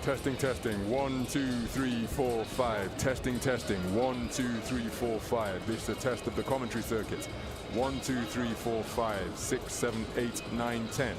Testing, testing. 1, 2, 3, 4, 5. Testing, testing. 1, 2, 3, 4, 5. This is a test of the commentary circuit. 1, 2, 3, 4, 5, 6, 7, 8, 9, 10.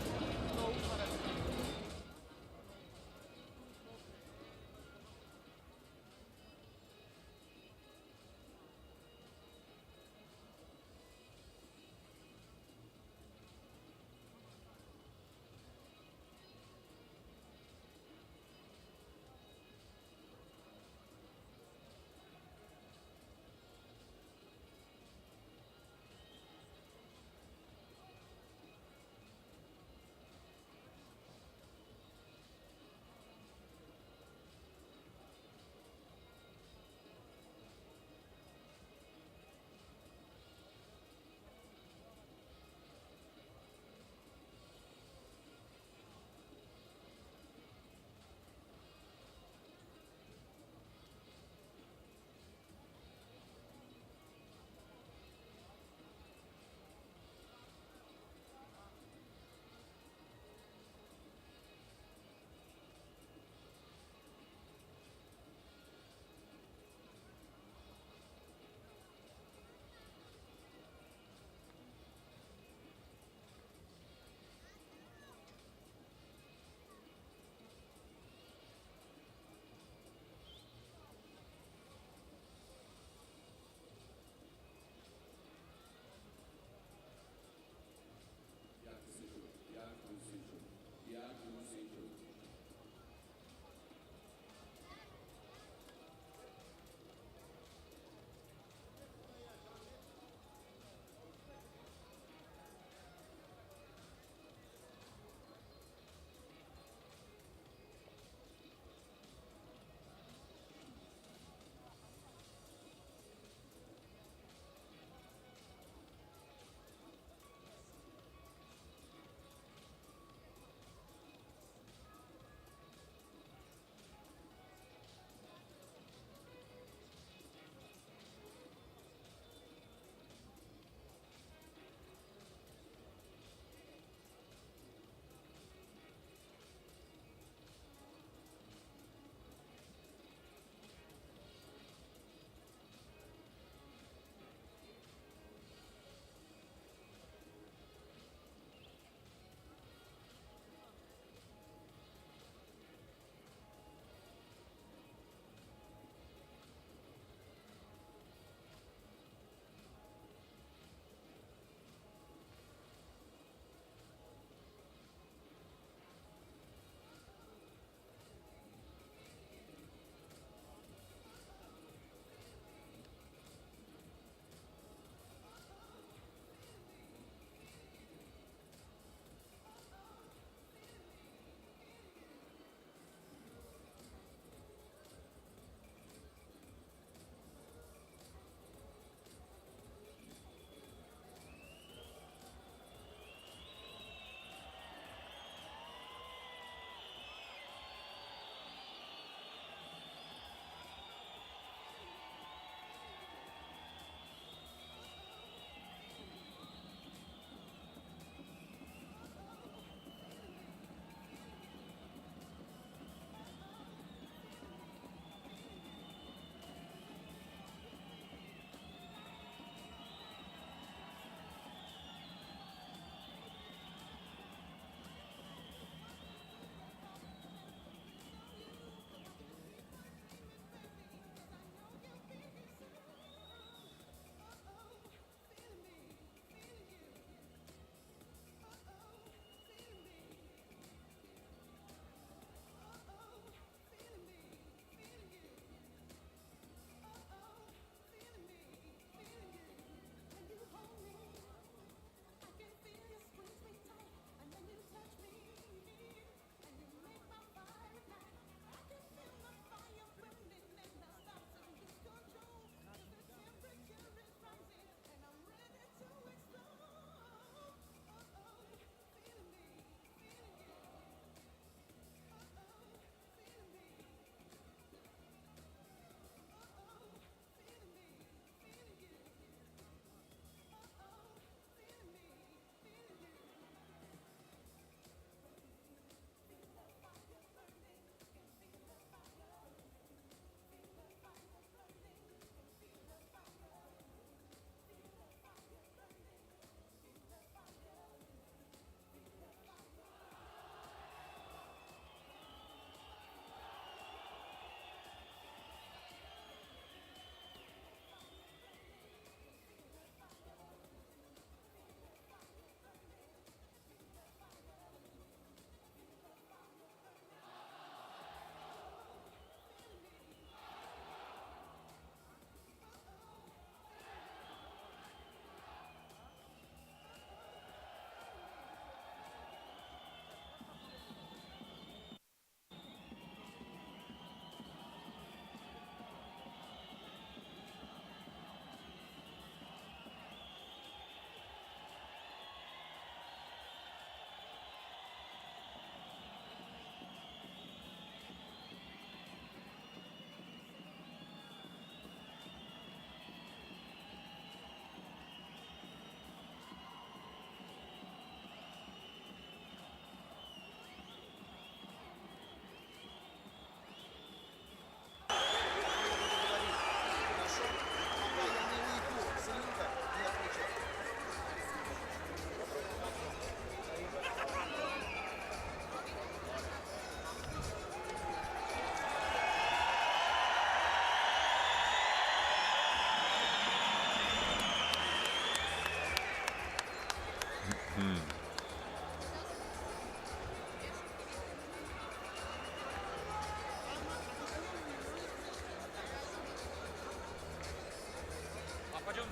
Пойдем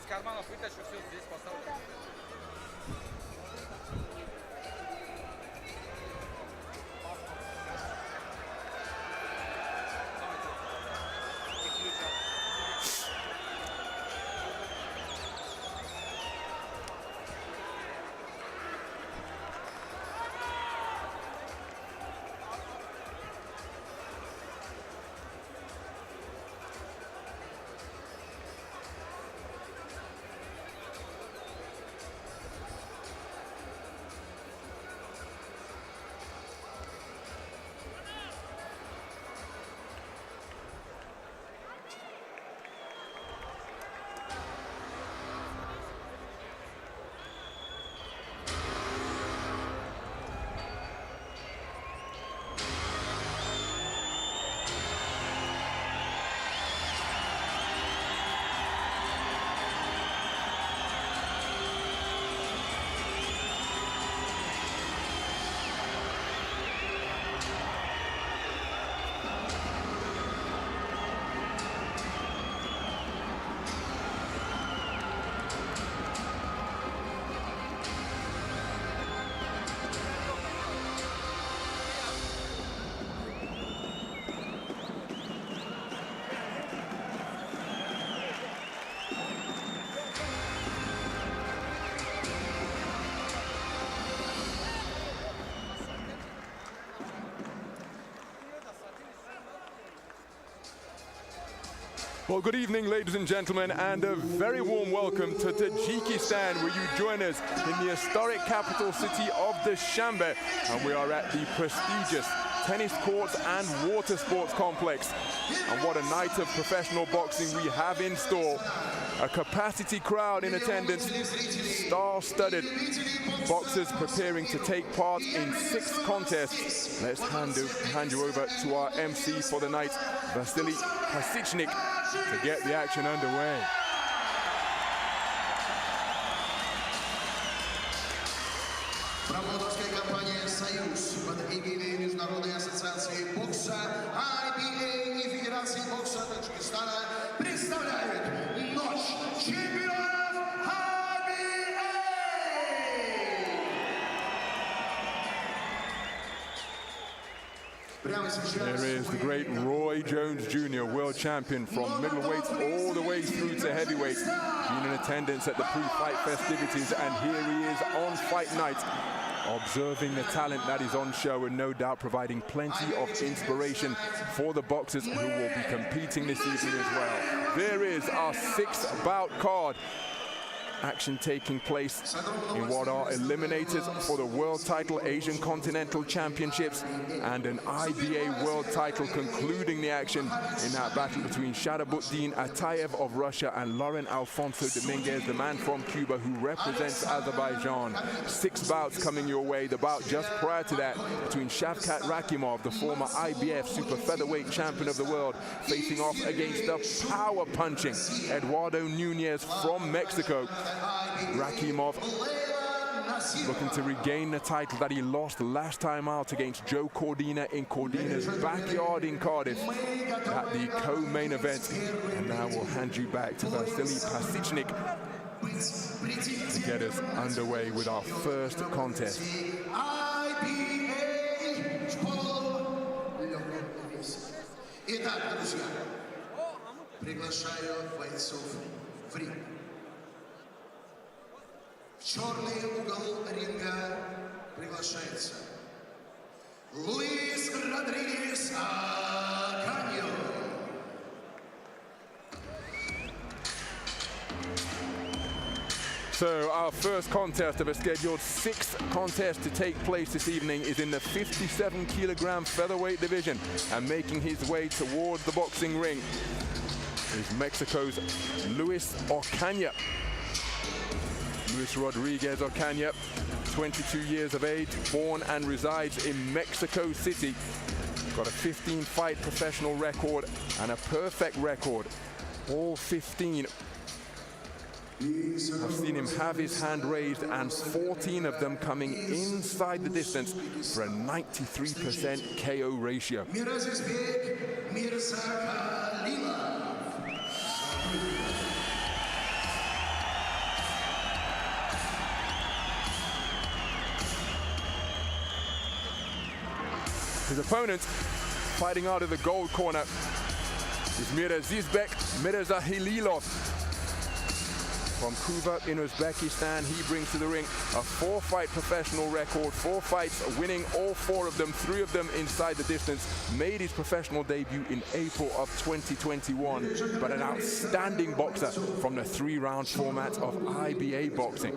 с карманов вытащу, все здесь поставлю. Well, good evening, ladies and gentlemen, and a very warm welcome to Tajikistan, where you join us in the historic capital city of Dushanbe. And we are at the prestigious tennis courts and water sports complex. And what a night of professional boxing we have in store. A capacity crowd in attendance, star-studded boxers preparing to take part in 6 contests. Let's hand you over to our MC for the night, Vasily Pasicnik, to get the action underway. Промоутерская компания «Союз» под эгидой Международной ассоциации бокса IBA и Федерации бокса Таджикистана представляет Ночь чемпионов IBA! There is the great Roy Jones Jr., world champion from middleweight all the way through to heavyweight, being in attendance at the pre-fight festivities, and here he is on fight night, observing the talent that is on show and no doubt providing plenty of inspiration for the boxers who will be competing this evening as well. There is our 6th bout card. Action taking place in what are eliminators for the world title, Asian Continental Championships, and an IBA world title concluding the action in that battle between Sharabutdin ATAEV of Russia and Loren ALFONSO DOMINGUEZ, the man from Cuba who represents Azerbaijan. 6 bouts coming your way. The bout just prior to that between RAKHIMOV, the former IBF super featherweight champion of the world, facing off against the power punching Eduardo MEX from Mexico. RAKHIMOV looking to regain the title that he lost last time out against Joe Cordina in Cordina's backyard in Cardiff at the co-main event. And now we'll hand you back to Vasily Pasicnik to get us underway with our first contest. Итак, друзья, приглашаю бойцов в ринг. В черный угол ринга приглашается Луис Родригес Аканьо. So our first contest of a scheduled 6th contest to take place this evening is in the 57-kilogram featherweight division, and making his way towards the boxing ring is Mexico's Luis Ocaña. Luis Rodriguez Ocaña, 22 years of age, born and resides in Mexico City. Got a 15-fight professional record and a perfect record. All 15 I've seen him have his hand raised, and 14 of them coming inside the distance for a 93% KO ratio. Mirazizbek, Mirzakhalilov. His opponent, fighting out of the gold corner, is Mirazizbek Mirzakhalilov from Kuva in Uzbekistan. He brings to the ring a 4-fight professional record, 4 fights, winning all 4 of them, 3 of them inside the distance. Made his professional debut in April of 2021, but an outstanding boxer from the 3-round format of IBA boxing.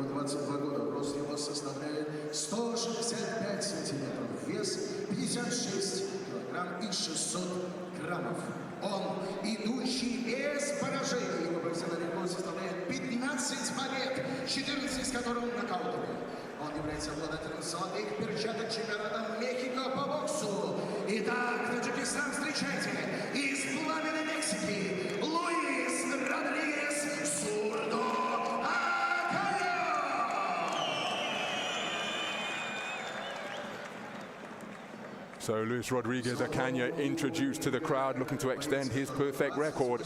Он идущий без поражений. Его профессиональный рекорд составляет 15 побед, 14 из которых нокаутами. Он является обладателем золотых перчаток чемпионата Мехико по боксу. Итак, Таджикистан, встречайте, из пламенной Мексики, Луис Родригес Зурдо Аканьо. So Luis Rodriguez Akanya introduced to the crowd, looking to extend his perfect record.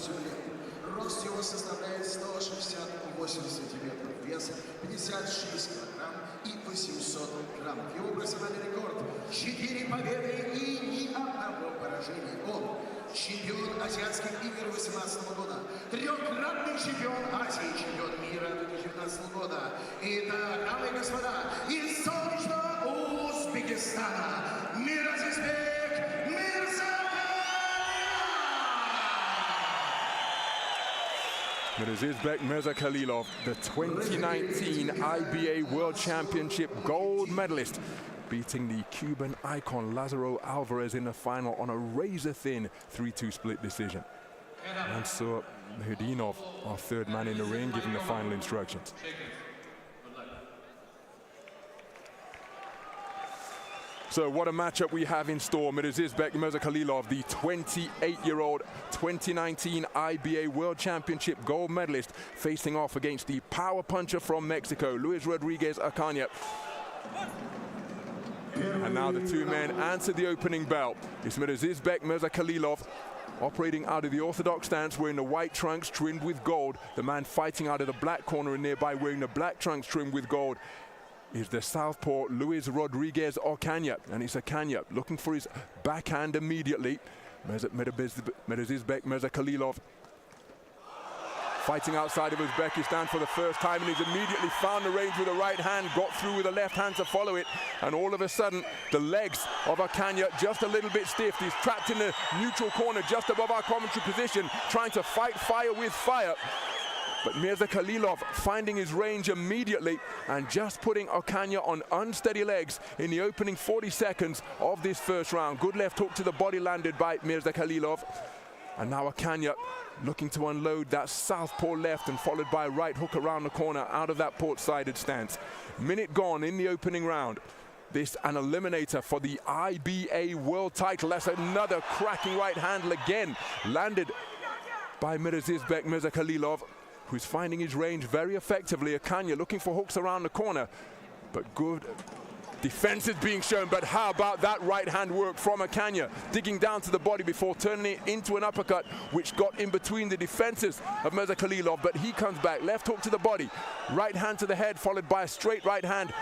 Рост его составляет 168 сантиметров, вес 56 килограмм и 800 граммов. Его профессиональный рекорд – 4 победы и ни одного поражения. Он чемпион азиатских игр 2018 года, 3-кратный чемпион Азии, чемпион мира 2019 года. Итак, дамы и господа, из солнечного Узбекистана Mirazizbek Mirazizbek Mirzakhalilov, the 2019 IBA World Championship gold medalist, beating the Cuban icon Lazaro Alvarez in the final on a razor-thin 3-2 split decision. Mansur Hudinov, our 3rd man in the ring, giving the final instructions. So what a matchup we have in store. Mirazizbek Mirzakhalilov, the 28-year-old 2019 IBA World Championship gold medalist, facing off against the power puncher from Mexico, Luis Rodriguez Akanya. And now the 2 men answer the opening bell. It's Mirazizbek Mirzakhalilof, operating out of the orthodox stance, wearing the white trunks trimmed with gold. The man fighting out of the black corner and nearby, wearing the black trunks trimmed with gold, is the southpaw Luis Rodriguez Akanya, and it's Akanya looking for his backhand immediately. Mirazizbek Mirzakhalilof fighting outside of Uzbekistan for the first time, and he's immediately found the range with the right hand, got through with the left hand to follow it, and all of a sudden the legs of Akanya just a little bit stiff. He's trapped in the neutral corner just above our commentary position, trying to fight fire with fire. But Mirzakhalilof finding his range immediately and just putting Akanya on unsteady legs in the opening 40 seconds of this first round. Good left hook to the body landed by Mirzakhalilof. And now Akanya looking to unload that southpaw left and followed by a right hook around the corner out of that port-sided stance. Minute gone in the opening round. This an eliminator for the IBA world title. That's another cracking right handle again, landed by Mirazizbek Mirzakhalilof, who's finding his range very effectively. Akanya looking for hooks around the corner, but good defense is being shown. But how about that right hand work from Akanya, digging down to the body before turning it into an uppercut, which got in between the defenses of Mirzakhalilof, but he comes back. Left hook to the body, right hand to the head, followed by a straight right hand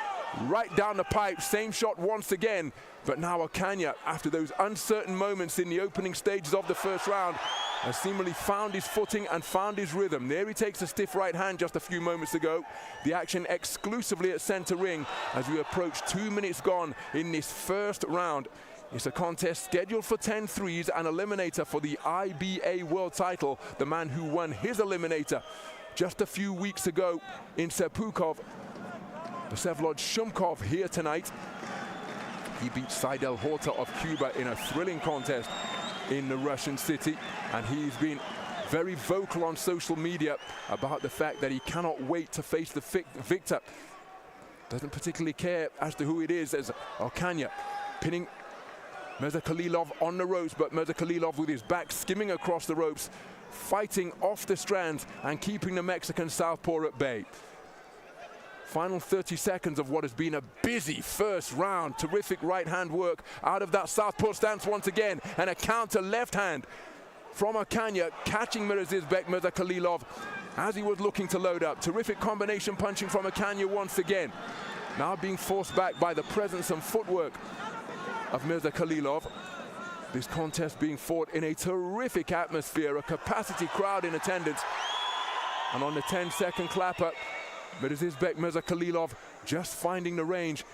right down the pipe. Same shot once again, but now Akanya, after those uncertain moments in the opening stages of the first round, has seemingly found his footing and found his rhythm. There he takes a stiff right hand just a few moments ago. The action exclusively at center ring as we approach 2 minutes gone in this first round. It's a contest scheduled for 10 threes, an eliminator for the IBA world title. The man who won his eliminator just a few weeks ago in Sepukov, Vsevlod Shumkov, here tonight. He beat Seidel Horta of Cuba in a thrilling contest in the Russian city, and he's been very vocal on social media about the fact that he cannot wait to face the victor. Doesn't particularly care as to who it is, as Akanya pinning Mirzakhalilof on the ropes, but Mirzakhalilof with his back skimming across the ropes fighting off the strands and keeping the Mexican southpaw at bay. Final 30 seconds of what has been a busy first round. Terrific right-hand work out of that southpaw stance once again, and a counter left hand from OCANA, catching Mirazizbek as he was looking to load up. Terrific combination punching from OCANA once again. Now being forced back by the presence and footwork of Mirzakhalilov. This contest being fought in a terrific atmosphere, a capacity crowd in attendance. And on the 10-second clapper, Mirzakhalilov just finding the range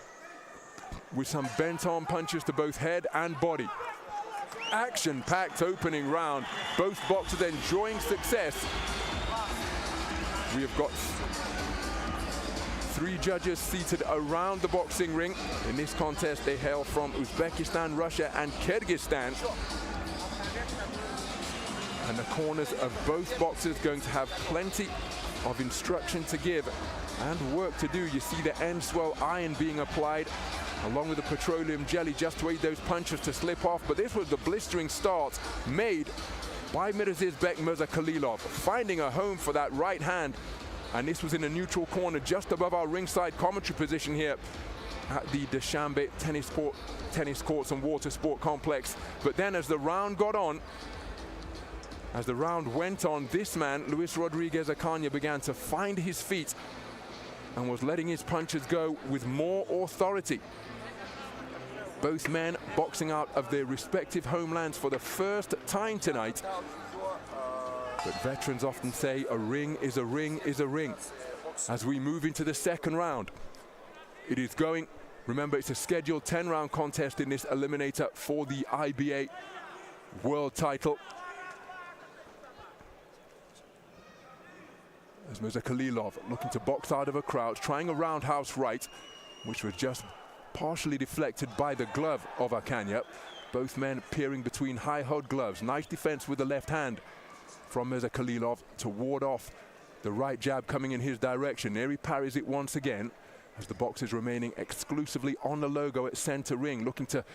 with some bent-arm punches to both head and body. Action-packed opening round. Both boxers enjoying success. We have got 3 judges seated around the boxing ring. In this contest, they hail from Uzbekistan, Russia, and Kyrgyzstan. And the corners of both boxers going to have plenty of instruction to give and work to do. You see the end swell iron being applied along with the petroleum jelly just to aid those punches to slip off. But this was the blistering start made by Mirzakhalilov, finding a home for that right hand. And this was in a neutral corner just above our ringside commentary position here at the Dushanbe tennis courts and water sport complex. But then as the round got on, as the round went on, this man, Luis Rodriguez Ocaña, began to find his feet and was letting his punches go with more authority. Both men boxing out of their respective homelands for the first time tonight. But veterans often say a ring is a ring is a ring. As we move into the second round, it is going, remember it's a scheduled 10-round contest in this eliminator for the IBA world title. As Mirzakhalilov looking to box out of a crouch, trying a roundhouse right, which was just partially deflected by the glove of OCANA. Both men peering between high-held gloves. Nice defense with the left hand from Mirzakhalilov to ward off the right jab coming in his direction. There he parries it once again, as the boxers remaining exclusively on the logo at center ring, looking to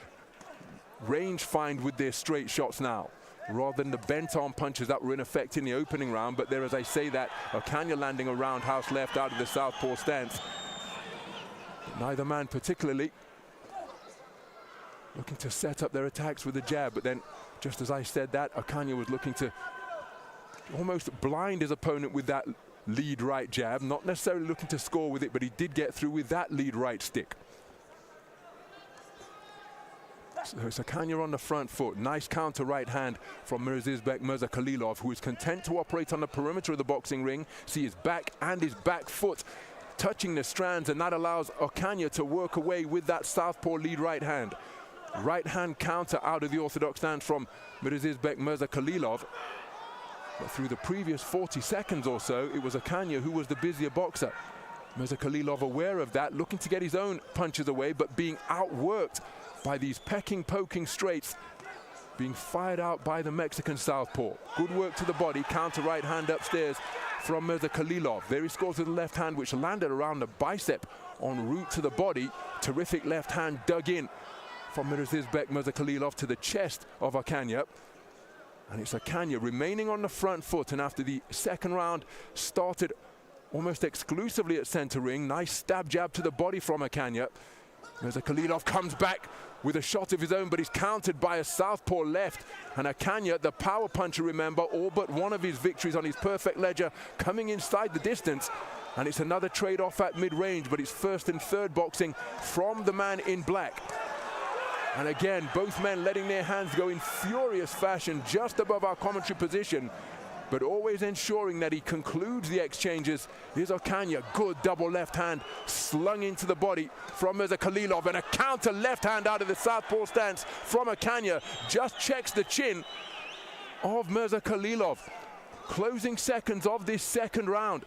range find with their straight shots now, rather than the bent arm punches that were in effect in the opening round. But there, as I say that, OCANA landing a roundhouse left out of the southpaw stance. But neither man particularly looking to set up their attacks with a jab. But then, just as I said that, OCANA was looking to almost blind his opponent with that lead right jab. Not necessarily looking to score with it, but he did get through with that lead right stick. So it's OCANA on the front foot. Nice counter right hand from Mirzakhalilov, who is content to operate on the perimeter of the boxing ring. See his back and his back foot touching the strands, and that allows OCANA to work away with that southpaw lead right hand. Right hand counter out of the orthodox stance from Mirzakhalilov. But through the previous 40 seconds or so, it was OCANA who was the busier boxer. Mirzakhalilov aware of that, looking to get his own punches away, but being outworked by these pecking, poking straights being fired out by the Mexican southpaw. Good work to the body, counter right hand upstairs from Mirzakhalilov. There he scores with the left hand, which landed around the bicep en route to the body. Terrific left hand dug in from Mirzakhalilov to the chest of OCANA. And it's OCANA remaining on the front foot, and after the second round started almost exclusively at center ring, nice stab jab to the body from OCANA. Mirzakhalilov comes back with a shot of his own, but he's countered by a southpaw left. And OCANA, the power puncher, remember, all but one of his victories on his perfect ledger, coming inside the distance. And it's another trade-off at mid-range, but it's first and third boxing from the man in black. And again, both men letting their hands go in furious fashion just above our commentary position, but always ensuring that he concludes the exchanges. Here's OCANA, good double left hand slung into the body from Mirzakhalilov, and a counter left hand out of the southpaw stance from OCANA just checks the chin of Mirzakhalilov. Closing seconds of this second round.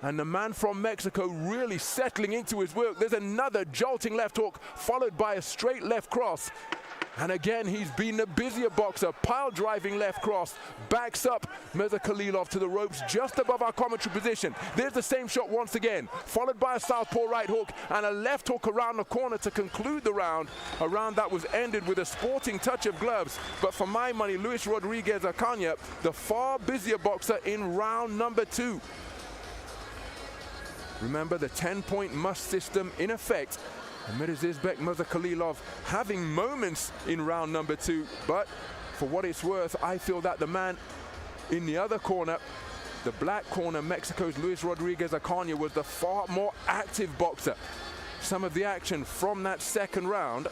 And the man from Mexico really settling into his work. There's another jolting left hook followed by a straight left cross. And again, he's been the busier boxer. Pile driving left cross, backs up MIRZAKHALILOV to the ropes just above our commentary position. There's the same shot once again, followed by a southpaw right hook and a left hook around the corner to conclude the round. A round that was ended with a sporting touch of gloves. But for my money, Luis Rodriguez Ocaña, the far busier boxer in round number 2. Remember the 10-point must system in effect. Mirazizbek MIRZAKHALILOV having moments in round number 2, but for what it's worth, I feel that the man in the other corner, the black corner, Mexico's Luis Rodriguez Ocaña, was the far more active boxer. Some of the action from that second round.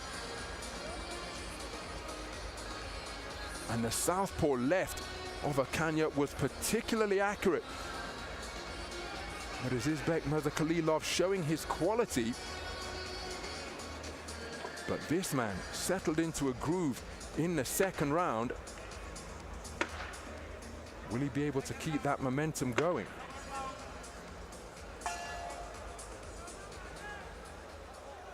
And the southpaw left of Ocaña was particularly accurate. Mirazizbek MIRZAKHALILOV showing his quality. But this man settled into a groove in the second round. Will he be able to keep that momentum going?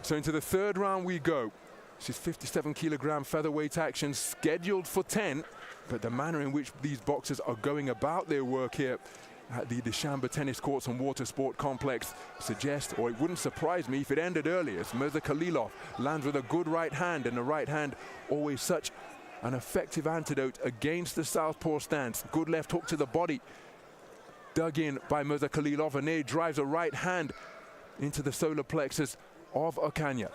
So into the third round we go. This is 57-kilogram featherweight action scheduled for 10. But the manner in which these boxers are going about their work here at the Dushanbe Tennis Courts and Water Sport Complex suggests, or it wouldn't surprise me if it ended earlier. MIRZAKHALILOV lands with a good right hand, and the right hand always such an effective antidote against the southpaw stance. Good left hook to the body, dug in by MIRZAKHALILOV, and there he drives a right hand into the solar plexus of Ocaña.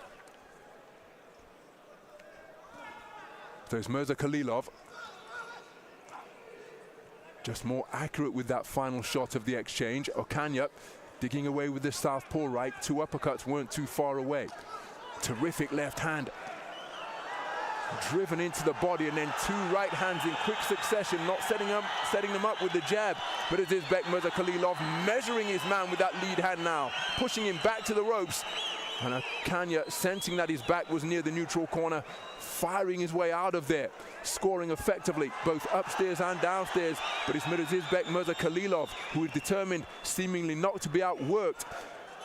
So it's MIRZAKHALILOV just more accurate with that final shot of the exchange. Ocaña digging away with the southpaw right. 2 uppercuts weren't too far away. Terrific left hand. Driven into the body, and then 2 right hands in quick succession, not setting them up with the jab. But it is MIRZAKHALILOV measuring his man with that lead hand now, pushing him back to the ropes. And Ocaña, sensing that his back was near the neutral corner, firing his way out of there, scoring effectively both upstairs and downstairs. But it's Mirazizbek MIRZAKHALILOV who is determined seemingly not to be outworked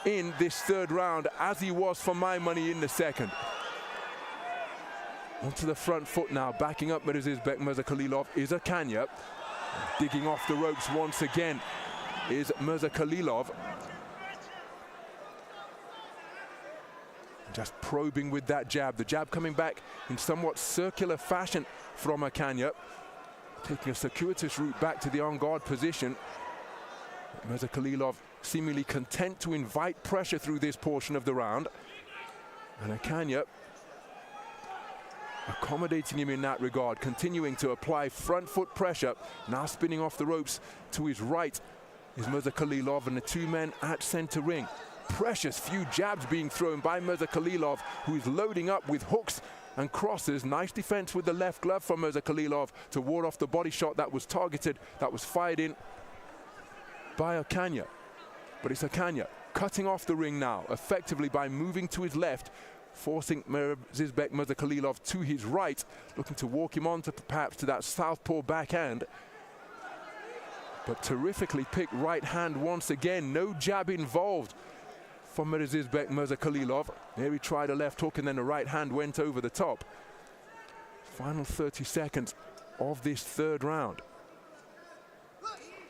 in this third round, as he was for my money in the second. Onto the front foot now, backing up Mirazizbek MIRZAKHALILOV is Ocaña. Digging off the ropes once again is MIRZAKHALILOV. Just probing with that jab. The jab coming back in somewhat circular fashion from Ocaña. Taking a circuitous route back to the on-guard position. MIRZAKHALILOV seemingly content to invite pressure through this portion of the round. And Ocaña accommodating him in that regard, continuing to apply front foot pressure. Now spinning off the ropes to his right is MIRZAKHALILOV, and the 2 men at center ring. Precious few jabs being thrown by MIRZAKHALILOV, who is loading up with hooks and crosses. Nice defense with the left glove from MIRZAKHALILOV to ward off the body shot that was targeted, that was fired in by Ocaña. But it's Ocaña cutting off the ring now, effectively by moving to his left, forcing Mirazizbek MIRZAKHALILOV to his right, looking to walk him on to perhaps to that southpaw backhand. But terrifically picked right hand once again, no jab involved for Mirazizbek MIRZAKHALILOV. There he tried a left hook and then the right hand went over the top. Final 30 seconds of this third round.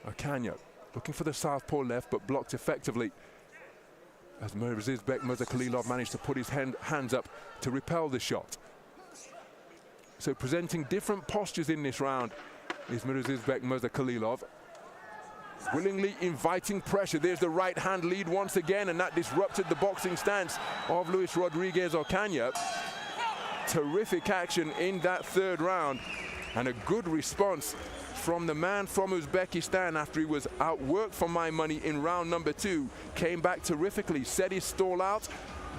Ocaña looking for the southpaw left, but blocked effectively as Mirazizbek MIRZAKHALILOV managed to put his hands up to repel the shot. So presenting different postures in this round is Mirazizbek MIRZAKHALILOV. Willingly inviting pressure. There's the right hand lead once again, and that disrupted the boxing stance of Luis Rodriguez Ocaña. Terrific action in that third round, and a good response from the man from Uzbekistan after he was outworked for my money in round number 2. Came back terrifically, set his stall out,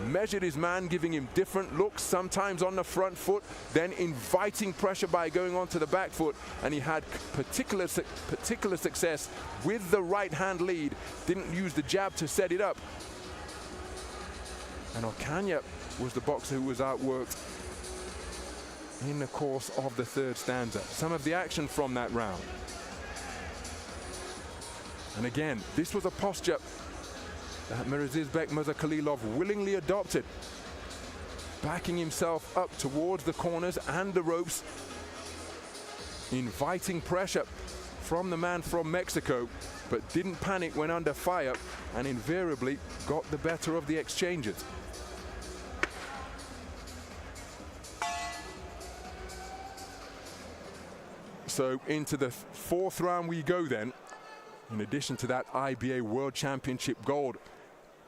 measured his man, giving him different looks, sometimes on the front foot, then inviting pressure by going onto the back foot, and he had particular success with the right hand lead. Didn't use the jab to set it up. And Ocaña was the boxer who was outworked in the course of the third stanza. Some of the action from that round. And again, this was a posture that Mirazizbek MIRZAKHALILOV willingly adopted. backing himself up towards the corners and the ropes, inviting pressure from the man from Mexico, but didn't panic when under fire and invariably got the better of the exchanges. So into the fourth round we go then. In addition to that IBA World Championship gold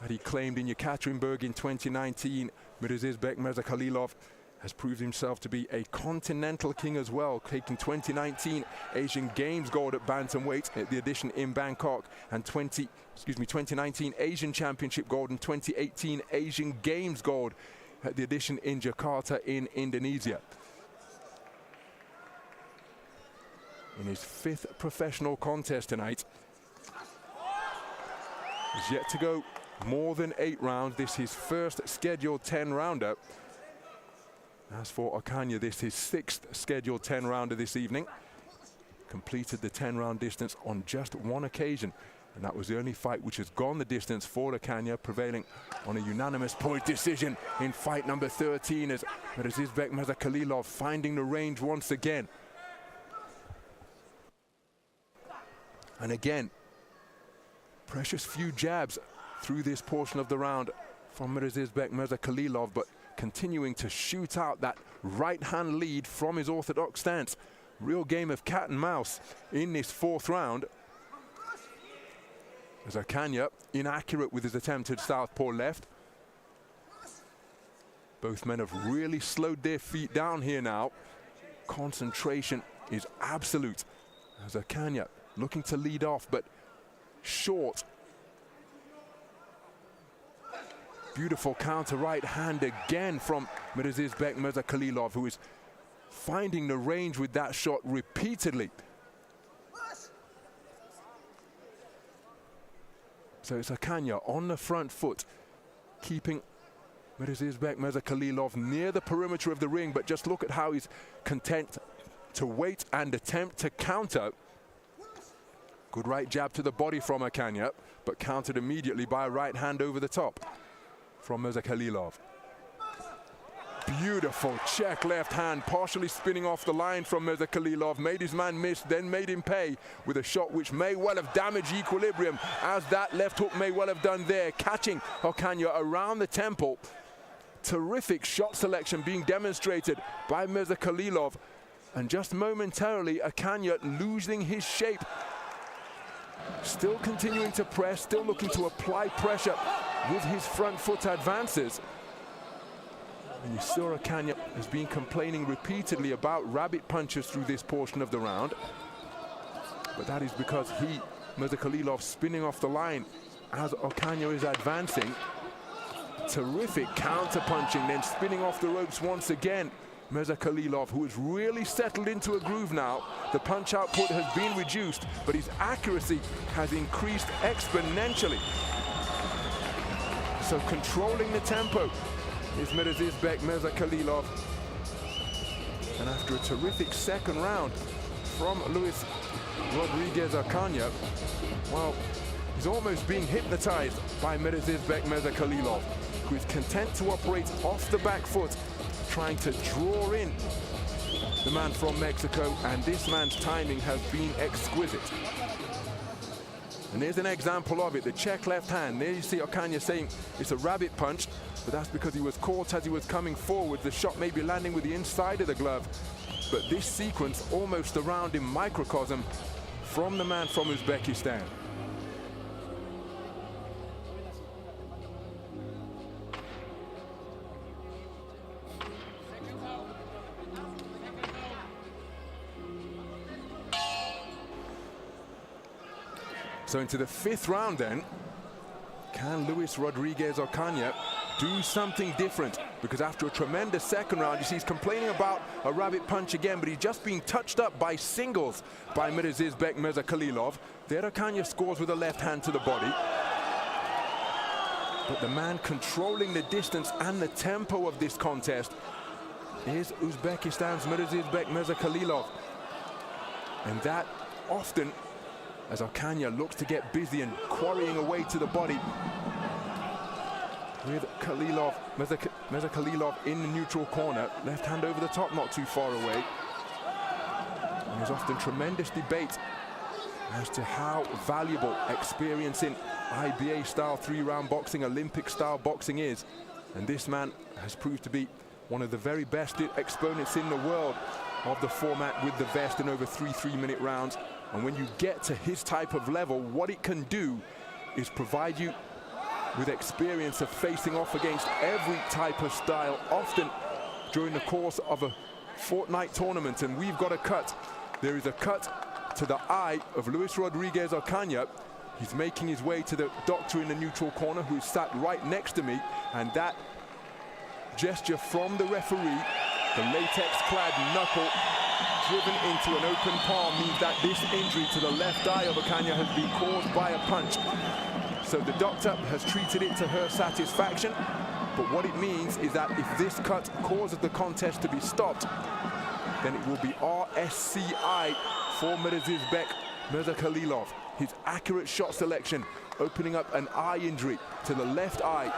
that he claimed in Yekaterinburg in 2019, Mirazizbek Mirzakhalilovs has proved himself to be a continental king as well, taking 2019 Asian Games gold at bantamweight at the edition in Bangkok, and 2019 Asian Championship gold and 2018 Asian Games gold at the edition in Jakarta in Indonesia. In his fifth professional contest tonight, he's yet to go more than 8 rounds. This is his first scheduled 10-rounder. As for Ocaña, this is his 6th scheduled 10-rounder this evening. Completed the 10-round distance on just 1 occasion, and that was the only fight which has gone the distance for Ocaña, prevailing on a unanimous point decision in fight number 13 as Mirazizbek Mirzakhalilovs finding the range once again. And again, precious few jabs through this portion of the round from Mirazizbek Mirzakhalilovs, but continuing to shoot out that right-hand lead from his orthodox stance. Real game of cat and mouse in this 4th round. As Ocaña inaccurate with his attempted southpaw left. Both men have really slowed their feet down here now. Concentration is absolute as Ocaña looking to lead off, but short. Beautiful counter right hand again from Mirazizbek Mirzakhalilovs, who is finding the range with that shot repeatedly. So it's Ocaña on the front foot, keeping Mirazizbek Mirzakhalilovs near the perimeter of the ring, but just look at how he's content to wait and attempt to counter. Good right jab to the body from Ocaña, but countered immediately by a right hand over the top from Mirzakhalilovs. Beautiful check left hand, partially spinning off the line from Mirzakhalilovs. Made his man miss, then made him pay with a shot which may well have damaged equilibrium, as that left hook may well have done there, catching Ocaña around the temple. Terrific shot selection being demonstrated by Mirzakhalilovs, and just momentarily Ocaña losing his shape. Still continuing to press, still looking to apply pressure with his front foot advances. And you saw Ocaña has been complaining repeatedly about rabbit punches through this portion of the round. But that is because Mirzakhalilovs, spinning off the line as Ocaña is advancing. Terrific counter punching, then spinning off the ropes once again. Mirzakhalilovs, who has really settled into a groove now. The punch output has been reduced, but his accuracy has increased exponentially. So controlling the tempo is Mirazizbek Mirzakhalilovs. And after a terrific second round from Luis Rodriguez Ocaña, well, he's almost being hypnotized by Mirazizbek Mirzakhalilovs, who is content to operate off the back foot, trying to draw in the man from Mexico, and this man's timing has been exquisite. And there's an example of it, the check left hand. There you see Ocaña saying it's a rabbit punch, but that's because he was caught as he was coming forward. The shot may be landing with the inside of the glove, but this sequence almost around in microcosm from the man from Uzbekistan. So into the 5th round then, can Luis Rodriguez Ocaña do something different? Because after a tremendous second round, you see he's complaining about a rabbit punch again, but he's just being touched up by singles by Mirazizbek Mirzakhalilovs. There Ocaña scores with a left hand to the body. But the man controlling the distance and the tempo of this contest is Uzbekistan's Mirazizbek Mirzakhalilovs. And that often, as Ocaña looks to get busy and quarrying away to the body, with MIRZAKHALILOV in the neutral corner. Left hand over the top, not too far away. And there's often tremendous debate as to how valuable experience in IBA style 3-round boxing, Olympic style boxing is. And this man has proved to be one of the very best exponents in the world of the format with the vest in over 3 3-minute rounds. And when you get to his type of level, what it can do is provide you with experience of facing off against every type of style, often during the course of a fortnight tournament. And we've got a cut. There is a cut to the eye of Luis Rodriguez Ocaña. He's making his way to the doctor in the neutral corner, who is sat right next to me. And that gesture from the referee, the latex-clad knuckle driven into an open palm, means that this injury to the left eye of Ocaña has been caused by a punch. So the doctor has treated it to her satisfaction. But what it means is that if this cut causes the contest to be stopped, then it will be RSCI for Mirazizbek MIRZAKHALILOV. His accurate shot selection opening up an eye injury to the left eye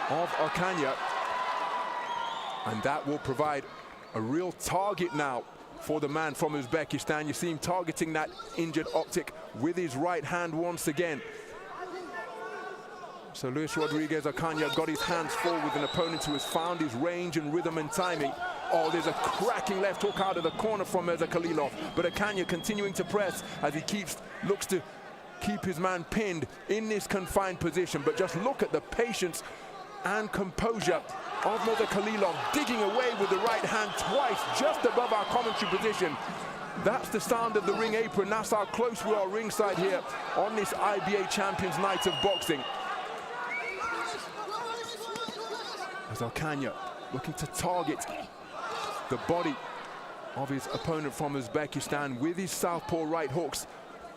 of Ocaña. And that will provide a real target now for the man from Uzbekistan. You see him targeting that injured optic with his right hand once again. So Luis Rodriguez Ocaña got his hands full with an opponent who has found his range and rhythm and timing. Oh, there's a cracking left hook out of the corner from MIRZAKHALILOV, but Ocaña continuing to press as he looks to keep his man pinned in this confined position. But just look at the patience and composure of MIRZAKHALILOV, digging away with the right hand twice just above our commentary position. That's the sound of the ring apron. That's how close we are ringside here on this IBA Champions Night of Boxing. As Ocaña looking to target the body of his opponent from Uzbekistan with his southpaw right hooks.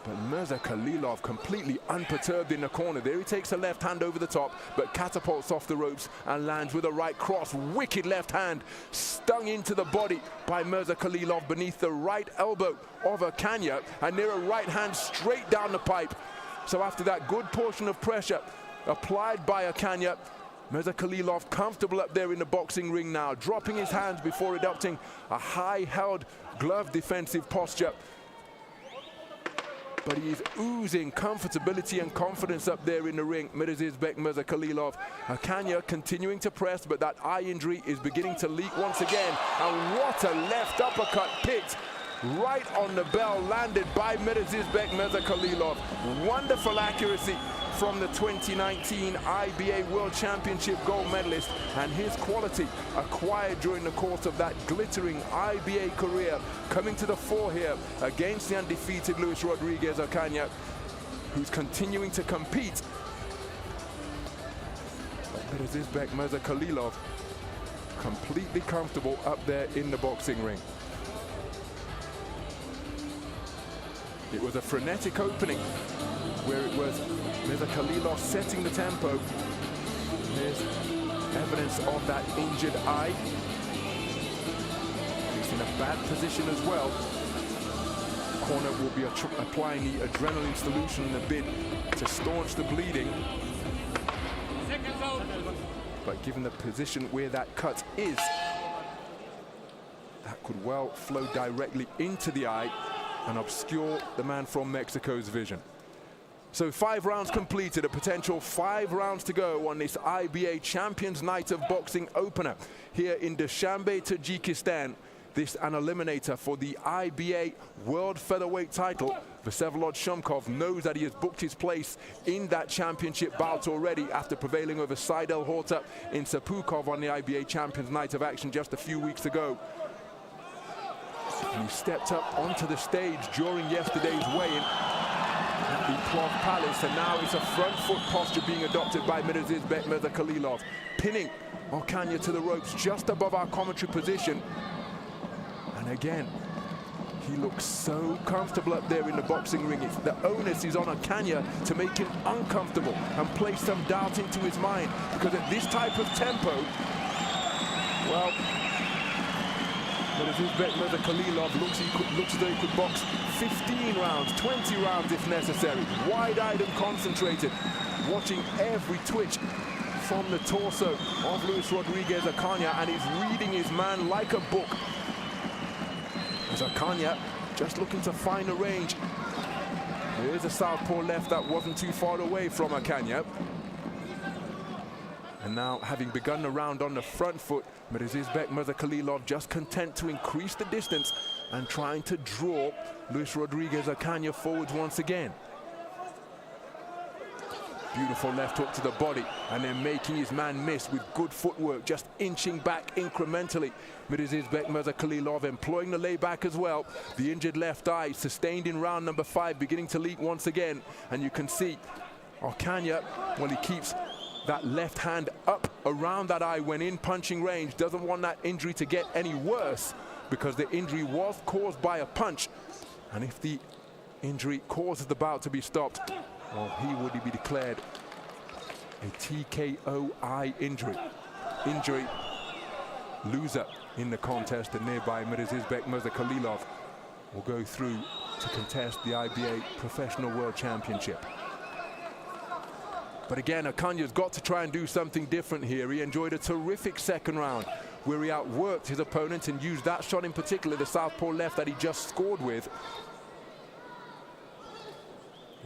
But MIRZAKHALILOV completely unperturbed in the corner. There he takes a left hand over the top, but catapults off the ropes and lands with a right cross. Wicked left hand stung into the body by MIRZAKHALILOV beneath the right elbow of Ocaña, and there a right hand straight down the pipe. So after that good portion of pressure applied by Ocaña, MIRZAKHALILOV comfortable up there in the boxing ring now, dropping his hands before adopting a high-held glove defensive posture. But he is oozing comfortability and confidence up there in the ring, Mirazizbek MIRZAKHALILOV. Ocaña continuing to press, but that eye injury is beginning to leak once again. And what a left uppercut picked right on the bell, landed by Mirazizbek MIRZAKHALILOV. Wonderful accuracy from the 2019 IBA World Championship gold medalist, and his quality acquired during the course of that glittering IBA career coming to the fore here against the undefeated Luis Rodriguez Ocaña, who's continuing to compete. But Mirazizbek MIRZAKHALILOV completely comfortable up there in the boxing ring. It was a frenetic opening where it was MIRZAKHALILOV setting the tempo. There's evidence of that injured eye. He's in a bad position as well. Corner will be applying the adrenaline solution in a bid to staunch the bleeding. But given the position where that cut is, that could well flow directly into the eye and obscure the man from Mexico's vision. So 5 rounds completed, a potential 5 rounds to go on this IBA Champions Night of Boxing opener here in Dushanbe, Tajikistan. This an eliminator for the IBA World Featherweight title. Vsevolod Shumkov knows that he has booked his place in that championship bout already after prevailing over Seidel Horta in Sapukov on the IBA Champions Night of Action just a few weeks ago. And he stepped up onto the stage during yesterday's weigh-in at the Plov Palace, and now it's a front foot posture being adopted by Mirazizbek MIRZAKHALILOV, pinning Ocaña to the ropes just above our commentary position. And again, he looks so comfortable up there in the boxing ring. The onus is on Ocaña to make him uncomfortable and place some doubt into his mind, because at this type of tempo, well, Mirazizbek MIRZAKHALILOV looks as though he could box 15 rounds, 20 rounds if necessary. Wide-eyed and concentrated, watching every twitch from the torso of Luis Rodriguez Ocaña, and he's reading his man like a book. As Ocaña just looking to find a range. There's a southpaw left that wasn't too far away from Ocaña. And now, having begun the round on the front foot, Mirazizbek Mirzakhalilovich just content to increase the distance and trying to draw Luis Rodriguez Ocaña forwards once again. Beautiful left hook to the body, and then making his man miss with good footwork, just inching back incrementally. Mirazizbek Mirzakhalilovich employing the layback as well. The injured left eye sustained in round number 5, beginning to leak once again. And you can see Ocaña, well, he keeps that left hand up around that eye when in punching range. Doesn't want that injury to get any worse, because the injury was caused by a punch. And if the injury causes the bout to be stopped, well, he would be declared a TKO eye injury. Loser in the contest, and nearby Mirazizbek Mirzakhalilovich will go through to contest the IBA Professional World Championship. But again, Ocaña's got to try and do something different here. He enjoyed a terrific second round where he outworked his opponent and used that shot in particular, the southpaw left that he just scored with.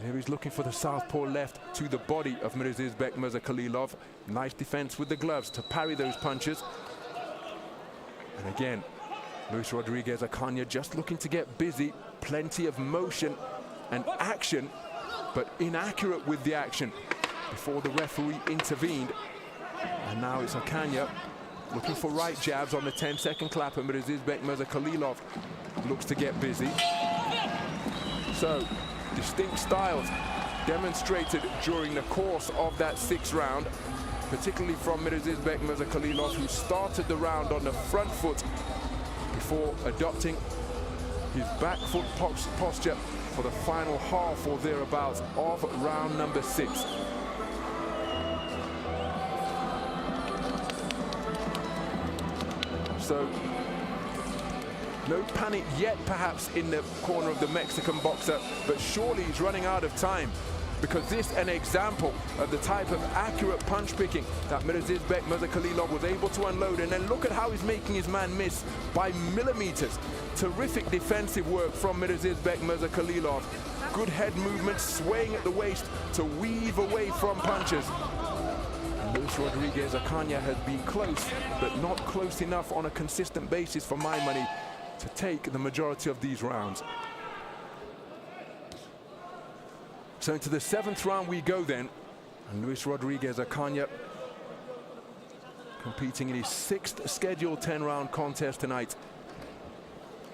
Here he's looking for the southpaw left to the body of Mirazizbek Mirzakhalilovich. Nice defense with the gloves to parry those punches. And again, Luis Rodriguez Ocaña just looking to get busy. Plenty of motion and action, but inaccurate with the action before the referee intervened. And now it's Ocaña looking for right jabs on the 10-second clap, and Mirazizbek Mirzakhalilovich looks to get busy. So, distinct styles demonstrated during the course of that 6th round, particularly from Mirazizbek Mirzakhalilovich, who started the round on the front foot before adopting his back foot posture for the final half or thereabouts of round number 6. So, no panic yet, perhaps, in the corner of the Mexican boxer, but surely he's running out of time, because this is an example of the type of accurate punch picking that Mirazizbek Mirzakhalilovich was able to unload. And then look at how he's making his man miss by millimeters. Terrific defensive work from Mirazizbek Mirzakhalilovich. Good head movement, swaying at the waist to weave away from punches. Luis Rodriguez Ocaña has been close, but not close enough on a consistent basis, for my money, to take the majority of these rounds. So into the 7th round we go then, and Luis Rodriguez Ocaña competing in his 6th scheduled 10-round contest tonight.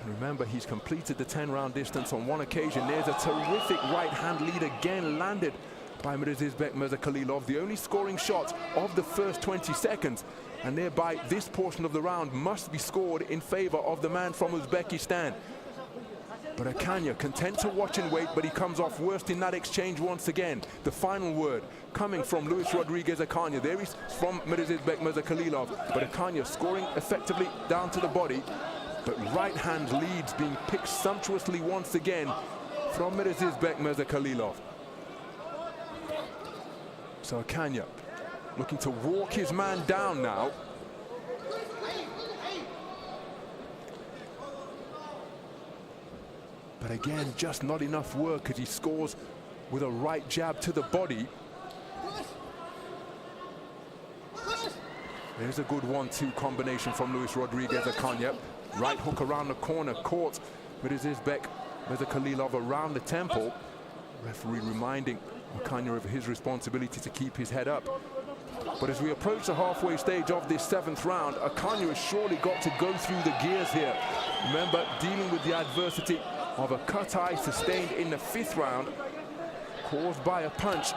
And remember, he's completed the 10-round distance on 1 occasion. There's a terrific right hand lead again landed by Mirazizbek Mirzakhalilovich, the only scoring shot of the first 20 seconds. And thereby, this portion of the round must be scored in favor of the man from Uzbekistan. But Ocaña content to watch and wait, but he comes off worst in that exchange once again. The final word coming from Luis Rodriguez Ocaña. There he's from Mirazizbek Mirzakhalilovich, but Ocaña scoring effectively down to the body. But right hand leads being picked sumptuously once again from Mirazizbek Mirzakhalilovich. So Ocaña looking to walk his man down now. But again, just not enough work as he scores with a right jab to the body. There's a good 1-2 combination from Luis Rodriguez Ocaña. Right hook around the corner, caught Mirazizbek Mirzakhalilovich around the temple. Referee reminding Ocaña of his responsibility to keep his head up. But as we approach the halfway stage of this 7th round, Ocaña has surely got to go through the gears here. Remember, dealing with the adversity of a cut eye sustained in the 5th round, caused by a punch.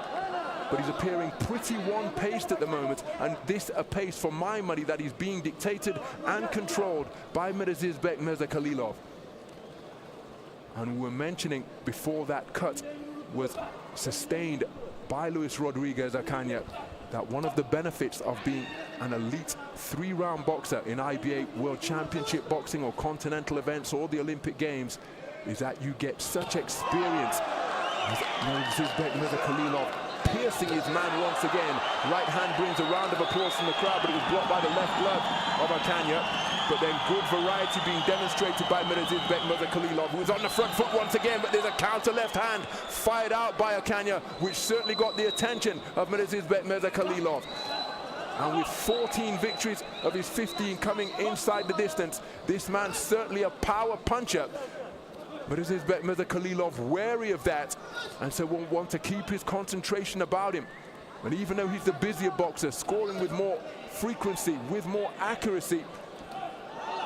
But he's appearing pretty one-paced at the moment, and this a pace, for my money, that is being dictated and controlled by Mirazizbek Mirzakhalilovich. And we were mentioning before that cut was sustained by Luis Rodriguez Ocaña that one of the benefits of being an elite 3-round boxer in IBA World Championship boxing or continental events or the Olympic Games is that you get such experience as Mirazizbek Mirzakhalilovich piercing his man once again. Right hand brings a round of applause from the crowd, but it was blocked by the left glove of Akanya. But then good variety being demonstrated by Mirazizbek Mirzakhaliilov, who's on the front foot once again, but there's a counter left hand fired out by Akanya, which certainly got the attention of Mirazizbek Mirzakhaliilov. And with 14 victories of his 15 coming inside the distance, this man's certainly a power puncher. Mirazizbek Mirzakhaliilov wary of that, and so will want to keep his concentration about him. And even though he's the busier boxer, scoring with more frequency, with more accuracy,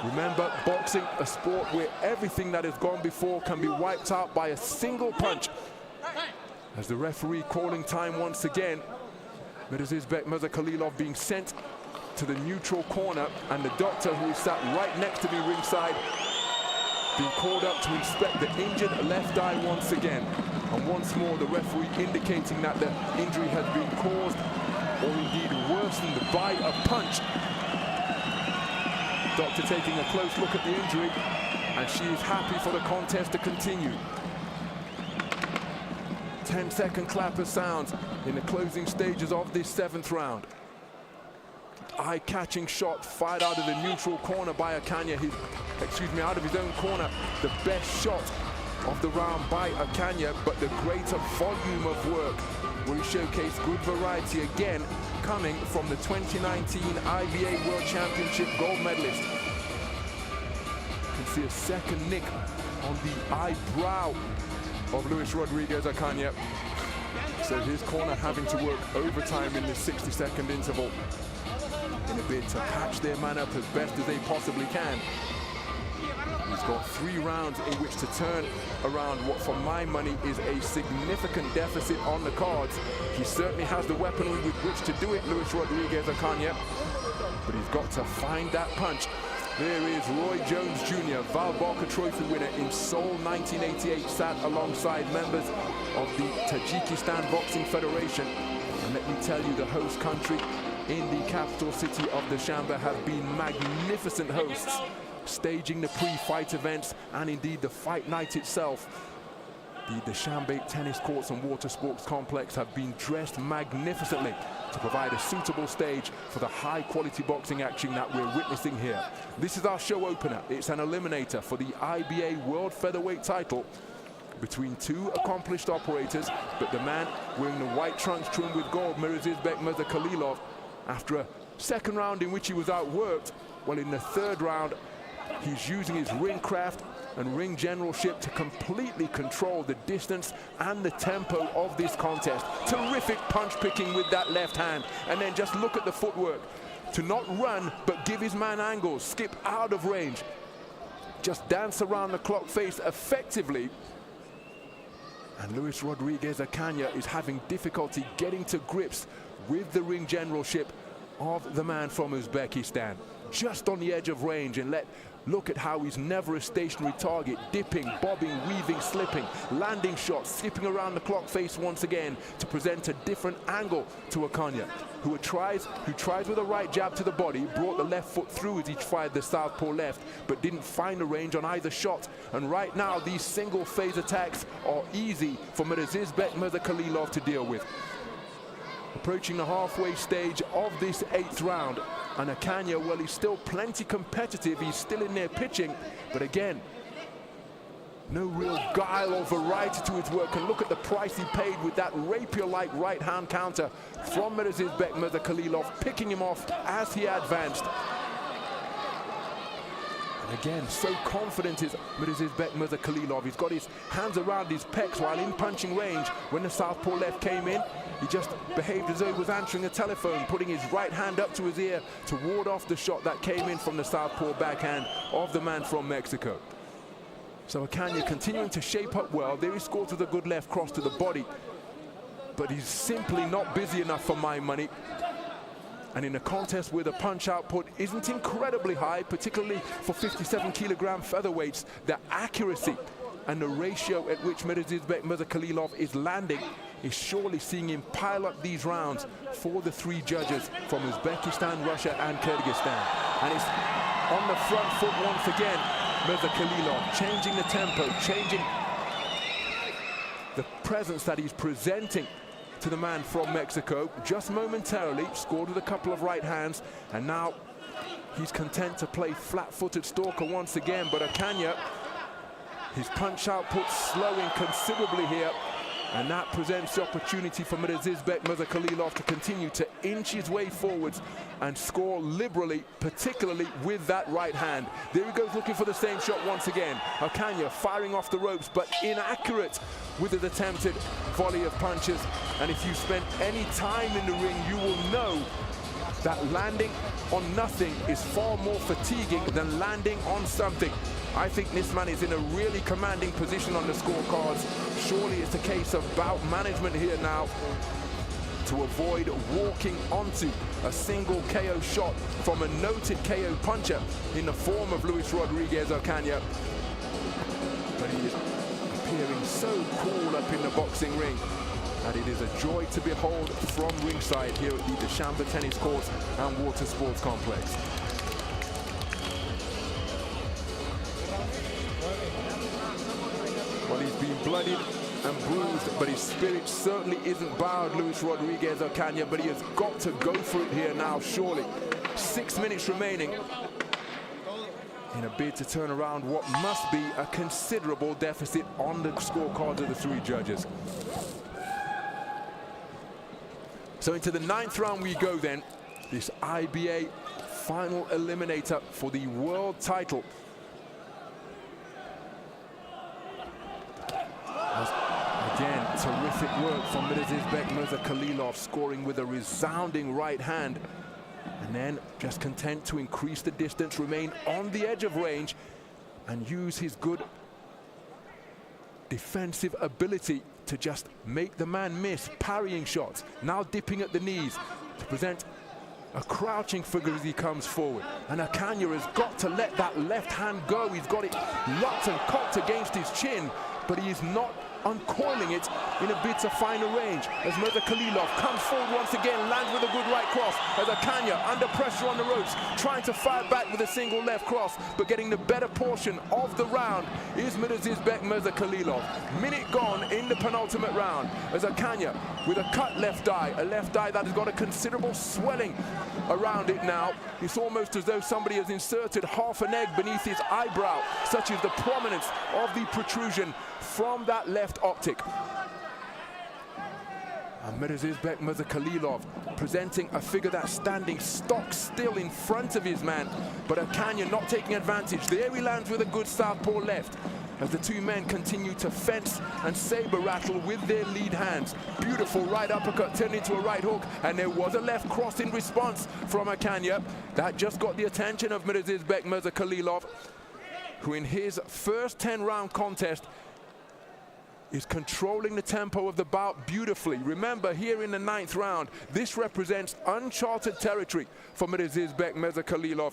remember, boxing, a sport where everything that has gone before can be wiped out by a single punch. As the referee calling time once again, Mirazizbek Mirzakhaliilov being sent to the neutral corner, and the doctor, who is sat right next to me ringside, being called up to inspect the injured left eye once again. And once more, the referee indicating that the injury has been caused, or indeed worsened, by a punch. Doctor taking a close look at the injury, and she is happy for the contest to continue. 10-second clapper sounds in the closing stages of this 7th round. Eye-catching shot fired out of the neutral corner by Akanya. Out of his own corner. The best shot of the round by Akanya, but the greater volume of work, where he showcased good variety again, coming from the 2019 IBA World Championship gold medalist. You can see a second nick on the eyebrow of Luis Rodriguez Akanya. So his corner having to work overtime in this 60-second interval in a bid to patch their man up as best as they possibly can. He's got 3 rounds in which to turn around what, for my money, is a significant deficit on the cards. He certainly has the weaponry with which to do it, Luis Rodriguez Akanya, but he's got to find that punch. There is Roy Jones Jr., Val Barker Trophy winner in Seoul 1988, sat alongside members of the Tajikistan Boxing Federation. And let me tell you, the host country in the capital city of Dushanbe have been magnificent hosts, staging the pre-fight events and indeed the fight night itself. The Dushanbe tennis courts and water sports complex have been dressed magnificently to provide a suitable stage for the high-quality boxing action that we're witnessing here. This is our show opener. It's an eliminator for the IBA World Featherweight title between 2 accomplished operators, but the man wearing the white trunks trimmed with gold, Mirazizbek Mirzakhaliilov, after a 2nd round in which he was outworked, well, in the 3rd round, he's using his ring craft and ring generalship to completely control the distance and the tempo of this contest. Terrific punch picking with that left hand, and then just look at the footwork to not run but give his man angles, skip out of range, just dance around the clock face effectively. And Luis Rodriguez Akanya is having difficulty getting to grips with the ring generalship of the man from Uzbekistan, just on the edge of range. And look at how he's never a stationary target, dipping, bobbing, weaving, slipping, landing shots, skipping around the clock face once again to present a different angle to Akanya, who tries with a right jab to the body, brought the left foot through as he fired the southpaw left, but didn't find the range on either shot. And right now, these single phase attacks are easy for Mirazizbek Mirzakhaliilov to deal with. Approaching the halfway stage of this 8th round, and Akanya, well, he's still plenty competitive. He's still in there pitching, but again, no real guile or variety to his work. And look at the price he paid with that rapier-like right-hand counter from Mirazizbek Mirzakhaliilov, picking him off as he advanced. And again, so confident is Mirazizbek Mirzakhaliilov. He's got his hands around his pecs while in punching range. When the southpaw left came in, he just behaved as though he was answering a telephone, putting his right hand up to his ear to ward off the shot that came in from the southpaw backhand of the man from Mexico. So Akanya continuing to shape up well. There he scores with a good left cross to the body, but he's simply not busy enough for my money. And in a contest where the punch output isn't incredibly high, particularly for 57-kilogram featherweights, the accuracy and the ratio at which Mirazizbek Mirzakhaliilov is landing is surely seeing him pile up these rounds for the 3 judges from Uzbekistan, Russia and Kyrgyzstan. And it's on the front foot once again, Mirzakhaliilov changing the tempo, changing the presence that he's presenting to the man from Mexico, just momentarily, scored with a couple of right hands, and now he's content to play flat-footed stalker once again. But Akanya, his punch output slowing considerably here, and that presents the opportunity for Mirazizbek to continue to inch his way forwards and score liberally, particularly with that right hand. There he goes, looking for the same shot once again. Akanya firing off the ropes, but inaccurate with his attempted volley of punches. And if you spend any time in the ring, you will know that landing on nothing is far more fatiguing than landing on something. I think this man is in a really commanding position on the scorecards. Surely it's a case of bout management here now to avoid walking onto a single KO shot from a noted KO puncher in the form of Luis Rodriguez Ocaña. But he is appearing so cool up in the boxing ring that it is a joy to behold from ringside here at the Dushanbe Tennis Courts and Water Sports Complex. Well, he's been bloodied and bruised, but his spirit certainly isn't bowed, Luis Rodriguez Ocaña, but he has got to go for it here now, surely. 6 minutes remaining in a bid to turn around what must be a considerable deficit on the scorecards of the three judges. So into the 9th round we go then, this IBA final eliminator for the world title. Again, terrific work from Mirazizbek scoring with a resounding right hand, and then just content to increase the distance, remain on the edge of range, and use his good defensive ability to just make the man miss, parrying shots, now dipping at the knees to present a crouching figure as he comes forward. And Ocaña has got to let that left hand go. He's got it locked and cocked against his chin, but he is not uncoiling it in a bid to find a range. As Mirzakhalilov comes forward once again, lands with a good right cross, as Ocaña under pressure on the ropes, trying to fire back with a single left cross, but getting the better portion of the round is Mirzakhalilov. Minute gone in the penultimate round, as Ocaña with a cut left eye, a left eye that has got a considerable swelling around it now. It's almost as though somebody has inserted half an egg beneath his eyebrow, such is the prominence of the protrusion from that left optic. And Mirzakhalilov presenting a figure that's standing stock still in front of his man, but Ocaña not taking advantage. There he lands with a good southpaw left, as the two men continue to fence and saber rattle with their lead hands. Beautiful right uppercut turned into a right hook, and there was a left cross in response from Ocaña. That just got the attention of Mirzakhalilov, who in his first 10-round contest is controlling the tempo of the bout beautifully. Remember, here in the 9th round, this represents uncharted territory for Mirzakhalilov.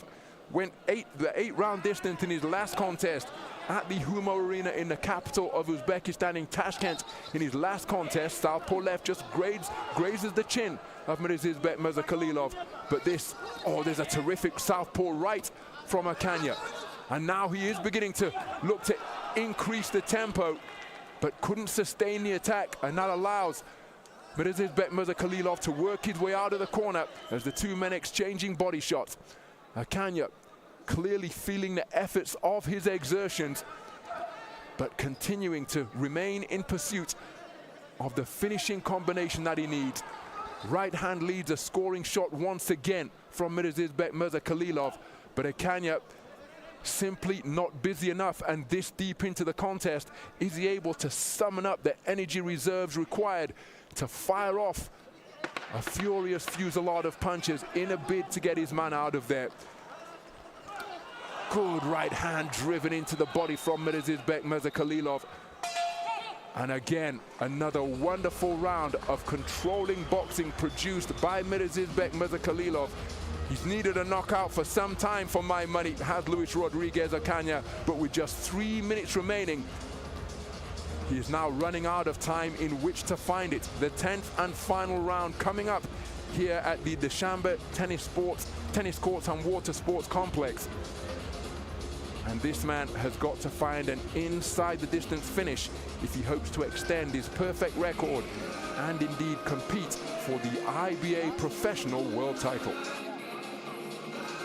Went the 8-round distance in his last contest at the Humo Arena in the capital of Uzbekistan, in Tashkent. In his last contest, southpaw left just grazes the chin of Mirzakhalilov. But this, oh, there's a terrific southpaw right from Ocaña. And now he is beginning to look to increase the tempo, but couldn't sustain the attack, and that allows Mirzakhalilov to work his way out of the corner as the two men exchanging body shots. Ocaña clearly feeling the efforts of his exertions, but continuing to remain in pursuit of the finishing combination that he needs. Right hand leads a scoring shot once again from Mirzakhalilov, but Ocaña simply not busy enough, and this deep into the contest, is he able to summon up the energy reserves required to fire off a furious fusillade of punches in a bid to get his man out of there. Good right hand driven into the body from Mirzakhalilov. And again, another wonderful round of controlling boxing produced by Mirzakhalilov. He's needed a knockout for some time, for my money, has Luis Rodriguez Ocaña, but with just 3 minutes remaining, he is now running out of time in which to find it. The 10th and final round coming up here at the Dushanbe Tennis Courts and Water Sports Complex. And this man has got to find an inside the distance finish if he hopes to extend his perfect record and indeed compete for the IBA professional world title.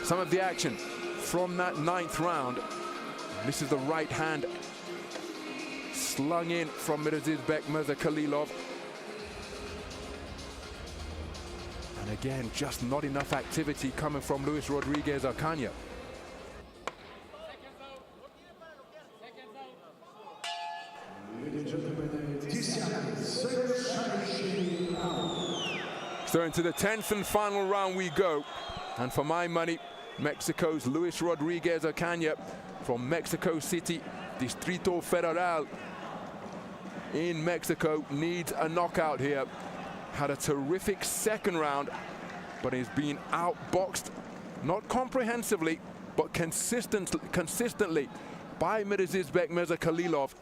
Some of the action from that 9th round. This is the right hand slung in from Mirazizbek MIRZAKHALILOV. And again, just not enough activity coming from Luis Rodriguez Ocaña. So into the 10th and final round we go. And for my money, Mexico's Luis Rodriguez Ocaña from Mexico City, Distrito Federal in Mexico, needs a knockout here. Had a terrific second round, but he's been outboxed, not comprehensively, but consistently by Mirazizbek MIRZAKHALILOV.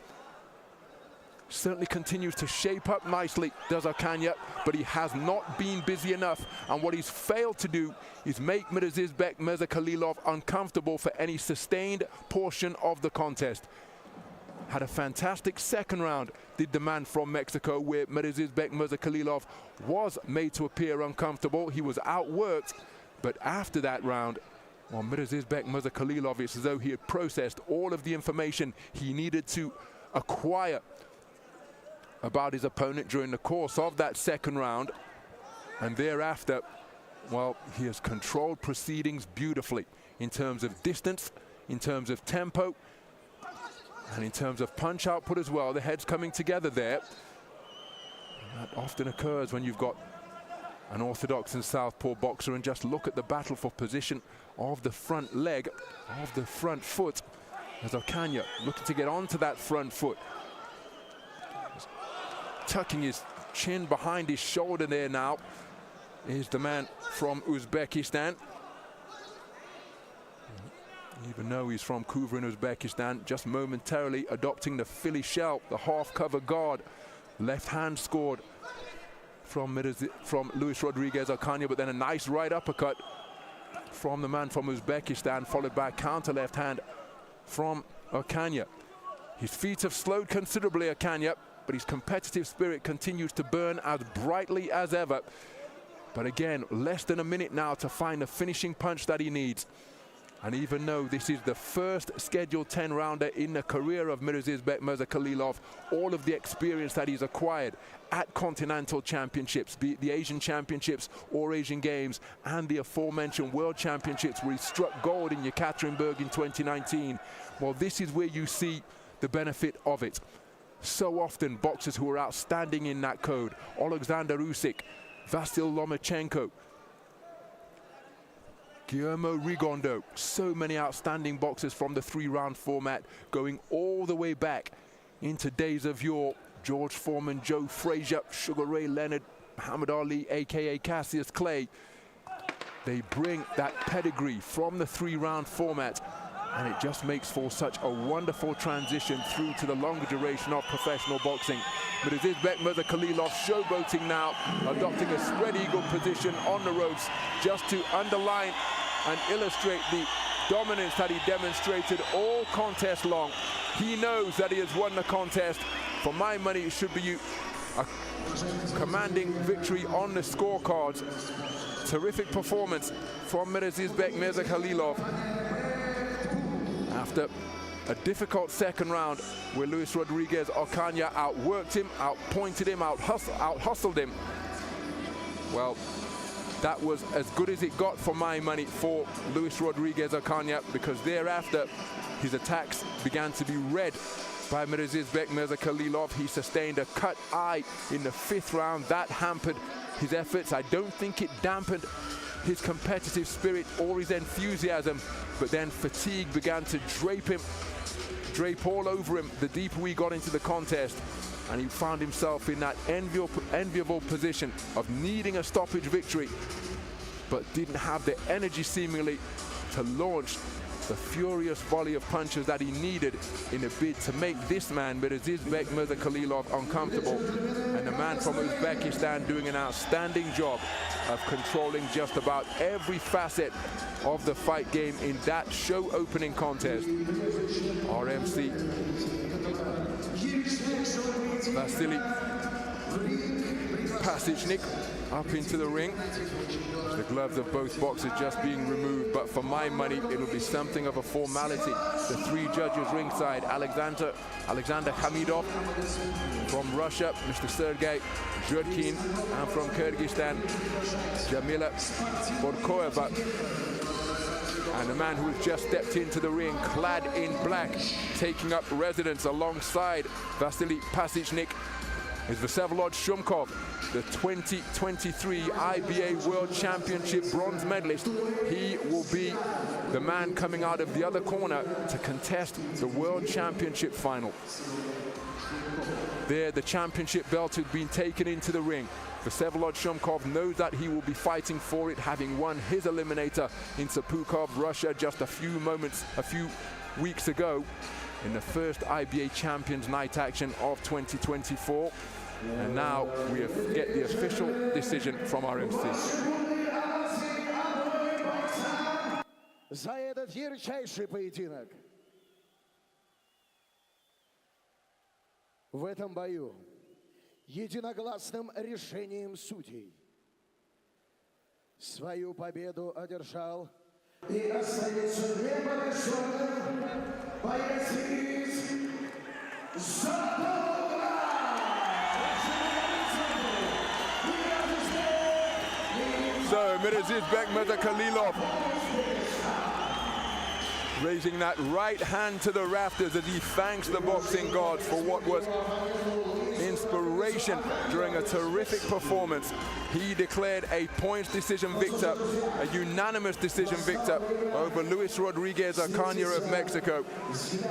Certainly continues to shape up nicely, does Ocaña, but he has not been busy enough. And what he's failed to do is make Mirazizbek MIRZAKHALILOV uncomfortable for any sustained portion of the contest. Had a fantastic second round, did the man from Mexico, where Mirazizbek MIRZAKHALILOV was made to appear uncomfortable. He was outworked, but after that round, well, Mirazizbek MIRZAKHALILOV, it's as though he had processed all of the information he needed to acquire about his opponent during the course of that second round. And thereafter, well, he has controlled proceedings beautifully in terms of distance, in terms of tempo, and in terms of punch output as well. The heads coming together there. And that often occurs when you've got an orthodox and southpaw boxer. And just look at the battle for position of the front leg, of the front foot, as Ocaña looking to get onto that front foot. Tucking his chin behind his shoulder there now is the man from Uzbekistan. Even though he's from Kuva in Uzbekistan, just momentarily adopting the Philly shell, the half-cover guard. Left hand scored from Luis Rodriguez Ocaña, but then a nice right uppercut from the man from Uzbekistan, followed by a counter left hand from Ocaña. His feet have slowed considerably, Ocaña, but his competitive spirit continues to burn as brightly as ever. But again, less than a minute now to find the finishing punch that he needs. And even though this is the first scheduled 10-rounder in the career of Mirazizbek MIRZAKHALILOV, all of the experience that he's acquired at continental championships, be it the Asian Championships or Asian Games, and the aforementioned World Championships where he struck gold in Yekaterinburg in 2019, well, this is where you see the benefit of it. So often boxers who are outstanding in that code, Alexander Usyk, Vasyl Lomachenko, Guillermo Rigondeaux, so many outstanding boxers from the 3-round format, going all the way back into days of yore. George Foreman, Joe Frazier, Sugar Ray Leonard, Muhammad Ali, aka Cassius Clay. They bring that pedigree from the 3-round format, and it just makes for such a wonderful transition through to the longer duration of professional boxing. Mirazizbek MIRZAKHALILOV showboating now, adopting a spread eagle position on the ropes, just to underline and illustrate the dominance that he demonstrated all contest long. He knows that he has won the contest. For my money, it should be a commanding victory on the scorecards. Terrific performance from Mirazizbek MIRZAKHALILOV. After a difficult second round where Luis Rodriguez Ocaña outworked him, outpointed him, out-hustled him. Well, that was as good as it got for my money for Luis Rodriguez Ocaña, because thereafter his attacks began to be read by Mirazizbek MIRZAKHALILOV. He sustained a cut eye in the 5th round. That hampered his efforts. I don't think it dampened his competitive spirit or his enthusiasm, but then fatigue began to drape all over him the deeper we got into the contest, and he found himself in that enviable position of needing a stoppage victory, but didn't have the energy seemingly to launch the furious volley of punches that he needed in a bid to make this man, Mirazizbek Mirzakhalilov, uncomfortable. And the man from Uzbekistan doing an outstanding job of controlling just about every facet of the fight game in that show opening contest. RMC Vasily Pasechnik up into the ring. The gloves of both boxers just being removed, but for my money, it'll be something of a formality. The three judges ringside: Alexander Hamidov from Russia, Mr. Sergei Zhurkin, and from Kyrgyzstan, Jamila Borkoeva. And the man who has just stepped into the ring, clad in black, taking up residence alongside Vasily Pasechnik, is Vsevolod Shumkov, the 2023 IBA World Championship bronze medalist. He will be the man coming out of the other corner to contest the World Championship final. There, the championship belt has been taken into the ring. Vsevolod Shumkov knows that he will be fighting for it, having won his eliminator in Sepukov, Russia, just a few weeks ago in the first IBA Champions Night action of 2024. And now we get the official decision from RMC. За этот ярчайший поединок в этом бою единогласным решением судей свою победу одержал и остается непобежденным боец из золотого угла. So Mirazizbek Mirzakhalilov raising that right hand to the rafters as he thanks the boxing gods for what was inspiration during a terrific performance. He declared a points decision victor, a unanimous decision victor over Luis Rodriguez Ocaña of Mexico.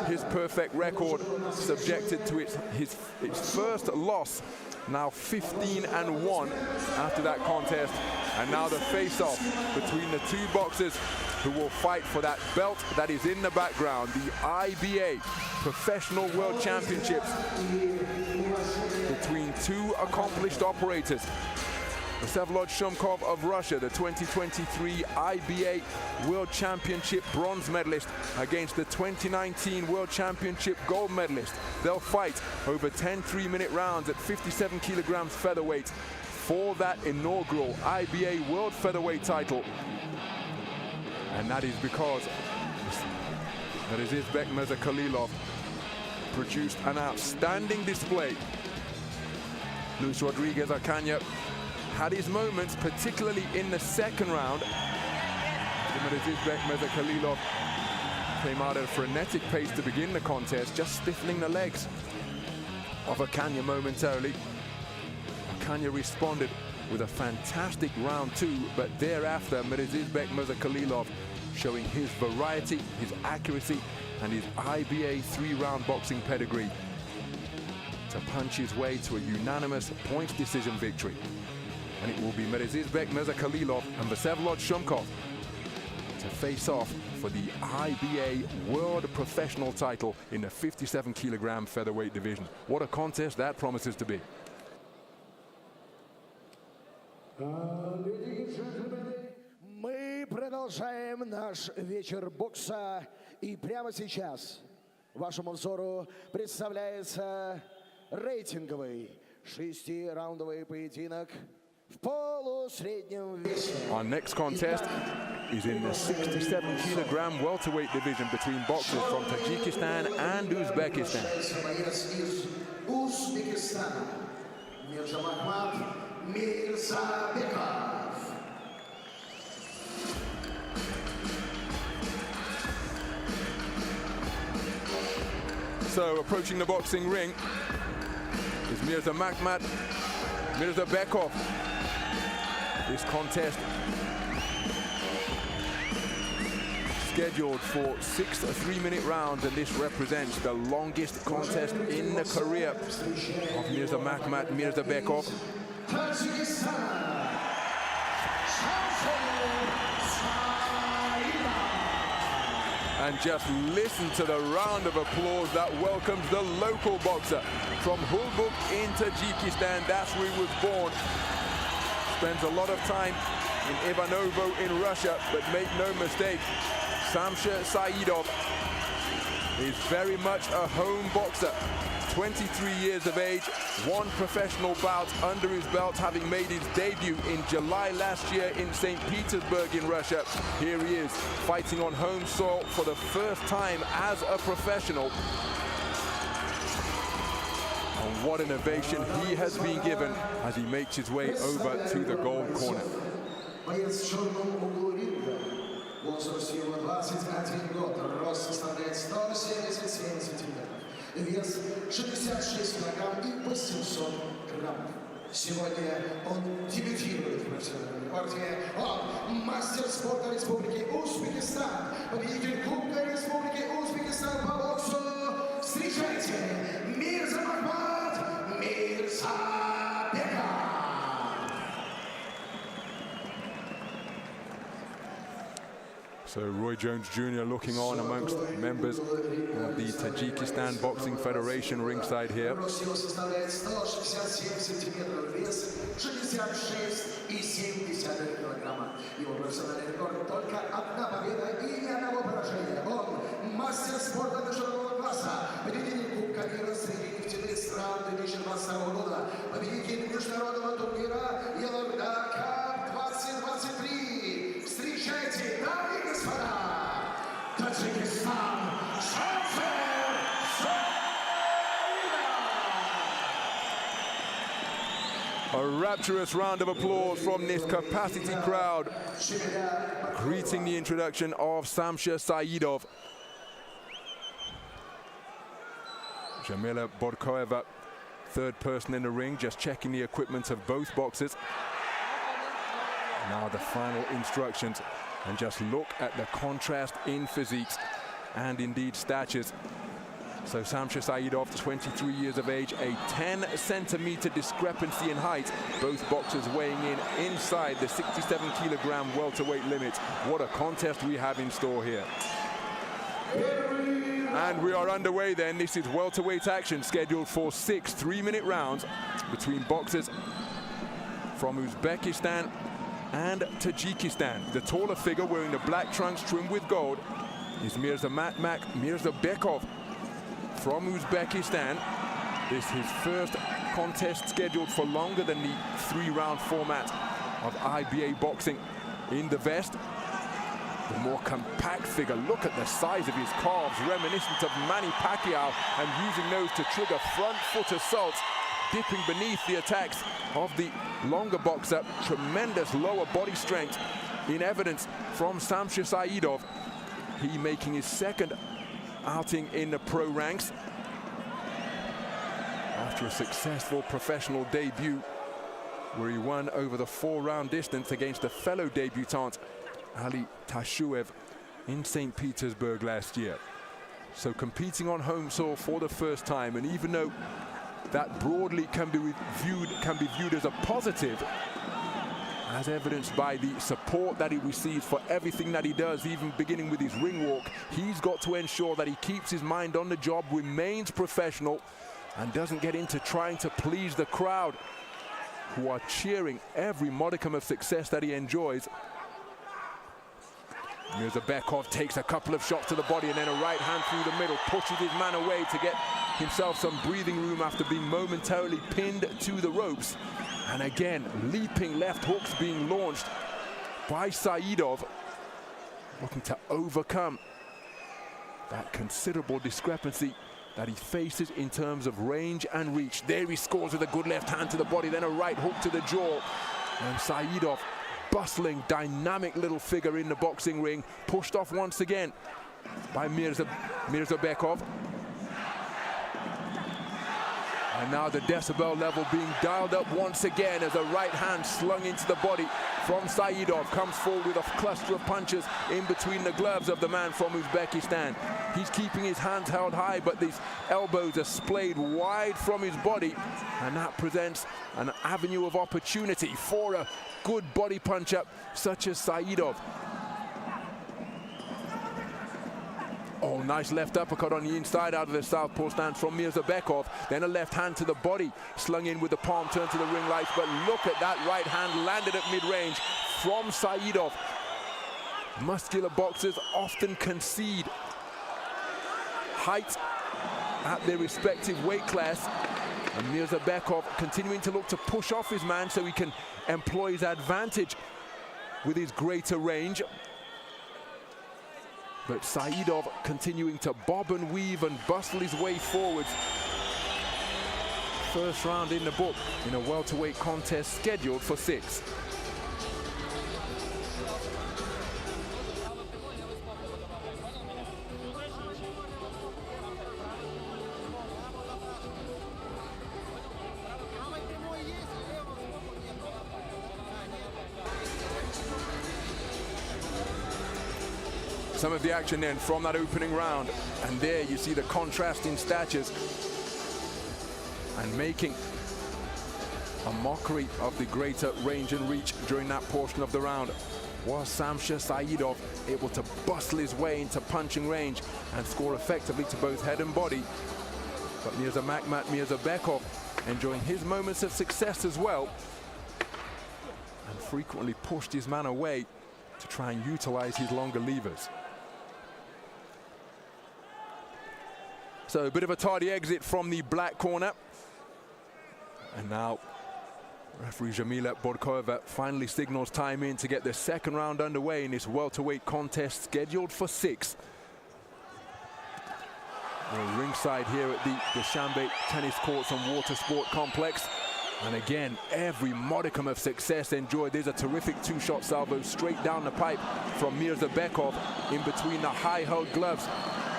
His perfect record subjected to his first loss, now 15-1 after that contest. And now the face-off between the two boxers who will fight for that belt that is in the background, the IBA Professional World Championships, between two accomplished operators. Vsevolod Shumkov of Russia, the 2023 IBA World Championship bronze medalist, against the 2019 World Championship gold medalist. They'll fight over 10 3-minute rounds at 57 kilograms featherweight for that inaugural IBA World Featherweight title. And that is because Mirazizbek Mirzakhalilov produced an outstanding display. Luis Rodriguez Ocaña had his moments, particularly in the second round. Mirazizbek Mirzakhalilov came out at a frenetic pace to begin the contest, just stiffening the legs of Ocaña momentarily. Ocaña responded with a fantastic round two, but thereafter Mirazizbek Mirzakhalilov showing his variety, his accuracy, and his IBA 3-round boxing pedigree to punch his way to a unanimous points decision victory. And it will be Mirazizbek Mirzakhalilov and Vsevolod Shumkov to face off for the IBA World Professional title in the 57-kilogram featherweight division. What a contest that promises to be. Мы продолжаем наш вечер бокса, и прямо сейчас вашему взору представляется рейтинговый 6-раундовый поединок в полусреднем весе. Our next contest is in the 67-kilogram welterweight division between boxers from Tajikistan and Uzbekistan. So approaching the boxing ring is Mirzakhalilov. This contest scheduled for 6 3-minute rounds, and this represents the longest contest in the career of Mirzakhalilov. And just listen to the round of applause that welcomes the local boxer from Hulbuk in Tajikistan. That's where he was born. Spends a lot of time in Ivanovo in Russia, but make no mistake, Shamsher SAIDOV is very much a home boxer. 23 years of age, one professional bout under his belt, having made his debut in July last year in St. Petersburg in Russia. Here he is, fighting on home soil for the first time as a professional. And what an ovation he has been given as he makes his way over to the gold corner. В возрасте его 21 год, рост составляет 177 сантиметров, вес 66 килограмм и 800 граммов. Сегодня он дебютирует в профессиональной партии. Он мастер спорта Республики Узбекистан, победитель Кубка Республики Узбекистан по боксу. Встречайте, Мирзакhalilov Mirzabeka. So Roy Jones Jr. looking on amongst members of the Tajikistan Boxing Federation ringside here. Мастер спорта международного класса, победитель Кубка мира среди нефтяных стран 2020 года, победитель международного турнира Eliminator World 2023. Встречайте, дамы и господа, Таджикистан, Shamsher. A rapturous round of applause from this capacity crowd, greeting the introduction of Shamsher SAIDOV. Jamila Borkoeva, third person in the ring, just checking the equipment of both boxers. Now the final instructions, and just look at the contrast in physiques and indeed statures. So Shamsher SAIDOV, 23 years of age, a 10-centimeter discrepancy in height. Both boxers weighing in inside the 67-kilogram welterweight limit. What a contest we have in store here. And we are underway then. This is welterweight action scheduled for 6 3-minute rounds between boxers from Uzbekistan and Tajikistan. The taller figure wearing the black trunks trimmed with gold is Mirzakhalilov from Uzbekistan. This is his first contest scheduled for longer than the 3-round format of IBA boxing. In the vest, the more compact figure. Look at the size of his calves, reminiscent of Manny Pacquiao, and using those to trigger front foot assaults, dipping beneath the attacks of the longer boxer. Tremendous lower body strength in evidence from Shamsher SAIDOV. He making his second outing in the pro ranks after a successful professional debut where he won over the 4-round distance against a fellow debutant, Ali Tashuev, in St. Petersburg last year. So competing on home soil for the first time, and even though that broadly can be viewed as a positive, as evidenced by the support that he receives for everything that he does, even beginning with his ring walk, he's got to ensure that he keeps his mind on the job, remains professional, and doesn't get into trying to please the crowd, who are cheering every modicum of success that he enjoys. Mirzakhalilov takes a couple of shots to the body and then a right hand through the middle, pushes his man away to get himself some breathing room after being momentarily pinned to the ropes. And again, leaping left hooks being launched by SAIDOV, looking to overcome that considerable discrepancy that he faces in terms of range and reach. There he scores with a good left hand to the body, then a right hook to the jaw. And SAIDOV, bustling, dynamic little figure in the boxing ring, pushed off once again by Mirzakhalilov. And now the decibel level being dialed up once again as a right hand slung into the body from SAIDOV comes forward with a cluster of punches in between the gloves of the man from Uzbekistan. He's keeping his hands held high, but these elbows are splayed wide from his body, and that presents an avenue of opportunity for a good body puncher such as SAIDOV. Oh, nice left uppercut on the inside out of the southpaw stance from Mirzabekov. Then a left hand to the body, slung in with the palm turned to the ring lights. But look at that right hand landed at mid-range from SAIDOV. Muscular boxers often concede height at their respective weight class. And Mirzabekov continuing to look to push off his man so he can employ his advantage with his greater range. But SAIDOV continuing to bob and weave and bustle his way forwards. First round in the book in a welterweight contest scheduled for 6. Some of the action then from that opening round, and there you see the contrast in statures and making a mockery of the greater range and reach during that portion of the round. Was Shamsher SAIDOV able to bustle his way into punching range and score effectively to both head and body, but Mirzabekov enjoying his moments of success as well and frequently pushed his man away to try and utilize his longer levers. So a bit of a tardy exit from the black corner. And now referee Jamila Borkova finally signals time in to get the second round underway in this welterweight contest scheduled for 6. We're ringside here at the Dushanbe Tennis Courts and Water Sport Complex. And again, every modicum of success enjoyed. There's a terrific two-shot salvo straight down the pipe from Mirzabekov in between the high-held gloves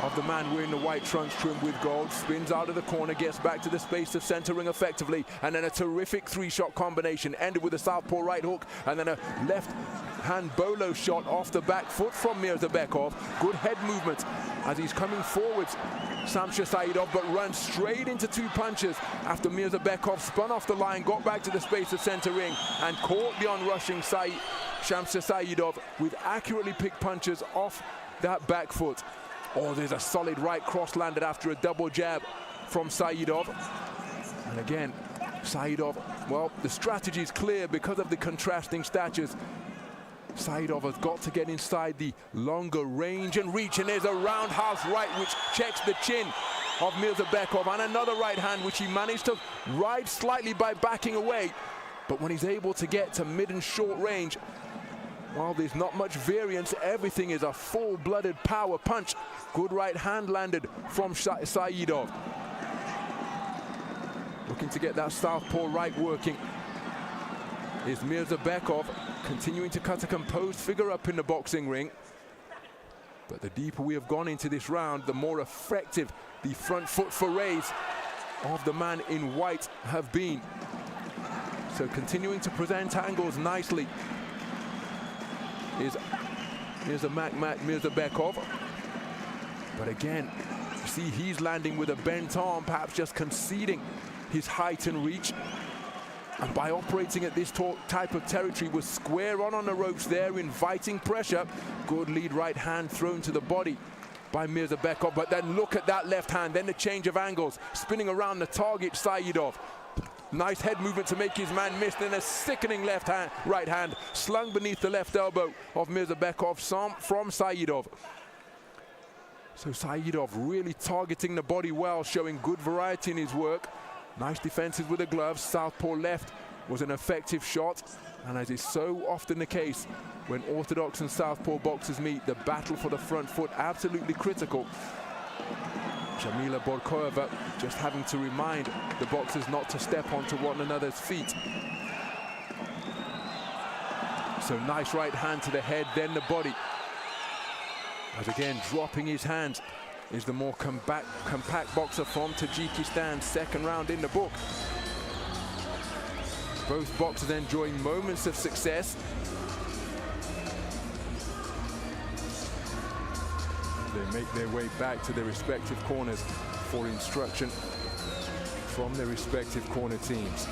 of the man wearing the white trunks trimmed with gold. Spins out of the corner, gets back to the space of center ring effectively, and then a terrific three-shot combination ended with a southpaw right hook and then a left hand bolo shot off the back foot from Mirzabekov. Good head movement as he's coming forwards, Shamsher SAIDOV, but runs straight into 2 punches after Mirzabekov spun off the line, got back to the space of center ring and caught the onrushing Shamsher SAIDOV with accurately picked punches off that back foot. Oh, there's a solid right cross landed after a double jab from SAIDOV. And again, SAIDOV, well, the strategy is clear because of the contrasting statures. SAIDOV has got to get inside the longer range and reach, and there's a roundhouse right which checks the chin of Mirzabekov, and another right hand which he managed to ride slightly by backing away. But when he's able to get to mid and short range, while there's not much variance, everything is a full-blooded power punch. Good right hand landed from SAIDOV. Looking to get that southpaw right working is Mirzabekov, continuing to cut a composed figure up in the boxing ring. But the deeper we have gone into this round, the more effective the front foot forays of the man in white have been. So continuing to present angles nicely is Mirzabekov. But again, you see he's landing with a bent arm, perhaps just conceding his height and reach. And by operating at this type of territory, was square on the ropes there, inviting pressure. Good lead right hand thrown to the body by Mirzabekov. But then look at that left hand, then the change of angles, spinning around the target, SAIDOV. Nice head movement to make his man miss, then a sickening right hand slung beneath the left elbow of Mirzabekov from SAIDOV. So SAIDOV really targeting the body well, showing good variety in his work. Nice defenses with the gloves. Southpaw left was an effective shot, and as is so often the case when orthodox and southpaw boxers meet, the battle for the front foot absolutely critical. Jamila Borkova just having to remind the boxers not to step onto one another's feet. So nice right hand to the head, then the body. As again, dropping his hands is the more compact boxer from Tajikistan. Second round in the book. Both boxers enjoying moments of success. They make their way back to their respective corners for instruction from their respective corner teams.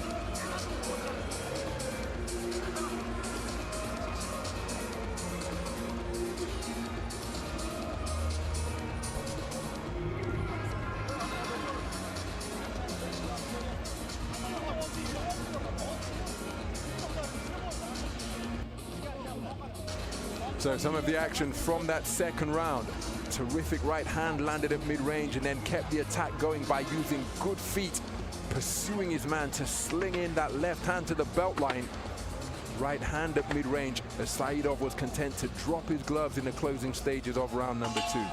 So some of the action from that second round. Terrific right hand landed at mid-range and then kept the attack going by using good feet, pursuing his man to sling in that left hand to the belt line. Right hand at mid-range as SAIDOV was content to drop his gloves in the closing stages of round number 2.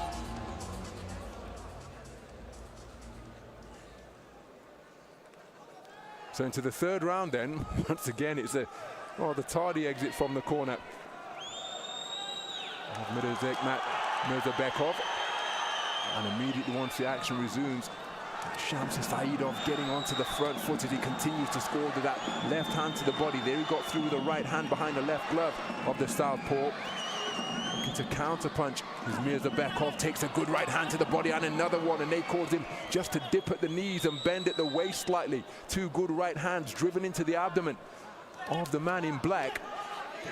So into the third round then, once again it's the tardy exit from the corner of Mirzakhalilov. And immediately once the action resumes, Shamsher SAIDOV getting onto the front foot as he continues to score with that left hand to the body. There he got through with the right hand behind the left glove of the southpaw. Looking to counter-punch as Mirzakhalilov takes a good right hand to the body and another one, and they cause him just to dip at the knees and bend at the waist slightly. Two good right hands driven into the abdomen of the man in black.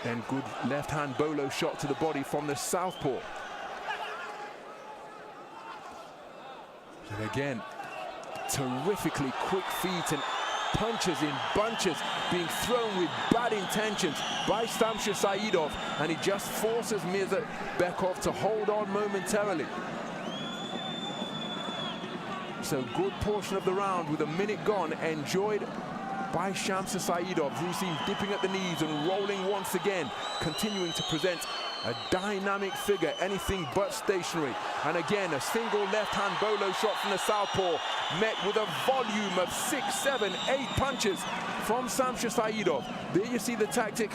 Then good left hand bolo shot to the body from the southpaw. And again, terrifically quick feet and punches in bunches being thrown with bad intentions by Shamsher SAIDOV, and he just forces Mirzakhalilov to hold on momentarily. So good portion of the round with a minute gone enjoyed by Shamsher SAIDOV, who seems dipping at the knees and rolling once again, continuing to present a dynamic figure, anything but stationary. And again, a single left-hand bolo shot from the southpaw, met with a volume of 6, 7, 8 punches from Shamsher SAIDOV. There you see the tactic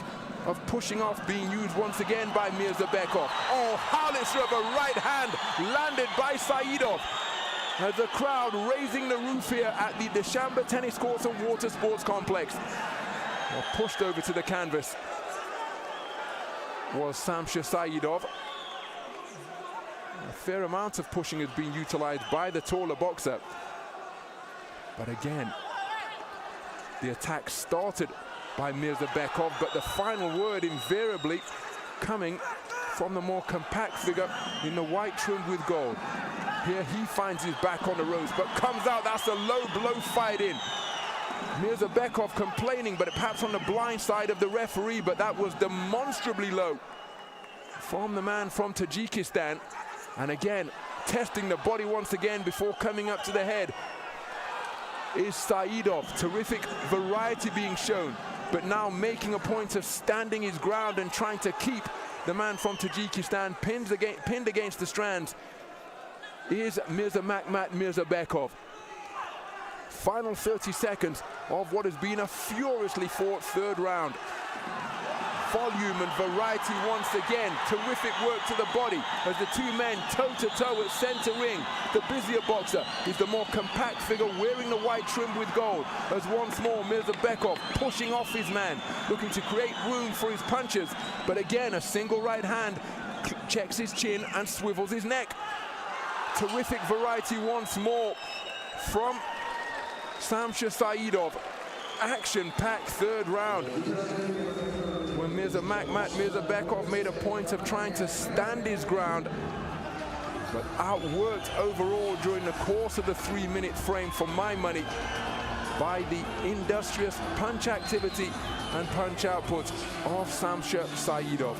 of pushing off being used once again by Mirzakhalilov. Oh, howitzer of a right hand landed by SAIDOV. As the crowd raising the roof here at the Dushanbe Tennis Courts and Water Sports Complex. Well, pushed over to the canvas was Shamsher SAIDOV. A fair amount of pushing has been utilized by the taller boxer. But again, the attack started by Mirzakhalilov, but the final word invariably coming from the more compact figure in the white trimmed with gold. Here he finds his back on the ropes, but comes out, that's a low blow fight in. Mirzakhalilov complaining, but perhaps on the blind side of the referee, but that was demonstrably low from the man from Tajikistan. And again, testing the body once again before coming up to the head is SAIDOV. Terrific variety being shown, but now making a point of standing his ground and trying to keep the man from Tajikistan pinned against the strands is Mirzakhalilov. Final 30 seconds of what has been a furiously fought third round. Volume and variety once again. Terrific work to the body as the two men toe-to-toe at center ring. The busier boxer is the more compact figure wearing the white trim with gold, as once more Mirzakhalilov pushing off his man, looking to create room for his punches. But again, a single right hand checks his chin and swivels his neck. Terrific variety once more from Shamsher SAIDOV. Action-packed third round, when Mirzakhalilov made a point of trying to stand his ground, but outworked overall during the course of the 3-minute frame, for my money, by the industrious punch activity and punch output of Shamsher SAIDOV.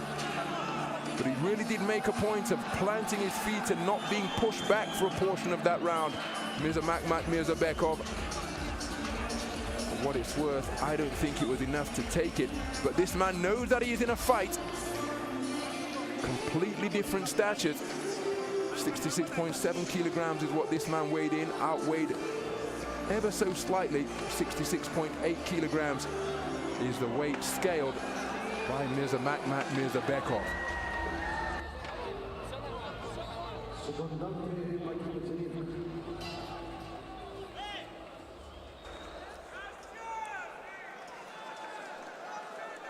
But he really did make a point of planting his feet and not being pushed back for a portion of that round. Mirzakhalilov, for what it's worth, I don't think it was enough to take it. But this man knows that he is in a fight. Completely different statures. 66.7 kilograms is what this man weighed in, outweighed ever so slightly. 66.8 kilograms is the weight scaled by Mirzakhalilov.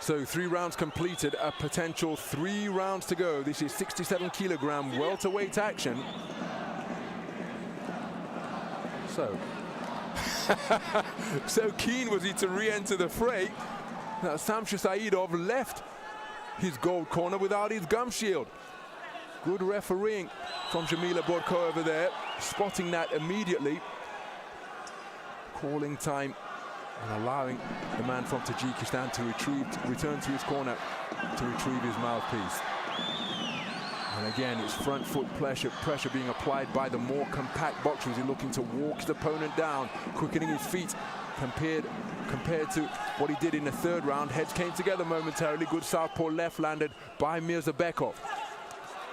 So 3 rounds completed, a potential 3 rounds to go. This is 67 kilogram welterweight action. So, so keen was he to re-enter the fray that Shamsher SAIDOV left his gold corner without his gum shield. Good refereeing from Jamila Bodko over there, spotting that immediately. Calling time and allowing the man from Tajikistan to return to his corner to retrieve his mouthpiece. And again, it's front foot pressure being applied by the more compact boxer as he's looking to walk his opponent down, quickening his feet compared to what he did in the third round. Heads came together momentarily. Good southpaw left landed by Mirzabekov.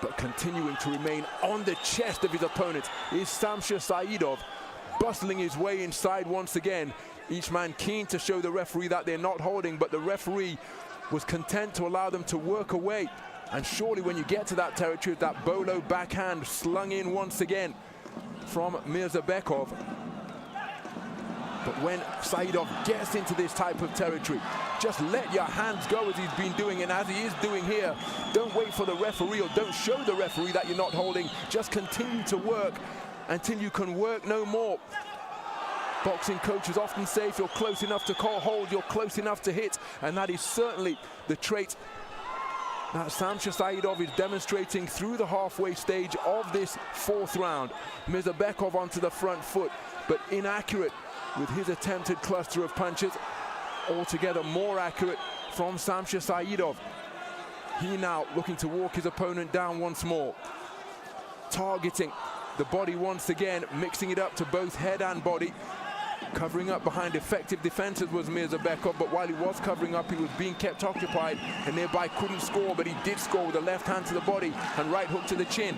But continuing to remain on the chest of his opponent is Shamsher SAIDOV, bustling his way inside once again. Each man keen to show the referee that they're not holding, but the referee was content to allow them to work away. And surely when you get to that territory, that bolo backhand slung in once again from Mirzabekov. But when SAIDOV gets into this type of territory, just let your hands go as he's been doing, and as he is doing here. Don't wait for the referee, or don't show the referee that you're not holding. Just continue to work until you can work no more. Boxing coaches often say if you're close enough to call hold, you're close enough to hit, and that is certainly the trait that Shamsher SAIDOV is demonstrating through the halfway stage of this fourth round. Mirzabekov onto the front foot, but inaccurate with his attempted cluster of punches. Altogether more accurate from Shamsher SAIDOV. He now looking to walk his opponent down once more. Targeting the body once again, mixing it up to both head and body. Covering up behind effective defenses was Mirzabekov, but while he was covering up, he was being kept occupied and thereby couldn't score, but he did score with a left hand to the body and right hook to the chin.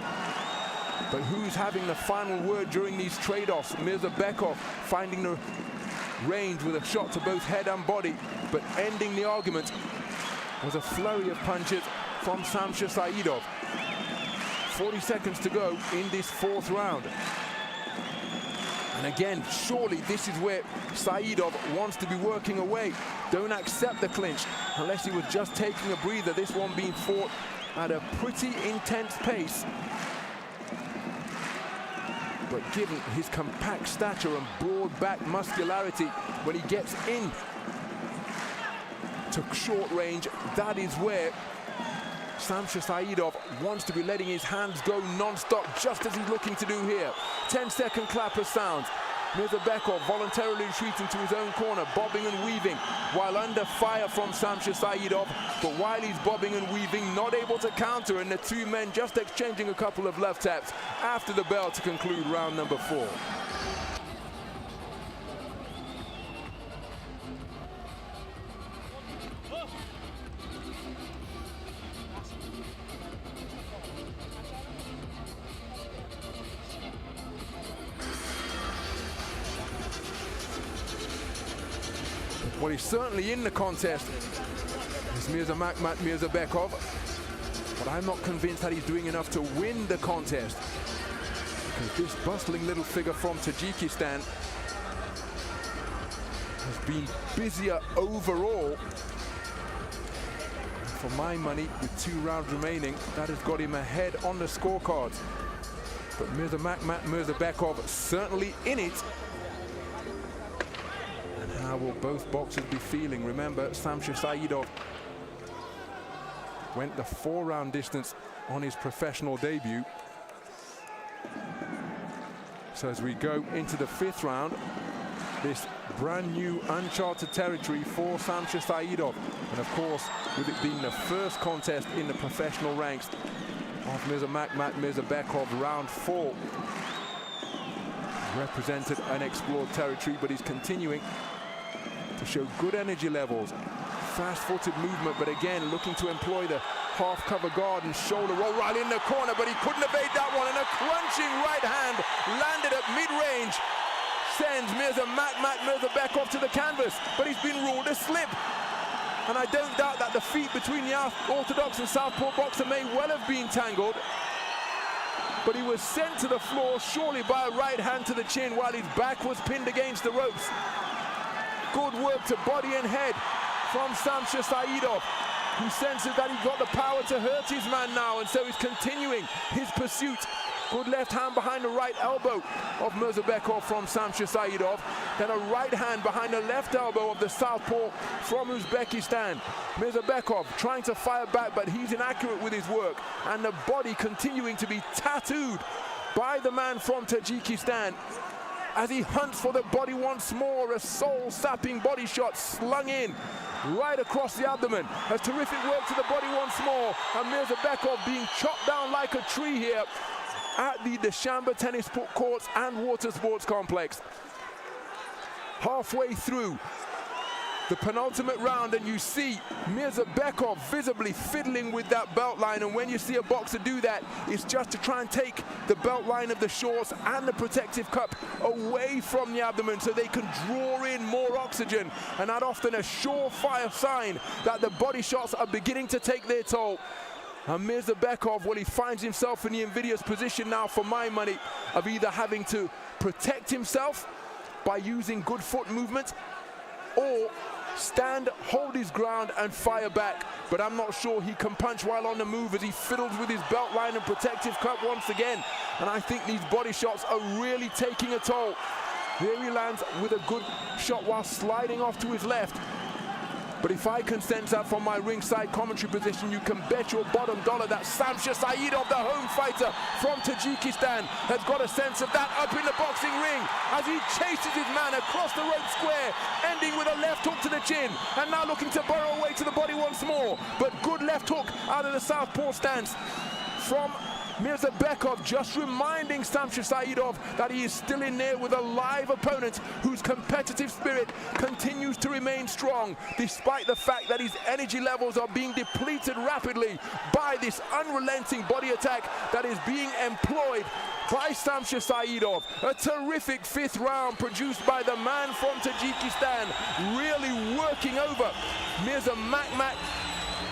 But who's having the final word during these trade-offs? Mirzabekov finding the range with a shot to both head and body, but ending the argument was a flurry of punches from Shamsher SAIDOV. 40 seconds to go in this fourth round. And again, surely this is where SAIDOV wants to be working away. Don't accept the clinch unless he was just taking a breather. This one being fought at a pretty intense pace. But given his compact stature and broad back muscularity, when he gets in to short range, that is where Shamsher SAIDOV wants to be letting his hands go non-stop, just as he's looking to do here. 10-second clapper sounds. Mirzabekov voluntarily retreating to his own corner, bobbing and weaving while under fire from Shamsher SAIDOV. But while he's bobbing and weaving, not able to counter, and the two men just exchanging a couple of left taps after the bell to conclude round number 4. Well, he's certainly in the contest, is Mirzabekov, but I'm not convinced that he's doing enough to win the contest, because this bustling little figure from Tajikistan has been busier overall. And for my money, with 2 rounds remaining, that has got him ahead on the scorecards. But Mirzabekov certainly in it. How will both boxers be feeling? Remember, Shamsher SAIDOV went the 4-round distance on his professional debut. So as we go into the 5th round, this brand new uncharted territory for Shamsher SAIDOV. And of course, with it being the first contest in the professional ranks of Mirzabekov, round 4 represented unexplored territory, but he's continuing to show good energy levels, fast-footed movement, but again looking to employ the half-cover guard and shoulder roll right in the corner, but he couldn't evade that one, and a crunching right hand landed at mid-range, sends Mirzabekov to the canvas, but he's been ruled a slip. And I don't doubt that the feet between the orthodox and southpaw boxer may well have been tangled, but he was sent to the floor surely by a right hand to the chin while his back was pinned against the ropes. Good work to body and head from Shamsher SAIDOV, who senses that he's got the power to hurt his man now, and so he's continuing his pursuit. Good left hand behind the right elbow of Mirzabekov from Shamsher SAIDOV, then a right hand behind the left elbow of the southpaw from Uzbekistan. Mirzabekov trying to fire back, but he's inaccurate with his work, and the body continuing to be tattooed by the man from Tajikistan. as he hunts for the body once more. A soul-sapping body shot slung in right across the abdomen. A terrific work to the body once more. And MIRZAKHALILov being chopped down like a tree here at the Dushanbe tennis courts and water sports complex. Halfway through the penultimate round, and you see MIRZAKHALILov visibly fiddling with that belt line. And when you see a boxer do that, it's just to try and take the belt line of the shorts and the protective cup away from the abdomen so they can draw in more oxygen. And that often a surefire sign that the body shots are beginning to take their toll. And MIRZAKHALILov, well, he finds himself in the invidious position now, for my money, of either having to protect himself by using good foot movement, or stand, hold his ground and fire back. But I'm not sure he can punch while on the move, as he fiddles with his belt line and protective cup once again. And I think these body shots are really taking a toll. Here he lands with a good shot while sliding off to his left. But if I can sense that from my ringside commentary position, you can bet your bottom dollar that Shamsher, SAIDOV, the home fighter from Tajikistan, has got a sense of that up in the boxing ring as he chases his man across the rope square, ending with a left hook to the chin, and now looking to burrow away to the body once more. But good left hook out of the southpaw stance from MIRZAKHALILov, just reminding Shamsher SAIDOV that he is still in there with a live opponent whose competitive spirit continues to remain strong, despite the fact that his energy levels are being depleted rapidly by this unrelenting body attack that is being employed by Shamsher SAIDOV. A terrific fifth round produced by the man from Tajikistan, really working over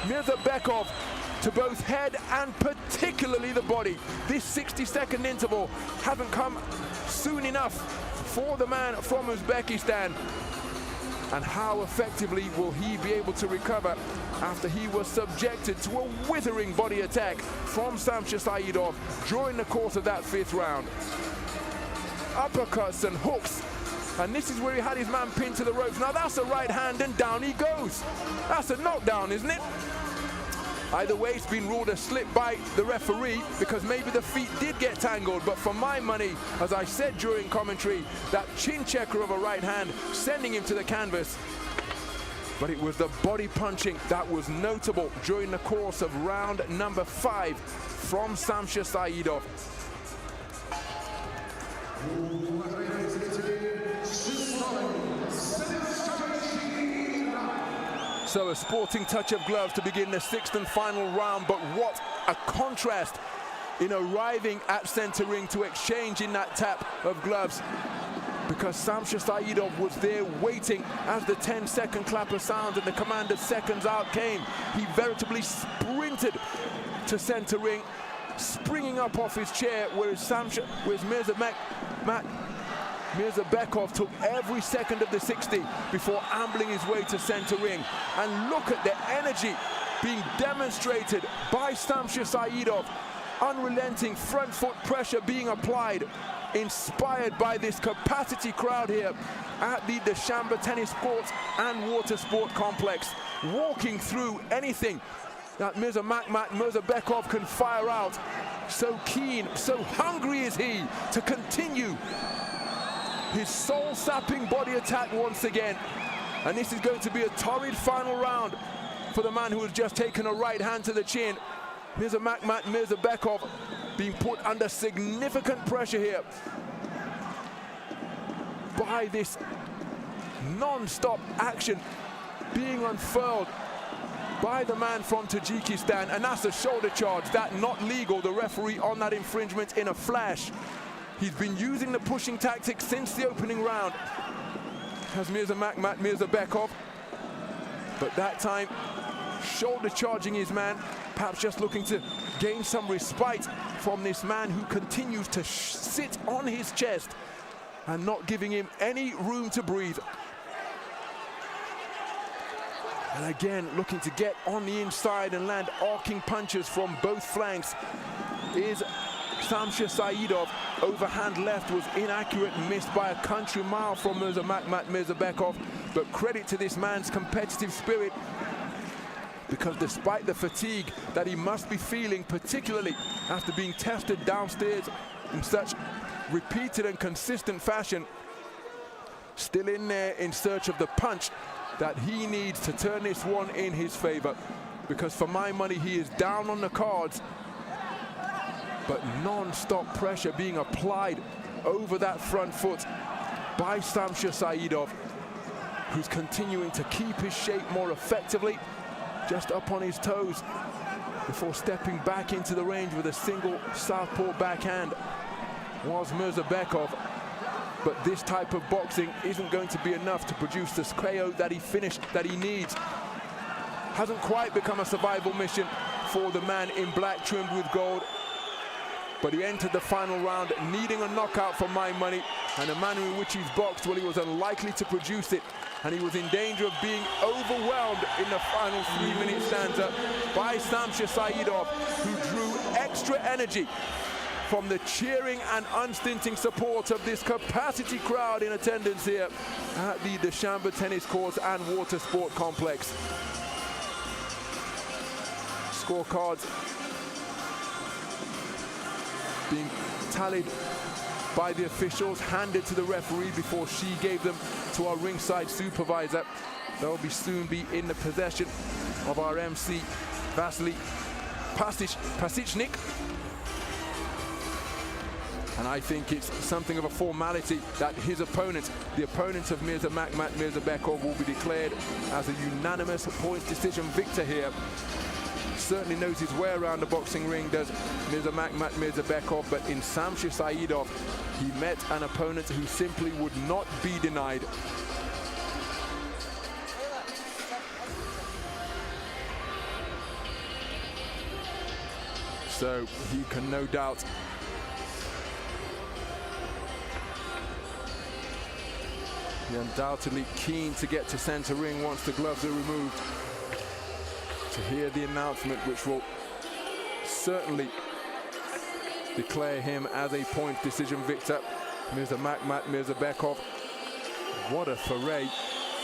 MIRZAKHALILov to both head and particularly the body. This 60-second interval hasn't come soon enough for the man from Uzbekistan. And how effectively will he be able to recover after he was subjected to a withering body attack from Shamsher SAIDOV during the course of that fifth round? Uppercuts and hooks. And this is where he had his man pinned to the ropes. Now that's a right hand and down he goes. That's a knockdown, isn't it? Either way, it's been ruled a slip by the referee, because maybe the feet did get tangled. But for my money, as I said during commentary, that chin checker of a right hand sending him to the canvas. But it was the body punching that was notable during the course of round number 5 from Shamsher SAIDOV. So a sporting touch of gloves to begin the 6th and final round, but what a contrast in arriving at center ring to exchange in that tap of gloves, because Shamsher SAIDOV was there waiting as the 10-second clapper sounded and the command of seconds out came. He veritably sprinted to center ring, springing up off his chair, whereas MIRZAKHALILov took every second of the 60 before ambling his way to center ring. And look at the energy being demonstrated by Shamsher SAIDOV. Unrelenting front foot pressure being applied, inspired by this capacity crowd here at the Dushanbe tennis courts and water sport complex. Walking through anything that MIRZAKHALILov can fire out. So keen, so hungry is he to continue his soul-sapping body attack once again. And this is going to be a torrid final round for the man who has just taken a right hand to the chin. MIRZAKHALILov being put under significant pressure here by this non-stop action being unfurled by the man from Tajikistan. And that's a shoulder charge, that not legal. The referee on that infringement in a flash. He's been using the pushing tactic since the opening round, has MIRZAKHALILov, but that time shoulder charging his man, perhaps just looking to gain some respite from this man who continues to sit on his chest and not giving him any room to breathe. And again, looking to get on the inside and land arcing punches from both flanks is Shamsher SAIDOV. Overhand left was inaccurate and missed by a country mile from MIRZAKHALILov. But credit to this man's competitive spirit, because despite the fatigue that he must be feeling, particularly after being tested downstairs in such repeated and consistent fashion, still in there in search of the punch that he needs to turn this one in his favor. Because for my money, he is down on the cards, but non-stop pressure being applied over that front foot by Shamsher Saidov, who's continuing to keep his shape more effectively, just up on his toes before stepping back into the range with a single southpaw backhand was Mirzabekov. But this type of boxing isn't going to be enough to produce the KO that he needs. Hasn't quite become a survival mission for the man in black trimmed with gold, but he entered the final round needing a knockout for my money, and the manner in which he's boxed, well, he was unlikely to produce it, and he was in danger of being overwhelmed in the final 3-minute stanza by Shamsher Saidov, who drew extra energy from the cheering and unstinting support of this capacity crowd in attendance here at the Dushanbe Tennis Courts and Water Sport Complex. Scorecards being tallied by the officials, handed to the referee before she gave them to our ringside supervisor. They'll soon be in the possession of our MC, Vasily Pasichnik. And I think it's something of a formality that his opponent, the opponent of Mirzabekov, will be declared as a unanimous points decision victor here. Certainly knows his way around the boxing ring, does Mirzabekov, but in Shamsher Saidov, he met an opponent who simply would not be denied. So he can no doubt be undoubtedly keen to get to center ring once the gloves are removed, to hear the announcement which will certainly declare him as a point decision victor. Mirzabekov, what a foray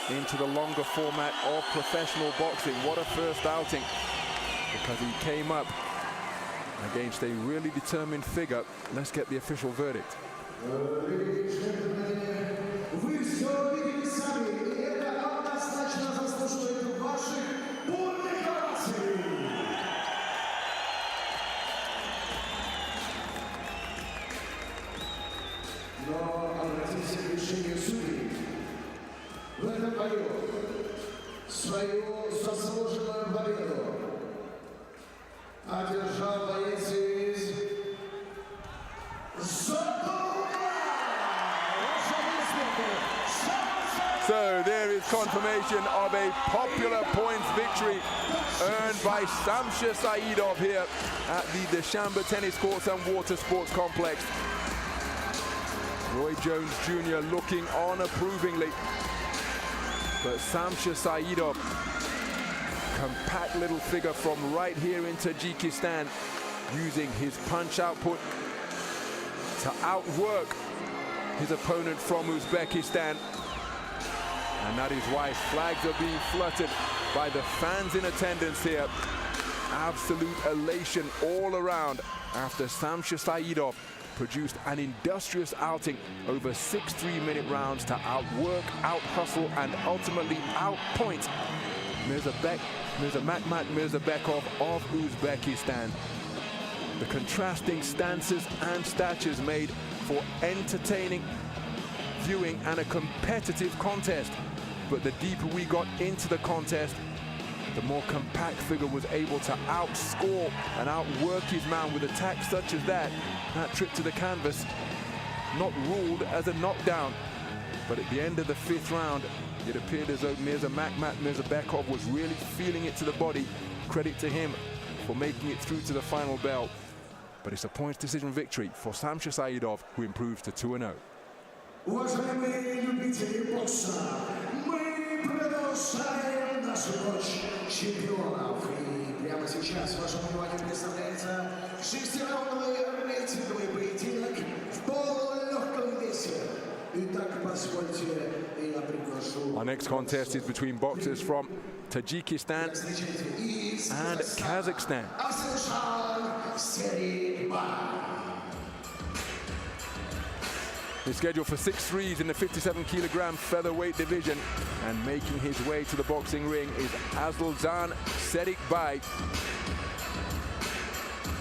into the longer format of professional boxing. What a first outing, because he came up against a really determined figure. Let's get the official verdict. В этом бою свою заслуженную победу одержал боец из So there is confirmation of a popular points victory earned by Shamsher Saidov here at the Dushanbe Tennis Courts and Water Sports Complex. Roy Jones Jr. looking on approvingly, but Shamsher Saidov, compact little figure from right here in Tajikistan, using his punch output to outwork his opponent from Uzbekistan. And that is why flags are being fluttered by the fans in attendance here. Absolute elation all around after Shamsher Saidov produced an industrious outing over 6 3-minute rounds to outwork, out-hustle, and ultimately outpoint Mirzabekov of Uzbekistan. The contrasting stances and statures made for entertaining viewing and a competitive contest. But the deeper we got into the contest, the more compact figure was able to outscore and outwork his man with attacks such as that. That trip to the canvas, not ruled as a knockdown. But at the end of the 5th round, it appeared as though Mirzabekov was really feeling it to the body. Credit to him for making it through to the final bell. But it's a points decision victory for Shamsher Saidov, who improves to 2-0. Уважаемые любители бокса, мы продолжаем нашу ночь чемпионов. И прямо сейчас вашему вниманию представляется 6-раундовый рейтинговый поединок в полулегком весе. Итак, позвольте, я приглашу... Our next contest is between boxers from Tajikistan and Kazakhstan. Assylzhan, SERIKBAY. He's scheduled for 6 threes in the 57-kilogram featherweight division. And making his way to the boxing ring is Assylzhan SERIKBAY,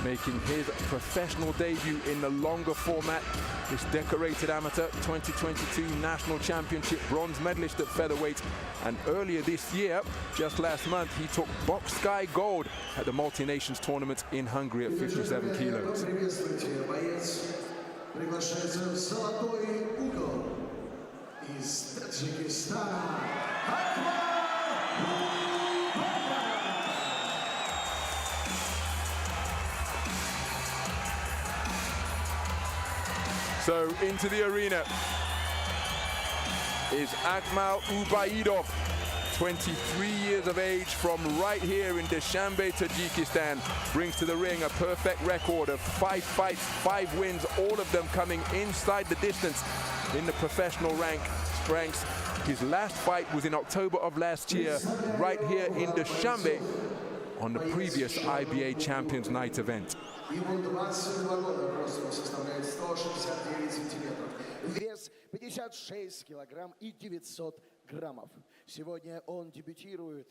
making his professional debut in the longer format. This decorated amateur, 2022 National Championship bronze medalist at featherweight. And earlier this year, just last month, he took box sky gold at the multi-nations tournament in Hungary at 57 kilos. Приглашается в золотой угол из Таджикистана Акмал. So into the arena is Akmal UBAYDOV, 23 years of age, from right here in Dushanbe, Tajikistan. Brings to the ring a perfect record of 5 fights, 5 wins, all of them coming inside the distance in the professional ranks. His last fight was in October of last year, right here in Dushanbe, on the previous IBA Champions Night event. Ему 22 года, рост его составляет 169 сантиметров. Вес 56 килограмм и 900 граммов. Сегодня он дебютирует.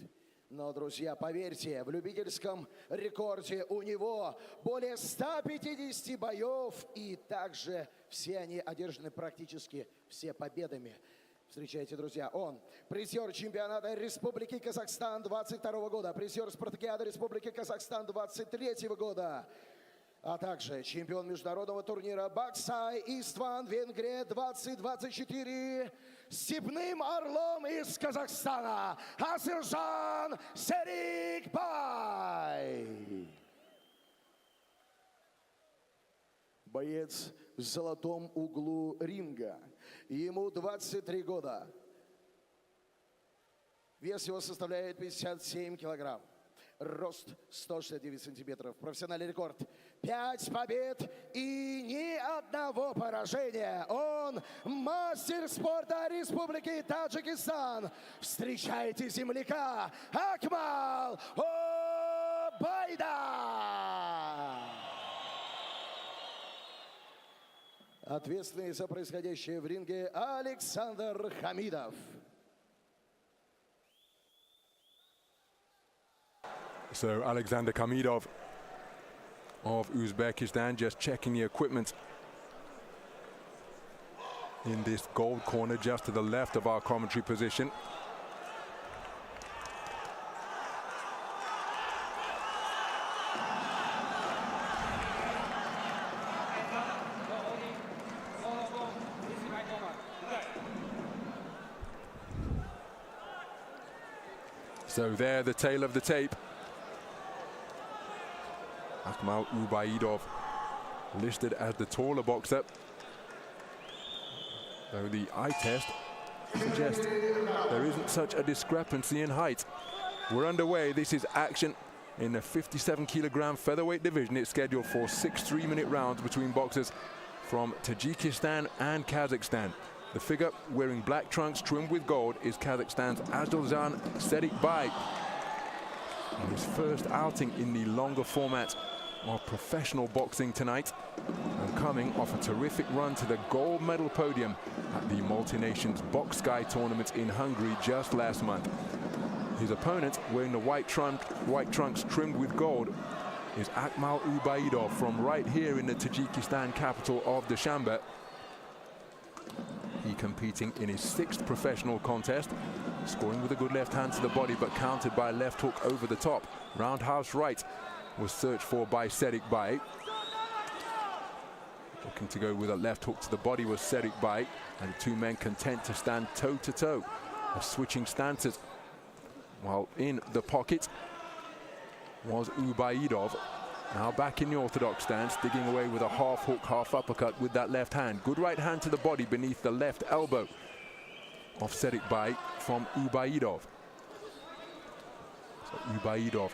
Но, друзья, поверьте, в любительском рекорде у него более 150 боев. И также все они одержаны практически все победами. Встречайте, друзья, он призер чемпионата Республики Казахстан 22 года, призер спартакиады Республики Казахстан 23 года, а также чемпион международного турнира Баксай Истван, Венгрия 2024, степным орлом из Казахстана Assylzhan SERIKBAY. Боец в золотом углу ринга. Ему 23 года. Вес его составляет 57 килограмм. Рост 169 сантиметров. Профессиональный рекорд. 5 побед и ни одного поражения. Он мастер спорта Республики Таджикистан. Встречайте земляка Акмал UBAYDOV. Ответственный за происходящее в ринге Александр Хамидов. So Alexander Khamidov of Uzbekistan just checking the equipment in this gold corner just to the left of our commentary position. So there, the tail of the tape. Akmal UBAYDOV listed as the taller boxer, though the eye test suggests there isn't such a discrepancy in height. We're underway. This is action in the 57-kilogram featherweight division. It's scheduled for 6 3-minute rounds between boxers from Tajikistan and Kazakhstan. The figure wearing black trunks trimmed with gold is Kazakhstan's Assylzhan SERIKBAY. In his first outing in the longer format of professional boxing tonight, and coming off a terrific run to the gold medal podium at the multi-nations Box Sky tournament in Hungary just last month. His opponent, wearing the white trunks trimmed with gold, is Akmal UBAYDOV from right here in the Tajikistan capital of Dushanbe. He competing in his 6th professional contest, scoring with a good left hand to the body, but countered by a left hook over the top. Roundhouse right was searched for by SERIKBAY. Looking to go with a left hook to the body was SERIKBAY, and the two men content to stand toe-to-toe, switching stances. While in the pocket was UBAYDOV. Now back in the orthodox stance, digging away with a half hook, half uppercut with that left hand. Good right hand to the body beneath the left elbow of SERIKBAY from UBAYDOV. So UBAYDOV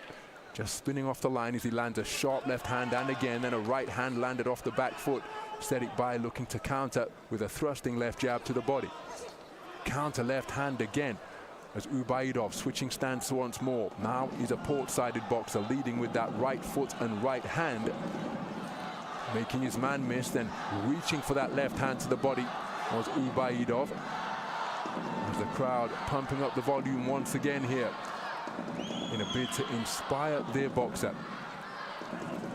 just spinning off the line as he lands a sharp left hand, and again then a right hand landed off the back foot. SERIKBAY looking to counter with a thrusting left jab to the body. Counter left hand again as UBAYDOV switching stance once more. Now he's a port-sided boxer, leading with that right foot and right hand, making his man miss, then reaching for that left hand to the body was UBAYDOV. As the crowd pumping up the volume once again here in a bid to inspire their boxer.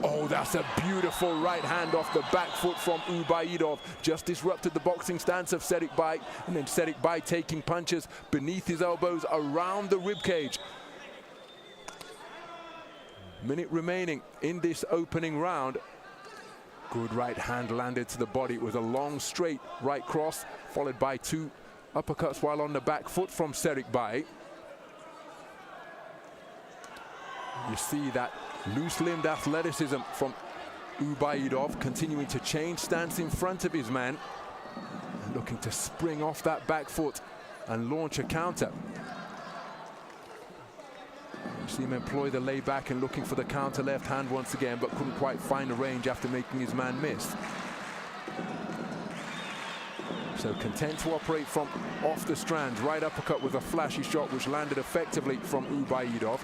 Oh, that's a beautiful right hand off the back foot from UBAYDOV. Just disrupted the boxing stance of SERIKBAY, and then SERIKBAY taking punches beneath his elbows around the ribcage. Minute remaining in this opening round. Good right hand landed to the body. It was a long, straight right cross, followed by 2 uppercuts while on the back foot from SERIKBAY. You see that loose-limbed athleticism from UBAYDOV, continuing to change stance in front of his man, and looking to spring off that back foot and launch a counter. You see him employ the lay back and looking for the counter left hand once again, but couldn't quite find the range after making his man miss. So content to operate from off the strands. Right uppercut with a flashy shot which landed effectively from UBAYDOV.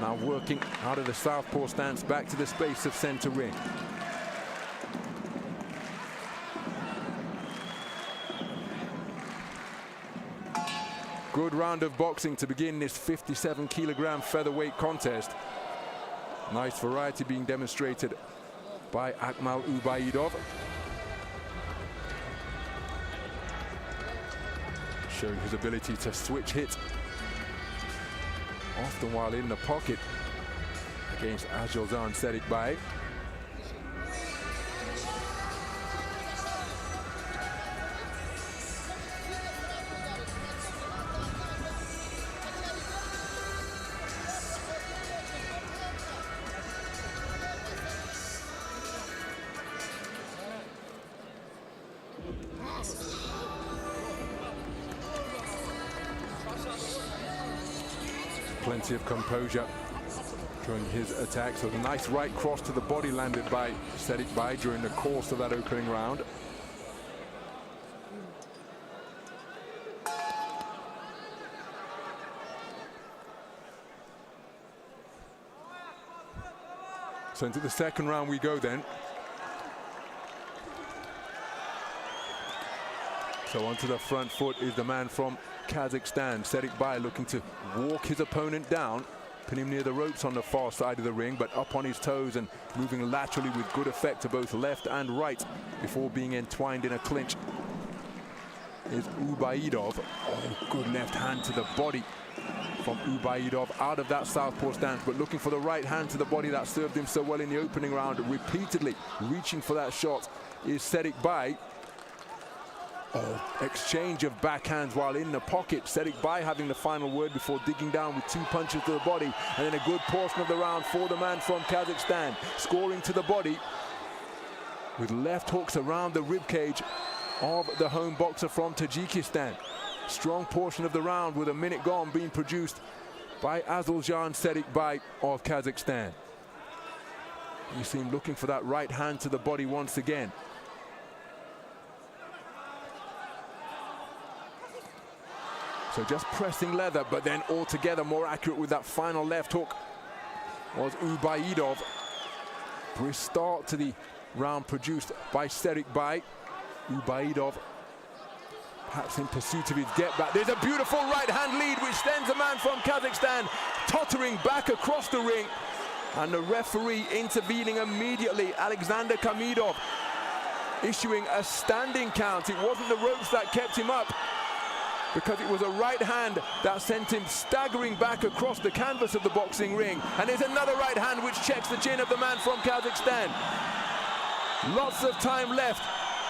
Now working out of the southpaw stance back to the space of center ring. Good round of boxing to begin this 57-kilogram featherweight contest. Nice variety being demonstrated by Akmal UBAYDOV. Showing his ability to switch hit, often while in the pocket against Assylzhan SERIKBAY. Plenty of composure during his attack. So the nice right cross to the body landed by SERIKBAY during the course of that opening round. So into the second round we go then. So onto the front foot is the man from Kazakhstan, SERIKBAY, looking to walk his opponent down, pin him near the ropes on the far side of the ring, but up on his toes and moving laterally with good effect to both left and right before being entwined in a clinch is UBAYDOV. Oh, good left hand to the body from UBAYDOV out of that southpaw stance, but looking for the right hand to the body that served him so well in the opening round, repeatedly reaching for that shot is SERIKBAY. Oh, exchange of backhands while in the pocket. SERIKBAY having the final word before digging down with 2 punches to the body. And then a good portion of the round for the man from Kazakhstan. Scoring to the body with left hooks around the ribcage of the home boxer from Tajikistan. Strong portion of the round with a minute gone being produced by Assylzhan SERIKBAY of Kazakhstan. You see him looking for that right hand to the body once again. So just pressing leather, but then altogether more accurate with that final left hook was UBAYDOV. Brisk start to the round produced by SERIKBAY. UBAYDOV perhaps in pursuit of his get back. There's a beautiful right hand lead which sends the man from Kazakhstan tottering back across the ring. And the referee intervening immediately, Alexander Kamidov, issuing a standing count. It wasn't the ropes that kept him up, because it was a right hand that sent him staggering back across the canvas of the boxing ring. And there's another right hand which checks the chin of the man from Kazakhstan. Lots of time left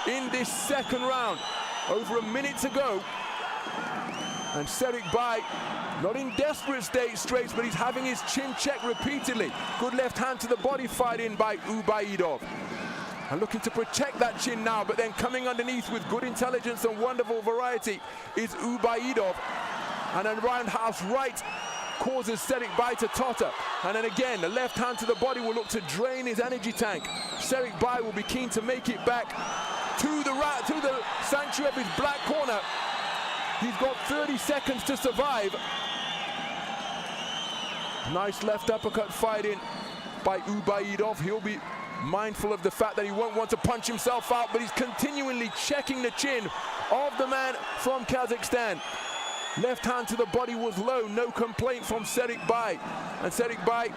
in this second round. Over a minute to go. And SERIKBAY, not in desperate straits, but he's having his chin checked repeatedly. Good left hand to the body fired in by UBAYDOV. And looking to protect that chin now, but then coming underneath with good intelligence and wonderful variety is UBAYDOV. And a roundhouse right causes SERIKBAY to totter. And then again, the left hand to the body will look to drain his energy tank. SERIKBAY will be keen to make it back to the sanctuary of his black corner. He's got 30 seconds to survive. Nice left uppercut fired in by UBAYDOV. He'll be mindful of the fact that he won't want to punch himself out, but he's continually checking the chin of the man from Kazakhstan. Left hand to the body was low, no complaint from SERIKBAY. And SERIKBAY,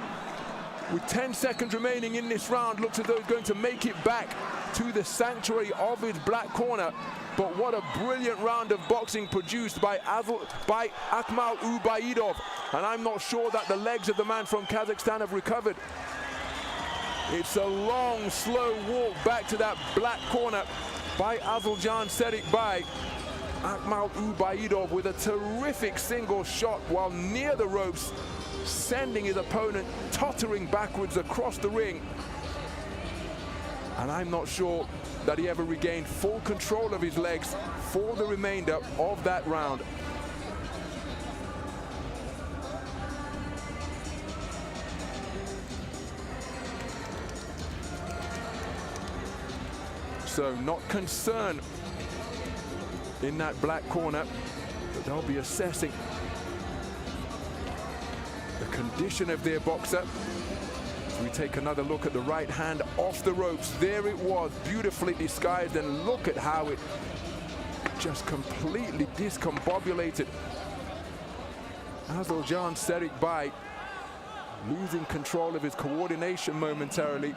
with 10 seconds remaining in this round, looks as though he's going to make it back to the sanctuary of his black corner. But what a brilliant round of boxing produced by Akmal UBAYDOV. And I'm not sure that the legs of the man from Kazakhstan have recovered. It's a long, slow walk back to that black corner by Assylzhan SERIKBAY. Akmal UBAYDOV with a terrific single shot while near the ropes, sending his opponent tottering backwards across the ring. And I'm not sure that he ever regained full control of his legs for the remainder of that round. So not concerned in that black corner, but they'll be assessing the condition of their boxer. So we take another look at the right hand off the ropes. There it was, beautifully disguised, and look at how it just completely discombobulated. Assylzhan SERIKBAY losing control of his coordination momentarily.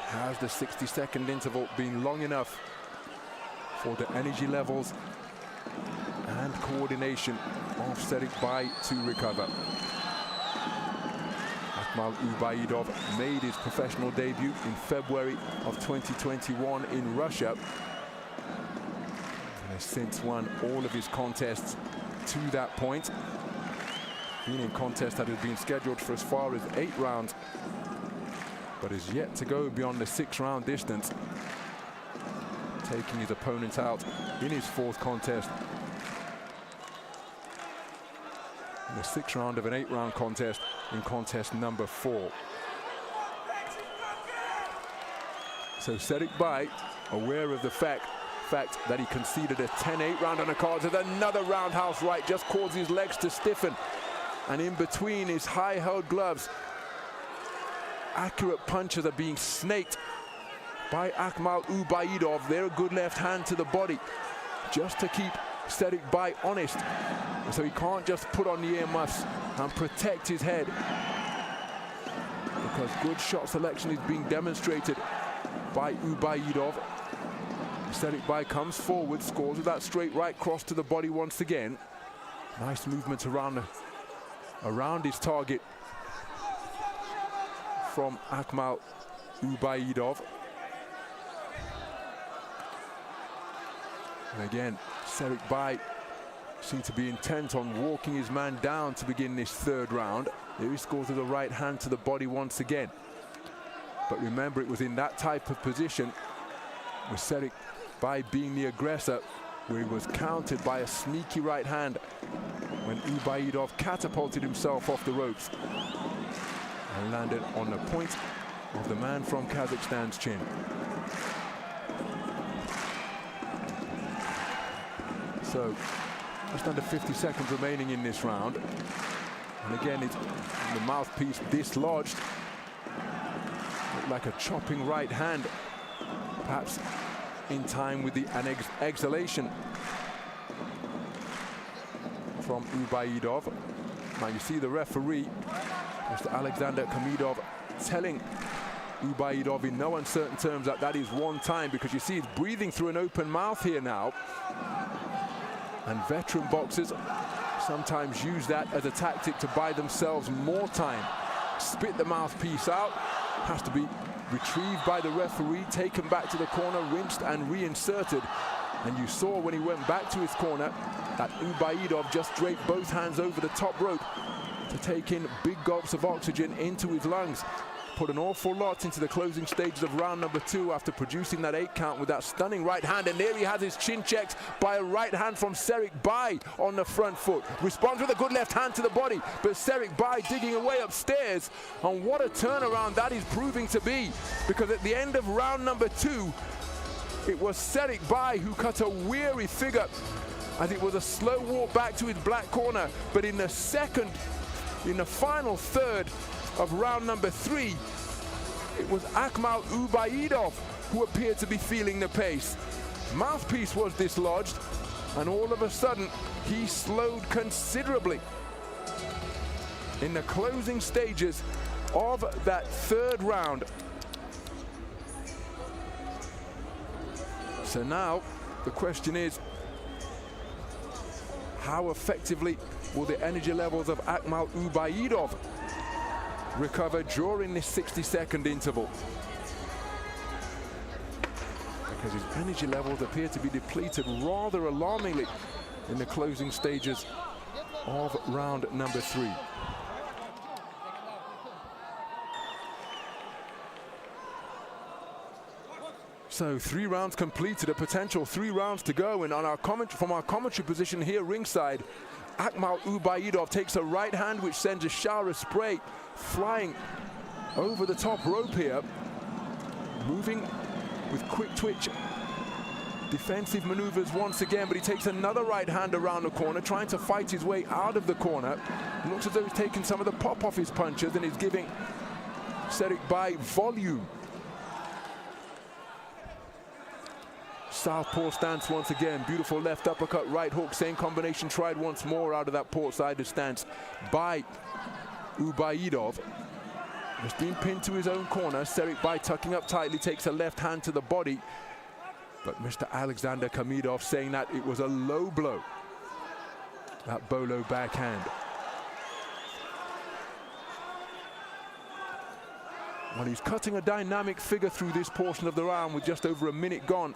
Has the 60-second interval been long enough for the energy levels and coordination of SERIKBAY to recover? Akmal UBAYDOV made his professional debut in February of 2021 in Russia, and has since won all of his contests to that point, being in contests that have been scheduled for as far as 8 rounds, but is yet to go beyond the 6-round distance, taking his opponent out in his 4th contest. In the 6th round of an 8-round contest, in contest number 4. So SERIKBAY, aware of the fact that he conceded a 10-8 round on the cards, with another roundhouse right, just caused his legs to stiffen, and in between his high-held gloves, accurate punches are being snaked by Akmal UBAYDOV. They're a good left hand to the body, just to keep SERIKBAY honest, so he can't just put on the earmuffs and protect his head, because good shot selection is being demonstrated by UBAYDOV. SERIKBAY comes forward, scores with that straight right cross to the body once again. Nice movement around his target from Akmal UBAYDOV. And again, SERIKBAY seemed to be intent on walking his man down to begin this 3rd round. Here he scores with a right hand to the body once again. But remember, it was in that type of position, with SERIKBAY being the aggressor, where he was countered by a sneaky right hand when UBAYDOV catapulted himself off the ropes and landed on the point of the man from Kazakhstan's chin. So, just under 50 seconds remaining in this round. And again, it's the mouthpiece dislodged. Looked like a chopping right hand, perhaps in time with an exhalation from UBAYDOV. Now you see the referee, Mr. Alexander Kamidov, telling UBAYDOV in no uncertain terms that is one time, because you see he's breathing through an open mouth here now. And veteran boxers sometimes use that as a tactic to buy themselves more time. Spit the mouthpiece out, has to be retrieved by the referee, taken back to the corner, rinsed and reinserted. And you saw when he went back to his corner that UBAYDOV just draped both hands over the top rope to take in big gulps of oxygen into his lungs. Put an awful lot into the closing stages of round number 2 after producing that 8 count with that stunning right hand. And there he has his chin checked by a right hand from SERIKBAY on the front foot. Responds with a good left hand to the body, but SERIKBAY digging away upstairs. And what a turnaround that is proving to be, because at the end of round number 2, it was SERIKBAY who cut a weary figure, as it was a slow walk back to his black corner. But in the final third of round number 3, it was Akmal UBAYDOV who appeared to be feeling the pace. Mouthpiece was dislodged, and all of a sudden, he slowed considerably. In the closing stages of that third round. So now, the question is, how effectively will the energy levels of Akmal UBAYDOV recover during this 60-second interval? Because his energy levels appear to be depleted rather alarmingly in the closing stages of round number 3. So 3 rounds completed, a potential 3 rounds to go, and on our from our commentary position here ringside, Akmal UBAYDOV takes a right hand which sends a shower of spray flying over the top rope here, moving with quick twitch defensive maneuvers once again, but he takes another right hand around the corner, trying to fight his way out of the corner. It looks as though he's taking some of the pop off his punches and is giving SERIKBAY volume. Southpaw stance once again, beautiful left uppercut, right hook, same combination tried once more out of that port-sided stance by UBAYDOV. Just being pinned to his own corner, SERIKBAY tucking up tightly, takes a left hand to the body. But Mr. Alexander Kamidov saying that it was a low blow, that bolo backhand. Well, he's cutting a dynamic figure through this portion of the round with just over a minute gone,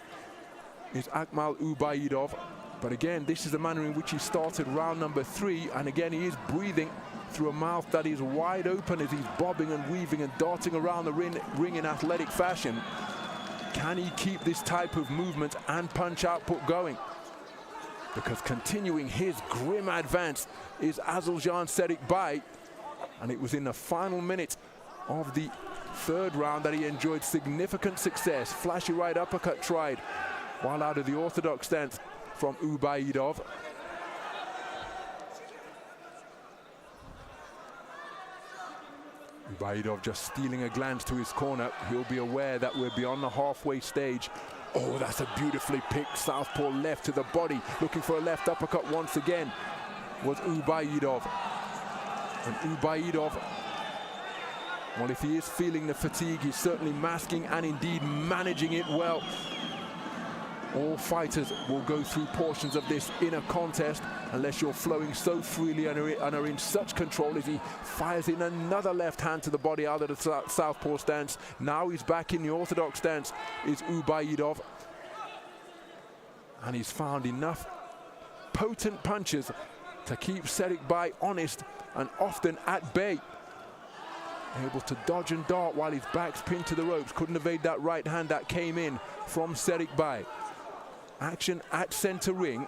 is Akmal UBAYDOV. But again, this is the manner in which he started round number 3, and again he is breathing through a mouth that is wide open as he's bobbing and weaving and darting around the ring in athletic fashion. Can he keep this type of movement and punch output going? Because continuing his grim advance is Assylzhan SERIKBAY, and it was in the final minute of the third round that he enjoyed significant success. Flashy right uppercut tried while out of the orthodox stance from UBAYDOV. UBAYDOV just stealing a glance to his corner. He'll be aware that we're beyond the halfway stage. Oh, that's a beautifully picked southpaw left to the body. Looking for a left uppercut once again was UBAYDOV. And UBAYDOV, well, if he is feeling the fatigue, he's certainly masking and indeed managing it well. All fighters will go through portions of this in a contest unless you're flowing so freely and are in such control as he fires in another left hand to the body out of the southpaw stance. Now he's back in the orthodox stance, is UBAYDOV. And he's found enough potent punches to keep SERIKBAY honest and often at bay. Able to dodge and dart while his back's pinned to the ropes. Couldn't evade that right hand that came in from SERIKBAY. Action at center ring.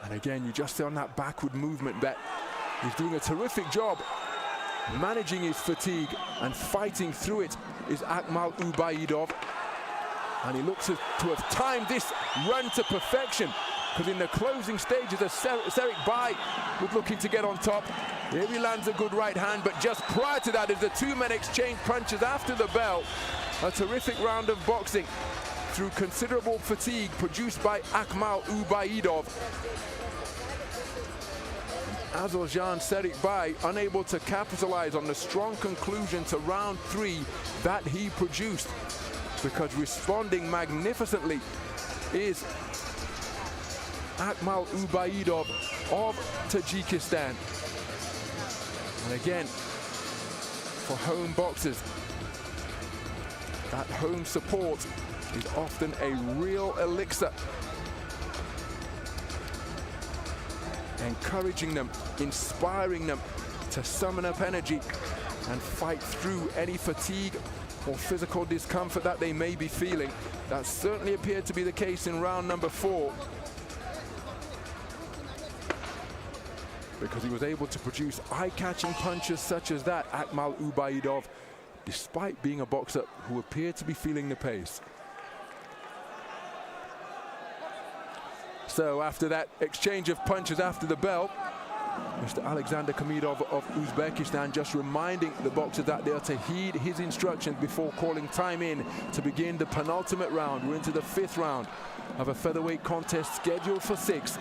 And again, you just see on that backward movement that he's doing a terrific job managing his fatigue and fighting through it is Akmal UBAYDOV. And he looks to have timed this run to perfection, because in the closing stages, as SERIKBAY was looking to get on top. Here he lands a good right hand, but just prior to that, as the two men exchange punches after the bell, a terrific round of boxing through considerable fatigue produced by Akmal UBAYDOV. Assylzhan SERIKBAY unable to capitalize on the strong conclusion to round 3 that he produced, because responding magnificently is Akmal UBAYDOV of Tajikistan. And again, for home boxers, that home support is often a real elixir, encouraging them, inspiring them to summon up energy and fight through any fatigue or physical discomfort that they may be feeling. That certainly appeared to be the case in round number 4, because he was able to produce eye-catching punches such as that, Akmal UBAYDOV, despite being a boxer who appeared to be feeling the pace. So after that exchange of punches after the bell, Mr. Alexander Khamidov of Uzbekistan just reminding the boxers that they are to heed his instructions before calling time in to begin the penultimate round. We're into the 5th round of a featherweight contest scheduled for 6.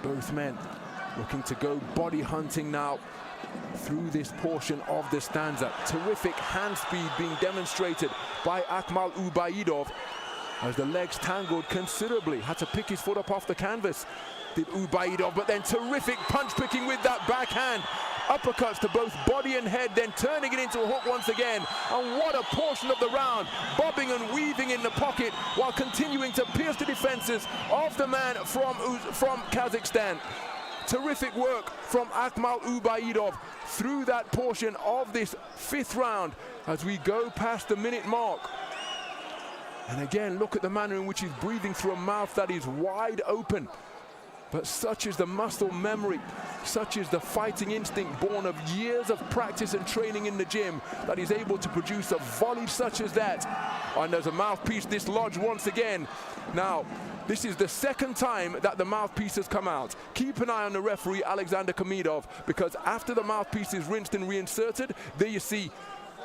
Both men looking to go body hunting now through this portion of the stanza. Terrific hand speed being demonstrated by Akmal UBAYDOV as the legs tangled considerably. Had to pick his foot up off the canvas, did UBAYDOV, but then terrific punch picking with that backhand. Uppercuts to both body and head, then turning it into a hook once again. And what a portion of the round, bobbing and weaving in the pocket while continuing to pierce the defenses of the man from Kazakhstan. Terrific work from Akmal UBAYDOV through that portion of this 5th round as we go past the minute mark. And again, look at the manner in which he's breathing through a mouth that is wide open. But such is the muscle memory, such is the fighting instinct born of years of practice and training in the gym that he's able to produce a volley such as that. And there's a mouthpiece dislodged once again. Now, this is the 2nd time that the mouthpiece has come out. Keep an eye on the referee, Alexander Khamidov, because after the mouthpiece is rinsed and reinserted, there you see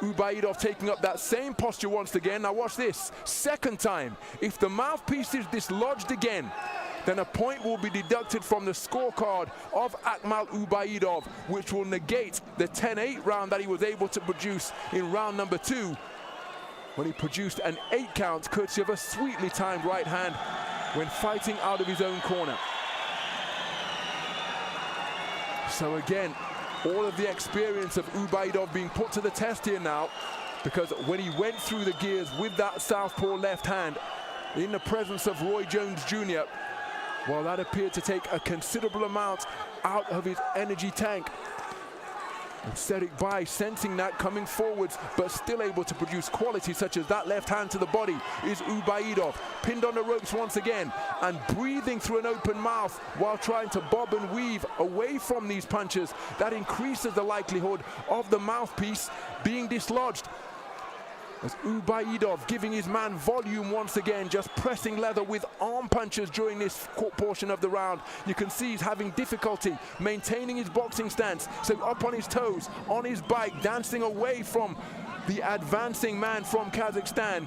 UBAYDOV taking up that same posture once again. Now watch this, 2nd time. If the mouthpiece is dislodged again, then a point will be deducted from the scorecard of Akmal UBAYDOV, which will negate the 10-8 round that he was able to produce in round number 2, when he produced an 8 count courtesy of a sweetly timed right hand when fighting out of his own corner. So again, all of the experience of UBAYDOV being put to the test here now, because when he went through the gears with that southpaw left hand in the presence of Roy Jones Jr., well, that appeared to take a considerable amount out of his energy tank. And SERIKBAY sensing that coming forwards, but still able to produce quality such as that left hand to the body is UBAYDOV. Pinned on the ropes once again and breathing through an open mouth while trying to bob and weave away from these punches. That increases the likelihood of the mouthpiece being dislodged. As UBAYDOV giving his man volume once again, just pressing leather with arm punches during this portion of the round. You can see he's having difficulty maintaining his boxing stance, so up on his toes, on his bike, dancing away from the advancing man from Kazakhstan.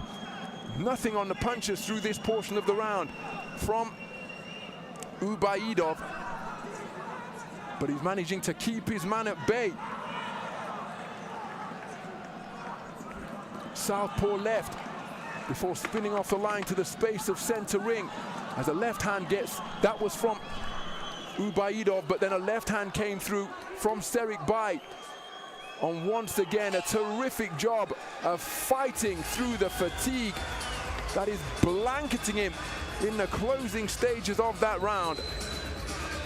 Nothing on the punches through this portion of the round from UBAYDOV, but he's managing to keep his man at bay. Southpaw left before spinning off the line to the space of center ring as a left hand gets, that was from UBAYDOV, but then a left hand came through from SERIKBAY. And once again, a terrific job of fighting through the fatigue that is blanketing him in the closing stages of that round.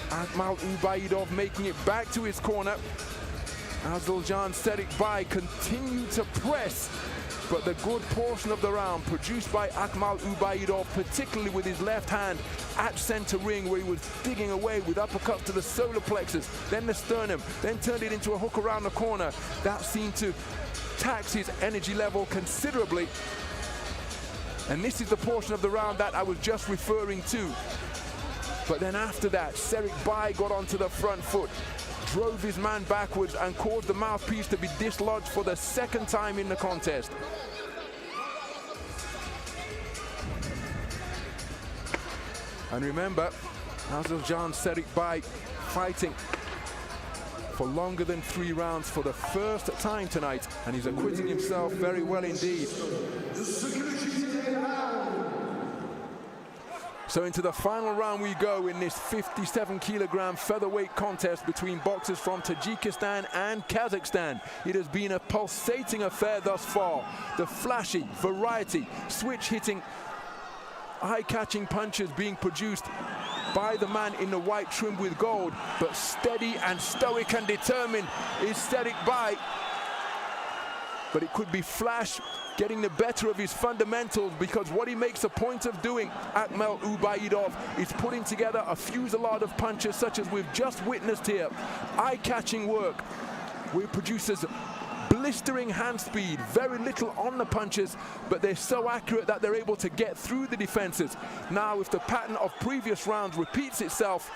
Akmal UBAYDOV making it back to his corner. Assylzhan, SERIKBAY continue to press, but the good portion of the round produced by Akmal UBAYDOV, particularly with his left hand at center ring, where he was digging away with uppercuts to the solar plexus, then the sternum, then turned it into a hook around the corner. That seemed to tax his energy level considerably. And this is the portion of the round that I was just referring to. But then after that, SERIKBAY got onto the front foot, drove his man backwards and caused the mouthpiece to be dislodged for the 2nd time in the contest. And remember, Assylzhan SERIKBAY fighting for longer than 3 rounds for the 1st time tonight, and he's acquitting himself very well indeed. So into the final round we go in this 57-kilogram featherweight contest between boxers from Tajikistan and Kazakhstan. It has been a pulsating affair thus far. The flashy, variety, switch-hitting, eye-catching punches being produced by the man in the white trimmed with gold, but steady and stoic and determined is SERIKBAY. But it could be flash getting the better of his fundamentals, because what he makes a point of doing, Akmal UBAYDOV, is putting together a fusillade of punches such as we've just witnessed here. Eye-catching work, where it produces blistering hand speed, very little on the punches, but they're so accurate that they're able to get through the defenses. Now, if the pattern of previous rounds repeats itself,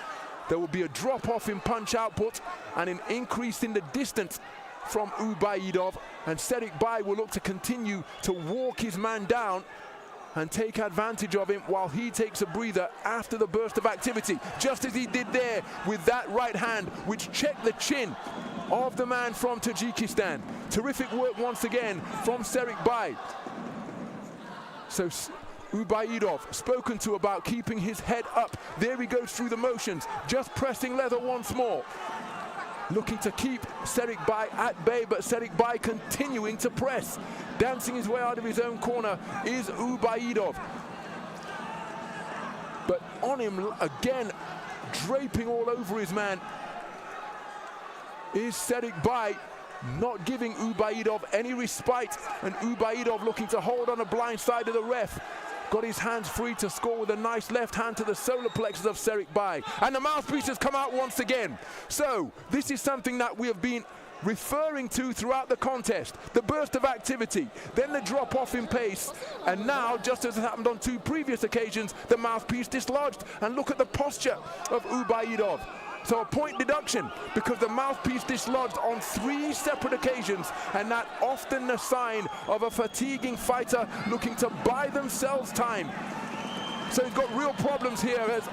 there will be a drop-off in punch output and an increase in the distance from UBAYDOV, and SERIKBAY will look to continue to walk his man down and take advantage of him while he takes a breather after the burst of activity, just as he did there with that right hand, which checked the chin of the man from Tajikistan. Terrific work once again from SERIKBAY. So UBAYDOV, spoken to about keeping his head up. There he goes through the motions, just pressing leather once more. Looking to keep SERIKBAY at bay, but SERIKBAY continuing to press. Dancing his way out of his own corner is UBAYDOV. But on him again, draping all over his man, is SERIKBAY, not giving UBAYDOV any respite, and UBAYDOV looking to hold on the blind side of the ref. Got his hands free to score with a nice left hand to the solar plexus of SERIKBAY. And the mouthpiece has come out once again. So this is something that we have been referring to throughout the contest. The burst of activity, then the drop off in pace, and now, just as it happened on 2 previous occasions, the mouthpiece dislodged. And look at the posture of UBAYDOV. So a point deduction because the mouthpiece dislodged on 3 separate occasions, and that often a sign of a fatiguing fighter looking to buy themselves time. So he's got real problems here as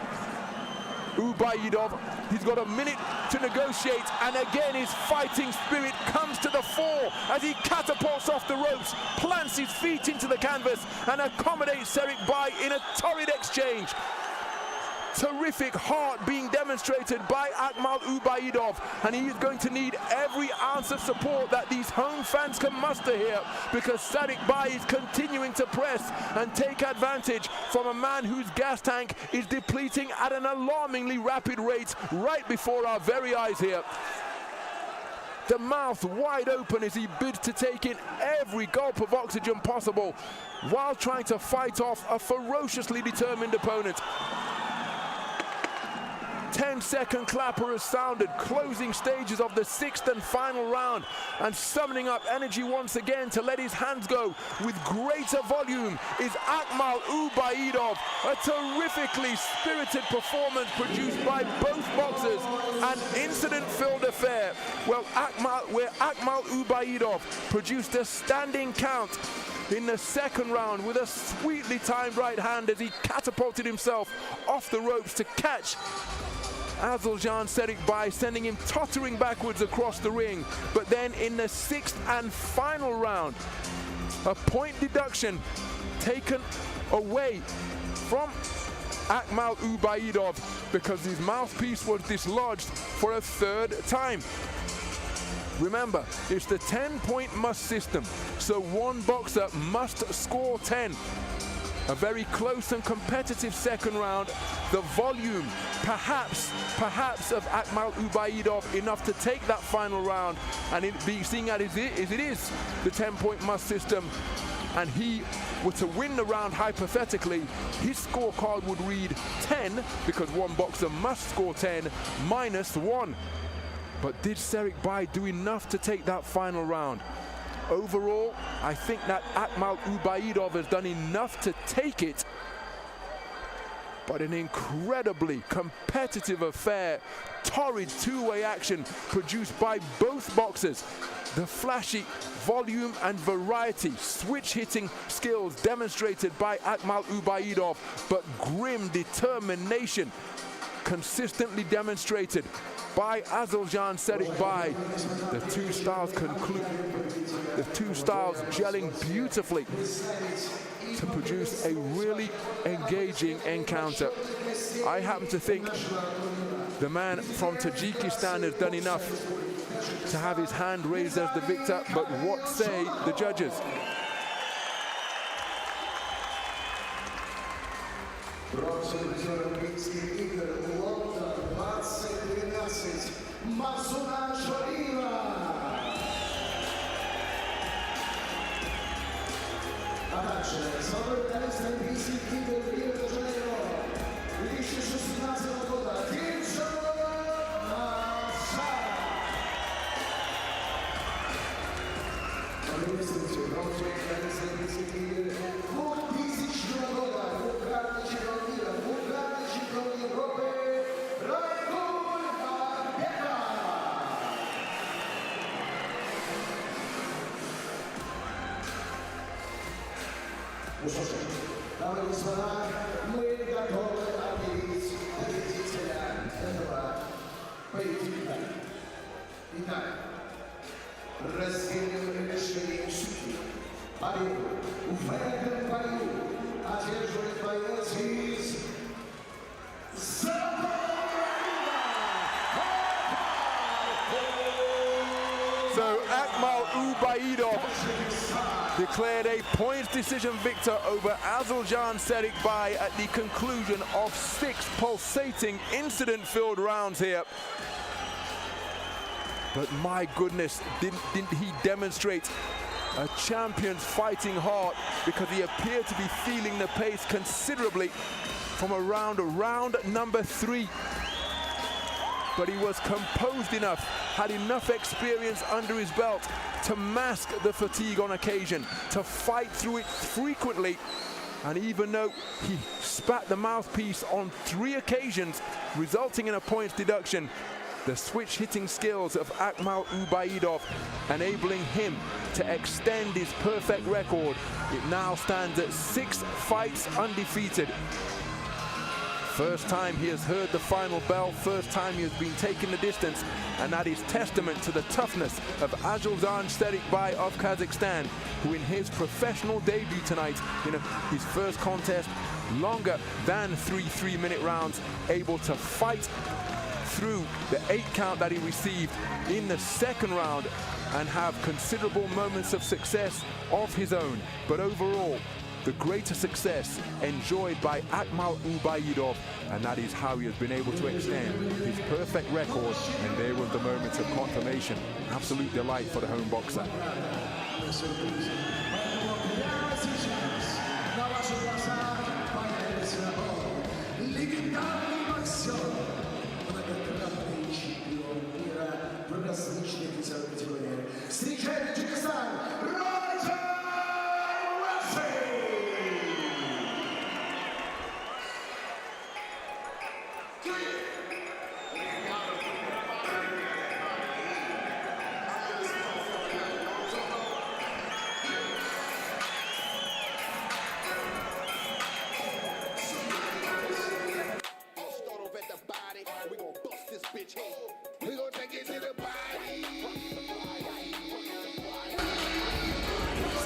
UBAYDOV. He's got a minute to negotiate, and again his fighting spirit comes to the fore as he catapults off the ropes, plants his feet into the canvas and accommodates SERIKBAY in a torrid exchange. Terrific heart being demonstrated by Akmal UBAYDOV, and he is going to need every ounce of support that these home fans can muster here, because SERIKBAY is continuing to press and take advantage from a man whose gas tank is depleting at an alarmingly rapid rate right before our very eyes here. The mouth wide open as he bids to take in every gulp of oxygen possible while trying to fight off a ferociously determined opponent. 10-second clapper has sounded, closing stages of the 6th and final round, and summoning up energy once again to let his hands go with greater volume is Akmal UBAYDOV. A terrifically spirited performance produced by both boxers, an incident-filled affair. Well, Akmal UBAYDOV produced a standing count in the 2nd round with a sweetly timed right hand as he catapulted himself off the ropes to catch Assylzhan SERIKBAY, sending him tottering backwards across the ring. But then in the 6th and final round, a point deduction taken away from Akmal UBAYDOV because his mouthpiece was dislodged for a 3rd time. Remember, it's the 10-point must system, so one boxer must score 10. A very close and competitive 2nd round. The volume, perhaps of Akmal UBAYDOV enough to take that final round, and it being seen as it is the 10-point must system, and he were to win the round hypothetically, his scorecard would read 10, because one boxer must score 10, -1. But did SERIKBAY do enough to take that final round? Overall, I think that Akmal UBAYDOV has done enough to take it, but an incredibly competitive affair, torrid 2-way action produced by both boxers. The flashy volume and variety, switch hitting skills demonstrated by Akmal UBAYDOV, but grim determination consistently demonstrated by Assylzhan SERIKBAY. The 2 styles gelling beautifully to produce a really engaging encounter. I happen to think the man from Tajikistan has done enough to have his hand raised as the victor, but what say the judges? A także zawodnicy olimpijskich iger Rio de Janeiro 2016 года Европы же, дамы и господа, мы готовы объявить победителя этого поединка. Итак, раздельным решением судей победу в этом бою одерживает боец из So Akmal UBAYDOV declared a points decision victor over Assylzhan SERIKBAY at the conclusion of 6 pulsating incident-filled rounds here. But my goodness, didn't he demonstrate a champion's fighting heart, because he appeared to be feeling the pace considerably from around round number 3. But he was composed enough, had enough experience under his belt to mask the fatigue on occasion, to fight through it frequently. And even though he spat the mouthpiece on 3 occasions, resulting in a points deduction, the switch hitting skills of Akmal UBAYDOV enabling him to extend his perfect record. It now stands at 6 fights undefeated. First time he has heard the final bell, first time he has been taking the distance, and that is testament to the toughness of Assylzhan SERIKBAY of Kazakhstan, who in his professional debut tonight, his first contest, longer than 3 3-minute rounds, able to fight through the 8 count that he received in the second round and have considerable moments of success of his own. But overall, the greater success enjoyed by Akmal UBAYDOV, and that is how he has been able to extend his perfect record. And there was the moment of confirmation. Absolute delight for the home boxer. Встречает Таджикистан,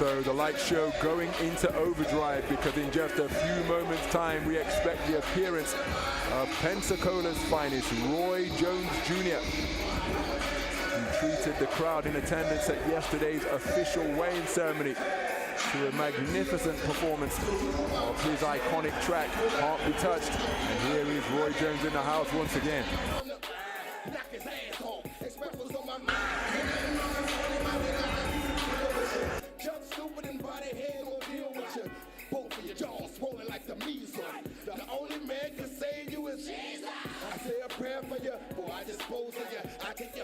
So the light show going into overdrive, because in just a few moments time we expect the appearance of Pensacola's finest, Roy Jones Jr. He treated the crowd in attendance at yesterday's official weigh-in ceremony to a magnificent performance of his iconic track, Can't Be Touched. And here is Roy Jones in the house once again. The only man can save you is Jesus. I say a prayer for you, boy, I dispose of you. I take you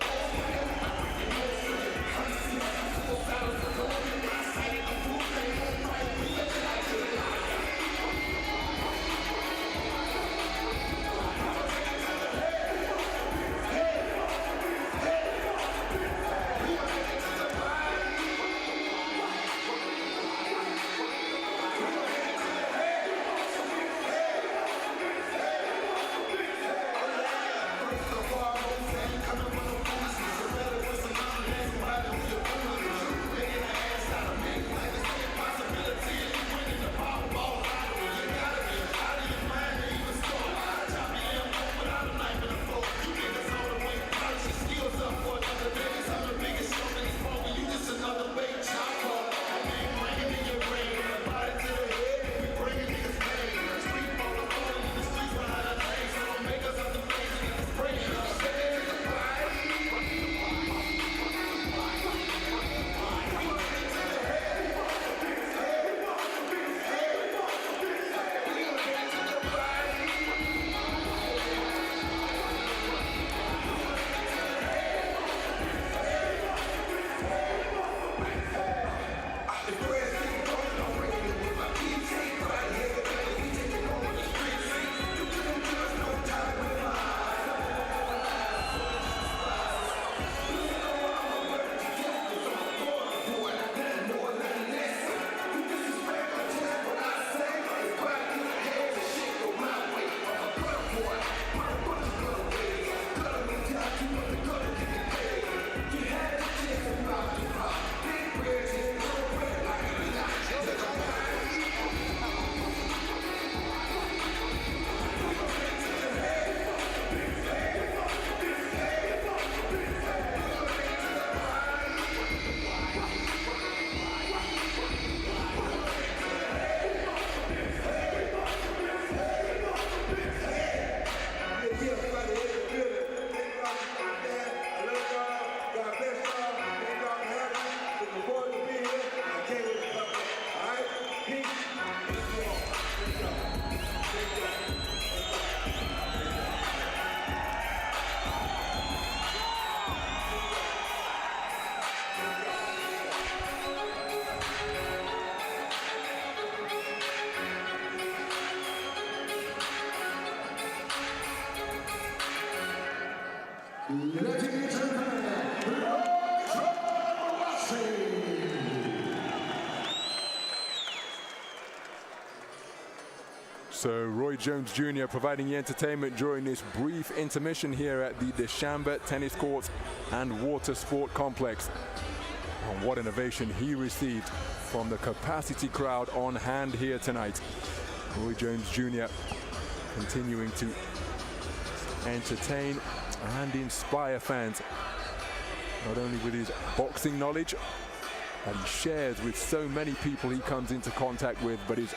Ladies and gentlemen, So Roy Jones Jr. providing the entertainment during this brief intermission here at the Dushanbe Tennis Courts and Water Sport Complex. And what an ovation he received from the capacity crowd on hand here tonight. Roy Jones Jr. continuing to entertain and inspire fans, not only with his boxing knowledge that he shares with so many people he comes into contact with, but his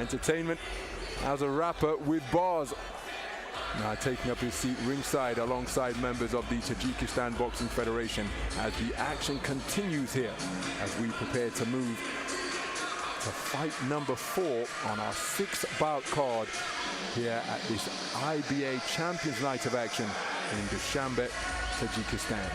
entertainment as a rapper with bars. Now taking up his seat ringside alongside members of the Tajikistan Boxing Federation as the action continues here as we prepare to move to fight number 4 on our 6-bout card here at this IBA Champions Night of Action in Dushanbe, Tajikistan.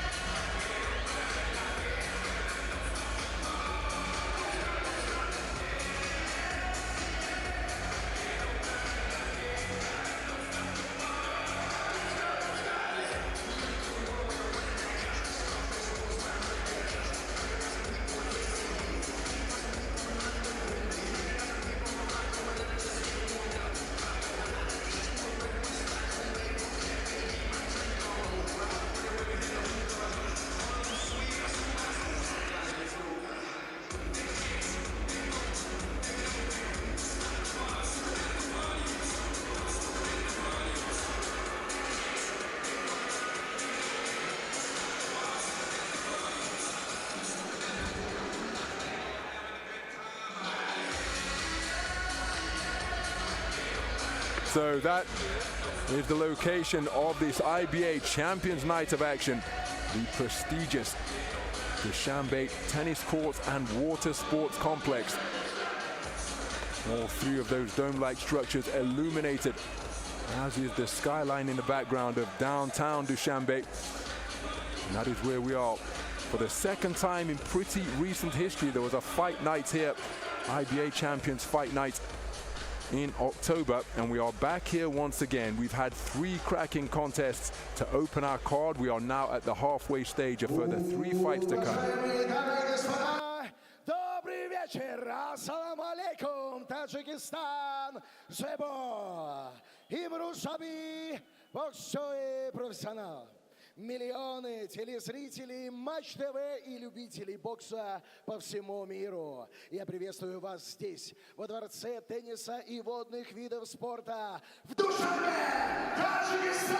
So that is the location of this IBA Champions Night of Action, the prestigious Dushanbe Tennis Courts and Water Sports Complex. All 3 of those dome-like structures illuminated, as is the skyline in the background of downtown Dushanbe. And that is where we are. For the 2nd time in pretty recent history, there was a fight night here, IBA Champions Fight Night, in October, and we are back here once again. We've had 3 cracking contests to open our card. We are now at the halfway stage, a further 3 fights to come. Добрый вечер, ассаламу алейкум, Таджикистан, Жебо, Имрушаби, боксовый профессионал. Миллионы телезрителей, Матч ТВ и любителей бокса по всему миру. Я приветствую вас здесь, во Дворце тенниса и водных видов спорта в Душанбе, Таджикистан!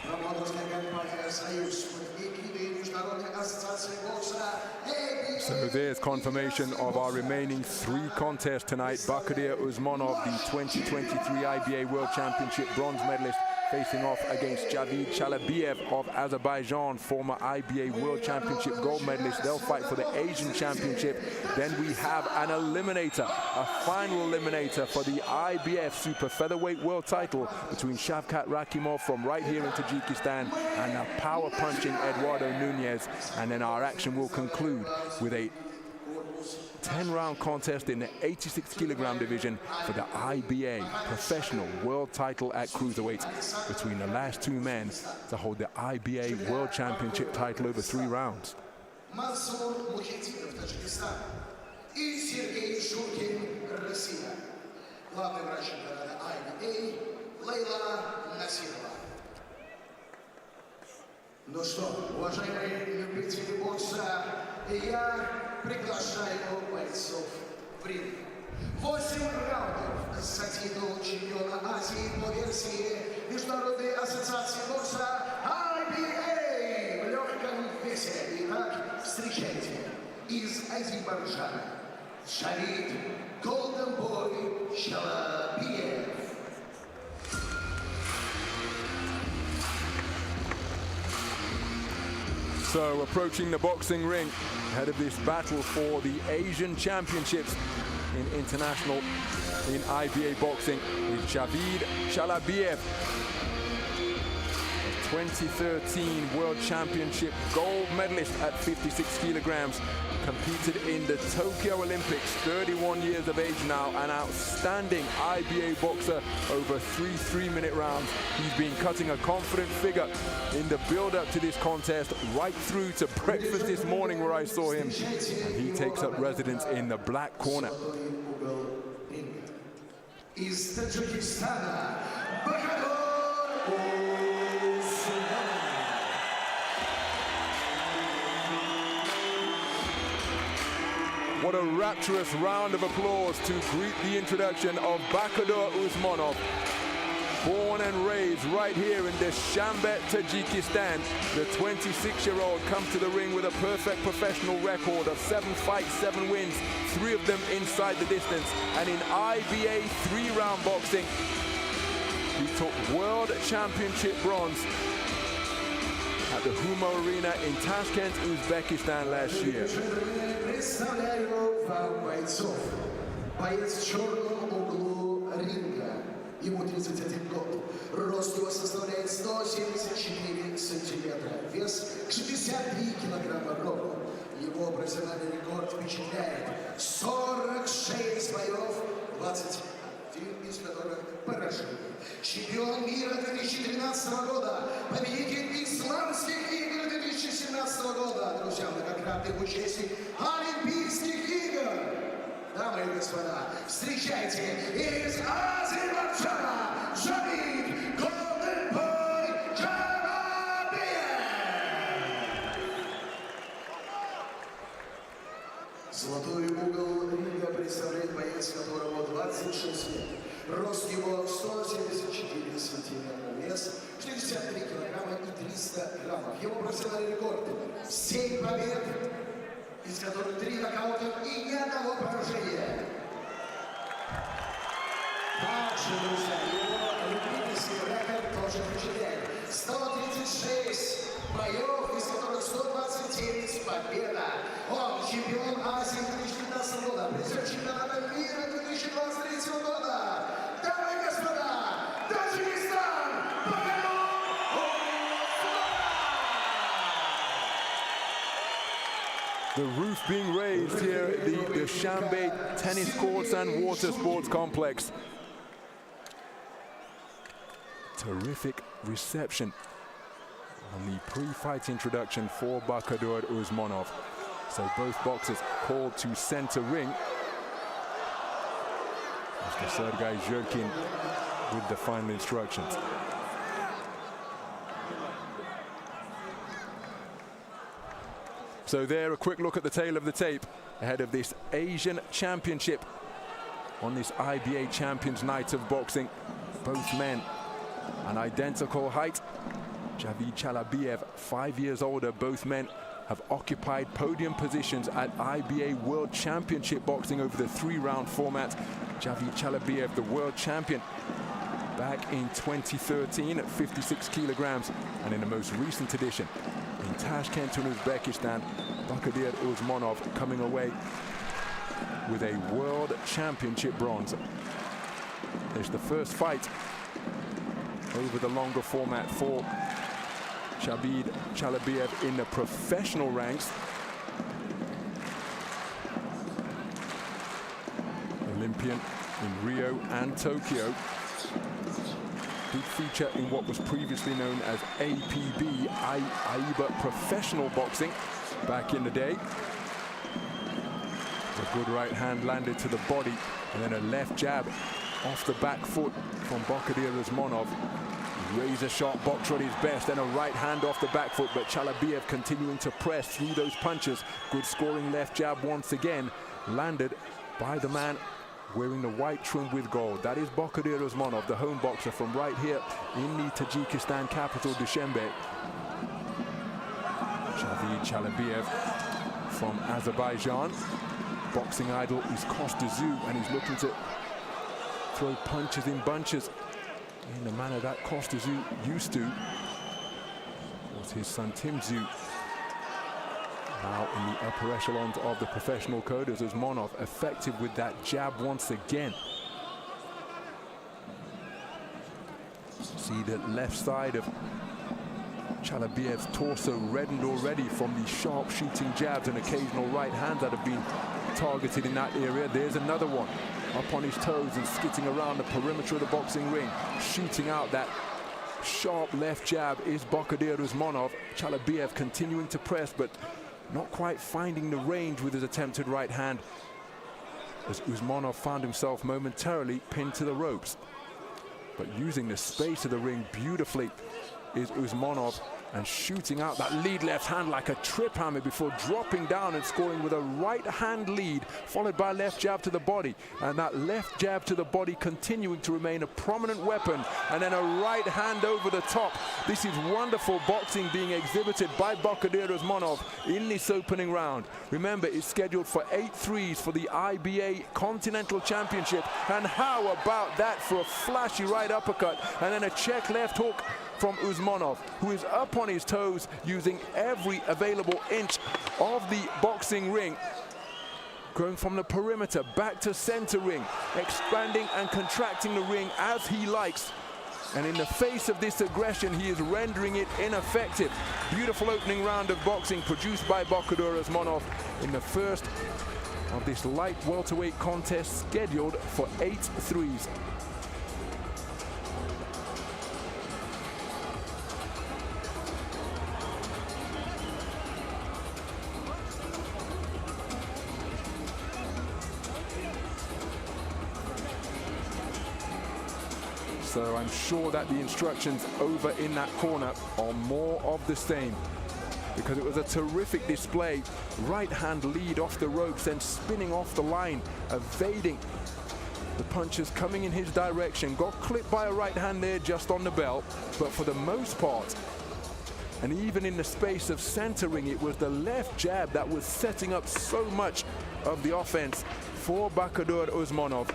Промоутерская компания «Союз» под эгидой Международной ассоциации бокса. So there's confirmation of our remaining 3 contests tonight. Bakhodur USMONOV, the 2023 IBA World Championship bronze medalist, facing off against Javid CHALABIYEV of Azerbaijan, former IBA World Championship gold medalist. They'll fight for the Asian Championship. Then we have an eliminator, a final eliminator for the IBF Super Featherweight World title between RAKHIMOV from right here in Tajikistan and a power-punching Eduardo MEX. And then our action will conclude with a 10-round contest in the 86-kilogram division for the IBA professional world title at cruiserweight between the last 2 men to hold the IBA World Championship title over 3 rounds. Ну что, уважаемые любители бокса, я приглашаю бойцов в ринг. 8 раундов за титул чемпиона Азии по версии Международной ассоциации бокса IBA в легком весе. Итак, встречайте, из Азербайджана Javid Golden Boy Shalabiyев. So approaching the boxing ring ahead of this battle for the Asian Championships in IBA boxing is Javid CHALABIYEV, 2013 World Championship gold medalist at 56 kilograms, competed in the Tokyo Olympics, 31 years of age now, an outstanding IBA boxer over 3 3-minute rounds. He's been cutting a confident figure in the build-up to this contest, right through to breakfast this morning where I saw him. And he takes up residence in the black corner. Из Таджикистана, Bakhodur. What a rapturous round of applause to greet the introduction of Bakhodur USMONOV. Born and raised right here in Dushanbe, Tajikistan, the 26-year-old comes to the ring with a perfect professional record of 7 fights, 7 wins, 3 of them inside the distance. And in IBA 3-round boxing, he took World Championship bronze at the Humo Arena in Tashkent, Uzbekistan last year. Представляю вам бойцов. Боец в черном углу ринга. Ему 31 год. Рост его составляет 174 сантиметра. Вес 63 килограмма ровно. Его профессиональный рекорд впечатляет. 46 боев, 21 из которых поражений. Чемпион мира 2013 года. Победитель исламских игр 2017 года. Друзья, многократный участник Олимпийских игр. Дамы и господа, встречайте из Азербайджана Javid, Golden Boy CHALABIYEV. Золотой угол ринга представляет боец, которому 26 лет. Рост его 174 сантиметра, вес 63 килограмма и 300 граммов. Его профессиональный рекорд 7 побед, из которых 3 нокаута и ни одного поражения. Также, друзья, его любительский рекорд тоже впечатляет. 136 боев, из которых 129 победа. Он чемпион Азии 2015 года, призер чемпионата мира 2023 года. Дамы и господа, Таджикистан, Bakhodur. The roof being raised here at the Dushanbe Tennis Courts and Water Sports Complex. Terrific reception on the pre-fight introduction for Bakhodur USMONOV. So both boxers called to center ring. Mr. SERIKBAY with the final instructions. So there, a quick look at the tail of the tape ahead of this Asian Championship on this IBA Champions Night of Boxing. Both men an identical height. Javid CHALABIYEV, 5 years older. Both men have occupied podium positions at IBA World Championship Boxing over the 3-round format. Javid CHALABIYEV, the world champion, back in 2013 at 56 kilograms. And in the most recent edition, in Tashkent in Uzbekistan, Bakhodur USMONOV coming away with a world championship bronze. It's the first fight over the longer format for Javid CHALABIYEV in the professional ranks. Olympian in Rio and Tokyo. Did feature in what was previously known as APB, AIBA Professional Boxing, back in the day. A good right hand landed to the body, and then a left jab off the back foot from Bakhodur USMONOV. Razor sharp boxer at his best, and a right hand off the back foot, but CHALABIYEV continuing to press through those punches. Good scoring left jab once again, landed by the man wearing the white trim with gold. That is Bakhodur USMONOV, the home boxer from right here in the Tajikistan capital, Dushanbe. Javid CHALABIYEV from Azerbaijan. Boxing idol is Kostazou, and he's looking to throw punches in bunches in the manner that Kostazou used to. Was his son Timzou. Now in the upper echelons of the professional coders, USMONOV effective with that jab once again. See the left side of Chalabiev's torso reddened already from the sharp shooting jabs and occasional right hands that have been targeted in that area. There's another one up on his toes and skitting around the perimeter of the boxing ring, shooting out that sharp left jab is Bakhodur Usmonov. Chalabiev continuing to press, but not quite finding the range with his attempted right hand, as Usmonov found himself momentarily pinned to the ropes. But using the space of the ring beautifully is Usmonov, and shooting out that lead left hand like a trip hammer before dropping down and scoring with a right hand lead, followed by a left jab to the body. And that left jab to the body continuing to remain a prominent weapon, and then a right hand over the top. This is wonderful boxing being exhibited by Bakhodur Usmonov in this opening round. Remember, it's scheduled for 8 threes for the IBA Continental Championship. And how about that for a flashy right uppercut and then a check left hook from Usmonov, who is up on his toes, using every available inch of the boxing ring, going from the perimeter back to center ring, expanding and contracting the ring as he likes. And in the face of this aggression, he is rendering it ineffective. Beautiful opening round of boxing produced by Bakhodur Usmonov in the first of this light welterweight contest scheduled for 8 threes. So I'm sure that the instructions over in that corner are more of the same, because it was a terrific display. Right hand lead off the ropes, then spinning off the line, evading the punches coming in his direction. Got clipped by a right hand there just on the bell, but for the most part, and even in the space of centering, it was the left jab that was setting up so much of the offense for Bakhodur Usmonov.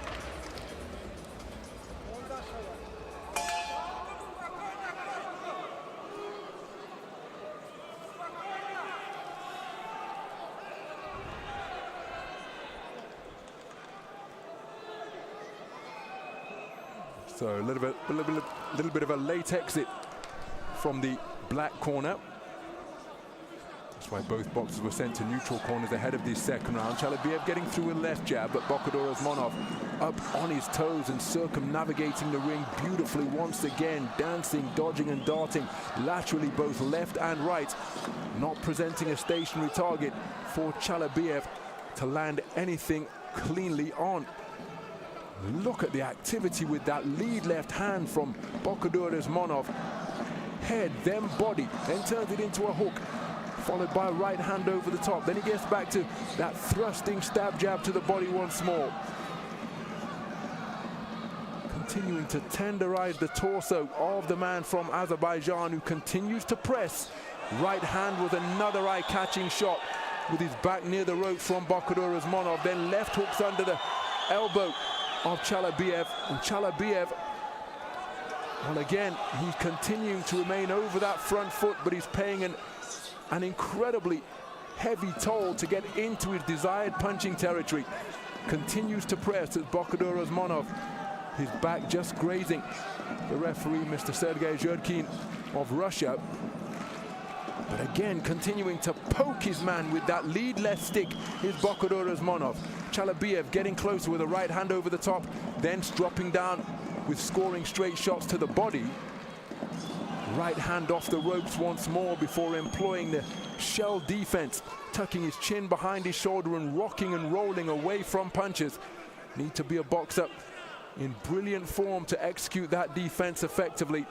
So a little bit of a late exit from the black corner. That's why both boxers were sent to neutral corners ahead of this second round. Chalabiev getting through a left jab, but Bakhodur Usmonov up on his toes and circumnavigating the ring beautifully once again, dancing, dodging and darting laterally both left and right, not presenting a stationary target for Chalabiev to land anything cleanly on. Look at the activity with that lead left hand from Bakhodur Usmonov. Head, then body, then turns it into a hook, followed by a right hand over the top. Then he gets back to that thrusting stab jab to the body once more. Continuing to tenderize the torso of the man from Azerbaijan, who continues to press. Right hand was another eye-catching shot with his back near the rope from Bakhodur Usmonov. Then left hooks under the elbow of Chalabiev, and Chalabiev, well, again, he's continuing to remain over that front foot, but he's paying an incredibly heavy toll to get into his desired punching territory. Continues to press as Bakhodur Usmonov, his back just grazing the referee, Mr. Sergei Zhurkin of Russia. But again, continuing to poke his man with that lead left stick is Bakhodur Usmonov. Chalabiev getting closer with a right hand over the top, then dropping down with scoring straight shots to the body. Right hand off the ropes once more before employing the shell defense, tucking his chin behind his shoulder and rocking and rolling away from punches. Need to be a boxer in brilliant form to execute that defense effectively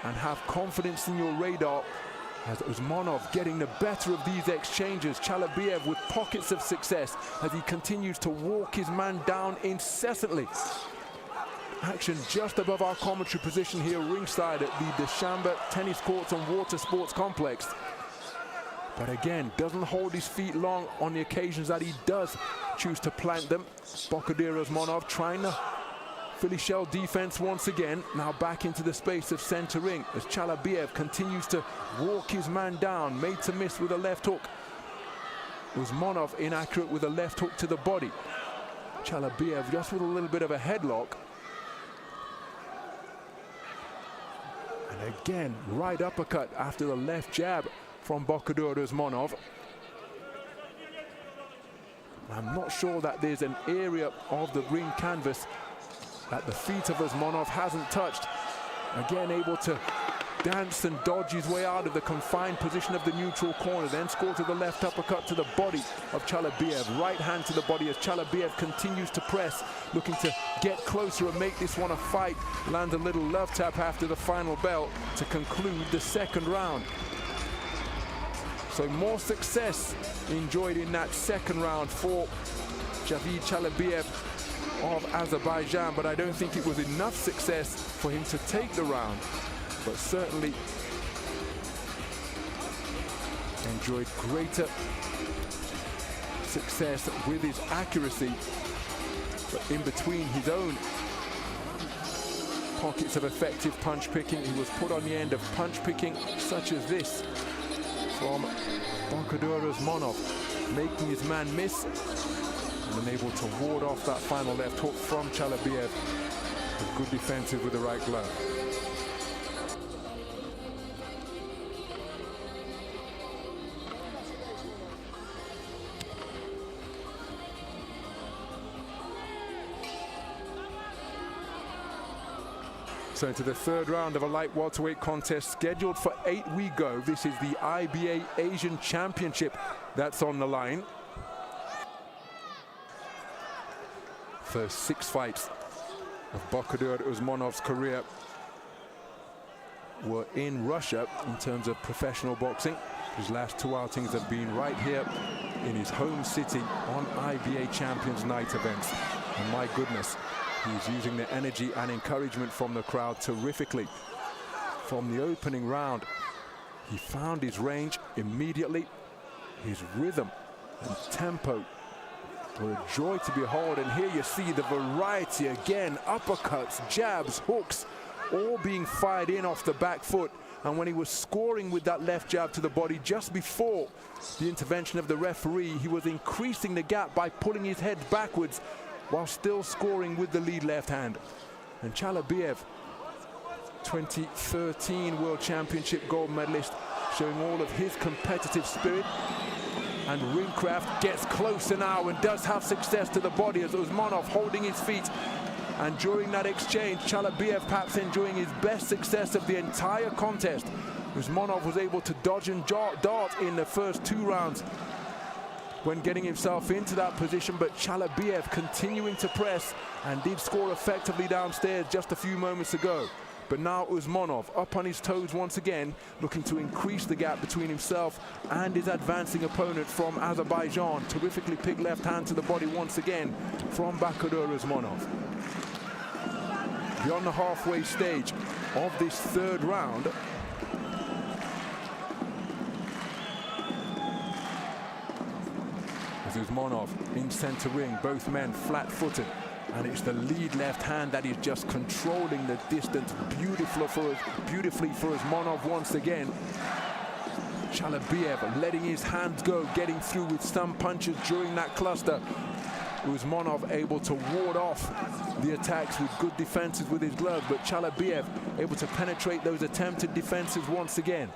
and have confidence in your radar. As Usmonov getting the better of these exchanges, Chalabiev with pockets of success as he continues to walk his man down incessantly. Action just above our commentary position here ringside at the Dushanbe Tennis Courts and Water Sports Complex. But again, doesn't hold his feet long on the occasions that he does choose to plant them. Bakhodur Usmonov trying to Philly shell defense once again, now back into the space of center ring as Chalabiev continues to walk his man down, made to miss with a left hook. Usmonov inaccurate with a left hook to the body. Chalabiev just with a little bit of a headlock. And And again, right uppercut after the left jab from Bakhodur USMONOV. I'm not sure that there's an area of the ring canvas that the feet of USMONOV hasn't touched. Again, able to dance and dodge his way out of the confined position of the neutral corner, then score to the left uppercut to the body of CHALABIYEV. Right hand to the body as CHALABIYEV continues to press, looking to get closer and make this one a fight. Lands a little love tap after the final bell to conclude the second round. So more success enjoyed in that second round for Javid CHALABIYEV of Azerbaijan, but I don't think it was enough success for him to take the round. But certainly enjoyed greater success with his accuracy, but in between his own pockets of effective punch picking, he was put on the end of punch picking such as this from Bakhodur USMONOV, making his man miss and then able to ward off that final left hook from CHALABIYEV with good defensive with the right glove. So into the third round of a light welterweight contest scheduled for 8 we go. This is the IBA Asian Championship that's on the line. First 6 fights of Bakhodur USMONOV's career were in Russia in terms of professional boxing. His last 2 outings have been right here in his home city on IBA Champions Night events. And my goodness, he's using the energy and encouragement from the crowd terrifically. From the opening round, he found his range immediately. His rhythm and tempo were a joy to behold. And here you see the variety again, uppercuts, jabs, hooks, all being fired in off the back foot. And when he was scoring with that left jab to the body just before the intervention of the referee, he was increasing the gap by pulling his head backwards while still scoring with the lead left hand. And CHALABIYEV, 2013 World Championship gold medalist, showing all of his competitive spirit and ringcraft, gets closer now and does have success to the body as USMONOV holding his feet. And during that exchange, CHALABIYEV perhaps enjoying his best success of the entire contest. USMONOV was able to dodge and dart in the first 2 rounds when getting himself into that position, but CHALABIYEV continuing to press and did score effectively downstairs just a few moments ago. But now USMONOV up on his toes once again, looking to increase the gap between himself and his advancing opponent from Azerbaijan. Terrifically picked left hand to the body once again from Bakhodur USMONOV. Beyond the halfway stage of this third round, USMONOV in center ring, both men flat-footed, and it's the lead left hand that is just controlling the distance beautifully for USMONOV once again. CHALABIYEV letting his hands go, getting through with some punches during that cluster. USMONOV able to ward off the attacks with good defenses with his glove, but CHALABIYEV able to penetrate those attempted defenses once again.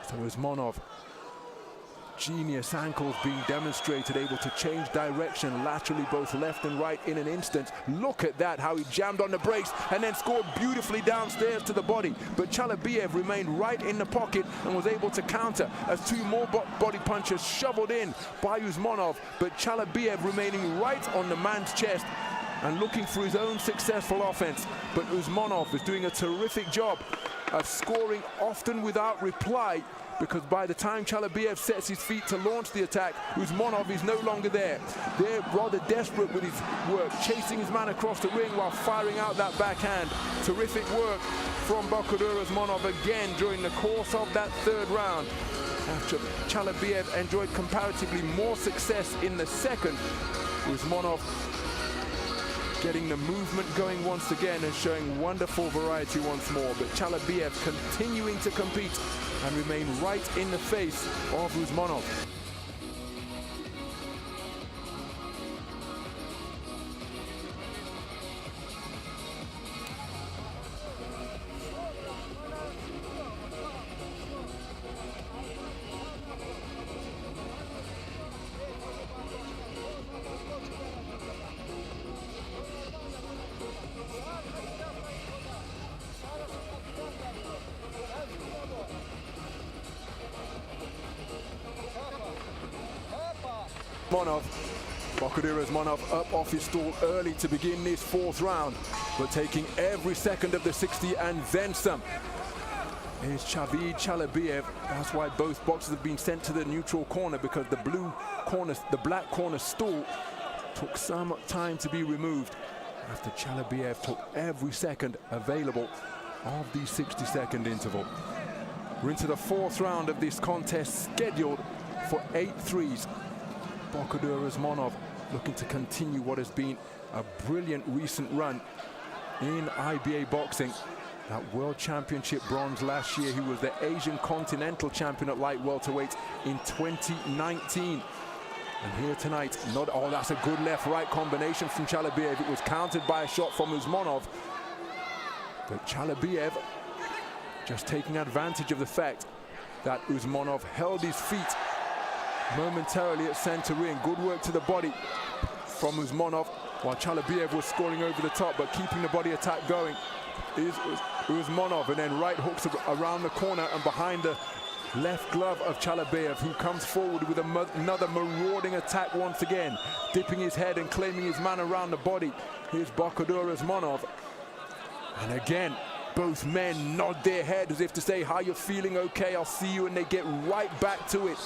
So USMONOV, genius ankles being demonstrated, able to change direction laterally both left and right in an instant. Look at that, how he jammed on the brakes and then scored beautifully downstairs to the body. But CHALABIYEV remained right in the pocket and was able to counter as 2 more body punches shoveled in by USMONOV, but CHALABIYEV remaining right on the man's chest and looking for his own successful offense. But USMONOV is doing a terrific job of scoring often without reply, because by the time CHALABIYEV sets his feet to launch the attack, USMONOV is no longer there. They're rather desperate with his work, chasing his man across the ring while firing out that backhand. Terrific work from Bakhodur USMONOV again during the course of that third round. After CHALABIYEV enjoyed comparatively more success in the second, USMONOV getting the movement going once again and showing wonderful variety once more. But CHALABIYEV continuing to compete and remain right in the face of USMONOV. USMONOV. Bakhodur USMONOV up off his stool early to begin this fourth round, but taking every second of the 60 and then some. Here's Javid CHALABIYEV. That's why both boxers have been sent to the neutral corner, because the black corner stool took some time to be removed after CHALABIYEV took every second available of the 60-second interval. We're into the fourth round of this contest, scheduled for 8 threes. Bakhodur USMONOV looking to continue what has been a brilliant recent run in IBA boxing. That World Championship bronze last year. He was the Asian Continental Champion at light welterweight in 2019. And here tonight, oh, that's a good left-right combination from CHALABIYEV. It was countered by a shot from USMONOV. But CHALABIYEV just taking advantage of the fact that USMONOV held his feet momentarily at center ring. Good work to the body from USMONOV, while CHALABIYEV was scoring over the top, but keeping the body attack going is USMONOV, and then right hooks around the corner and behind the left glove of CHALABIYEV, who comes forward with another marauding attack once again, dipping his head and claiming his man around the body. Here's Bakhodur USMONOV, and again both men nod their head as if to say, how you feeling? Okay, I'll see you, and they get right back to it.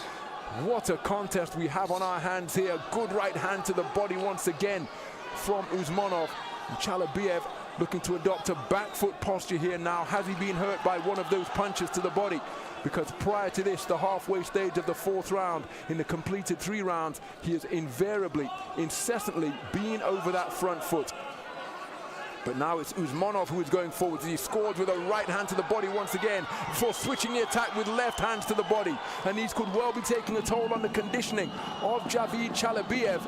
What a contest we have on our hands here. Good right hand to the body once again from USMONOV. And CHALABIYEV looking to adopt a back foot posture here now. Has he been hurt by one of those punches to the body? Because prior to this, the halfway stage of the fourth round, in the completed 3 rounds, he has invariably, incessantly been over that front foot. But now it's USMONOV who is going forward. He scored with a right hand to the body once again before switching the attack with left hands to the body. And these could well be taking a toll on the conditioning of Javid CHALABIYEV,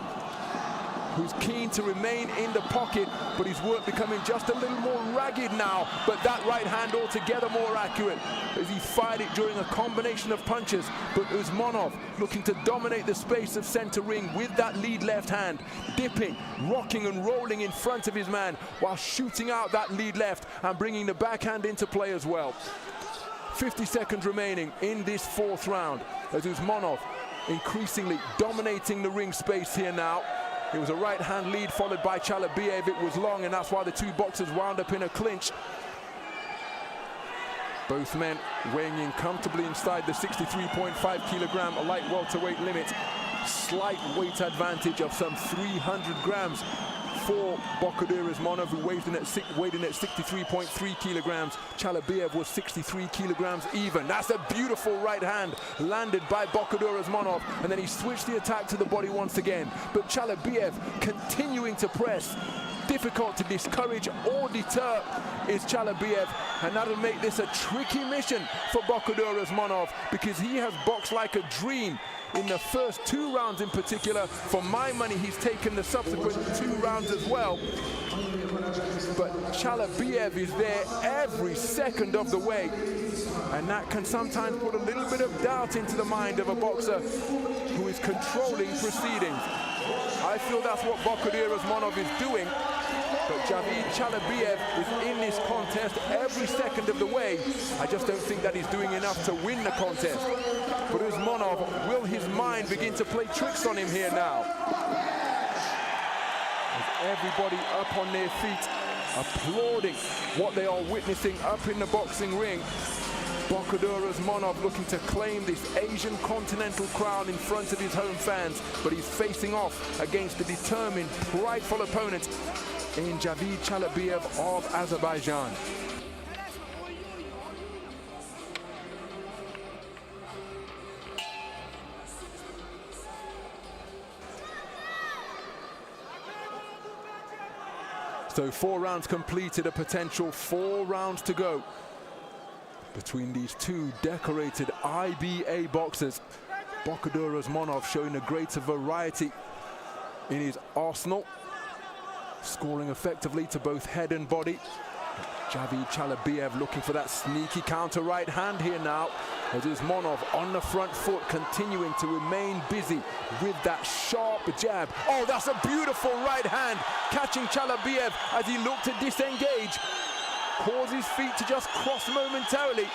who's keen to remain in the pocket, but his work becoming just a little more ragged now. But that right hand altogether more accurate as he fired it during a combination of punches. But USMONOV looking to dominate the space of center ring with that lead left hand, dipping, rocking and rolling in front of his man while shooting out that lead left and bringing the backhand into play as well. 50 seconds remaining in this fourth round as USMONOV increasingly dominating the ring space here now. It was a right hand lead followed by CHALABIYEV. It was long, and that's why the two boxers wound up in a clinch. Both men weighing in comfortably inside the 63.5 kilogram light welterweight limit. Slight weight advantage of some 300 grams for Bakhodur USMONOV, who weighed in at 63.3 kilograms. CHALABIYEV was 63 kilograms even. That's a beautiful right hand landed by Bakhodur USMONOV, and then he switched the attack to the body once again. But CHALABIYEV continuing to press. Difficult to discourage or deter is CHALABIYEV, and that'll make this a tricky mission for Bakhodur USMONOV, because he has boxed like a dream in the first 2 rounds in particular. For my money, he's taken the subsequent 2 rounds as well. But CHALABIYEV is there every second of the way, and that can sometimes put a little bit of doubt into the mind of a boxer who is controlling proceedings. I feel that's what Bakhodur USMONOV is doing. But Javid CHALABIYEV is in this contest every second of the way. I just don't think that he's doing enough to win the contest. But USMONOV, will his mind begin to play tricks on him here now? As everybody up on their feet, applauding what they are witnessing up in the boxing ring. Bakhodur USMONOV looking to claim this Asian Continental crown in front of his home fans, but he's facing off against a determined, prideful opponent in Javid CHALABIYEV of Azerbaijan. So 4 rounds completed, a potential 4 rounds to go between these two decorated IBA boxers. Bakhodur USMONOV showing a greater variety in his arsenal, scoring effectively to both head and body. Javid CHALABIYEV looking for that sneaky counter right hand here now, as USMONOV on the front foot, continuing to remain busy with that sharp jab. Oh, that's a beautiful right hand, catching CHALABIYEV as he looked to disengage. Cause his feet to just cross momentarily,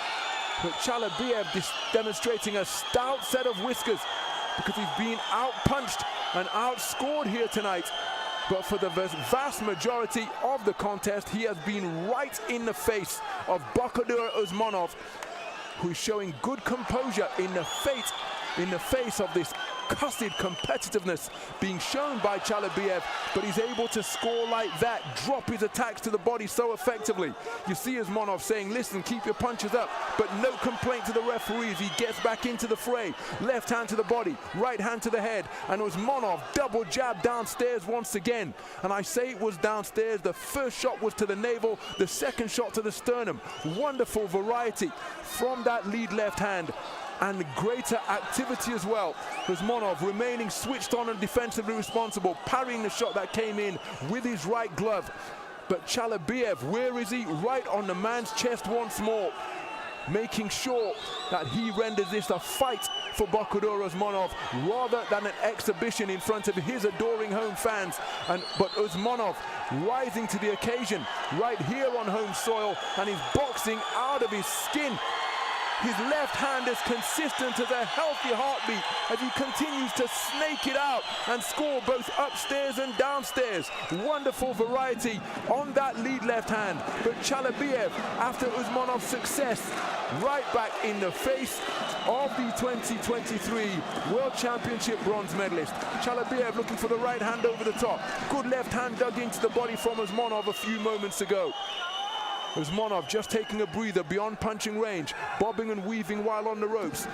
but CHALABIYEV demonstrating a stout set of whiskers because he's been out-punched and outscored here tonight. But for the vast majority of the contest, he has been right in the face of Bakhodur USMONOV, who is showing good composure in the face of this cussed competitiveness being shown by CHALABIYEV, but he's able to score like that, drop his attacks to the body so effectively. You see USMONOV saying, listen, keep your punches up, but no complaint to the referee as he gets back into the fray. Left hand to the body, right hand to the head, and USMONOV double jab downstairs once again. And I say it was downstairs. The first shot was to the navel, the second shot to the sternum. Wonderful variety from that lead left hand, and greater activity as well. USMONOV remaining switched on and defensively responsible, parrying the shot that came in with his right glove. But CHALABIYEV, where is he? Right on the man's chest once more, making sure that he renders this a fight for Bakhodur USMONOV rather than an exhibition in front of his adoring home fans. But USMONOV rising to the occasion right here on home soil, and he's boxing out of his skin. His left hand is consistent as a healthy heartbeat as he continues to snake it out and score both upstairs and downstairs. Wonderful variety on that lead left hand. But CHALABIYEV, after USMONOV's success, right back in the face of the 2023 World Championship bronze medalist. CHALABIYEV looking for the right hand over the top. Good left hand dug into the body from USMONOV a few moments ago. USMONOV just taking a breather beyond punching range, bobbing and weaving while on the ropes,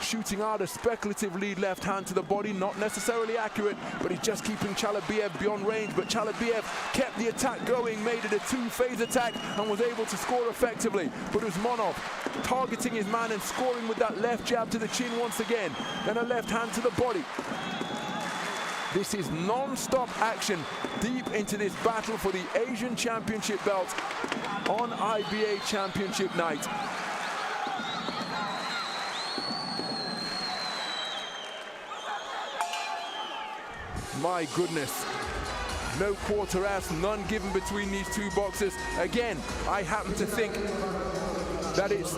shooting out a speculative lead left hand to the body, not necessarily accurate, but he's just keeping CHALABIYEV beyond range. But CHALABIYEV kept the attack going, made it a two-phase attack, and was able to score effectively. But USMONOV targeting his man and scoring with that left jab to the chin once again, then a left hand to the body. This is non-stop action deep into this battle for the Asian Championship belt on IBA Championship night. My goodness. No quarter ass, none given between these two boxers. Again, I happen to think that it's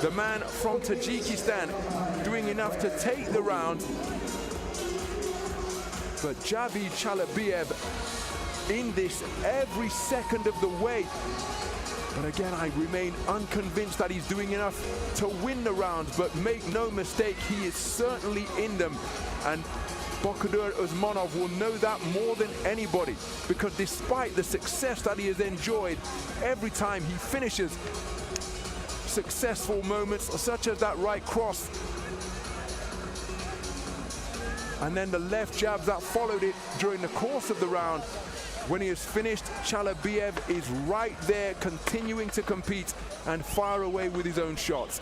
the man from Tajikistan doing enough to take the round. But Javid CHALABIYEV in this every second of the way. But again, I remain unconvinced that he's doing enough to win the round. But make no mistake, he is certainly in them. And Bakhodur USMONOV will know that more than anybody, because despite the success that he has enjoyed, every time he finishes successful moments, such as that right cross, and then the left jab that followed it during the course of the round. When he is finished, CHALABIYEV is right there, continuing to compete and fire away with his own shots.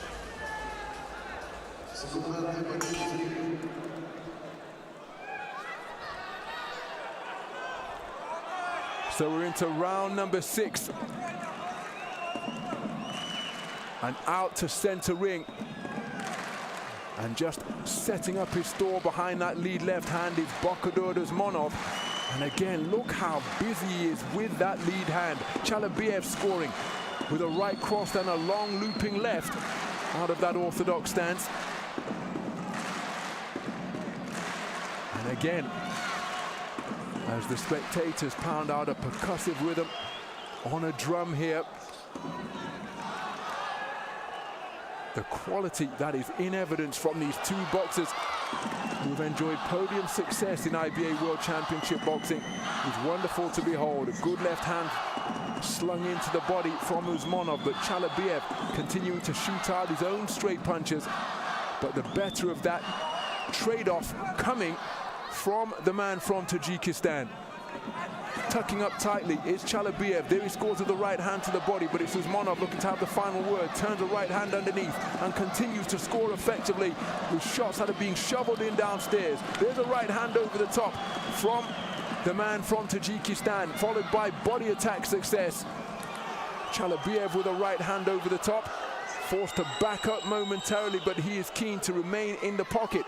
So we're into round number 6. And out to center ring. And just setting up his store behind that lead left hand is Bakhodur USMONOV. And again, look how busy he is with that lead hand. CHALABIYEV scoring with a right cross and a long looping left out of that orthodox stance. And again, as the spectators pound out a percussive rhythm on a drum here, the quality that is in evidence from these two boxers who've enjoyed podium success in IBA World Championship boxing is wonderful to behold. A good left hand slung into the body from USMONOV, but CHALABIYEV continuing to shoot out his own straight punches. But the better of that trade-off coming from the man from Tajikistan. Tucking up tightly is CHALABIYEV. There he scores with the right hand to the body, but it's USMONOV looking to have the final word. Turns the right hand underneath and continues to score effectively with shots that are being shoveled in downstairs. There's a right hand over the top from the man from Tajikistan, followed by body attack success. CHALABIYEV with a right hand over the top, forced to back up momentarily, but he is keen to remain in the pocket.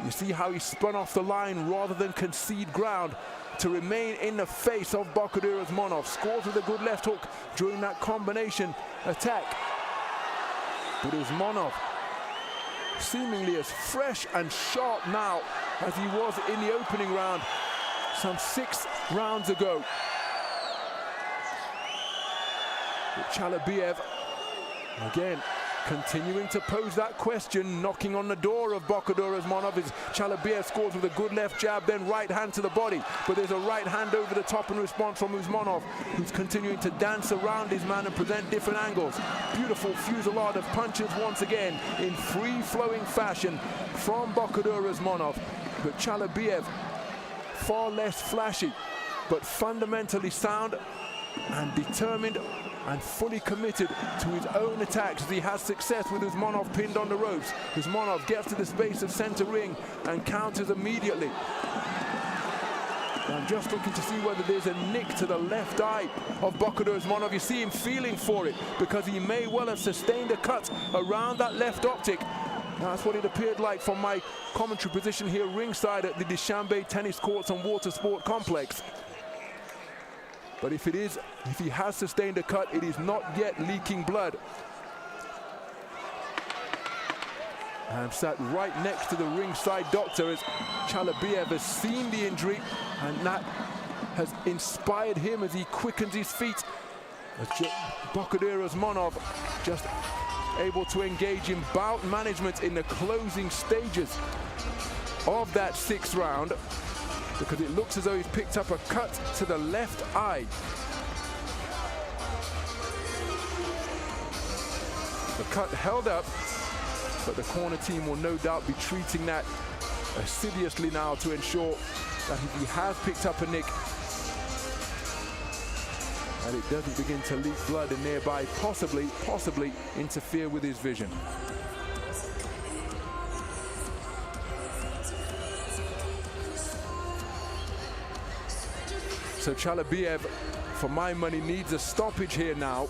You see how he spun off the line rather than concede ground to remain in the face of Bakhodur USMONOV. Scores with a good left hook during that combination attack. But USMONOV seemingly as fresh and sharp now as he was in the opening round some 6 rounds ago. But CHALABIYEV, again, continuing to pose that question, knocking on the door of Bakhodur USMONOV. As CHALABIYEV scores with a good left jab, then right hand to the body. But there's a right hand over the top in response from USMONOV, who's continuing to dance around his man and present different angles. Beautiful fusillade of punches once again in free-flowing fashion from Bakhodur USMONOV. But CHALABIYEV, far less flashy, but fundamentally sound and determined and fully committed to his own attacks as he has success with USMONOV pinned on the ropes. USMONOV gets to the space of center ring and counters immediately. I'm just looking to see whether there's a nick to the left eye of Bakhodur USMONOV. You see him feeling for it because he may well have sustained a cut around that left optic. That's what it appeared like from my commentary position here ringside at the Dushanbe Tennis Courts and Water Sport Complex. But if he has sustained a cut, it is not yet leaking blood. I'm sat right next to the ringside doctor as CHALABIYEV has seen the injury, and that has inspired him as he quickens his feet. As Bakhodur USMONOV just able to engage in bout management in the closing stages of that 6th round, because it looks as though he's picked up a cut to the left eye. The cut held up, but the corner team will no doubt be treating that assiduously now to ensure that if he has picked up a nick, that it doesn't begin to leak blood and thereby possibly interfere with his vision. So CHALABIYEV, for my money, needs a stoppage here now.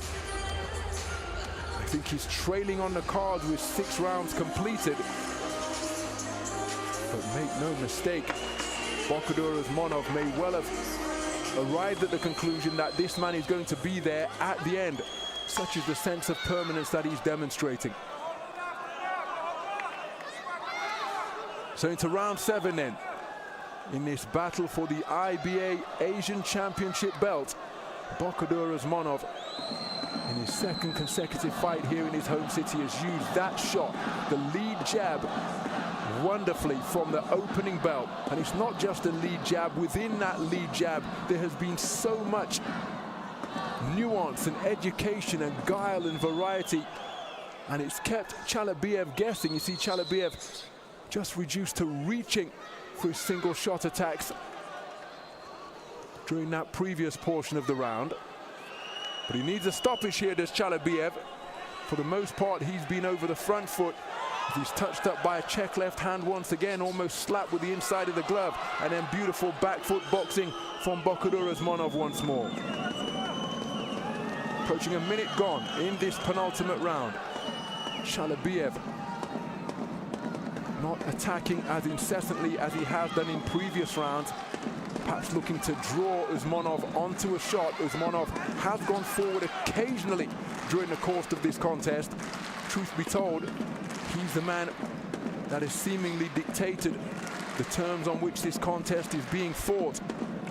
I think he's trailing on the cards with 6 rounds completed. But make no mistake, Bakhodur USMONOV may well have arrived at the conclusion that this man is going to be there at the end. Such is the sense of permanence that he's demonstrating. So into round 7 then, in this battle for the IBA Asian Championship belt. Bakhodur USMONOV, in his 2nd consecutive fight here in his home city, has used that shot, the lead jab, wonderfully from the opening bell. And it's not just a lead jab. Within that lead jab, there has been so much nuance and education and guile and variety, and it's kept CHALABIYEV guessing. You see CHALABIYEV just reduced to reaching for his single shot attacks during that previous portion of the round. But he needs a stoppage here, does CHALABIYEV. For the most part, he's been over the front foot. He's touched up by a check left hand once again, almost slapped with the inside of the glove, and then beautiful back foot boxing from Bakhodur USMONOV once more. Approaching a minute gone in this penultimate round. CHALABIYEV not attacking as incessantly as he has done in previous rounds, perhaps looking to draw USMONOV onto a shot. USMONOV has gone forward occasionally during the course of this contest. Truth be told, he's the man that has seemingly dictated the terms on which this contest is being fought.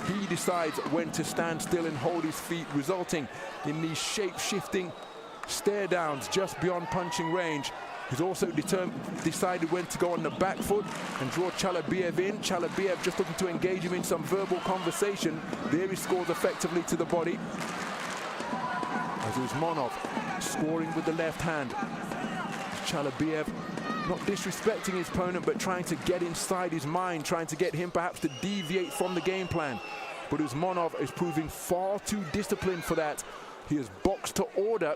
He decides when to stand still and hold his feet, resulting in these shape-shifting stare downs just beyond punching range. He's also decided when to go on the back foot and draw CHALABIYEV in. CHALABIYEV just looking to engage him in some verbal conversation. There he scores effectively to the body. As USMONOV scoring with the left hand. CHALABIYEV not disrespecting his opponent, but trying to get inside his mind, trying to get him perhaps to deviate from the game plan. But USMONOV is proving far too disciplined for that. He has boxed to order.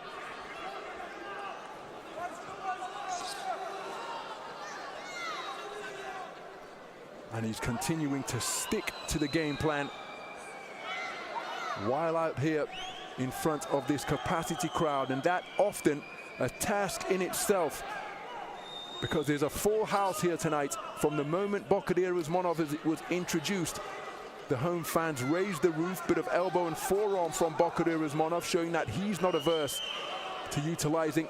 And he's continuing to stick to the game plan while out here in front of this capacity crowd, and that often a task in itself, because there's a full house here tonight. From the moment Bakhodur USMONOV was introduced, the home fans raised the roof, bit of elbow and forearm from Bakhodur USMONOV, showing that he's not averse to utilizing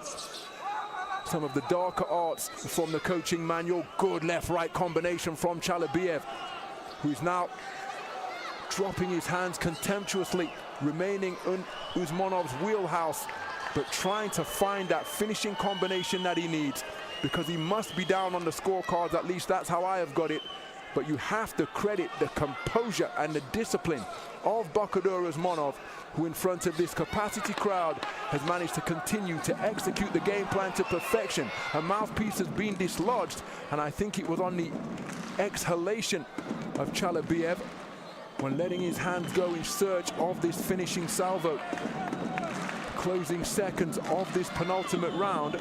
some of the darker arts from the coaching manual. Good left-right combination from CHALABIYEV, who's now dropping his hands contemptuously, remaining in USMONOV's wheelhouse, but trying to find that finishing combination that he needs, because he must be down on the scorecards. At least that's how I have got it. But you have to credit the composure and the discipline of Bakhodur USMONOV, who in front of this capacity crowd has managed to continue to execute the game plan to perfection. A mouthpiece has been dislodged, and I think it was on the exhalation of CHALABIYEV when letting his hands go in search of this finishing salvo. Closing seconds of this penultimate round.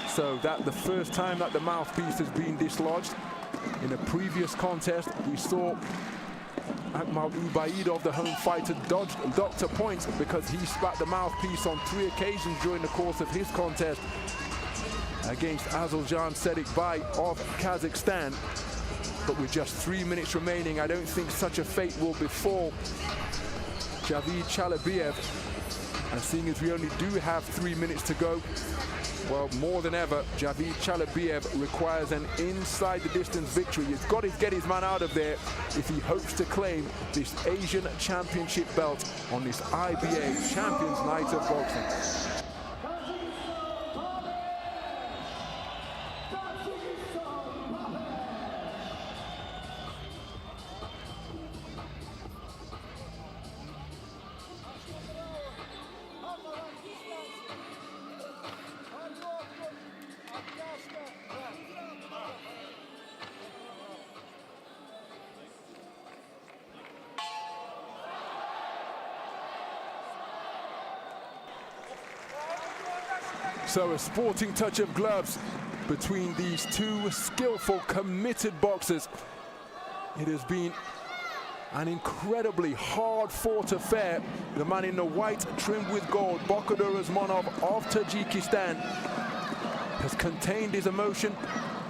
So that's the first time that the mouthpiece has been dislodged. In a previous contest, we saw Akmal UBAYDOV, the home fighter, doctor points because he spat the mouthpiece on 3 occasions during the course of his contest against Assylzhan SERIKBAY of Kazakhstan. But with just 3 minutes remaining, I don't think such a fate will befall Javid CHALABIYEV. And seeing as we only do have 3 minutes to go, well, more than ever, Javid CHALABIYEV requires an inside-the-distance victory. He's got to get his man out of there if he hopes to claim this Asian Championship belt on this IBA Champions Night of Boxing. So a sporting touch of gloves between these two skillful, committed boxers. It has been an incredibly hard-fought affair. The man in the white trimmed with gold, Bakhodur USMONOV of Tajikistan, has contained his emotion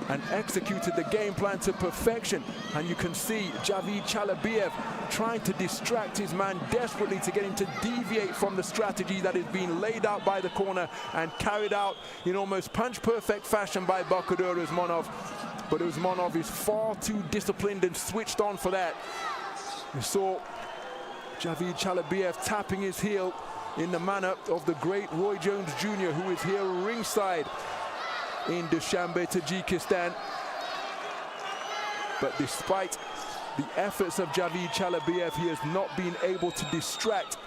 and executed the game plan to perfection. And you can see Javid CHALABIYEV trying to distract his man desperately to get him to deviate from the strategy that is being laid out by the corner and carried out in almost punch-perfect fashion by Bakhodur USMONOV. But USMONOV is far too disciplined and switched on for that. We saw Javid CHALABIYEV tapping his heel in the manner of the great Roy Jones Jr., who is here ringside in Dushanbe, Tajikistan. But despite the efforts of Javid CHALABIYEV, he has not been able to distract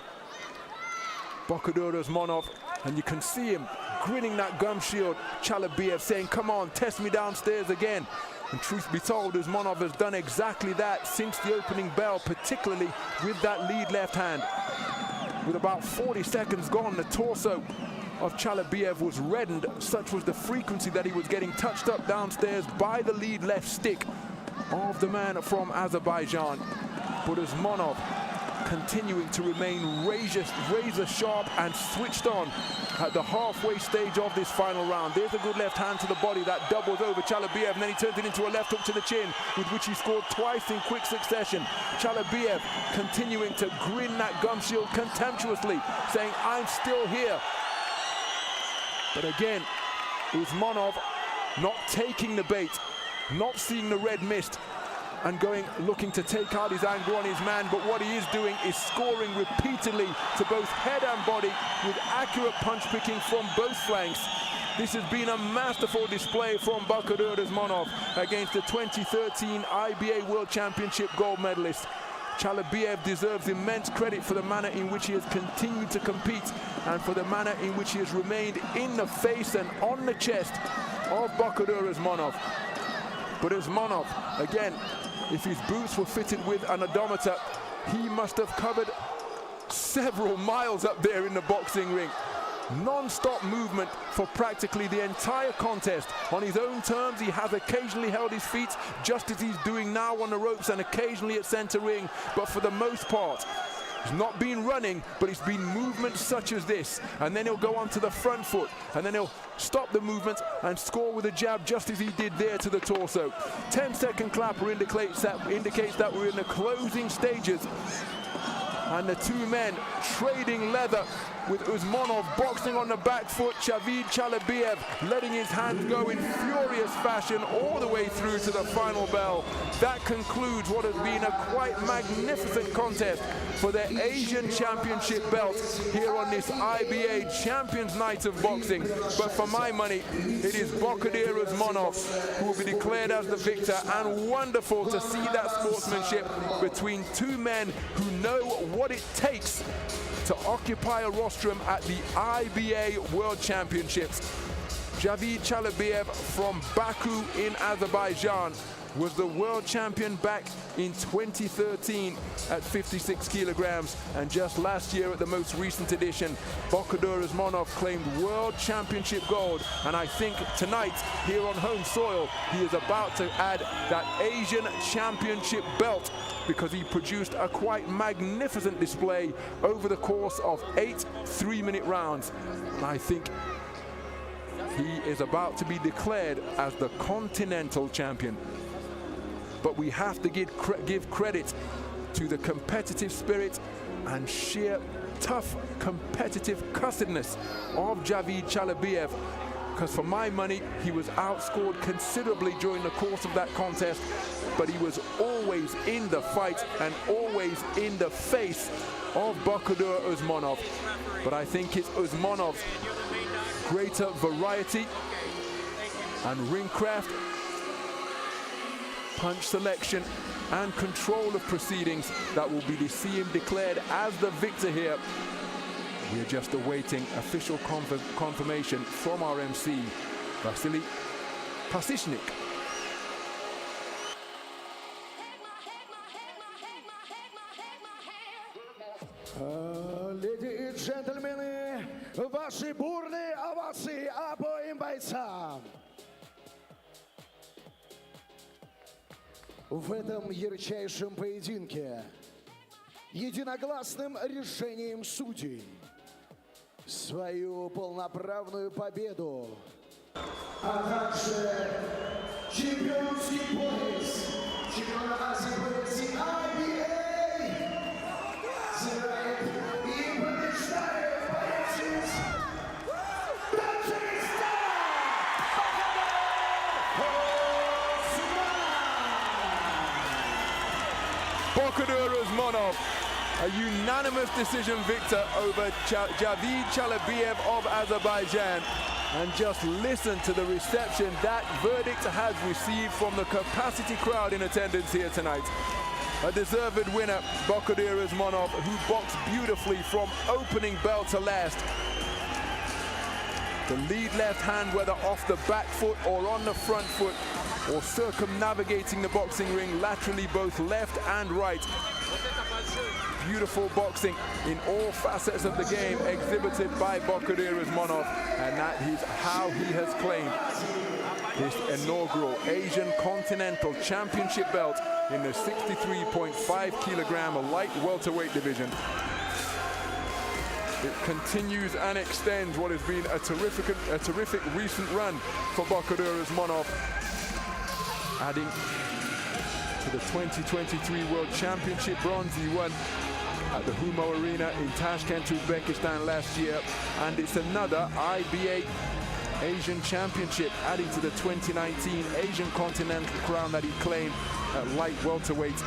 Bakhodur USMONOV. And you can see him grinning that gum shield, CHALABIYEV saying, "Come on, test me downstairs again." And truth be told, USMONOV has done exactly that since the opening bell, particularly with that lead left hand. With about 40 seconds gone, the torso of CHALABIYEV was reddened. Such was the frequency that he was getting touched up downstairs by the lead left stick of the man from Azerbaijan. But USMONOV continuing to remain razor sharp and switched on at the halfway stage of this final round. There's a good left hand to the body that doubles over CHALABIYEV, and then he turns it into a left hook to the chin, with which he scored twice in quick succession. CHALABIYEV continuing to grin that gum shield contemptuously, saying, "I'm still here." But again, USMONOV not taking the bait, not seeing the red mist, and looking to take out his anger on his man. But what he is doing is scoring repeatedly to both head and body with accurate punch picking from both flanks. This has been a masterful display from Bakhodur USMONOV against the 2013 IBA World Championship gold medalist. CHALABIYEV deserves immense credit for the manner in which he has continued to compete and for the manner in which he has remained in the face and on the chest of Bakhodur USMONOV. But USMONOV, again, if his boots were fitted with an odometer, he must have covered several miles up there in the boxing ring. Non-stop movement for practically the entire contest. On his own terms, he has occasionally held his feet, just as he's doing now on the ropes and occasionally at center ring. But for the most part, he's not been running, but it's been movement such as this. And then he'll go onto the front foot, and then he'll stop the movement and score with a jab, just as he did there to the torso. 10-second clapper indicates that we're in the closing stages. And the two men trading leather with Usmonov boxing on the back foot. Javid CHALABIYEV letting his hands go in furious fashion all the way through to the final bell. That concludes what has been a quite magnificent contest for their Asian Championship belt here on this IBA Champions Night of Boxing. But for my money, it is Bakhodur Usmonov who will be declared as the victor, and wonderful to see that sportsmanship between two men who know what it takes to occupy a rostrum at the IBA World Championships. Javid CHALABIYEV from Baku in Azerbaijan was the world champion back in 2013 at 56 kilograms, and just last year at the most recent edition, Bakhodur Usmonov claimed world championship gold, and I think tonight here on home soil he is about to add that Asian championship belt, because he produced a quite magnificent display over the course of 8 3-minute rounds. And I think he is about to be declared as the continental champion. But we have to give credit to the competitive spirit and sheer tough competitive cussedness of Javid CHALABIYEV, because for my money he was outscored considerably during the course of that contest, but he was always in the fight and always in the face of Bakhodur Usmonov. But I think it's Usmonov's greater variety and ringcraft, punch selection and control of proceedings that will be to see him declared as the victor here. We're just awaiting official confirmation from our MC, Vasily Pasishnik. Леди и джентльмены, ваши бурные овации обоим бойцам. В этом ярчайшем поединке единогласным решением судей свою полноправную победу, а также чемпионский пояс чемпионата Азии по версии IBA забирает и побеждает боец Таджикистан Bakhodur Usmonov, a unanimous decision victor over Javid CHALABIYEV of Azerbaijan. And just listen to the reception that verdict has received from the capacity crowd in attendance here tonight. A deserved winner, Bakhodur Usmonov, who boxed beautifully from opening bell to last. The lead left hand, whether off the back foot or on the front foot, or circumnavigating the boxing ring laterally, both left and right. Beautiful boxing in all facets of the game exhibited by Bakhodur Usmonov, and that is how he has claimed his inaugural Asian Continental Championship belt in the 63.5 kilogram light welterweight division. It continues and extends what has been a terrific recent run for Bakhodur Usmonov, adding to the 2023 World Championship bronze he won at the Humo Arena in Tashkent, Uzbekistan last year, and it's another IBA Asian Championship, adding to the 2019 Asian Continental crown that he claimed at light welterweight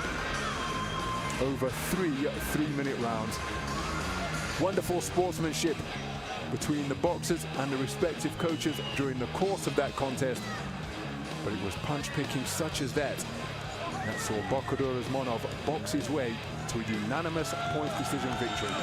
over 3 3-minute rounds. Wonderful sportsmanship between the boxers and the respective coaches during the course of that contest, but it was punch picking such as that saw Bakhodur Usmonov box his way to a unanimous point decision victory.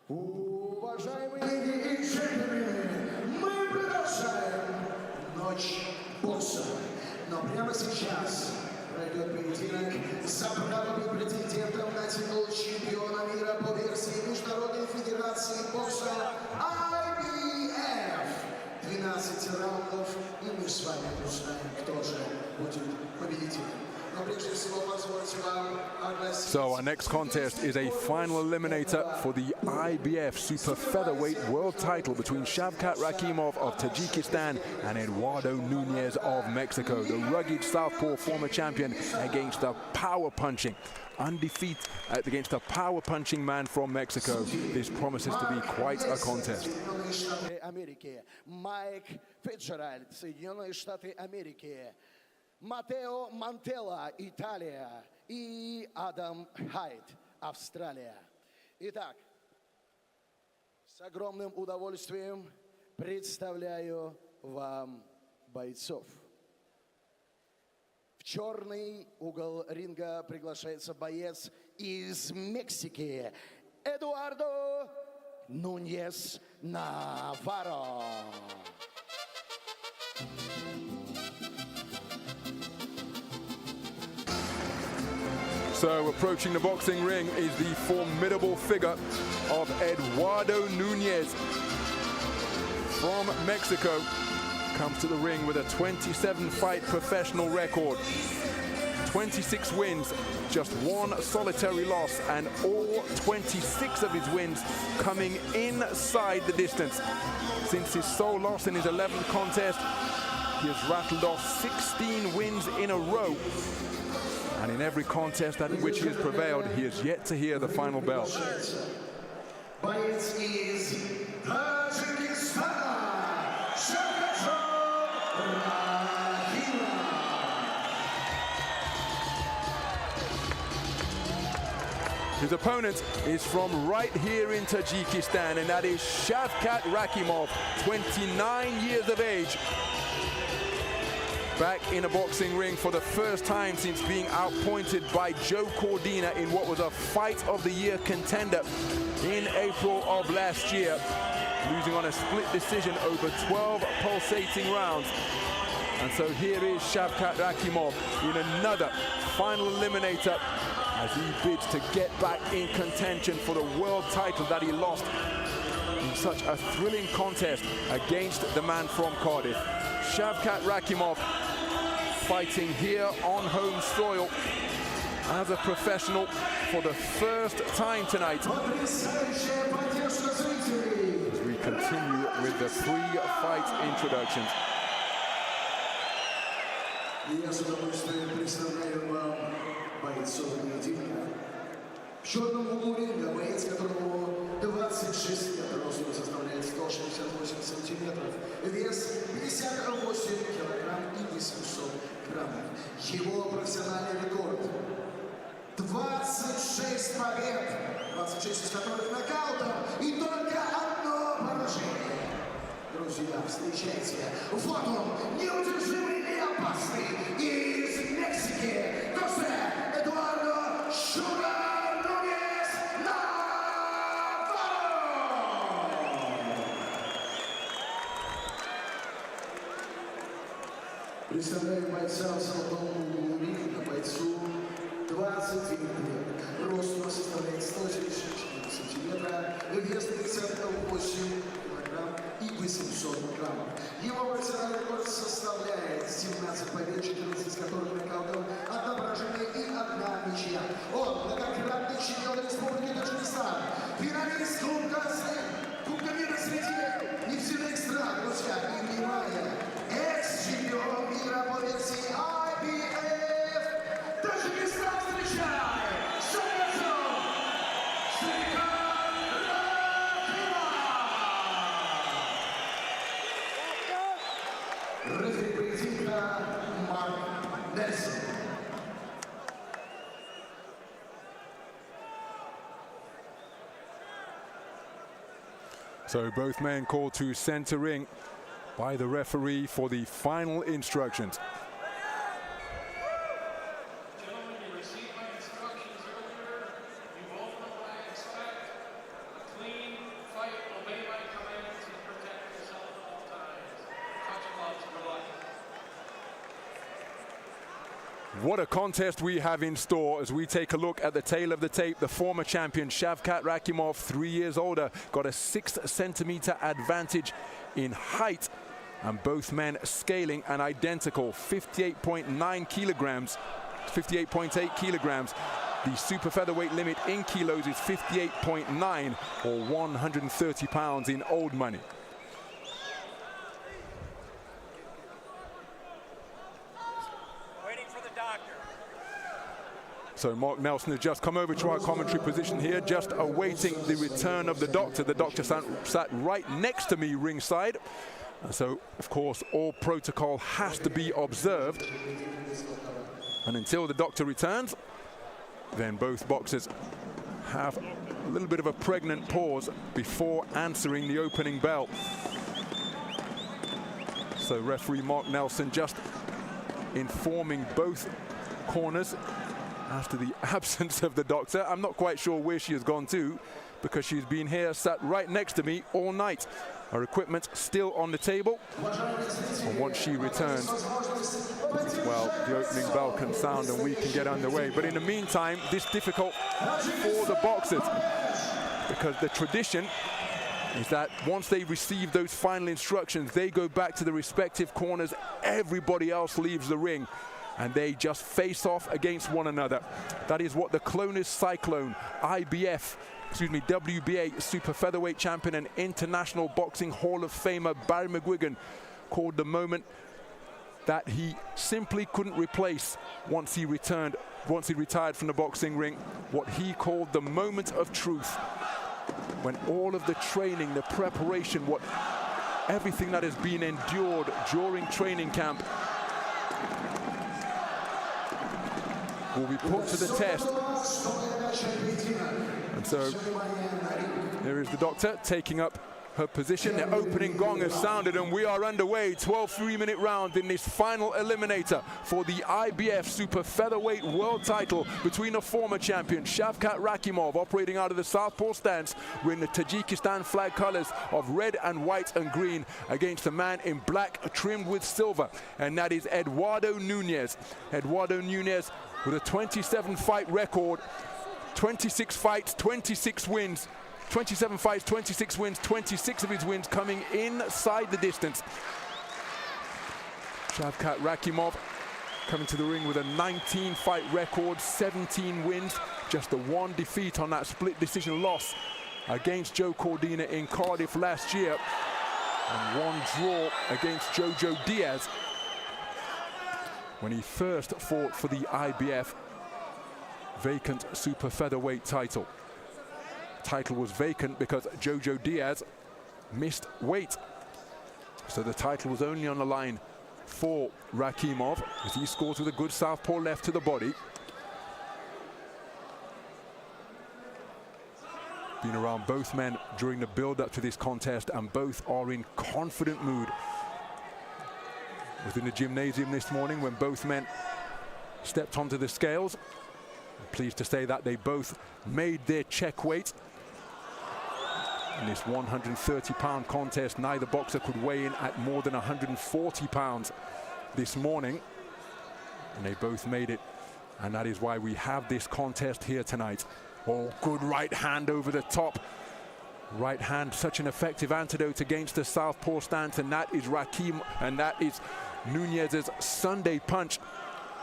Уважаемые леди и джентльмены, мы продолжаем ночь бокса. Но прямо сейчас пройдет поединок за правами претендентов на титул чемпиона мира по версии Международной Федерации бокса IBA. 12 раундов, и мы с вами узнаем, кто же будет победителем. So our next contest is a final eliminator for the IBF Super Featherweight World title between Shavkatdzhon of Tajikistan and Eduardo MEX of Mexico. The rugged southpaw former champion against the power-punching, undefeated against a power-punching man from Mexico. This promises to be quite a contest. Mike Fitzgerald, Соединенные Штаты Америки. Матео Мантелла, Италия, и Адам Хайт, Австралия. Итак, с огромным удовольствием представляю вам бойцов. В черный угол ринга приглашается боец из Мексики Эдуардо Нуньес Наварро. So approaching the boxing ring is the formidable figure of Eduardo MEX from Mexico. Comes to the ring with a 27-fight professional record. 26 wins, just one solitary loss, and all 26 of his wins coming inside the distance. Since his sole loss in his 11th contest, he has rattled off 16 wins in a row. And in every contest at which he has prevailed, he has yet to hear the final bell. Боец из Таджикистана, Shavkatdzhon RAKHIMOV. His opponent is from right here in Tajikistan, and that is Shavkat RAKHIMOV, 29 years of age. Back in a boxing ring for the first time since being outpointed by Joe Cordina in what was a Fight of the Year contender in April of last year, losing on a split decision over 12 pulsating rounds. And so here is Shavkat RAKHIMOV in another final eliminator as he bids to get back in contention for the world title that he lost in such a thrilling contest against the man from Cardiff. Shavkat RAKHIMOV fighting here on home soil as a professional for the first time tonight. As we continue with the pre-fight introductions. В черном углу ринга боец, которому 26 лет, рост его составляет 168 сантиметров, вес 58 килограмм и 800 граммов. Его профессиональный рекорд 26 побед, 26 из которых нокаутом и только одно поражение. Друзья, встречайте, вот он, неудержимый и опасный из Мексики, Эдуардо MEX. Представляю бойца в золотом углу ринга, бойцу 29 лет. Рост его составляет 174 сантиметра, вес 58 килограмм и 800 граммов. Его профессиональный рекорд составляет 17 побед, 14 из которых нокаутом, 1 поражение и 1 ничья. Он многократный чемпион Республики Таджикистан, финалист Кубка мира среди нефтяных стран, друзья, и внимание, экс-чемпион мира по версии IBF. Таджикистан встречает Shavkatdzhon TJK. Рефери поединка НУНЕЗ. So both men called to center ring by the referee for the final instructions. What a contest we have in store as we take a look at the tail of the tape. The former champion Shavkat Rakhimov, 3 years older, got a 6-centimeter advantage in height, and both men scaling an identical 58.9 kilograms, 58.8 kilograms. The super featherweight limit in kilos is 58.9 or 130 pounds in old money. So Mark Nelson has just come over to our commentary position here, just awaiting the return of the doctor. The doctor sat right next to me ringside. And so, of course, all protocol has to be observed. And until the doctor returns, then both boxers have a little bit of a pregnant pause before answering the opening bell. So referee Mark Nelson just informing both corners after the absence of the doctor. I'm not quite sure where she has gone to, because she's been here, sat right next to me all night. Her equipment still on the table. And once she returns, well, the opening bell can sound and we can get underway. But in the meantime, this is difficult for the boxers, because the tradition is that once they receive those final instructions, they go back to the respective corners. Everybody else leaves the ring, and they just face off against one another. That is what the Clonus Cyclone, WBA super featherweight champion and International Boxing Hall of Famer Barry McGuigan called the moment that he simply couldn't replace once he retired from the boxing ring, what he called the moment of truth, when all of the training, the preparation, everything that has been endured during training camp will be put to the test. And so there is the doctor taking up her position. The opening gong has sounded and we are underway. 12 3-minute round in this final eliminator for the IBF super featherweight world title between the former champion Shavkat Rakhimov, operating out of the southpaw stance, wearing the Tajikistan flag colors of red and white and green, against a man in black trimmed with silver, and that is Eduardo Nunez. Eduardo Nunez with a 27-fight record, 26 fights, 26 wins. 27 fights, 26 wins, 26 of his wins coming inside the distance. Shavkat Rakhimov coming to the ring with a 19-fight record, 17 wins, just a 1 defeat on that split decision loss against Joe Cordina in Cardiff last year, and 1 draw against Jojo Diaz when he first fought for the IBF vacant super featherweight title. Title was vacant because Jojo Diaz missed weight, so the title was only on the line for Rakhimov as he scores with a good southpaw left to the body. Been around both men during the build-up to this contest, and both are in confident mood. Within the gymnasium this morning when both men stepped onto the scales, I'm pleased to say that they both made their check weight. In this 130-pound contest, neither boxer could weigh in at more than 140 pounds this morning, and they both made it, and that is why we have this contest here tonight. Oh, good right hand over the top. Right hand, such an effective antidote against the southpaw stance, and that is Nunez's Sunday punch.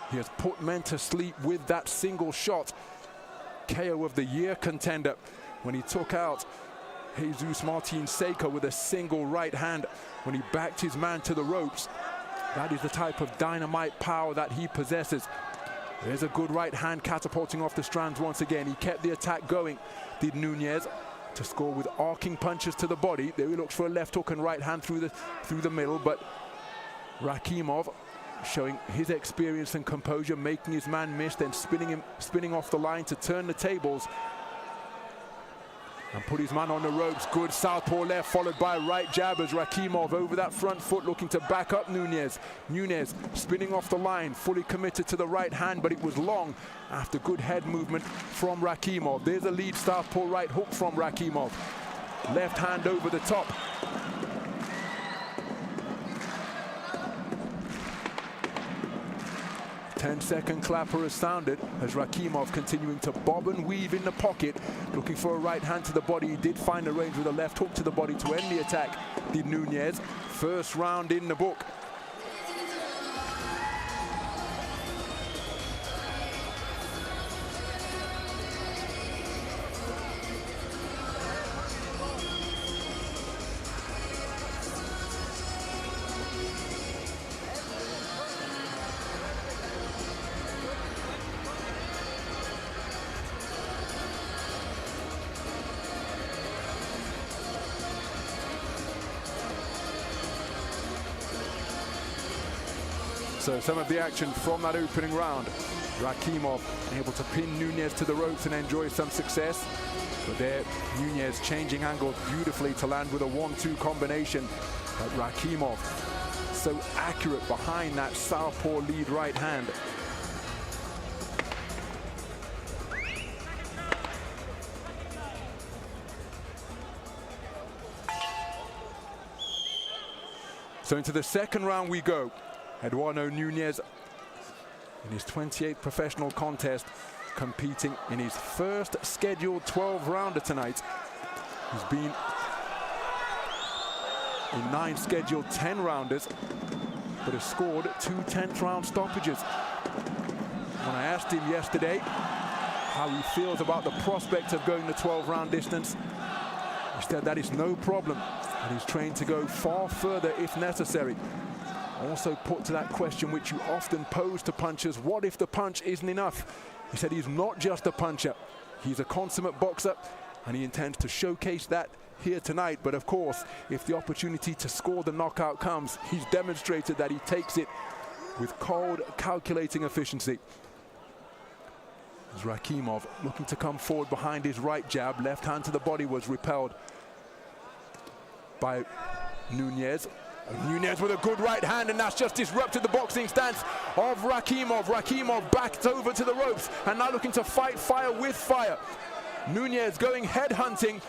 He has put men to sleep with that single shot. KO of the year contender when he took out Jesus Martin Seiko with a single right hand when he backed his man to the ropes. That is the type of dynamite power that he possesses. There's a good right hand catapulting off the strands once again. He kept the attack going, did Nunez, to score with arcing punches to the body. There he looks for a left hook and right hand through the middle, but Rakhimov showing his experience and composure, making his man miss, then spinning off the line to turn the tables and put his man on the ropes. Good southpaw left followed by right jab as Rakhimov over that front foot looking to back up Nunez. Nunez spinning off the line, fully committed to the right hand, but it was long after good head movement from Rakhimov. There's a lead southpaw right hook from Rakhimov. Left hand over the top. 10-second clapper has sounded as RAKHIMOV continuing to bob and weave in the pocket, looking for a right hand to the body. He did find the range with a left hook to the body to end the attack, did NUNEZ. First round in the book. So some of the action from that opening round. RAKHIMOV able to pin NUNEZ to the ropes and enjoy some success. But there, NUNEZ changing angles beautifully to land with a 1-2 combination. But RAKHIMOV so accurate behind that southpaw lead right hand. So into the second round we go. Eduardo NUNEZ in his 28th professional contest, competing in his first scheduled 12-rounder tonight. He's been in 9 scheduled 10-rounders, but has scored 2 10th-round stoppages. When I asked him yesterday how he feels about the prospect of going the 12-round distance, he said that is no problem, and he's trained to go far further if necessary. Also put to that question which you often pose to punchers, what if the punch isn't enough? He said he's not just a puncher, he's a consummate boxer, and he intends to showcase that here tonight. But of course, if the opportunity to score the knockout comes, he's demonstrated that he takes it with cold, calculating efficiency. As RAKHIMOV looking to come forward behind his right jab, left hand to the body was repelled by NUNEZ. NUNEZ with a good right hand, and that's just disrupted the boxing stance of RAKHIMOV. RAKHIMOV backed over to the ropes and now looking to fight fire with fire. NUNEZ going head hunting,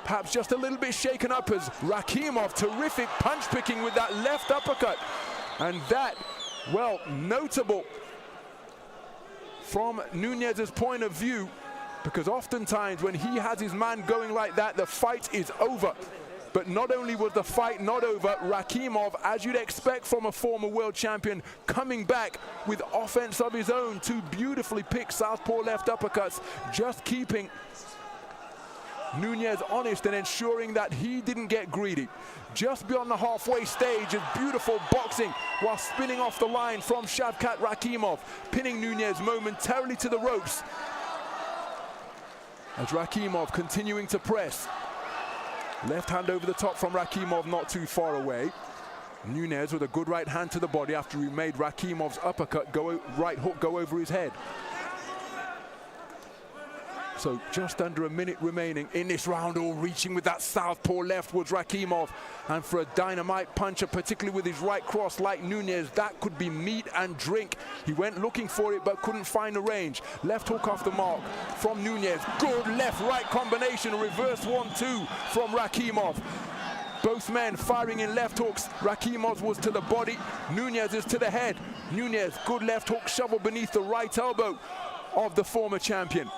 perhaps just a little bit shaken up as RAKHIMOV terrific punch picking with that left uppercut. And that, well, notable from NUNEZ's point of view, because oftentimes when he has his man going like that, the fight is over. But not only was the fight not over, RAKHIMOV, as you'd expect from a former world champion, coming back with offense of his own, 2 beautifully picked southpaw left uppercuts, just keeping NUNEZ honest and ensuring that he didn't get greedy. Just beyond the halfway stage is beautiful boxing while spinning off the line from Shavkat RAKHIMOV, pinning NUNEZ momentarily to the ropes. As RAKHIMOV continuing to press. Left hand over the top from RAKHIMOV, not too far away. NUNEZ with a good right hand to the body after he made RAKHIMOV's uppercut right hook go over his head. So just under a minute remaining in this round, all reaching with that southpaw left was RAKHIMOV. And for a dynamite puncher, particularly with his right cross like NUNEZ, that could be meat and drink. He went looking for it but couldn't find the range. Left hook off the mark from NUNEZ. Good left-right combination, a reverse 1-2 from RAKHIMOV. Both men firing in left hooks. RAKHIMOV was to the body, NUNEZ is to the head. NUNEZ, good left hook shovel beneath the right elbow of the former champion.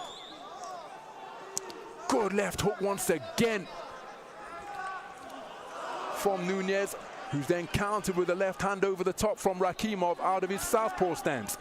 Good left hook once again from NUNEZ, who's then countered with a left hand over the top from RAKHIMOV out of his southpaw stance.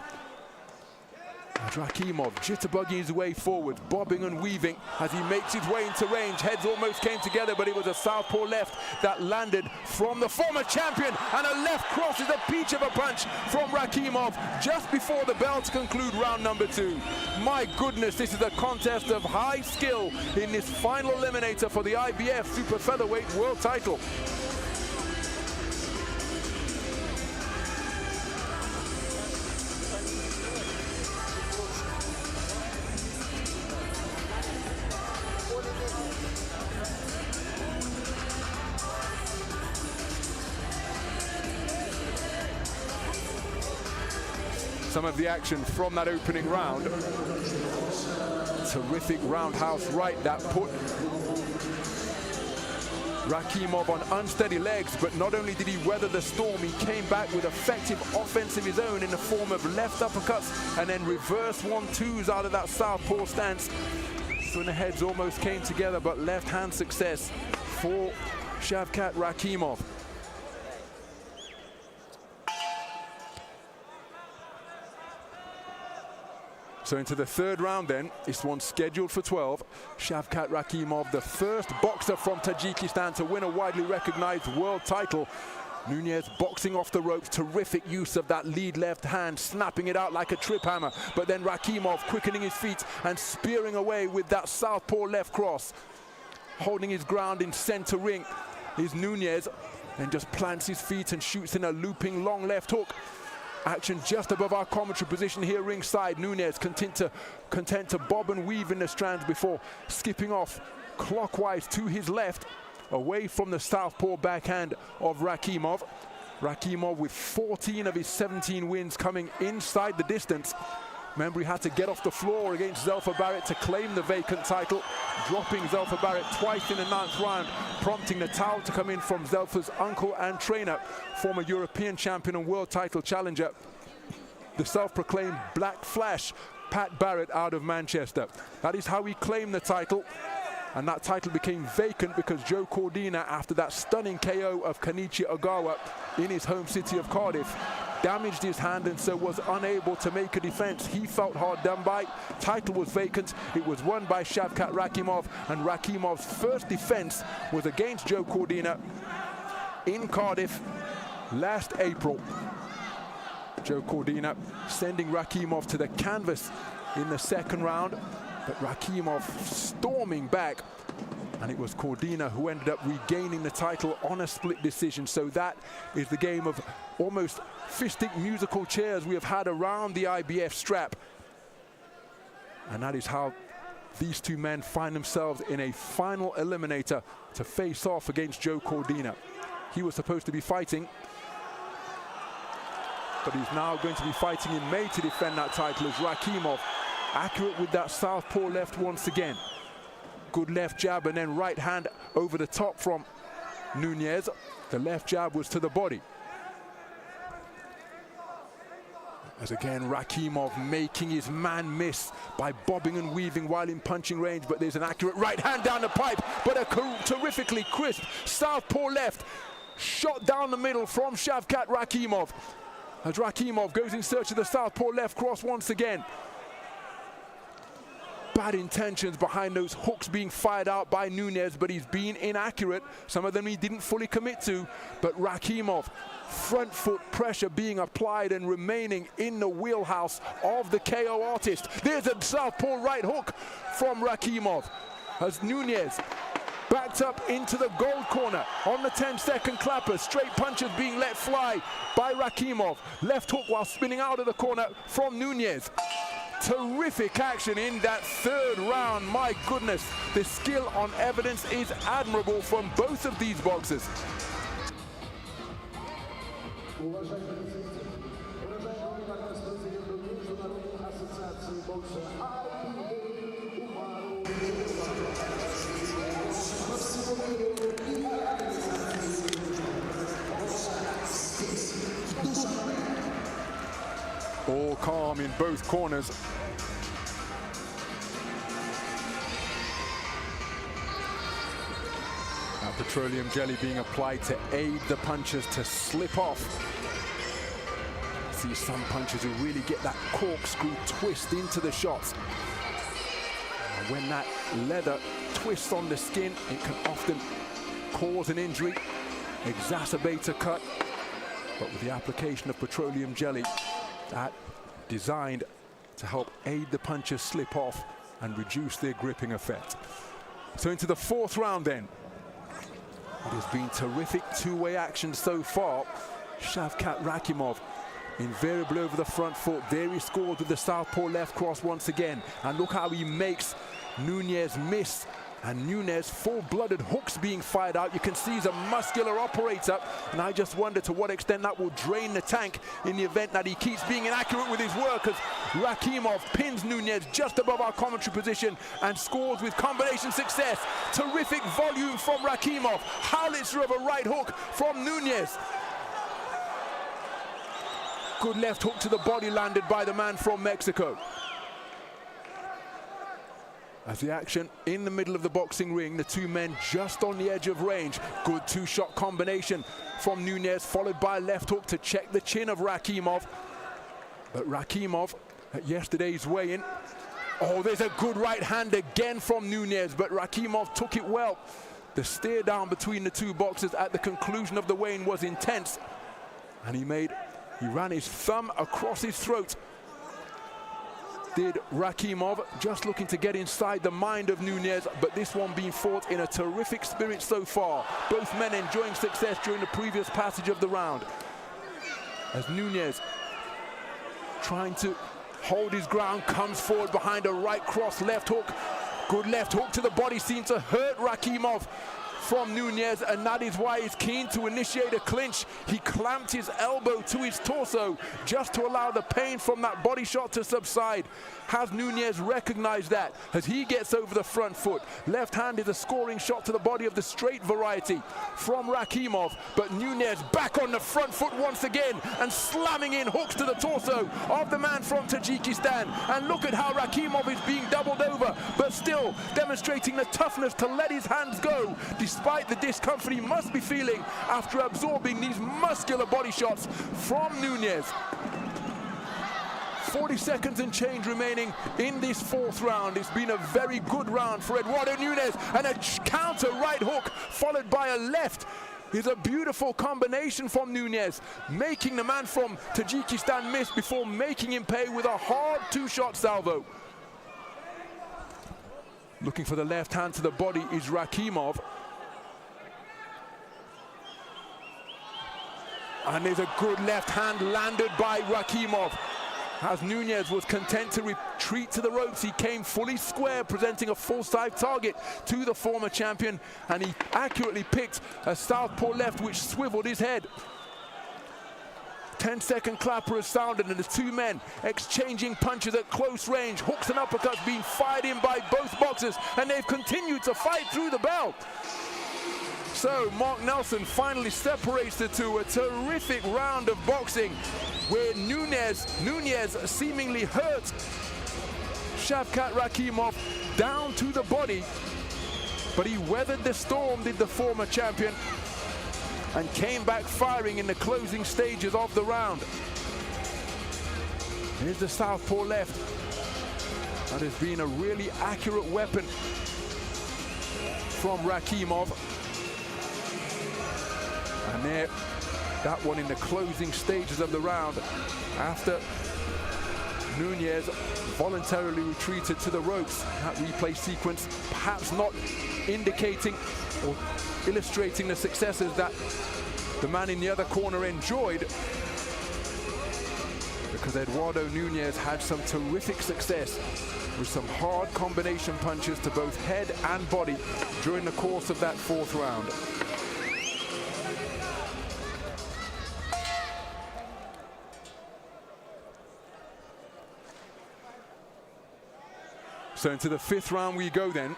And RAKHIMOV jitterbugging his way forward, bobbing and weaving as he makes his way into range. Heads almost came together, but it was a southpaw left that landed from the former champion, and a left cross is a peach of a punch from RAKHIMOV just before the bell to conclude round number 2. My goodness, this is a contest of high skill in this final eliminator for the IBF super featherweight world title. Some of the action from that opening round. Terrific roundhouse right that put Rakhimov on unsteady legs, but not only did he weather the storm, he came back with effective offense of his own in the form of left uppercuts and then reverse 1-2s out of that southpaw stance. So the heads almost came together, but left hand success for Shavkat Rakhimov. So into the third round then, this one's scheduled for 12. Shavkat Rakhimov, the first boxer from Tajikistan to win a widely recognized world title. Nunez boxing off the ropes, terrific use of that lead left hand, snapping it out like a trip hammer. But then Rakhimov quickening his feet and spearing away with that southpaw left cross. Holding his ground in center ring is Nunez, and just plants his feet and shoots in a looping long left hook. Action just above our commentary position here ringside. Nunez content to bob and weave in the strands before skipping off clockwise to his left, away from the southpaw backhand of Rakhimov. Rakhimov with 14 of his 17 wins coming inside the distance. Remember, he had to get off the floor against Zelfa Barrett to claim the vacant title, dropping Zelfa Barrett twice in the 9th round, prompting the towel to come in from Zelfa's uncle and trainer, former European champion and world title challenger, the self-proclaimed Black Flash, Pat Barrett out of Manchester. That is how he claimed the title, and that title became vacant because Joe Cordina, after that stunning KO of Kenichi Ogawa in his home city of Cardiff, damaged his hand and so was unable to make a defense. He felt hard done by. Title was vacant. It was won by Shavkat Rakhimov, and Rakhimov's first defense was against Joe Cordina in Cardiff last April. Joe Cordina sending Rakhimov to the canvas in the 2nd round, but Rakhimov storming back, and it was Cordina who ended up regaining the title on a split decision. So that is the game of almost fistic musical chairs we have had around the IBF strap. And that is how these two men find themselves in a final eliminator to face off against Joe Cordina. He was supposed to be fighting, but he's now going to be fighting in May to defend that title as Rakhimov, accurate with that southpaw left once again. Good left jab and then right hand over the top from Nunez. The left jab was to the body. As again, Rakhimov making his man miss by bobbing and weaving while in punching range, but there's an accurate right hand down the pipe, but a terrifically crisp southpaw left shot down the middle from Shavkat Rakhimov, as Rakhimov goes in search of the southpaw left cross once again. Bad intentions behind those hooks being fired out by Nunez, but he's been inaccurate. Some of them he didn't fully commit to, but Rakhimov, front foot pressure being applied and remaining in the wheelhouse of the KO artist. There's a southpaw right hook from Rakhimov as Nunez backed up into the gold corner on the 10-second clapper. Straight punches being let fly by Rakhimov. Left hook while spinning out of the corner from Nunez. Terrific action in that 3rd round. My goodness, the skill on evidence is admirable from both of these boxers. All calm in both corners. Now petroleum jelly being applied to aid the punchers to slip off. See some punchers who really get that corkscrew twist into the shots. And when that leather twists on the skin, it can often cause an injury, exacerbate a cut. But with the application of petroleum jelly, that designed to help aid the punchers slip off and reduce their gripping effect. So into the 4th round then. It has been terrific two-way action so far. Shavkat Rakhimov invariably over the front foot. There he scored with the southpaw left cross once again. And look how he makes Nunez miss And NUNEZ, full-blooded hooks being fired out. You can see he's a muscular operator, and I just wonder to what extent that will drain the tank in the event that he keeps being inaccurate with his work, as RAKHIMOV pins NUNEZ just above our commentary position and scores with combination success. Terrific volume from RAKHIMOV. Howitzer of a right hook from NUNEZ. Good left hook to the body landed by the man from Mexico. As the action in the middle of the boxing ring, the two men just on the edge of range. Good two-shot combination from NUNEZ, followed by a left hook to check the chin of RAKHIMOV. But RAKHIMOV at yesterday's weigh-in. Oh, there's a good right hand again from NUNEZ, but RAKHIMOV took it well. The stare down between the two boxers at the conclusion of the weigh-in was intense. And he ran his thumb across his throat. Did RAKHIMOV, just looking to get inside the mind of NUNEZ, but this one being fought in a terrific spirit so far. Both men enjoying success during the previous passage of the round. As NUNEZ, trying to hold his ground, comes forward behind a right cross left hook. Good left hook to the body seemed to hurt RAKHIMOV from NUNEZ, and that is why he's keen to initiate a clinch. He clamped his elbow to his torso just to allow the pain from that body shot to subside. Has NUNEZ recognized that as he gets over the front foot? Left hand is a scoring shot to the body of the straight variety from RAKHIMOV, but NUNEZ back on the front foot once again and slamming in hooks to the torso of the man from Tajikistan. And look at how RAKHIMOV is being doubled over, but still demonstrating the toughness to let his hands go despite the discomfort he must be feeling after absorbing these muscular body shots from NUNEZ. 40 seconds and change remaining in this fourth round. It's been a very good round for Eduardo NUNEZ, and a counter right hook followed by a left is a beautiful combination from NUNEZ, making the man from Tajikistan miss before making him pay with a hard two-shot salvo. Looking for the left hand to the body is RAKHIMOV. And there's a good left hand landed by RAKHIMOV. As NUNEZ was content to retreat to the ropes, he came fully square, presenting a full-side target to the former champion, and he accurately picked a southpaw left which swiveled his head. 10-second clapper has sounded, and the two men exchanging punches at close range. Hooks and uppercuts being fired in by both boxers, and they've continued to fight through the bell. So Mark Nelson finally separates the two. A terrific round of boxing where NUNEZ seemingly hurt Shavkat RAKHIMOV down to the body, but he weathered the storm, did the former champion, and came back firing in the closing stages of the round. Here's the southpaw left. That has been a really accurate weapon from RAKHIMOV. And there, that one in the closing stages of the round, after NUNEZ voluntarily retreated to the ropes. That replay sequence perhaps not indicating or illustrating the successes that the man in the other corner enjoyed, because Eduardo NUNEZ had some terrific success with some hard combination punches to both head and body during the course of that fourth round. So into the fifth round we go then.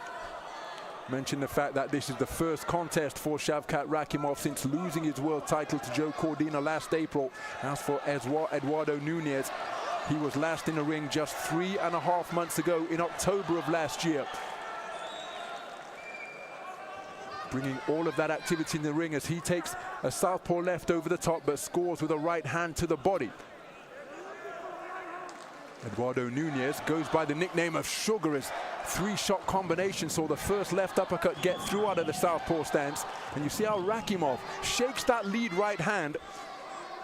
Mention the fact that this is the first contest for Shavkat RAKHIMOV since losing his world title to Joe Cordina last April. As for Eduardo NUNEZ, he was last in the ring just 3.5 months ago in October of last year. Bringing all of that activity in the ring as he takes a southpaw left over the top but scores with a right hand to the body. Eduardo NUNEZ goes by the nickname of Sugar as three-shot combination saw the first left uppercut get through out of the southpaw stance. And you see how RAKHIMOV shakes that lead right hand.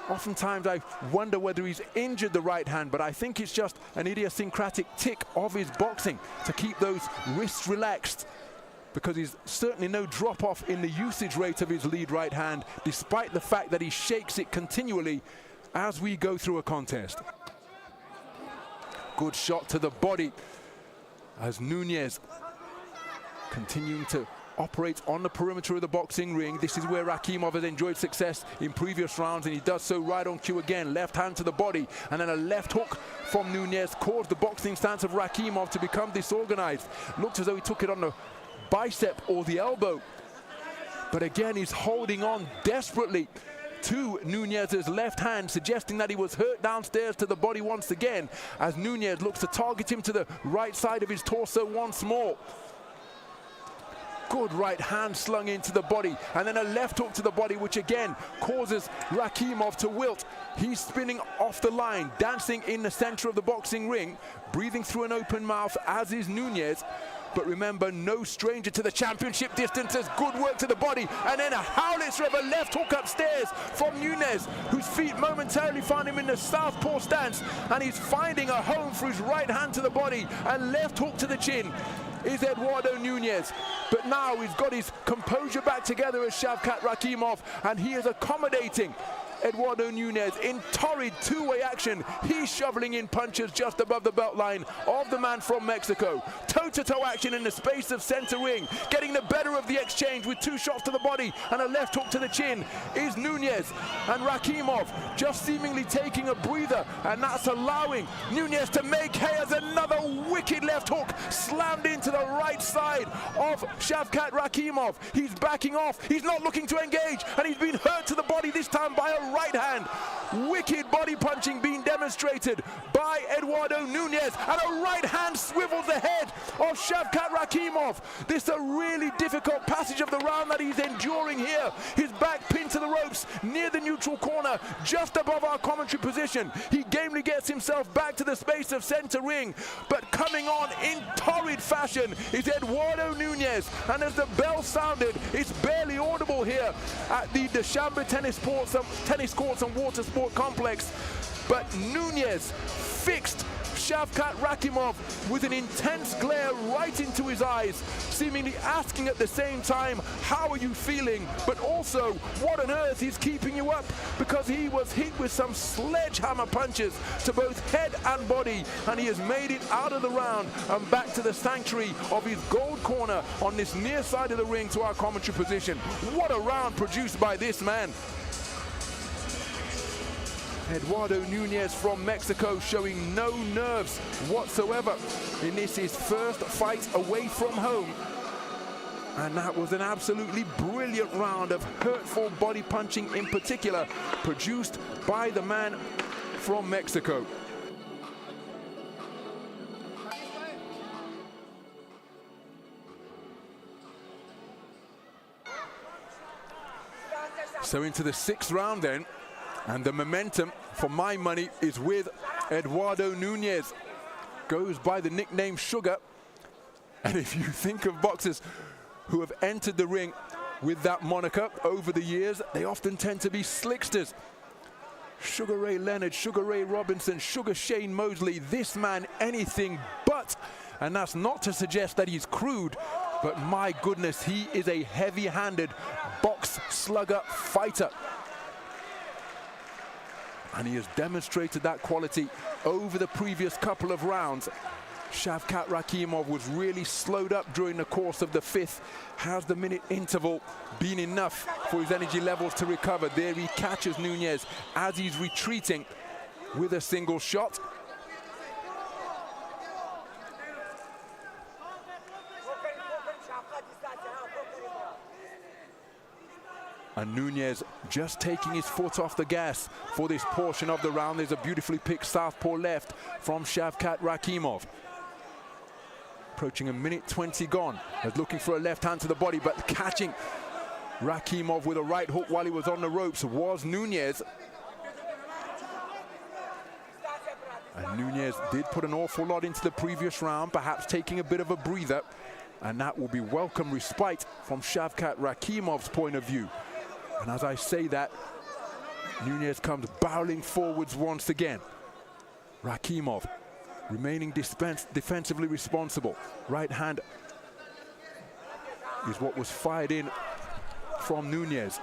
Oftentimes I wonder whether he's injured the right hand, but I think it's just an idiosyncratic tick of his boxing to keep those wrists relaxed, because he's certainly no drop-off in the usage rate of his lead right hand, despite the fact that he shakes it continually as we go through a contest. Good shot to the body as NUNEZ continuing to operate on the perimeter of the boxing ring. This is where RAKHIMOV has enjoyed success in previous rounds, and he does so right on cue again. Left hand to the body, and then a left hook from Nunez caused the boxing stance of RAKHIMOV to become disorganized. Looked as though he took it on the bicep or the elbow, but again he's holding on desperately to Nunez's left hand, suggesting that he was hurt downstairs to the body once again, as Nunez looks to target him to the right side of his torso once more. Good right hand slung into the body, and then a left hook to the body, which again causes RAKHIMOV to wilt. He's spinning off the line, dancing in the center of the boxing ring, breathing through an open mouth, as is Nunez. But remember, no stranger to the championship distances. Good work to the body, and then a howitzer of a left hook upstairs from Nunez, whose feet momentarily found him in the southpaw stance, and he's finding a home for his right hand to the body and left hook to the chin is Eduardo Nunez. But now he's got his composure back together as Shavkat RAKHIMOV, and he is accommodating Eduardo Nunez in torrid two-way action. He's shoveling in punches just above the belt line of the man from Mexico. Toe-to-toe action in the space of center ring, getting the better of the exchange with two shots to the body and a left hook to the chin is Nunez, and RAKHIMOV just seemingly taking a breather, and that's allowing Nunez to make hay as another wicked left hook slammed into the right side of Shavkat RAKHIMOV. He's backing off, he's not looking to engage, and he's been hurt to the body, this time by a right hand. Wicked body punching being demonstrated by Eduardo Nunez, and a right hand swivels the head of Shavkat RAKHIMOV. This is a really difficult passage of the round that he's enduring here. His back pinned to the ropes near the neutral corner, just above our commentary position. He gamely gets himself back to the space of center ring, but coming on in torrid fashion is Eduardo Nunez, and as the bell sounded, it's barely audible here at the Dushanbe tennis courts and water sport complex, but Nunez fixed Shavkat RAKHIMOV with an intense glare right into his eyes, seemingly asking at the same time, how are you feeling? But also, what on earth is keeping you up? Because he was hit with some sledgehammer punches to both head and body, and he has made it out of the round and back to the sanctuary of his gold corner on this near side of the ring to our commentary position. What a round produced by this man. Eduardo Nunez from Mexico showing no nerves whatsoever in this, his first fight away from home. And that was an absolutely brilliant round of hurtful body punching in particular, produced by the man from Mexico. So into the sixth round then. And the momentum, for my money, is with Eduardo Nunez. Goes by the nickname Sugar. And if you think of boxers who have entered the ring with that moniker over the years, they often tend to be slicksters. Sugar Ray Leonard, Sugar Ray Robinson, Sugar Shane Mosley. This man, anything but. And that's not to suggest that he's crude, but my goodness, he is a heavy-handed box slugger fighter. And he has demonstrated that quality over the previous couple of rounds. Shavkat RAKHIMOV was really slowed up during the course of the fifth. Has the minute interval been enough for his energy levels to recover? There he catches Nunez as he's retreating with a single shot. And Nunez just taking his foot off the gas for this portion of the round. There's a beautifully picked southpaw left from Shavkat RAKHIMOV. Approaching a minute 20 gone. As looking for a left hand to the body, but catching RAKHIMOV with a right hook while he was on the ropes was Nunez. And Nunez did put an awful lot into the previous round, perhaps taking a bit of a breather. And that will be welcome respite from Shavkat RAKHIMOV's point of view. And as I say that, Nunez comes barreling forwards once again. RAKHIMOV remaining defensively responsible. Right hand is what was fired in from Nunez.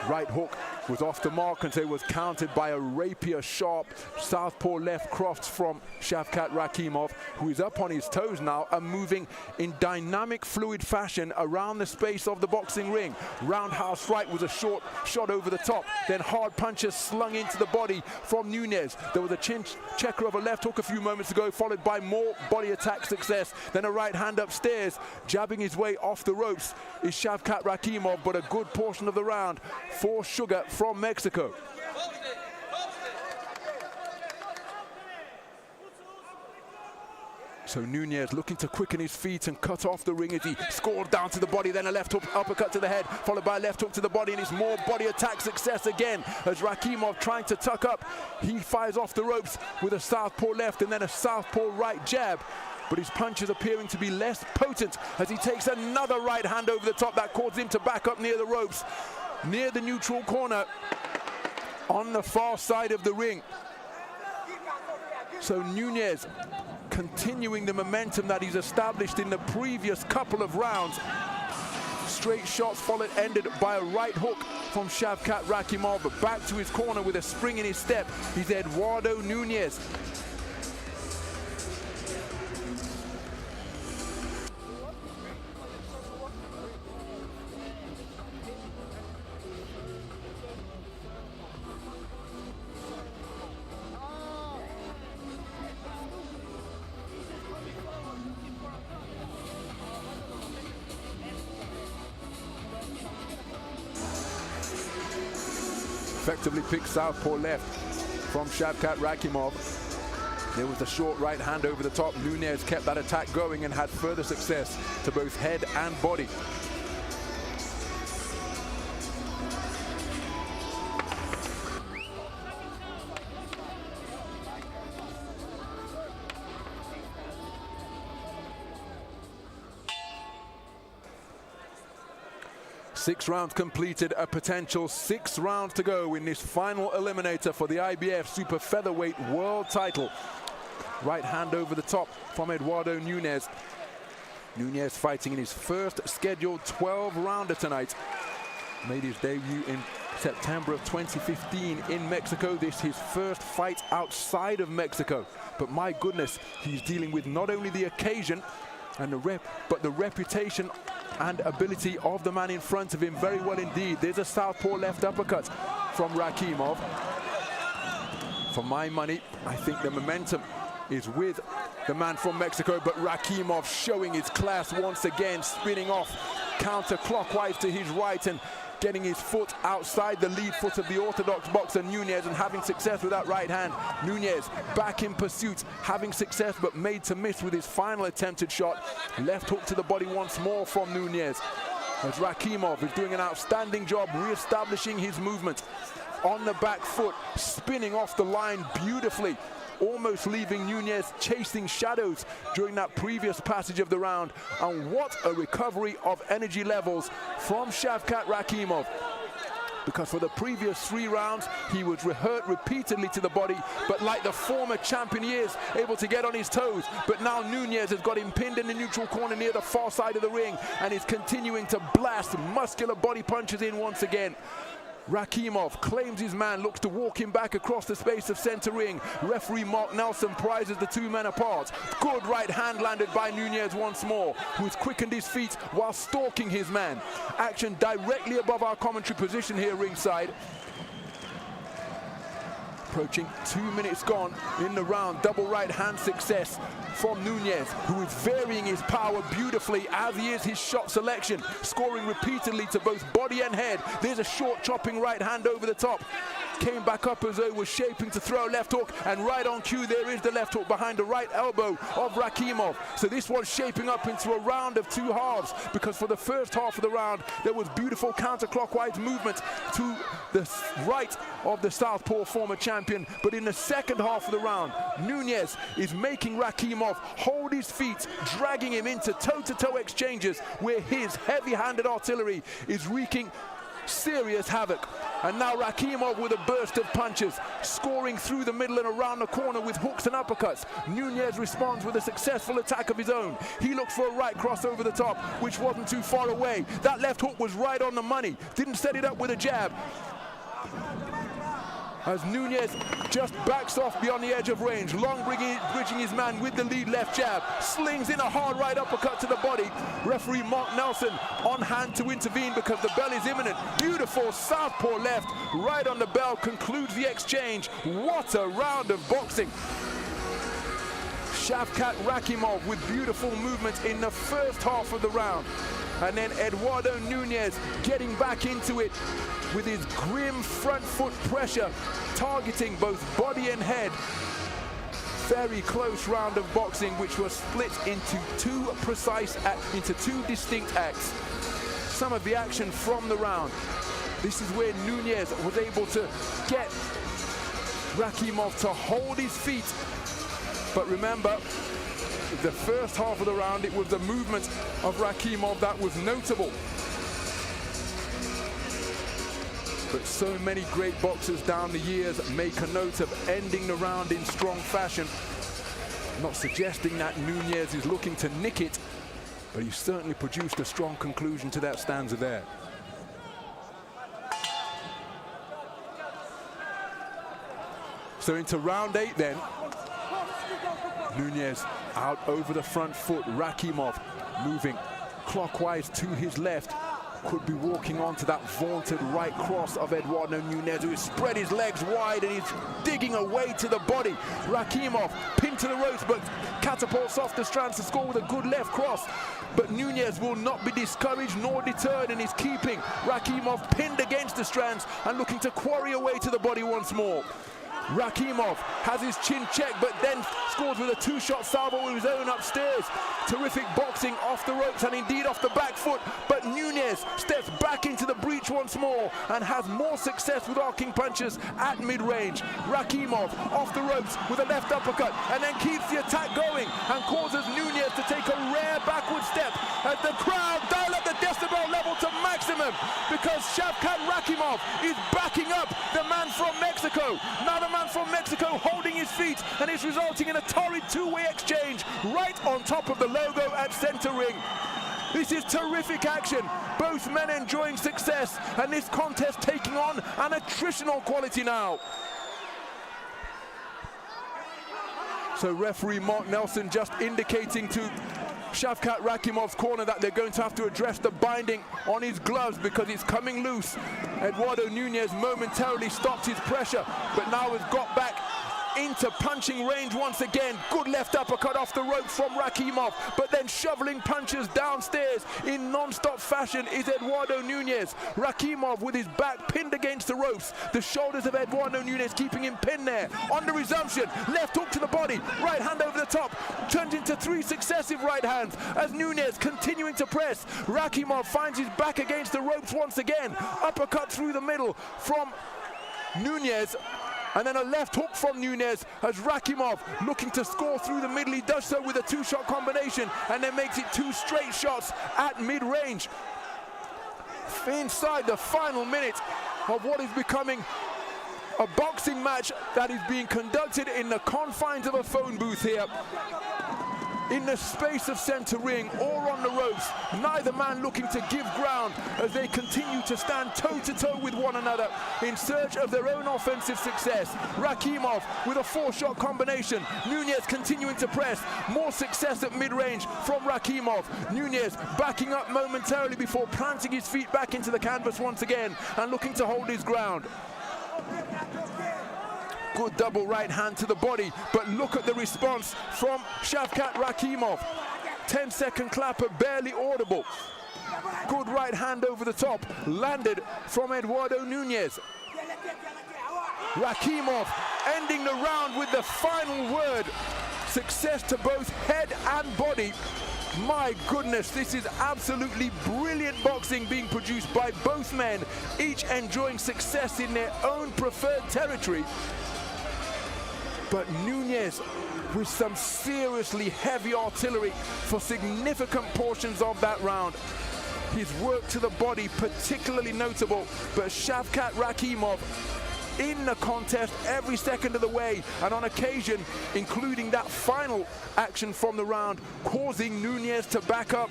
Right hook was off the mark until it was countered by a rapier-sharp southpaw left cross from Shavkat Rakhimov, who is up on his toes now and moving in dynamic, fluid fashion around the space of the boxing ring. Roundhouse right was a short shot over the top, then hard punches slung into the body from Nunez. There was a chin checker of a left hook a few moments ago, followed by more body attack success, then a right hand upstairs. Jabbing his way off the ropes is Shavkat Rakhimov, but a good portion of the round for Sugar from Mexico. So Nunez looking to quicken his feet and cut off the ring as he scored down to the body, then a left hook uppercut to the head, followed by a left hook to the body, and it's more body attack success again as Rakhimov trying to tuck up. He fires off the ropes with a southpaw left and then a southpaw right jab, but his punches appearing to be less potent as he takes another right hand over the top that causes him to back up near the ropes, near the neutral corner on the far side of the ring. So Nunez continuing the momentum that he's established in the previous couple of rounds. Straight shots followed, ended by a right hook from Shavkat Rakhimov, but back to his corner with a spring in his step. He's Eduardo Nunez. Effectively picked southpaw left from Shavkat Rakhimov. There was a short right hand over the top. Nunez kept that attack going and had further success to both head and body. Six rounds completed, a potential 6 rounds to go in this final eliminator for the IBF Super Featherweight World title. Right hand over the top from Eduardo Nunez. Nunez fighting in his first scheduled 12-rounder tonight. Made his debut in September of 2015 in Mexico. This is his first fight outside of Mexico. But my goodness, he's dealing with not only the occasion and but the reputation and ability of the man in front of him very well indeed. There's a southpaw left uppercut from Rakhimov. For my money, I think the momentum is with the man from Mexico, but Rakhimov showing his class once again, spinning off counterclockwise to his right and getting his foot outside the lead foot of the orthodox boxer Nunez and having success with that right hand. Nunez back in pursuit, having success but made to miss with his final attempted shot. Left hook to the body once more from Nunez, as Rakhimov is doing an outstanding job re-establishing his movement on the back foot, spinning off the line beautifully, almost leaving Nunez chasing shadows during that previous passage of the round. And what a recovery of energy levels from Shavkat Rakhimov, because for the previous 3 rounds he was hurt repeatedly to the body, but like the former champion he is able to get on his toes. But now Nunez has got him pinned in the neutral corner near the far side of the ring and is continuing to blast muscular body punches in once again. Rakhimov claims his man, looks to walk him back across the space of center ring. Referee Mark Nelson prizes the 2 men apart. Good right hand landed by Nunez once more, who's quickened his feet while stalking his man. Action directly above our commentary position here ringside. Approaching 2 minutes gone in the round. Double right hand success from Nunez, who is varying his power beautifully as he is his shot selection, scoring repeatedly to both body and head. There's a short chopping right hand over the top. Came back up as though it was shaping to throw a left hook, and right on cue there is the left hook behind the right elbow of Rakhimov. So this one's shaping up into a round of 2 halves, because for the first half of the round there was beautiful counterclockwise movement to the right of the southpaw former champion, but in the second half of the round Nunez is making Rakhimov hold his feet, dragging him into toe-to-toe exchanges where his heavy-handed artillery is wreaking serious havoc. And now Rakhimov with a burst of punches, scoring through the middle and around the corner with hooks and uppercuts. Nunez responds with a successful attack of his own. He looks for a right cross over the top, which wasn't too far away. That left hook was right on the money. Didn't set it up with a jab. as Nunez just backs off beyond the edge of range. Long bridging his man with the lead left jab. Slings in a hard right uppercut to the body. Referee Mark Nelson on hand to intervene because the bell is imminent. Beautiful southpaw left, right on the bell, concludes the exchange. What a round of boxing. Shavkat Rakhimov with beautiful movements in the first half of the round. And then Eduardo Nunez getting back into it with his grim front foot pressure, targeting both body and head. Very close round of boxing, which was split into two distinct acts. Some of the action from the round. This is where Nunez was able to get Rakhimov to hold his feet. But remember, the first half of the round, it was the movement of Rakhimov that was notable. But so many great boxers down the years make a note of ending the round in strong fashion. Not suggesting that Nunez is looking to nick it, but he certainly produced a strong conclusion to that stanza there. So into round 8 then. Nunez out over the front foot. Rakhimov moving clockwise to his left. Could be walking onto that vaunted right cross of Eduardo Nunez, who has spread his legs wide and he's digging away to the body. Rakhimov pinned to the ropes, but catapults off the strands to score with a good left cross. But Nunez will not be discouraged nor deterred and is keeping Rakhimov pinned against the strands and looking to quarry away to the body once more. Rakhimov has his chin checked, but then scores with a two-shot salvo with his own upstairs. Terrific boxing off the ropes and indeed off the back foot, but Nunez steps back into the breach once more and has more success with arcing punches at mid-range. Rakhimov off the ropes with a left uppercut and then keeps the attack going and causes Nunez to take a rare backward step as the crowd dial up the decibel level to maximum because Shavkat Rakhimov is backing up the man from Mexico. Now the man from Mexico holding his feet, and it's resulting in a torrid two-way exchange right on top of the logo at center ring. This is terrific action. Both men enjoying success, and this contest taking on an attritional quality now. So referee Mark Nelson just indicating to Shavkat Rakhimov's corner that they're going to have to address the binding on his gloves because it's coming loose. Eduardo Nunez momentarily stopped his pressure, but now has got back into punching range once again. Good left uppercut off the ropes from Rakhimov, but then shoveling punches downstairs in non-stop fashion is Eduardo Nunez. Rakhimov with his back pinned against the ropes. The shoulders of Eduardo Nunez keeping him pinned there. On the resumption, left hook to the body, right hand over the top, turns into 3 successive right hands as Nunez continuing to press. Rakhimov finds his back against the ropes once again. Uppercut through the middle from Nunez. And then a left hook from Nunez as Rakhimov looking to score through the middle. He does so with a 2-shot combination and then makes it 2 straight shots at mid-range. Inside the final minute of what is becoming a boxing match that is being conducted in the confines of a phone booth here. In the space of center ring or on the ropes, neither man looking to give ground as they continue to stand toe-to-toe with one another in search of their own offensive success. Rakhimov with a 4-shot combination. Nunez continuing to press. More success at mid-range from Rakhimov. Nunez backing up momentarily before planting his feet back into the canvas once again and looking to hold his ground. Good double right hand to the body, but look at the response from Shavkat Rakhimov. 10-second clapper, barely audible. Good right hand over the top, landed from Eduardo Nunez. Rakhimov ending the round with the final word. Success to both head and body. My goodness, this is absolutely brilliant boxing being produced by both men, each enjoying success in their own preferred territory. But Nunez with some seriously heavy artillery for significant portions of that round. His work to the body particularly notable, but Shavkat Rakhimov in the contest every second of the way, and on occasion, including that final action from the round, causing Nunez to back up.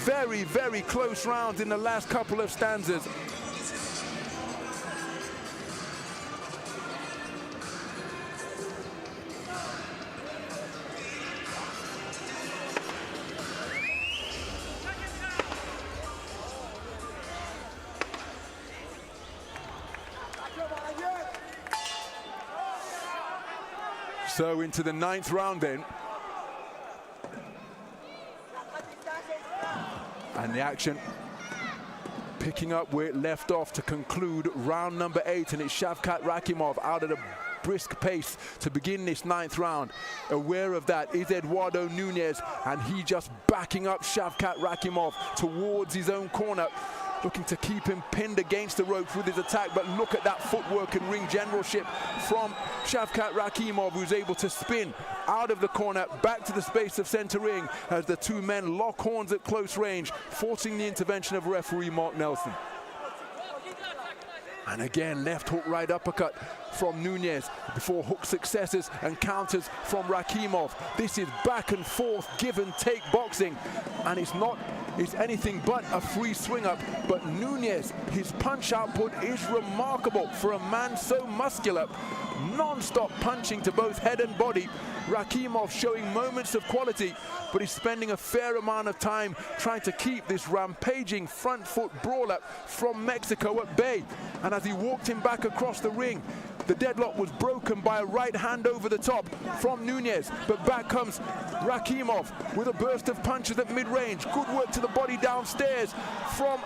Very, very close rounds in the last couple of stanzas. So into the 9th round then. And the action picking up where it left off to conclude round number 8, and it's Shavkat Rakhimov out at a brisk pace to begin this 9th round. Aware of that is Eduardo Nunez, and he just backing up Shavkat Rakhimov towards his own corner, looking to keep him pinned against the ropes with his attack. But look at that footwork and ring generalship from Shavkat Rakhimov, who's able to spin out of the corner back to the space of center ring as the two men lock horns at close range, forcing the intervention of referee Mark Nelson. And again, left hook, right uppercut from Nunez before hook successes and counters from Rakhimov. This is back and forth, give and take boxing, and it's anything but a free swing up. But Nunez, his punch output is remarkable for a man so muscular. Non-stop punching to both head and body. Rakhimov showing moments of quality, but he's spending a fair amount of time trying to keep this rampaging front foot brawler from Mexico at bay. And as he walked him back across the ring, the deadlock was broken by a right hand over the top from Nunez, but back comes Rakhimov with a burst of punches at mid-range. Good work to the body downstairs from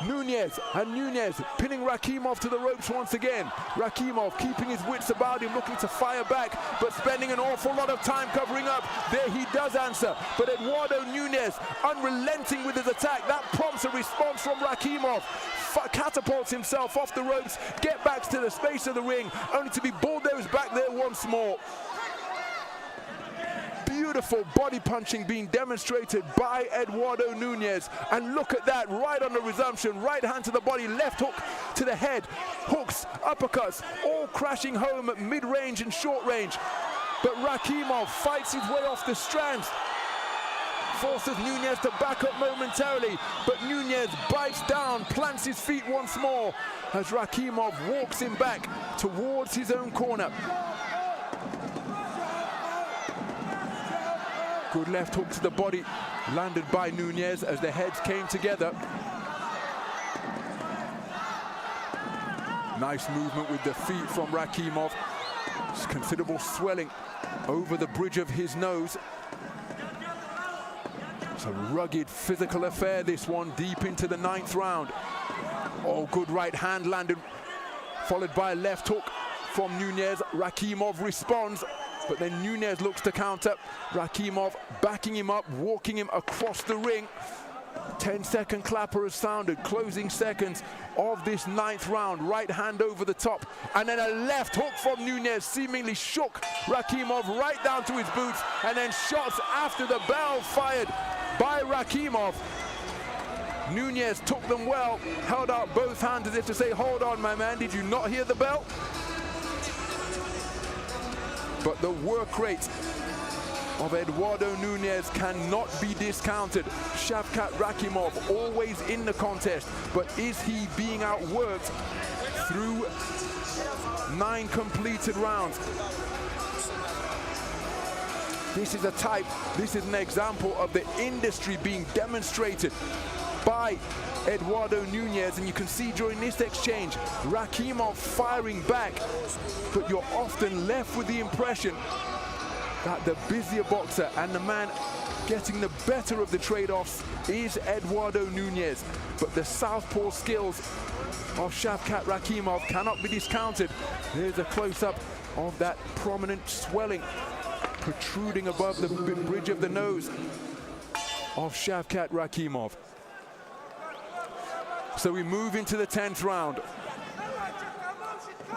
Nunez, and Nunez pinning Rakhimov to the ropes once again. Rakhimov keeping his wits about him, looking to fire back, but spending an awful lot of time covering up. There he does answer, but Eduardo Nunez unrelenting with his attack. That prompts a response from Rakhimov. Catapults himself off the ropes, get back to the space of the ring, only to be bulldozed back there once more. Beautiful body punching being demonstrated by Eduardo Nunez, and look at that, right on the resumption, right hand to the body, left hook to the head, hooks, uppercuts, all crashing home at mid-range and short range. But Rakhimov fights his way off the strands, forces Nunez to back up momentarily, but Nunez bites down, plants his feet once more as Rakhimov walks him back towards his own corner. Good left hook to the body, landed by Nunez as the heads came together. Nice movement with the feet from Rakhimov. There's considerable swelling over the bridge of his nose. It's a rugged physical affair, this one, deep into the 9th round. Oh, good right hand landed, followed by a left hook from Nunez. Rakhimov responds, but then Nunez looks to counter. Rakhimov backing him up, walking him across the ring. 10-second clapper has sounded, closing seconds of this 9th round. Right hand over the top, and then a left hook from Nunez seemingly shook Rakhimov right down to his boots, and then shots after the bell fired by Rakhimov. Nunez took them well, held out both hands as if to say, hold on, my man, did you not hear the bell? But the work rate of Eduardo Nunez cannot be discounted. Shavkat Rakhimov always in the contest, but is he being outworked through 9 completed rounds? This is this is an example of the industry being demonstrated by Eduardo Nunez, and you can see during this exchange Rakhimov firing back, but you're often left with the impression that the busier boxer and the man getting the better of the trade-offs is Eduardo Nunez. But the southpaw skills of Shavkat Rakhimov cannot be discounted. Here's a close-up of that prominent swelling protruding above the bridge of the nose of Shavkat Rakhimov. So we move into the 10th round.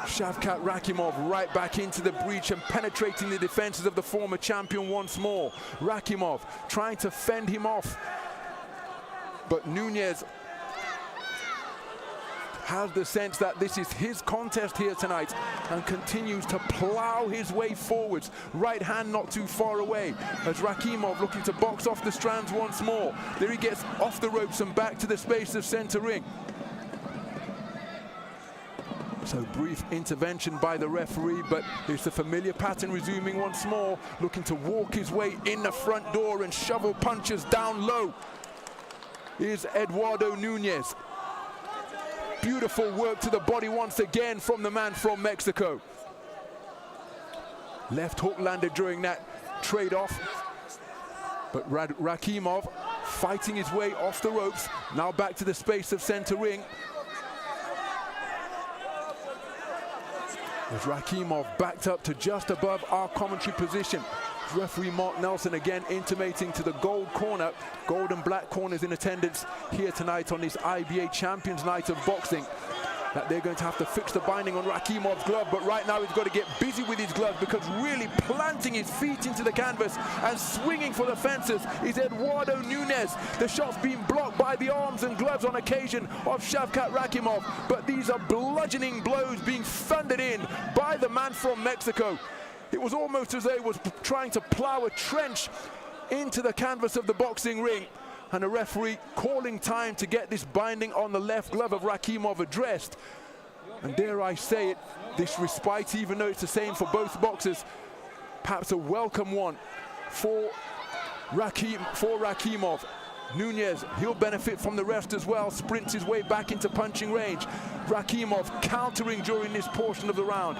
Shavkat Rakhimov right back into the breach and penetrating the defenses of the former champion once more. Rakhimov trying to fend him off, but Nunez has the sense that this is his contest here tonight and continues to plow his way forwards. Right hand not too far away as Rakhimov looking to box off the strands once more. There he gets off the ropes and back to the space of center ring. So brief intervention by the referee, but it's the familiar pattern resuming once more, looking to walk his way in the front door and shovel punches down low is Eduardo Nunez. Beautiful work to the body once again from the man from Mexico. Left hook landed during that trade-off. But Rakhimov fighting his way off the ropes. Now back to the space of center ring. As Rakhimov backed up to just above our commentary position. Referee Mark Nelson again intimating to the gold corner, gold and black corners in attendance here tonight on this IBA Champions Night of Boxing, that they're going to have to fix the binding on Rakhimov's glove. But right now he's got to get busy with his glove, because really planting his feet into the canvas and swinging for the fences is Eduardo Nunez. The shots being blocked by the arms and gloves on occasion of Shavkat Rakhimov, but these are bludgeoning blows being thundered in by the man from Mexico. It was almost as though he was trying to plow a trench into the canvas of the boxing ring, and the referee calling time to get this binding on the left glove of Rakhimov addressed. And dare I say it, this respite, even though it's the same for both boxers, perhaps a welcome one for Rakhimov. Nunez, he'll benefit from the rest as well, sprints his way back into punching range. Rakhimov countering during this portion of the round.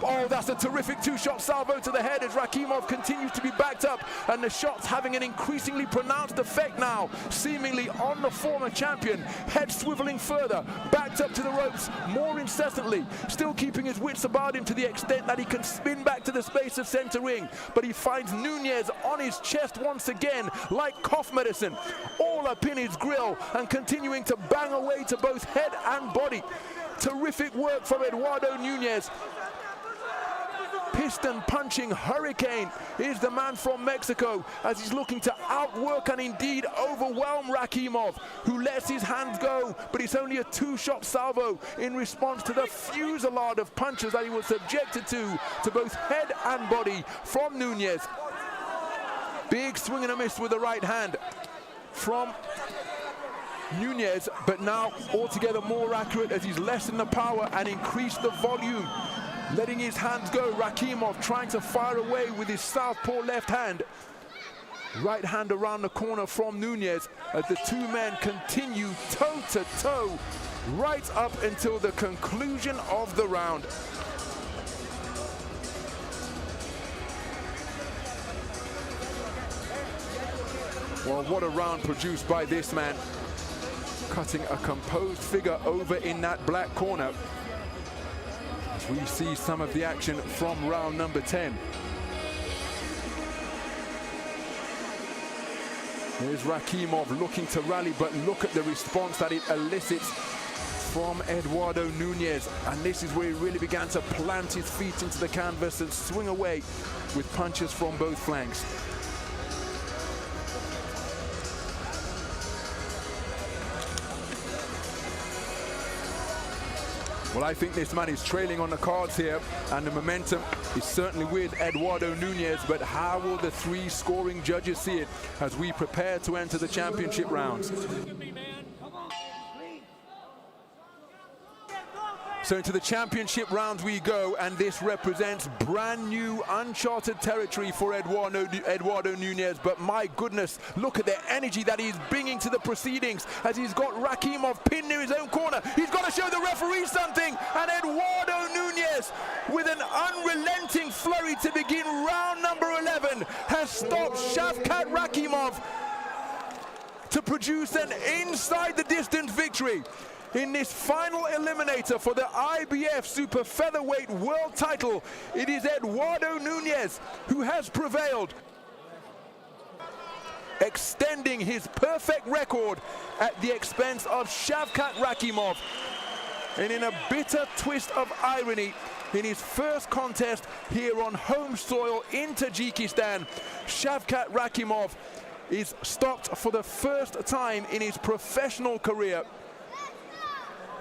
Oh, that's a terrific two-shot salvo to the head as Rakhimov continues to be backed up, and the shots having an increasingly pronounced effect now, seemingly on the former champion. Head swiveling further, backed up to the ropes more incessantly, still keeping his wits about him to the extent that he can spin back to the space of center ring, but he finds Nunez on his chest once again like cough medicine, all up in his grill and continuing to bang away to both head and body. Terrific work from Eduardo Nunez. Piston punching hurricane is the man from Mexico, as he's looking to outwork and indeed overwhelm Rakhimov, who lets his hands go, but it's only a two-shot salvo in response to the fusillade of punches that he was subjected to both head and body from Nunez. Big swing and a miss with the right hand from Nunez, but now altogether more accurate as he's lessened the power and increased the volume, letting his hands go. Rakhimov trying to fire away with his southpaw left hand. Right hand around the corner from Nunez as the two men continue toe to toe right up until the conclusion of the round. Well, what a round produced by this man, cutting a composed figure over in that black corner. As we see some of the action from round number 10. There's Rakhimov looking to rally, but look at the response that it elicits from Eduardo Nunez. And this is where he really began to plant his feet into the canvas and swing away with punches from both flanks. Well, I think this man is trailing on the cards here, and the momentum is certainly with Eduardo Nunez, but how will the three scoring judges see it as we prepare to enter the championship rounds? So into the championship round we go, and this represents brand new uncharted territory for Eduardo Nunez. But my goodness, look at the energy that he's bringing to the proceedings as he's got Rakhimov pinned near his own corner. He's got to show the referee something, and Eduardo Nunez, with an unrelenting flurry to begin round number 11, has stopped Shavkat Rakhimov to produce an inside the distance victory. In this final eliminator for the IBF Super Featherweight World title, it is Eduardo Nunez who has prevailed, extending his perfect record at the expense of Shavkat Rakhimov. And in a bitter twist of irony, in his first contest here on home soil in Tajikistan, Shavkat Rakhimov is stopped for the first time in his professional career.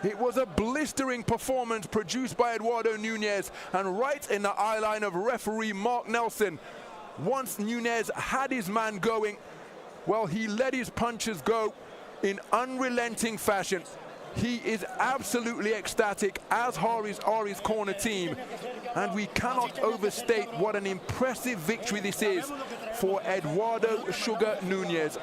It was a blistering performance produced by Eduardo Nunez, and right in the eye line of referee Mark Nelson. Once Nunez had his man going, well, he let his punches go in unrelenting fashion. He is absolutely ecstatic, as are his corner team, and we cannot overstate what an impressive victory this is for Eduardo Sugar Nunez.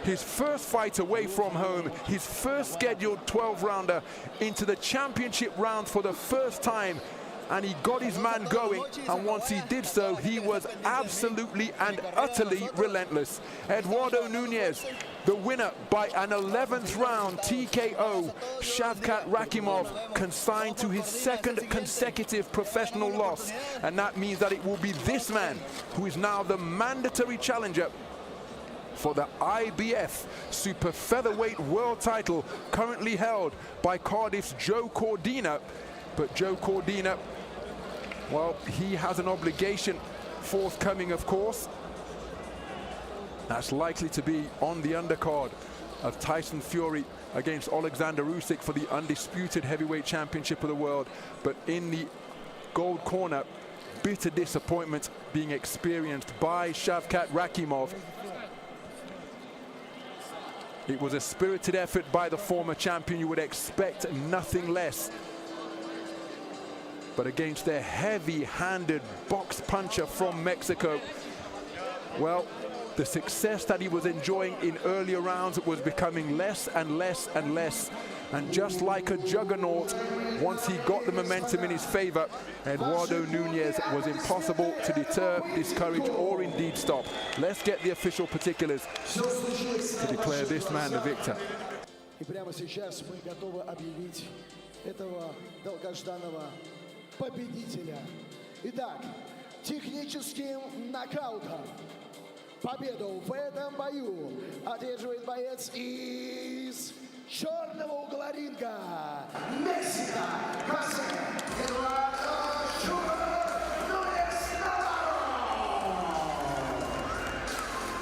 His first fight away from home, his first scheduled 12-rounder into the championship round for the first time and he got his man going, and once he did so, he was absolutely and utterly relentless. Eduardo Nunez, the winner by an 11th round TKO. Shavkat Rakhimov consigned to his second consecutive professional loss, and that means that it will be this man who is now the mandatory challenger for the IBF super featherweight world title, currently held by Cardiff's Joe Cordina. But Joe Cordina, well, he has an obligation forthcoming, of course. That's likely to be on the undercard of Tyson Fury against Alexander Usyk for the undisputed heavyweight championship of the world. But in the gold corner, bitter disappointment being experienced by Shavkat Rakhimov. It was a spirited effort by the former champion. You would expect nothing less. But against their heavy-handed box puncher from Mexico, well, the success that he was enjoying in earlier rounds was becoming less and less and less. And just like a juggernaut, once he got the momentum in his favor, Eduardo Nunez was impossible to deter, discourage, or indeed stop. Let's get the official particulars to declare this man the victor. И прямо сейчас мы готовы объявить этого долгожданного победителя. Итак, техническим нокаутом победу в этом бою одерживает боец из черного угла ринга. Мексика, Eduardo Nunez.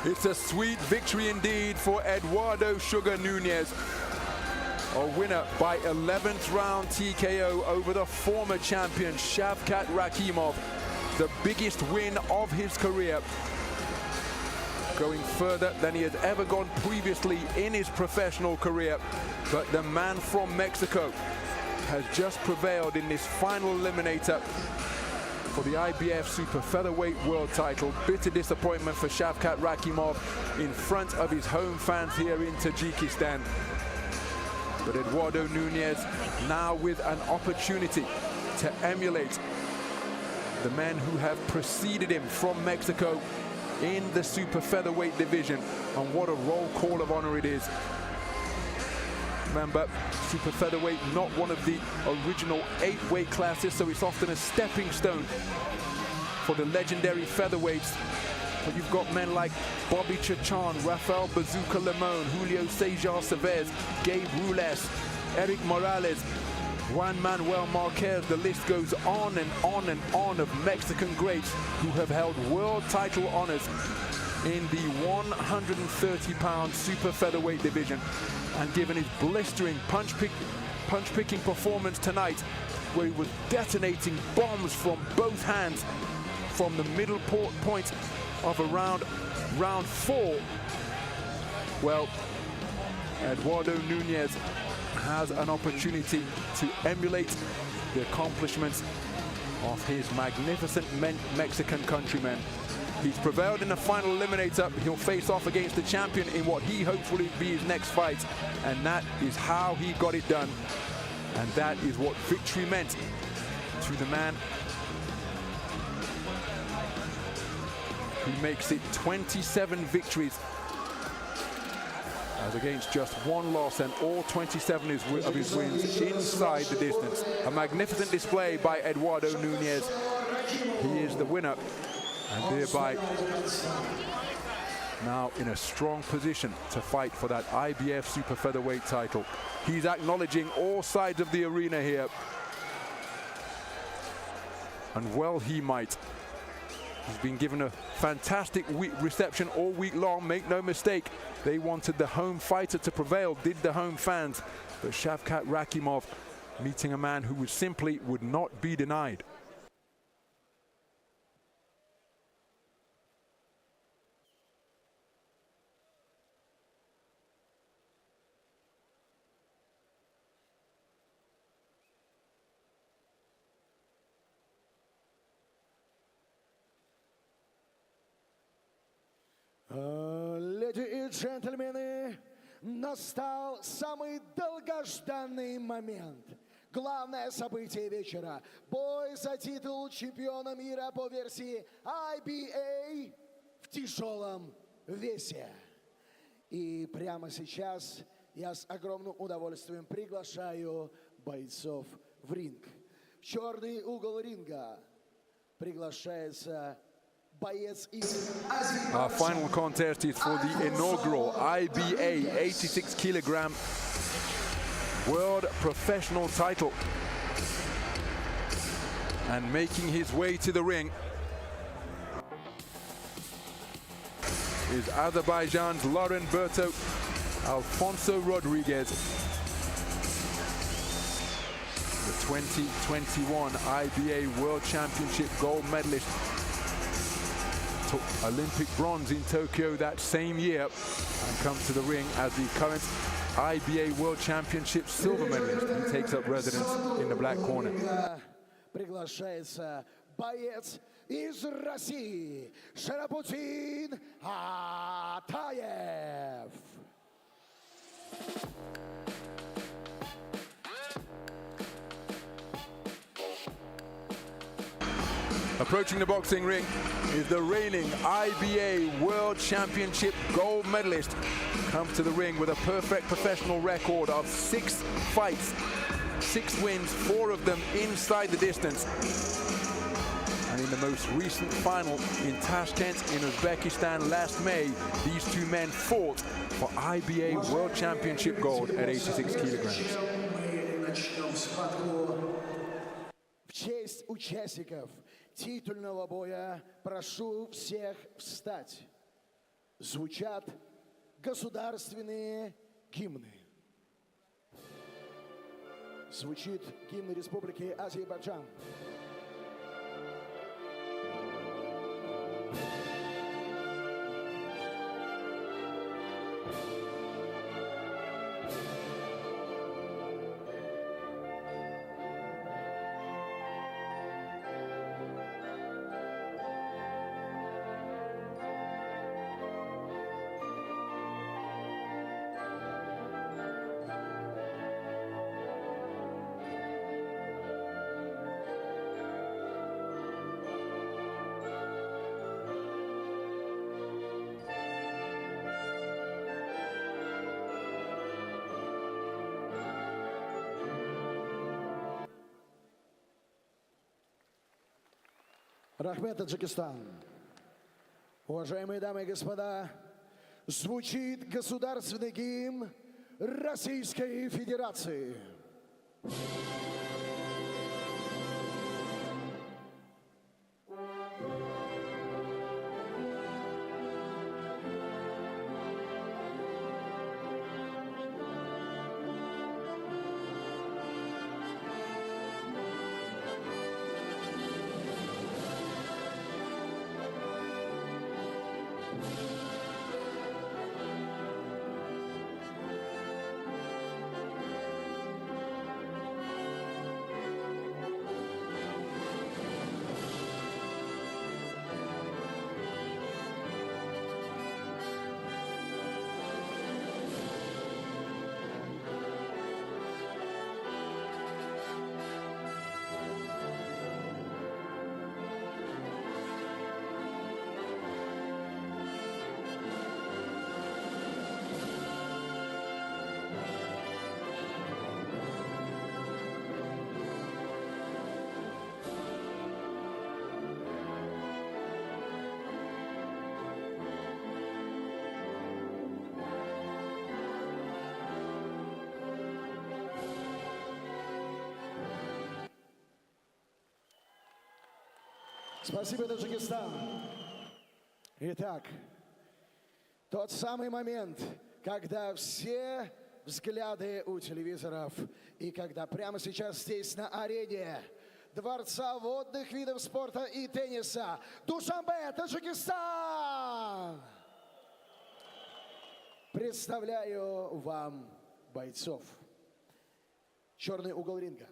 It's a sweet victory indeed for Eduardo Sugar Nunez. A winner by 11th round TKO over the former champion Shavkat Rakhimov. The biggest win of his career, going further than he has ever gone previously in his professional career. But the man from Mexico has just prevailed in this final eliminator for the IBF super featherweight world title. Bitter disappointment for Shavkat Rakhimov in front of his home fans here in Tajikistan. But Eduardo Nunez now with an opportunity to emulate the men who have preceded him from Mexico in the super featherweight division, and what a roll call of honor it is. Remember, super featherweight not one of the original 8 weight classes, so it's often a stepping stone for the legendary featherweights. But you've got men like Bobby Chachan, Rafael Bazooka Limon, Julio Cesar Chavez, Gabe Rules, Eric Morales, Juan Manuel Marquez. The list goes on and on and on of Mexican greats who have held world title honors in the 130-pound super featherweight division. And given his blistering punch-picking performance tonight, where he was detonating bombs from both hands from the middle point of around round 4, well, Eduardo Nunez has an opportunity to emulate the accomplishments of his magnificent Mexican countrymen. He's prevailed in the final eliminator. He'll face off against the champion in what he hopes will be his next fight, and that is how he got it done. And that is what victory meant to the man who makes it 27 victories as against just 1 loss, and all 27 of his wins inside the distance. A magnificent display by Eduardo Nunez. He is the winner, and thereby now in a strong position to fight for that IBF super featherweight title. He's acknowledging all sides of the arena here, and well he might. He's been given a fantastic reception all week long, make no mistake. They wanted the home fighter to prevail, did the home fans. But Shavkat Rakhimov meeting a man who simply would not be denied. Леди и джентльмены, настал самый долгожданный момент. главное событие вечера. Бой за титул чемпиона мира по версии IBA в тяжелом весе. И прямо сейчас я с огромным удовольствием приглашаю бойцов в ринг. В черный угол ринга приглашается боец из Азии. Our final contest is for the inaugural IBA 86 kilogram World Professional title. And making his way to the ring is Azerbaijan's Loren Alfonso Rodriguez, the 2021 IBA World Championship gold medalist. Took Olympic bronze in Tokyo that same year and comes to the ring as the current IBA World Championship silver medalist. He takes up residence in the black corner. Приглашается боец из России Sharabutdin ATAEV. Approaching the boxing ring is the reigning IBA World Championship gold medalist. Comes to the ring with a perfect professional record of 6 fights, 6 wins, 4 of them inside the distance. And in the most recent final in Tashkent in Uzbekistan last May, these two men fought for IBA World Championship gold at 86 kilograms. В честь участников титульного боя прошу всех встать. Звучат государственные гимны. Звучит гимн Республики Азербайджан. Рахмет, Таджикистан. Уважаемые дамы и господа, звучит государственный гимн Российской Федерации. Спасибо, Таджикистан. Итак, тот самый момент, когда все взгляды у телевизоров и когда прямо сейчас здесь на арене Дворца водных видов спорта и тенниса Душанбе, Таджикистан! Представляю вам бойцов. Черный угол ринга.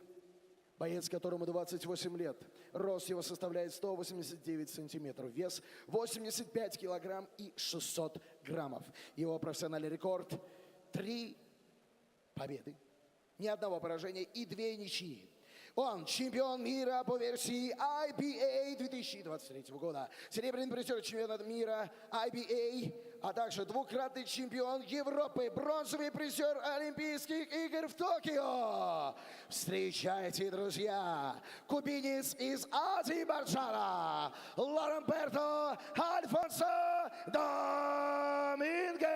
Боец, которому 28 лет. Рост его составляет 189 сантиметров. Вес 85 килограмм и 600 граммов. Его профессиональный рекорд 3 победы, Ни одного поражения и 2 ничьи. Он чемпион мира по версии IBA 2023 года, серебряный призер чемпионата мира IBA, а также двукратный чемпион Европы, бронзовый призер Олимпийских игр в Токио. Встречайте, друзья, кубинец из Азербайджана, Лорен Альфонсо Домингуез.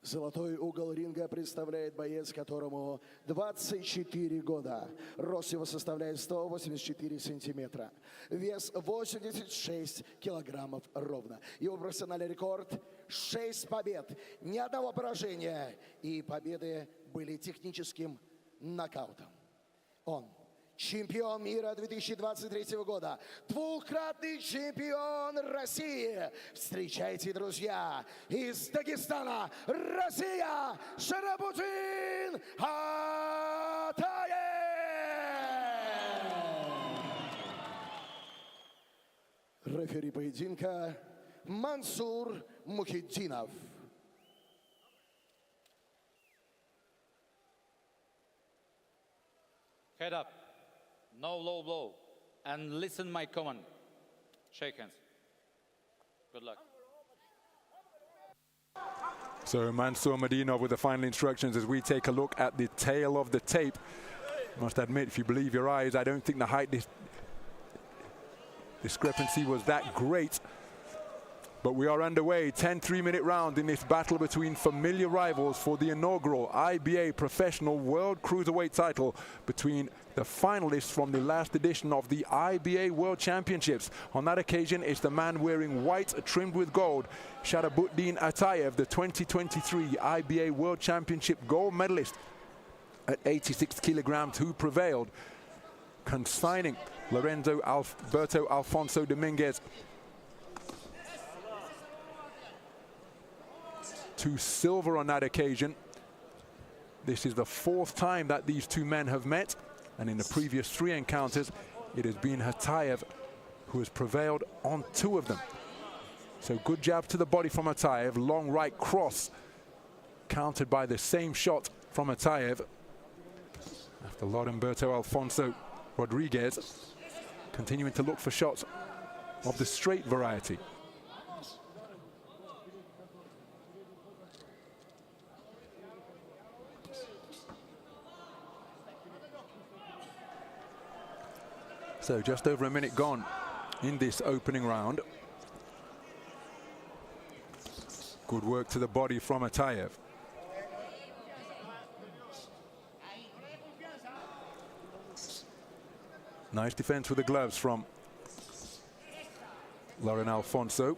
Золотой угол ринга представляет боец, которому 24 года. Рост его составляет 184 сантиметра. Вес 86 килограммов ровно. Его профессиональный рекорд 6 побед, ни одного поражения. И победы были техническим нокаутом. Он чемпион мира 2023 года, двукратный чемпион России. Встречайте, друзья, из Дагестана, Россия, Шарабутдин АТАЕВ. Рефери поединка Мансур Мухиддинов. Head up. No low blow. And listen my command. Shake hands. Good luck. So Mansour Madinov with the final instructions as we take a look at the tail of the tape. Must admit, if you believe your eyes, I don't think the height discrepancy was that great. But we are underway, 10 3-minute round in this battle between familiar rivals for the inaugural IBA Professional World Cruiserweight title between the finalists from the last edition of the IBA World Championships. On that occasion, it's the man wearing white trimmed with gold, Sharabutdin ATAEV, the 2023 IBA World Championship gold medalist at 86 kilograms, who prevailed, consigning Alberto Alfonso Dominguez to silver on that occasion. This is the 4th time that these two men have met, and in the previous 3 encounters it has been ATAEV who has prevailed on 2 of them. So good jab to the body from ATAEV, long right cross countered by the same shot from ATAEV after Lorenberto Alfonso Rodriguez continuing to look for shots of the straight variety. So just over a minute gone in this opening round. Good work to the body from ATAEV. Nice defense with the gloves from Loren Alfonso.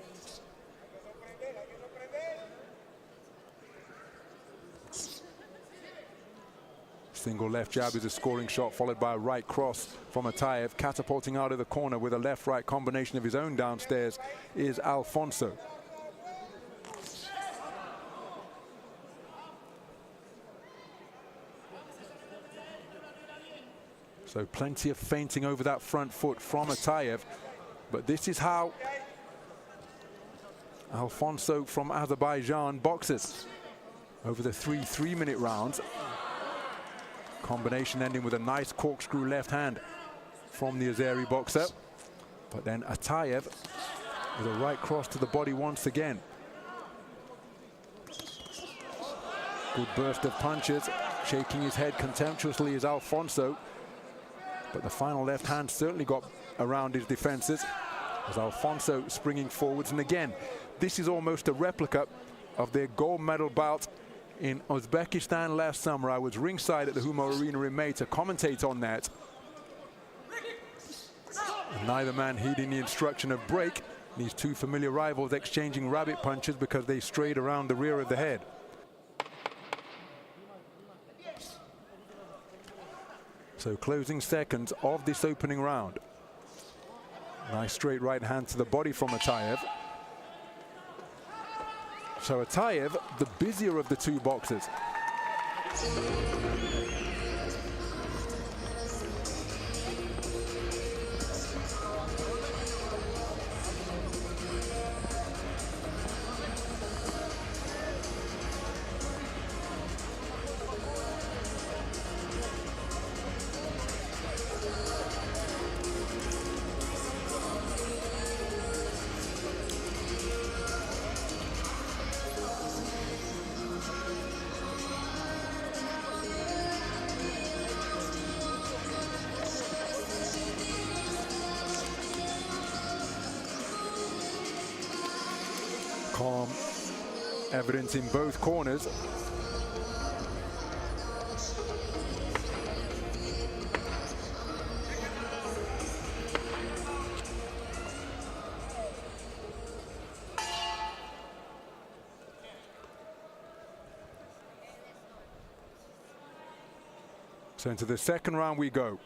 Single left jab is a scoring shot, followed by a right cross from ATAEV. Catapulting out of the corner with a left-right combination of his own downstairs is Alfonso. So plenty of feinting over that front foot from ATAEV. But this is how Alfonso from Azerbaijan boxes over the 3 3-minute rounds. Combination ending with a nice corkscrew left hand from the Azeri boxer. But then ATAEV with a right cross to the body once again. Good burst of punches. Shaking his head contemptuously is Alfonso. But the final left hand certainly got around his defenses as Alfonso springing forwards. And again, this is almost a replica of their gold medal bout in Uzbekistan last summer. I was ringside at the Humo Arena in May to commentate on that. And neither man heeding the instruction of break. These two familiar rivals exchanging rabbit punches because they strayed around the rear of the head. So closing seconds of this opening round. Nice straight right hand to the body from ATAEV. So ATAEV, the busier of the two boxers. Calm evidence in both corners. So into the second round we go.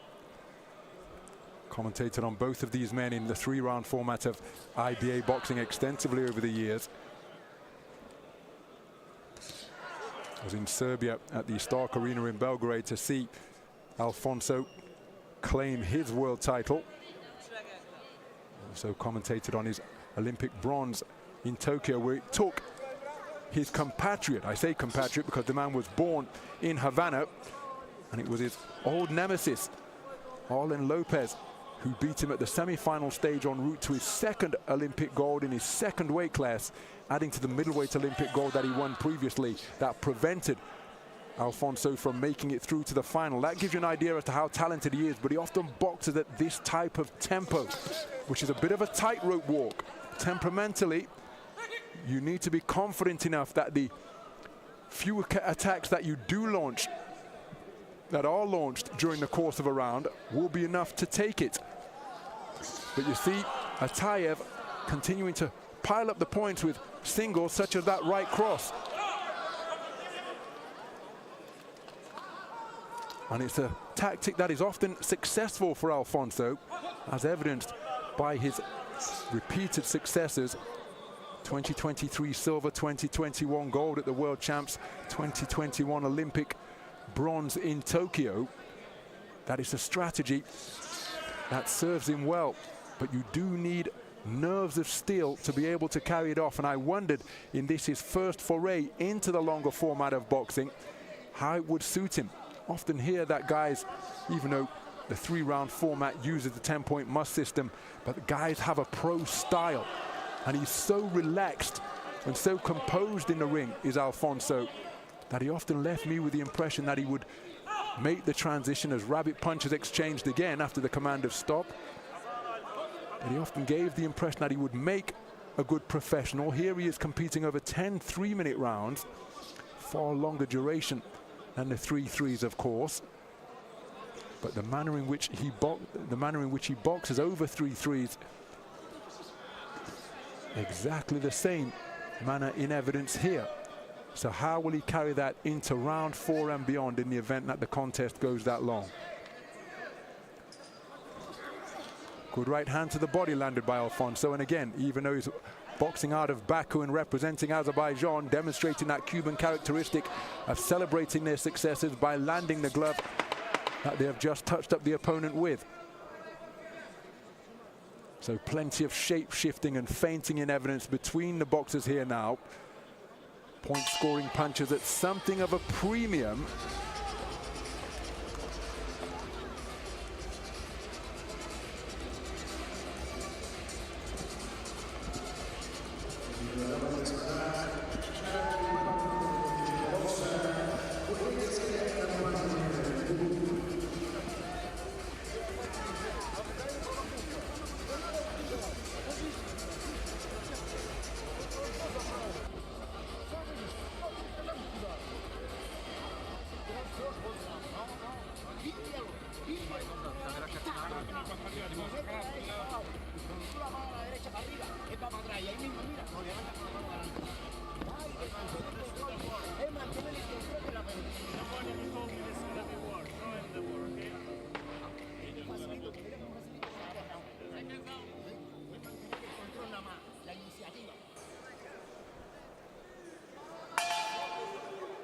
Commentated on both of these men in the 3-round format of IBA boxing extensively over the years. I was in Serbia at the Stark Arena in Belgrade to see Alfonso claim his world title. Also commentated on his Olympic bronze in Tokyo, where it took his compatriot, I say compatriot because the man was born in Havana, and it was his old nemesis, Arlen Lopez, who beat him at the semi-final stage en route to his second Olympic gold in his second weight class, adding to the middleweight Olympic gold that he won previously that prevented Alfonso from making it through to the final. That gives you an idea as to how talented he is, but he often boxes at this type of tempo, which is a bit of a tightrope walk. Temperamentally, you need to be confident enough that the few attacks that you do launch, that are launched during the course of a round, will be enough to take it. But you see ATAEV continuing to pile up the points with singles such as that right cross. And it's a tactic that is often successful for Alfonso, as evidenced by his repeated successes. 2023 silver, 2021 gold at the World Champs, 2021 Olympic bronze in Tokyo. That is a strategy that serves him well, but you do need nerves of steel to be able to carry it off. And I wondered in this, his first foray into the longer format of boxing, how it would suit him. Often hear that guys, even though the 3-round format uses the 10-point must system, but the guys have a pro style, and he's so relaxed and so composed in the ring is Alfonso, that he often left me with the impression that he would make the transition as rabbit punches exchanged again after the command of stop. But he often gave the impression that he would make a good professional. Here he is competing over 10 3-minute rounds, far longer duration than the 3-3s, of course. But the manner in which he boxes over 3-3s, exactly the same manner in evidence here. So how will he carry that into round 4 and beyond in the event that the contest goes that long? Good right hand to the body landed by Alfonso, and again, even though he's boxing out of Baku and representing Azerbaijan, demonstrating that Cuban characteristic of celebrating their successes by landing the glove that they have just touched up the opponent with. So plenty of shape shifting and feinting in evidence between the boxers here now. Point scoring punches at something of a premium.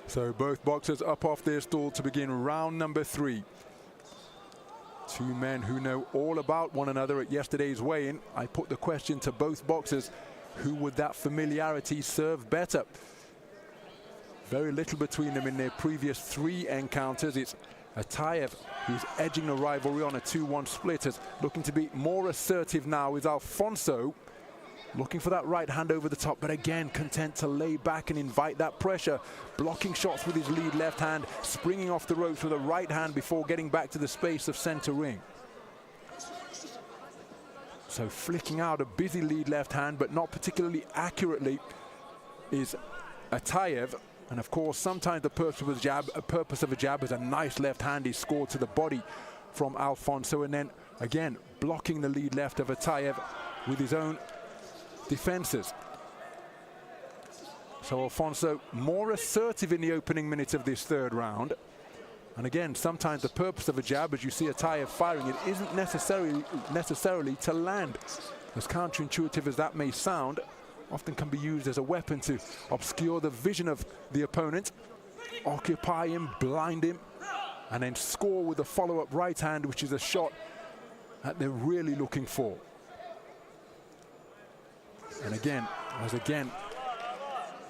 So both boxers up off their stool to begin round number 3. Two men who know all about one another at yesterday's weigh-in. I put the question to both boxers, who would that familiarity serve better? Very little between them in their previous 3 encounters. It's ATAEV who's edging the rivalry on a 2-1 split, as looking to be more assertive now is Alfonso, looking for that right hand over the top, but again content to lay back and invite that pressure, blocking shots with his lead left hand, springing off the ropes with a right hand before getting back to the space of center ring. So flicking out a busy lead left hand, but not particularly accurately, is ATAEV. And of course, sometimes the purpose of a jab is a nice left-handed score to the body from Alfonso, and then again blocking the lead left of ATAEV with his own defenses. So Alfonso more assertive in the opening minutes of this third round. And again, sometimes the purpose of a jab, as you see ATAEV firing, it isn't necessarily to land. As counterintuitive as that may sound, often can be used as a weapon to obscure the vision of the opponent, occupy him, blind him, and then score with a follow-up right hand, which is a shot that they're really looking for. And again,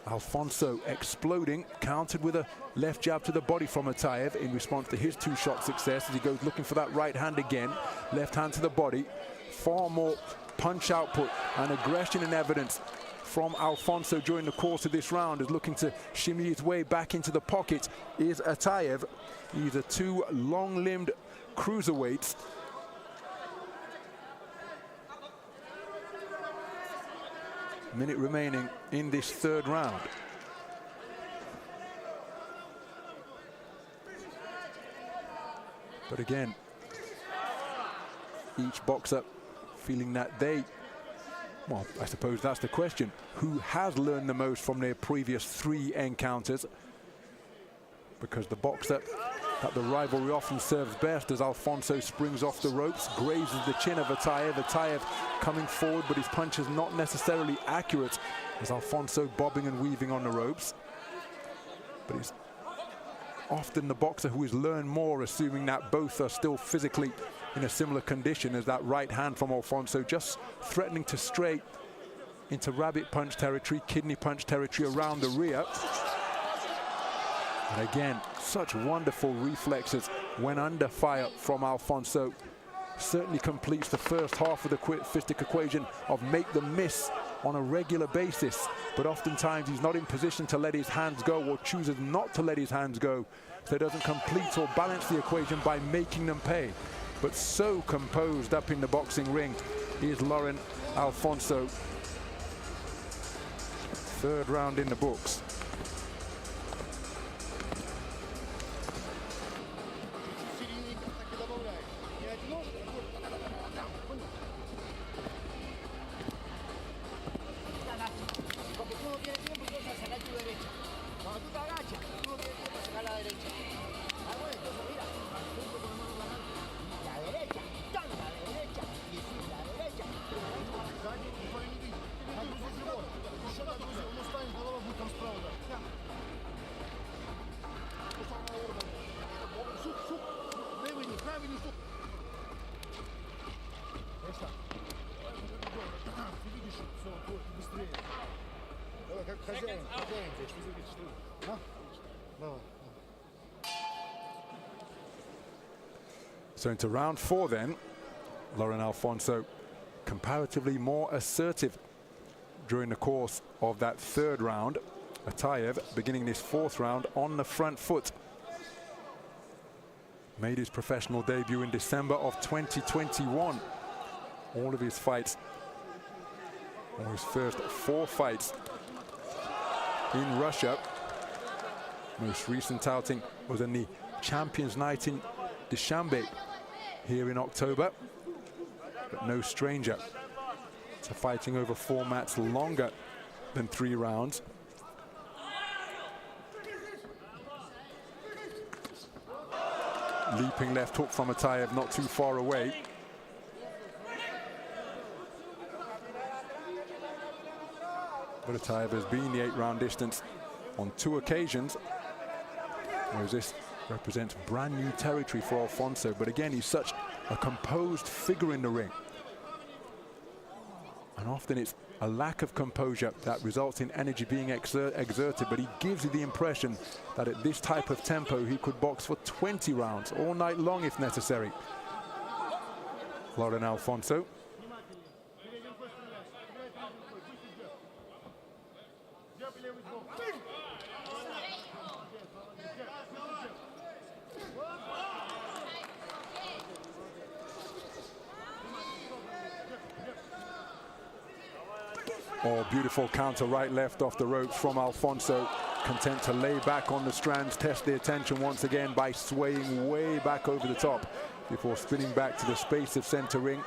Alfonso exploding, countered with a left jab to the body from ATAEV in response to his two-shot success as he goes looking for that right hand again. Left hand to the body. Far more punch output and aggression in evidence from Alfonso during the course of this round, is looking to shimmy his way back into the pocket is ATAEV. These are two long-limbed cruiserweights. Minute remaining in this third round. But again, each boxer feeling that well, I suppose that's the question. Who has learned the most from their previous 3 encounters? Because the boxer that the rivalry often serves best, as Alfonso springs off the ropes, grazes the chin of ATAEV. ATAEV coming forward, but his punch is not necessarily accurate, as Alfonso bobbing and weaving on the ropes. But he's often the boxer who has learned more, assuming that both are still physically in a similar condition, as that right hand from Alfonso just threatening to stray into rabbit punch territory, kidney punch territory around the rear. And again, such wonderful reflexes when under fire from Alfonso. Certainly completes the first half of the fistic equation of make them miss on a regular basis. But oftentimes he's not in position to let his hands go, or chooses not to let his hands go. So he doesn't complete or balance the equation by making them pay. But so composed up in the boxing ring is Loren Alfonso. Third round in the books. So into round 4 then, Loren Alfonso comparatively more assertive during the course of that third round. ATAEV beginning this fourth round on the front foot. Made his professional debut in December of 2021. All of his fights, or his first 4 fights in Russia. Most recent outing was in the Champions Night in Dushanbe here in October. But no stranger to fighting over formats longer than 3 rounds. Leaping left hook from ATAEV, not too far away. But ATAEV has been the 8-round distance on 2 occasions, whereas this represents brand new territory for Alfonso. But again, he's such a composed figure in the ring. And often it's a lack of composure that results in energy being exerted, but he gives you the impression that at this type of tempo he could box for 20 rounds all night long if necessary. Loren Alfonso. Oh, beautiful counter right left off the ropes from Alfonso. Content to lay back on the strands, test the attention once again by swaying way back over the top before spinning back to the space of center ring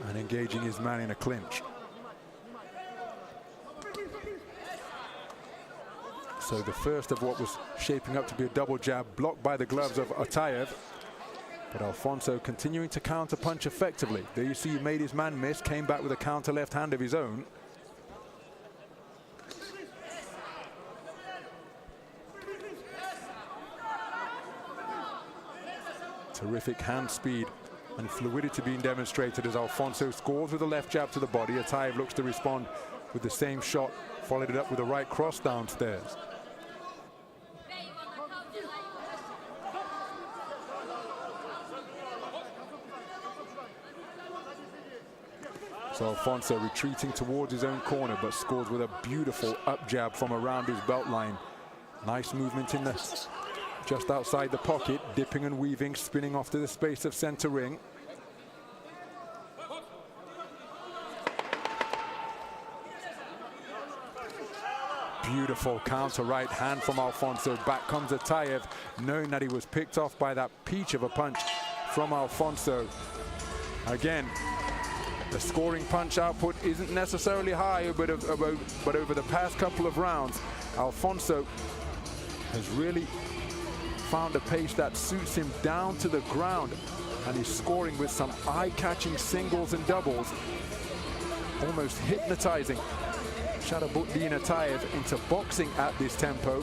and engaging his man in a clinch. So the first of what was shaping up to be a double jab blocked by the gloves of ATAEV. But Alfonso continuing to counter punch effectively. There you see he made his man miss, came back with a counter left hand of his own. Terrific hand speed and fluidity being demonstrated as Alfonso scores with a left jab to the body. ATAEV looks to respond with the same shot, followed it up with a right cross downstairs. So Alfonso retreating towards his own corner, but scores with a beautiful up jab from around his belt line. Nice movement in the just outside the pocket, dipping and weaving, spinning off to the space of center ring. Beautiful counter right hand from Alfonso. Back comes ATAEV, knowing that he was picked off by that peach of a punch from Alfonso. Again, the scoring punch output isn't necessarily high, but over the past couple of rounds, Alfonso has really found a pace that suits him down to the ground, and he's scoring with some eye-catching singles and doubles, almost hypnotizing Sharabutdin ATAEV into boxing at this tempo.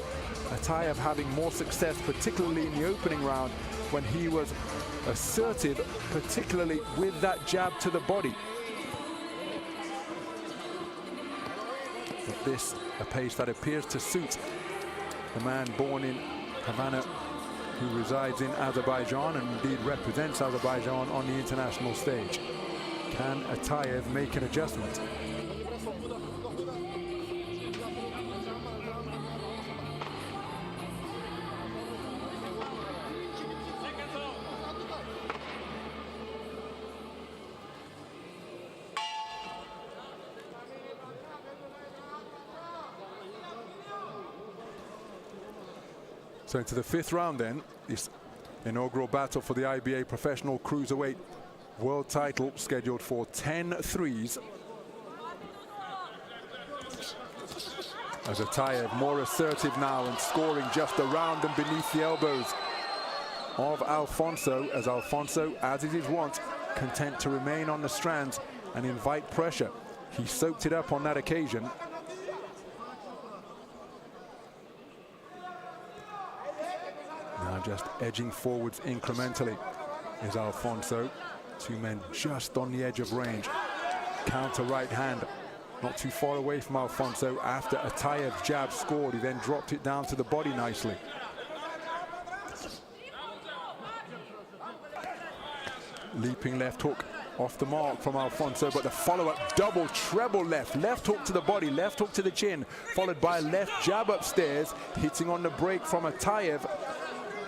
ATAEV having more success, particularly in the opening round, when he was assertive, particularly with that jab to the body. But this, a pace that appears to suit the man born in Havana, who resides in Azerbaijan and indeed represents Azerbaijan on the international stage. Can ATAEV make an adjustment? So into the fifth round then, this inaugural battle for the IBA Professional Cruiserweight World title, scheduled for 10 threes. As ATAEV more assertive now and scoring just around and beneath the elbows of Alfonso, as Alfonso, as is his wont, content to remain on the strands and invite pressure. He soaked it up on that occasion. Now just edging forwards incrementally is Alfonso. Two men just on the edge of range. Counter right hand, not too far away from Alfonso. After ATAEV's jab scored, he then dropped it down to the body nicely. Leaping left hook off the mark from Alfonso, but the follow-up double treble left hook to the body, left hook to the chin, followed by a left jab upstairs, hitting on the break from ATAEV,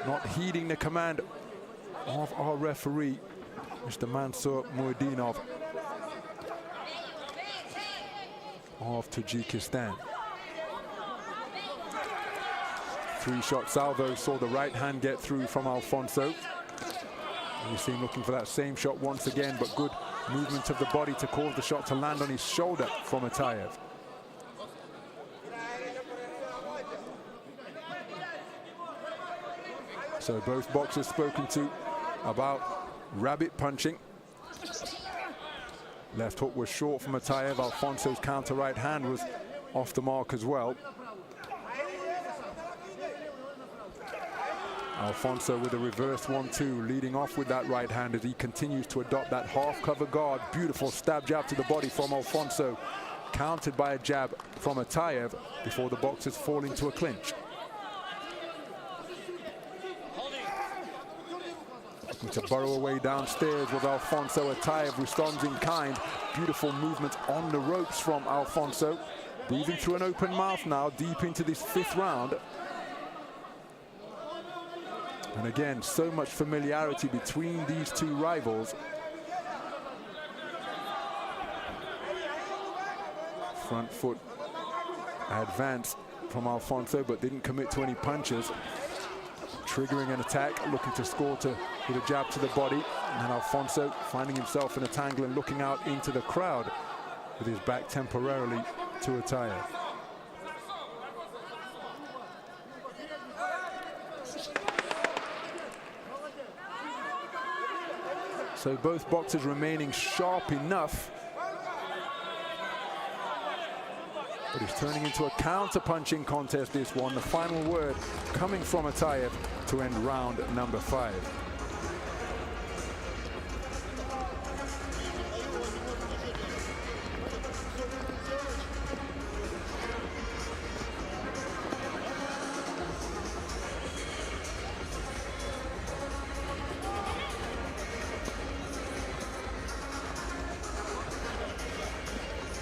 not heeding the command of our referee, Mr. Mansur Muradinov of Tajikistan. Three-shot salvo, saw the right hand get through from Alfonso. You see him looking for that same shot once again, but good movement of the body to cause the shot to land on his shoulder from ATAEV. So both boxers spoken to about rabbit punching. Left hook was short from ATAEV. Alfonso's counter right hand was off the mark as well. Alfonso with a reverse 1-2, leading off with that right hand as he continues to adopt that half cover guard. Beautiful stab jab to the body from Alfonso, countered by a jab from ATAEV before the boxers fall into a clinch. Looking to burrow away downstairs with Alfonso. ATAEV responds in kind. Beautiful movement on the ropes from Alfonso. Breathing through an open mouth now, deep into this fifth round. And again, so much familiarity between these two rivals. Front foot advance from Alfonso, but didn't commit to any punches. Triggering an attack, looking to score with a jab to the body. And Alfonso finding himself in a tangle and looking out into the crowd with his back temporarily to ATAEV. So both boxers remaining sharp enough. But it's turning into a counter-punching contest, this one. The final word coming from ATAEV to end round number 5.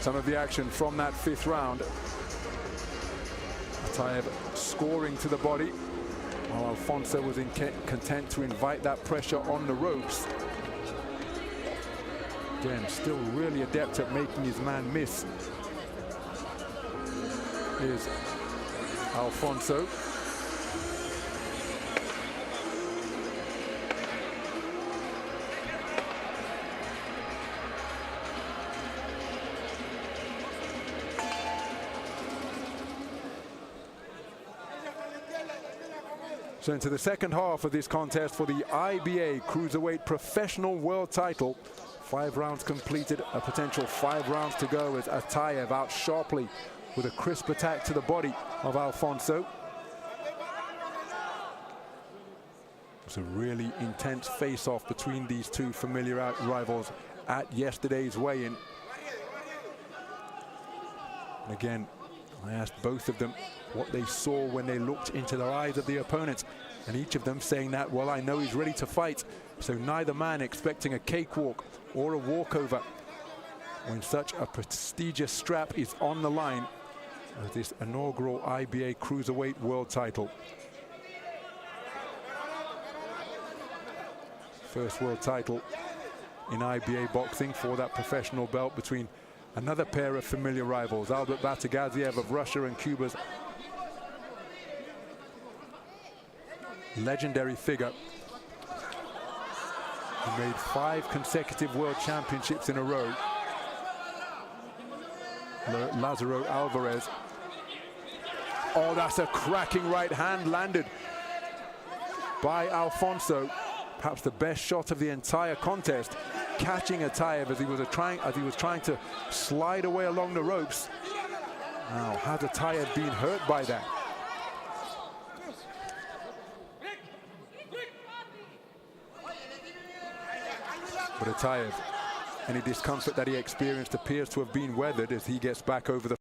Some of the action from that 5th round. ATAEV scoring to the body, while Alfonso was content to invite that pressure on the ropes. Again, still really adept at making his man miss is Alfonso. So into the second half of this contest for the IBA Cruiserweight Professional World Title. 5 rounds completed, a potential 5 rounds to go as ATAEV out sharply with a crisp attack to the body of Alfonso. It's a really intense face-off between these two familiar rivals at yesterday's weigh-in. And again, I asked both of them what they saw when they looked into the eyes of the opponents, and each of them saying that, well, I know he's ready to fight. So neither man expecting a cakewalk or a walkover when such a prestigious strap is on the line of this inaugural IBA Cruiserweight World Title. First world title in IBA boxing for that professional belt between another pair of familiar rivals, Albert Batagaziev of Russia and Cuba's legendary figure, who made 5 consecutive world championships in a row, Lazaro Alvarez. Oh, that's a cracking right hand landed by Alfonso. Perhaps the best shot of the entire contest, catching ATAEV as he was trying to slide away along the ropes. Now, has ATAEV been hurt by that? But ATAEV, any discomfort that he experienced appears to have been weathered as he gets back over the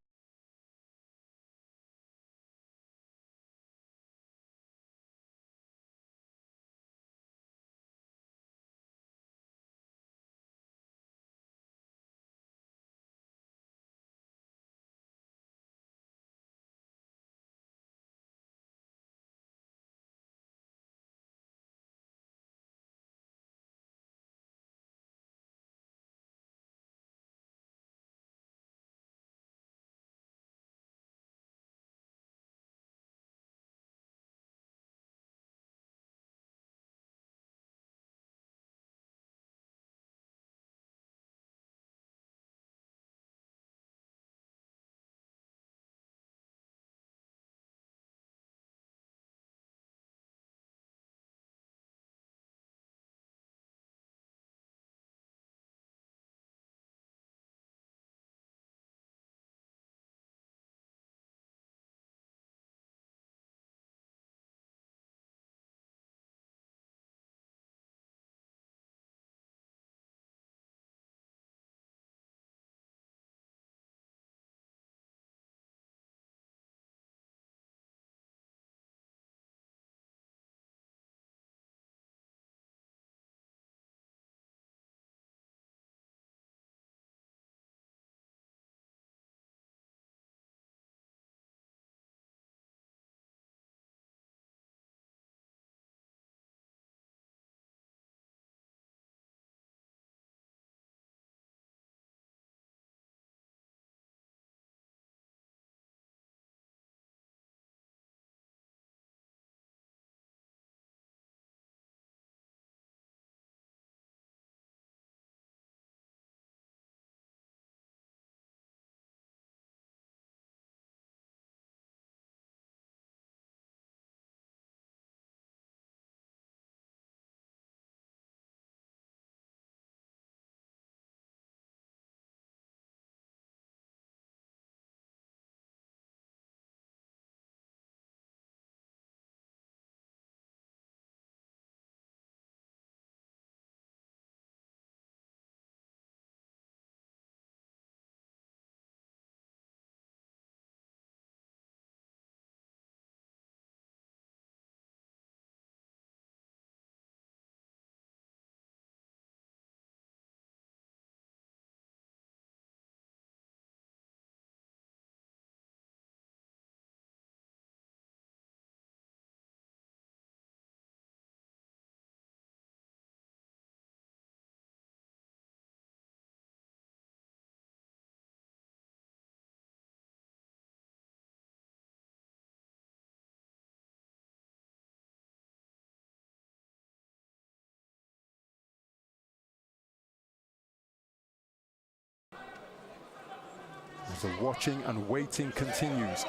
as the watching and waiting continues.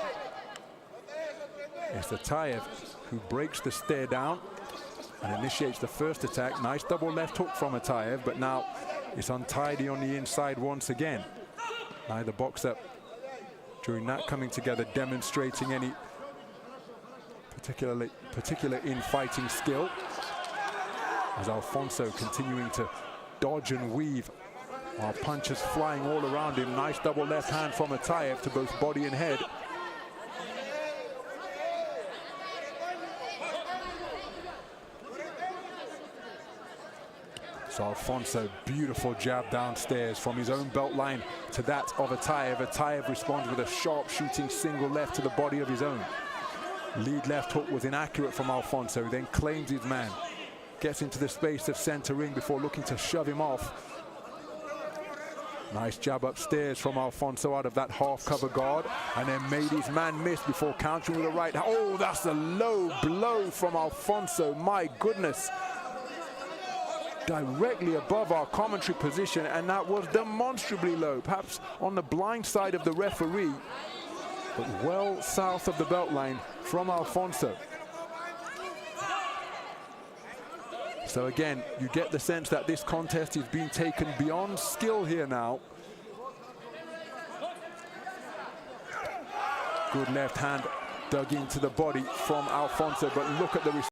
It's ATAEV who breaks the stare down and initiates the first attack. Nice double left hook from ATAEV, but now it's untidy on the inside once again. Neither boxer during that coming together demonstrating any particular in-fighting skill. As Alfonso continuing to dodge and weave while punches flying all around him. Nice double left hand from ATAEV to both body and head. So Alfonso, beautiful jab downstairs from his own belt line to that of ATAEV. ATAEV responds with a sharp shooting single left to the body of his own. Lead left hook was inaccurate from Alfonso, then claims his man. Gets into the space of center ring before looking to shove him off. Nice jab upstairs from Alfonso out of that half cover guard, and then made his man miss before countering with a right. Oh, that's a low blow from Alfonso, my goodness. Directly above our commentary position, and that was demonstrably low, perhaps on the blind side of the referee, but well south of the belt line from Alfonso. So again, you get the sense that this contest is being taken beyond skill here now. Good left hand dug into the body from Alfonso, but look at the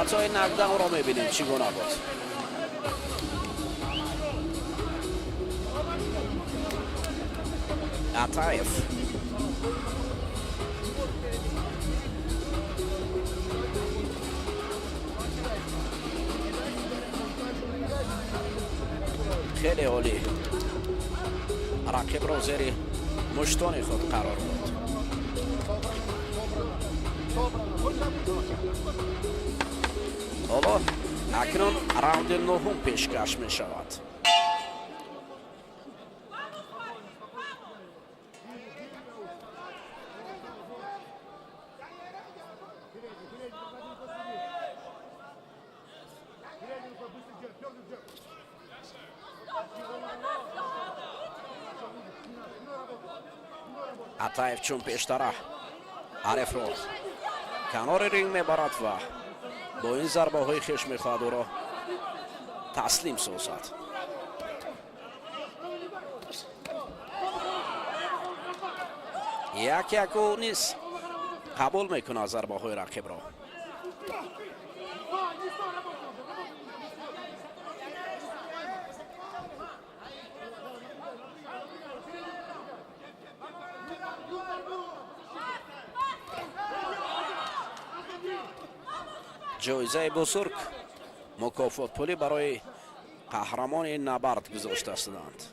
فایت‌های نقدم رو می‌بینیم چگونه بود. ATAEV خیلی عالی. رقیب رو زیر مشتان خود قرار داد. حالا اکنون راوند نهم پیشکش می شود. ATAEV چون پیشتره عارف رو کنار رینگ میبرد و با این ضربه های خش میخواد او را تسلیم سازد. یک او نیست قبول میکنه ضربه های رقیب را. جایزه بزرگ مکافات پولی برای قهرمان این نبرد گذاشته شدند.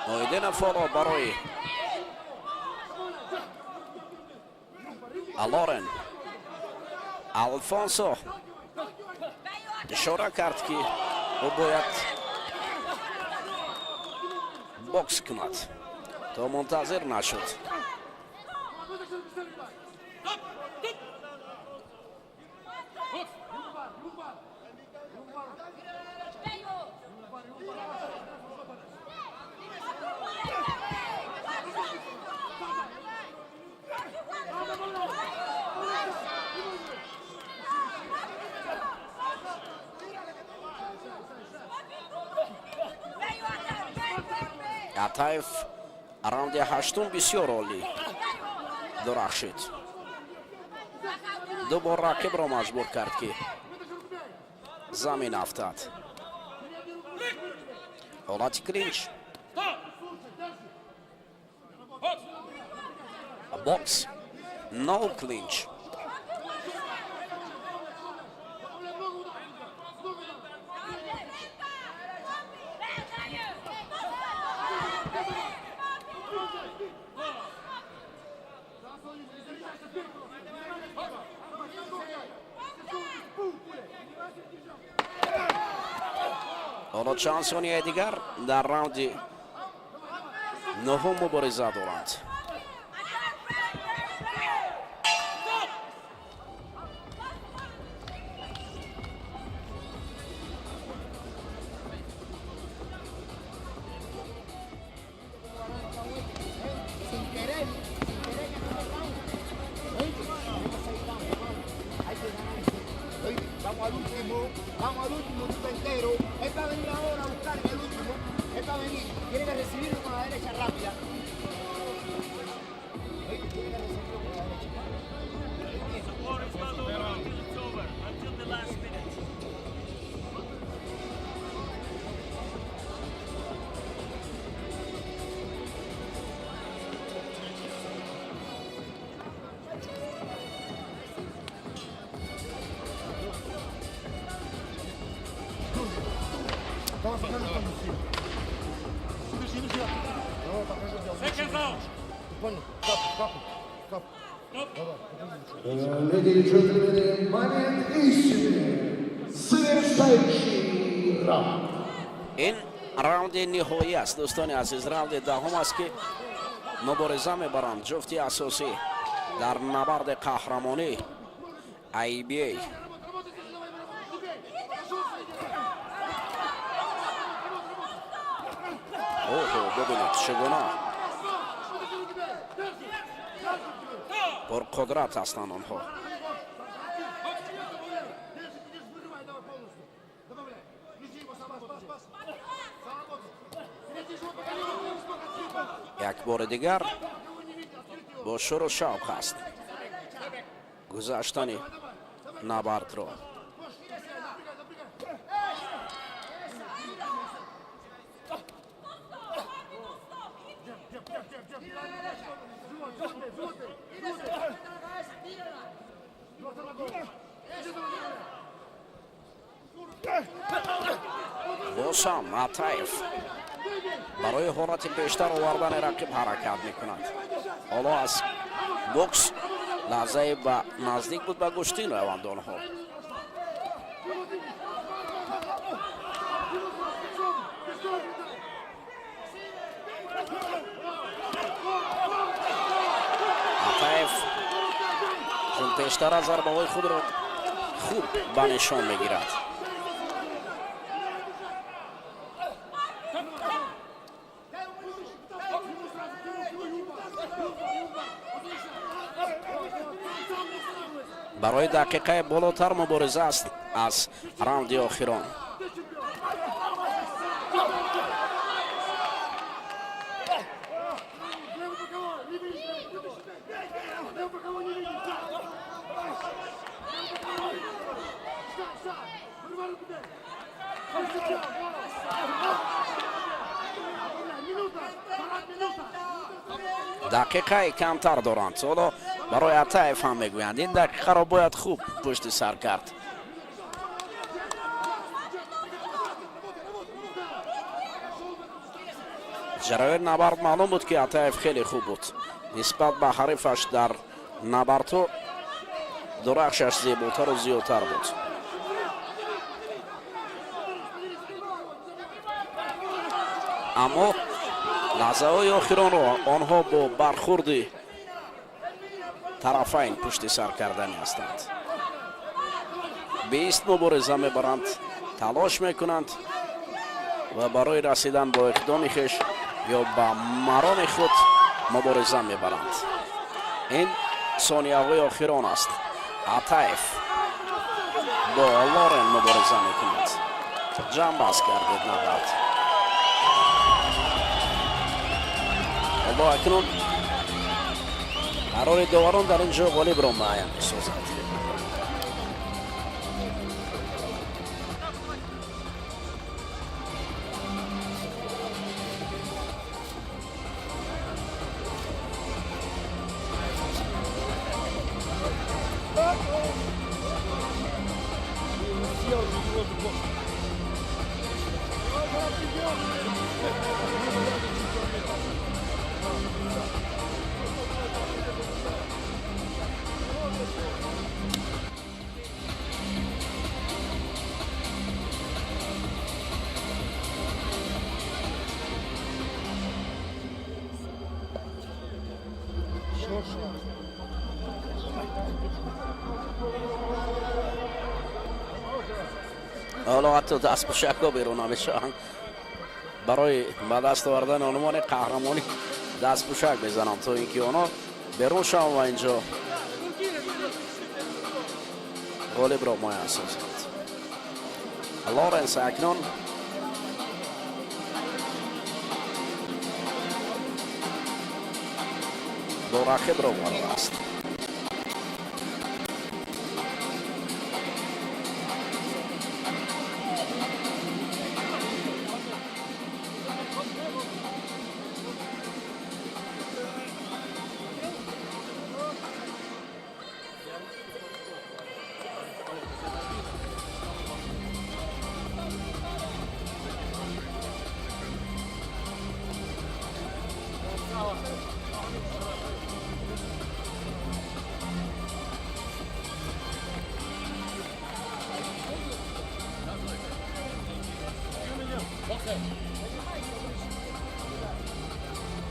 آیدن فالو برای لورن آلفونسو اشاره کرد که او باید بوکس کند تا منتظر نشد. ATAEV راوند هشتم بسیار عالی درخشید. دو بار رقیب را مجبور کرد که زمین افتاد. حالت کلینچ بوکس نو کلینچ. حالا چند ثانیه دیگر در راوند نهم مبارزه دارند. Vamos al último entero. Él va a venir ahora a buscar el último. Él va a venir. Tiene que recibirlo con la derecha rápida. Tiene que recibirlo con la Ladies and gentlemen, момент истины, совершающий раунд. این راوند نهایی است دوستان عزیز. راوند دهم است که مبارزه میبرند جفتی اساسی در نبرد قهرمانی IBA. اوه ببینید چگونه پرقدرت هستند آنها. یک بار دیگر با شور و شوق است گذاشتن نبرد را. بوسام آتاєв برای حالت بیشتر آوردن رقیب حرکت میکند. حالا از بوکس لحظه به نزدیک بود به گشتین روند آنها. آتاєv چون پیشتر از ضربه های خود را خوب به نشان میگیرد. برای دقیقه بالاتر مبارزه است از راوند آخران. دقیقه کمتر دارند. حالا برای آتاєv هم میگویند این دقیقه را باید خوب پشت سر کرد. جریان نبرد معلوم بود که آتاєv خیلی خوب بود نسبت به حریفش. در نبردها درخشش زیباتر و زیادتر بود. اما لحظه های آخران را آنها با برخورد طرفین پشت سر کردنی هستند. بیست مبارزه میبرند، تلاش میکنند و برای رسیدن با اقدام خویش یا با مرام خود مبارزه میبرند. این ثانیه های آخران است. آتاєv با لورن مبارزه میکند. جنبست کردید نبرد. حالا اکنون قرار داوران در اینجا غالب را معین می‌سازند. حالا حتی دست به شکا بیرون میشن برای به دست آوردن عنوان قهرمانی دست به شک بزنن تا اینکه اونا بیرون شن و اینجا غالب را معین سازند. لورنس اکنون با رقیب را قرار است.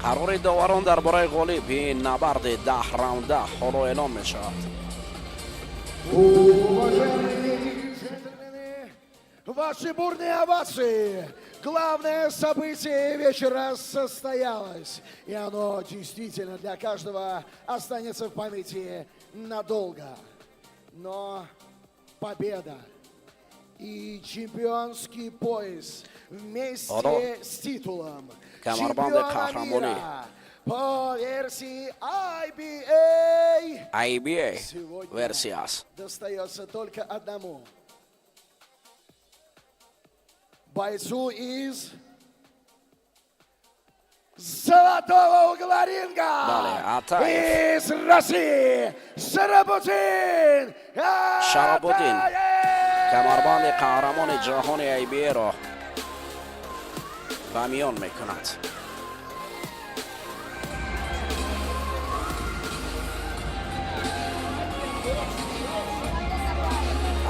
قرار داوران درباره غالب این نبرد 10 راونده حالا اعلام می شود. Ваши бурные овации Главное событие вечера состоялось, и оно действительно для каждого останется в памяти надолго. Но победа и чемпионский пояс вместе с титулом чемпиона мира по версии IBA сегодня достается только одному бойцу из золотого угла ринга из России Sharabutdin کمربند قهرمان جهان IBA را به میان میکند.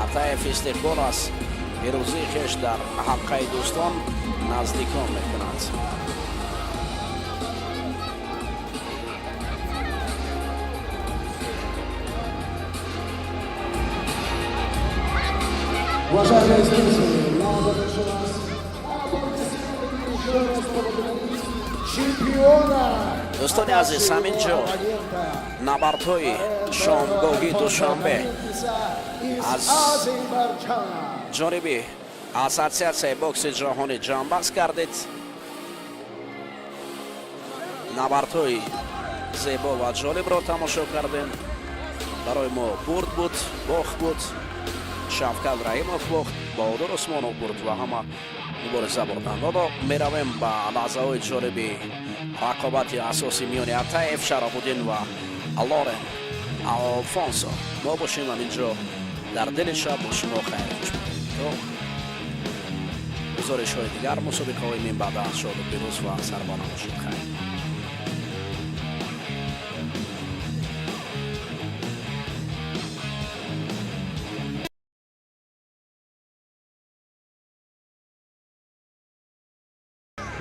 ATAEV استقبال از پیروزی خویش در حلقه دوستان نزدیکان میکند. Уважаемые зрители, я прошу вас еще раз поблагодарить чемпиона دوستان عزیز، همینجا نبردهای شامگاهی دوشنبه از جانب اساسیاسیون بوکس جهانی جانبخش گردید. نبردهای زیبا و جالب را تماشا کردیم. برای ما برد بود، باخت بود. شفقت رحیموف باخت، بهادر عثمانوف برد و همه مبارزه بردند. حالا میرویم به لحظه های جالب رقابت اساسی میان ATAEV Sharabutdin و لورن آلفونسو. ما باشیم همینجا در دل شب با شما خیر خوش بودیم. گزارش های دیگر مسابقه های من بعد از شاد و پیروز و سربانه باشید. خیر.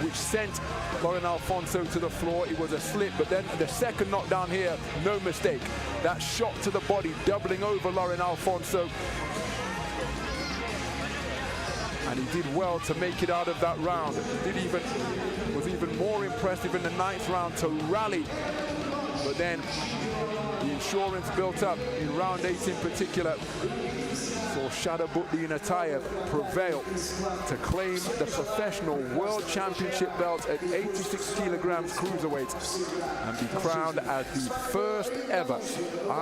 which sent Loren Alfonso to the floor. It was a slip, but then the second knockdown here, no mistake. That shot to the body, doubling over Loren Alfonso. And he did well to make it out of that round. Was even more impressive in the 9th round to rally. But then the insurance built up in round 8 in particular. Saw Sharabutdin ATAEV prevail to claim the professional world championship belt at 86 kilograms cruiserweight and be crowned as the first ever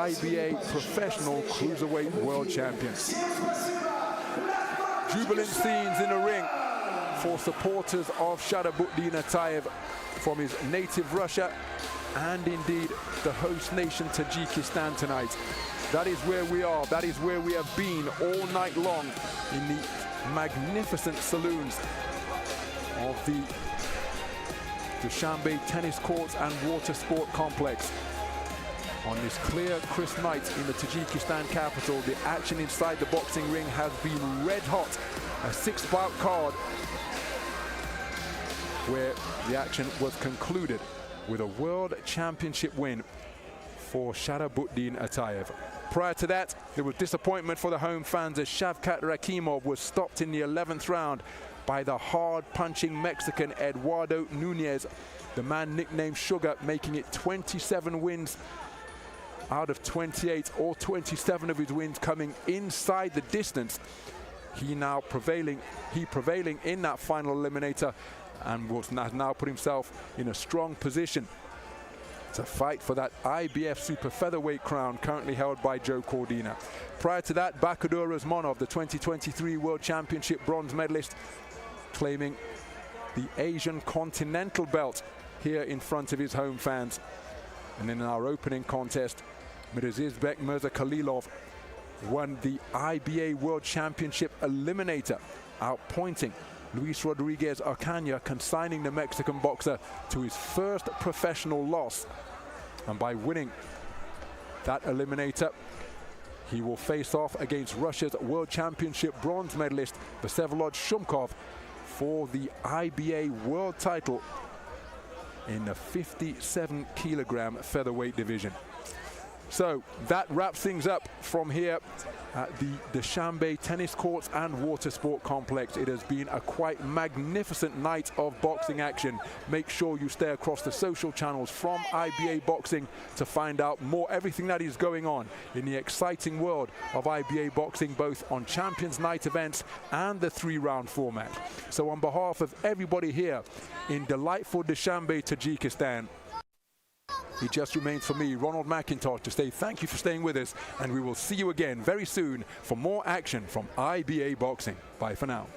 IBA professional cruiserweight world champion. Jubilant scenes in the ring for supporters of Sharabutdin ATAEV from his native Russia and indeed the host nation Tajikistan tonight. That is where we are. That is where we have been all night long in the magnificent saloons of the Dushanbe tennis courts and water sport complex. On this clear, crisp night in the Tajikistan capital, the action inside the boxing ring has been red hot. A 6-bout card where the action was concluded with a world championship win for Sharabutdin ATAEV. Prior to that, there was disappointment for the home fans as RAKHIMOV was stopped in the 11th round by the hard-punching Mexican Eduardo MEX, the man nicknamed Sugar, making it 27 wins out of 28, or 27 of his wins coming inside the distance. He prevailing in that final eliminator and has now put himself in a strong position to fight for that IBF super featherweight crown currently held by Joe Cordina. Prior to that, Bakhodur USMONOV, the 2023 World Championship bronze medalist, claiming the Asian Continental belt here in front of his home fans. And in our opening contest, Mirazizbek MIRZAKHALILOV won the IBA World Championship eliminator, outpointing Luis Rodriguez Ocaña, consigning the Mexican boxer to his first professional loss. And by winning that eliminator, he will face off against Russia's World Championship bronze medalist Vsevolod Shumkov for the IBA world title in the 57 kilogram featherweight division. So that wraps things up from here at the Dushanbe Tennis Courts and Water Sport Complex. It has been a quite magnificent night of boxing action. Make sure you stay across the social channels from IBA Boxing to find out more everything that is going on in the exciting world of IBA boxing, both on Champions Night events and the 3-round format. So on behalf of everybody here in delightful Dushanbe, Tajikistan, it just remains for me, Ronald McIntosh, to say thank you for staying with us, and we will see you again very soon for more action from IBA Boxing. Bye for now.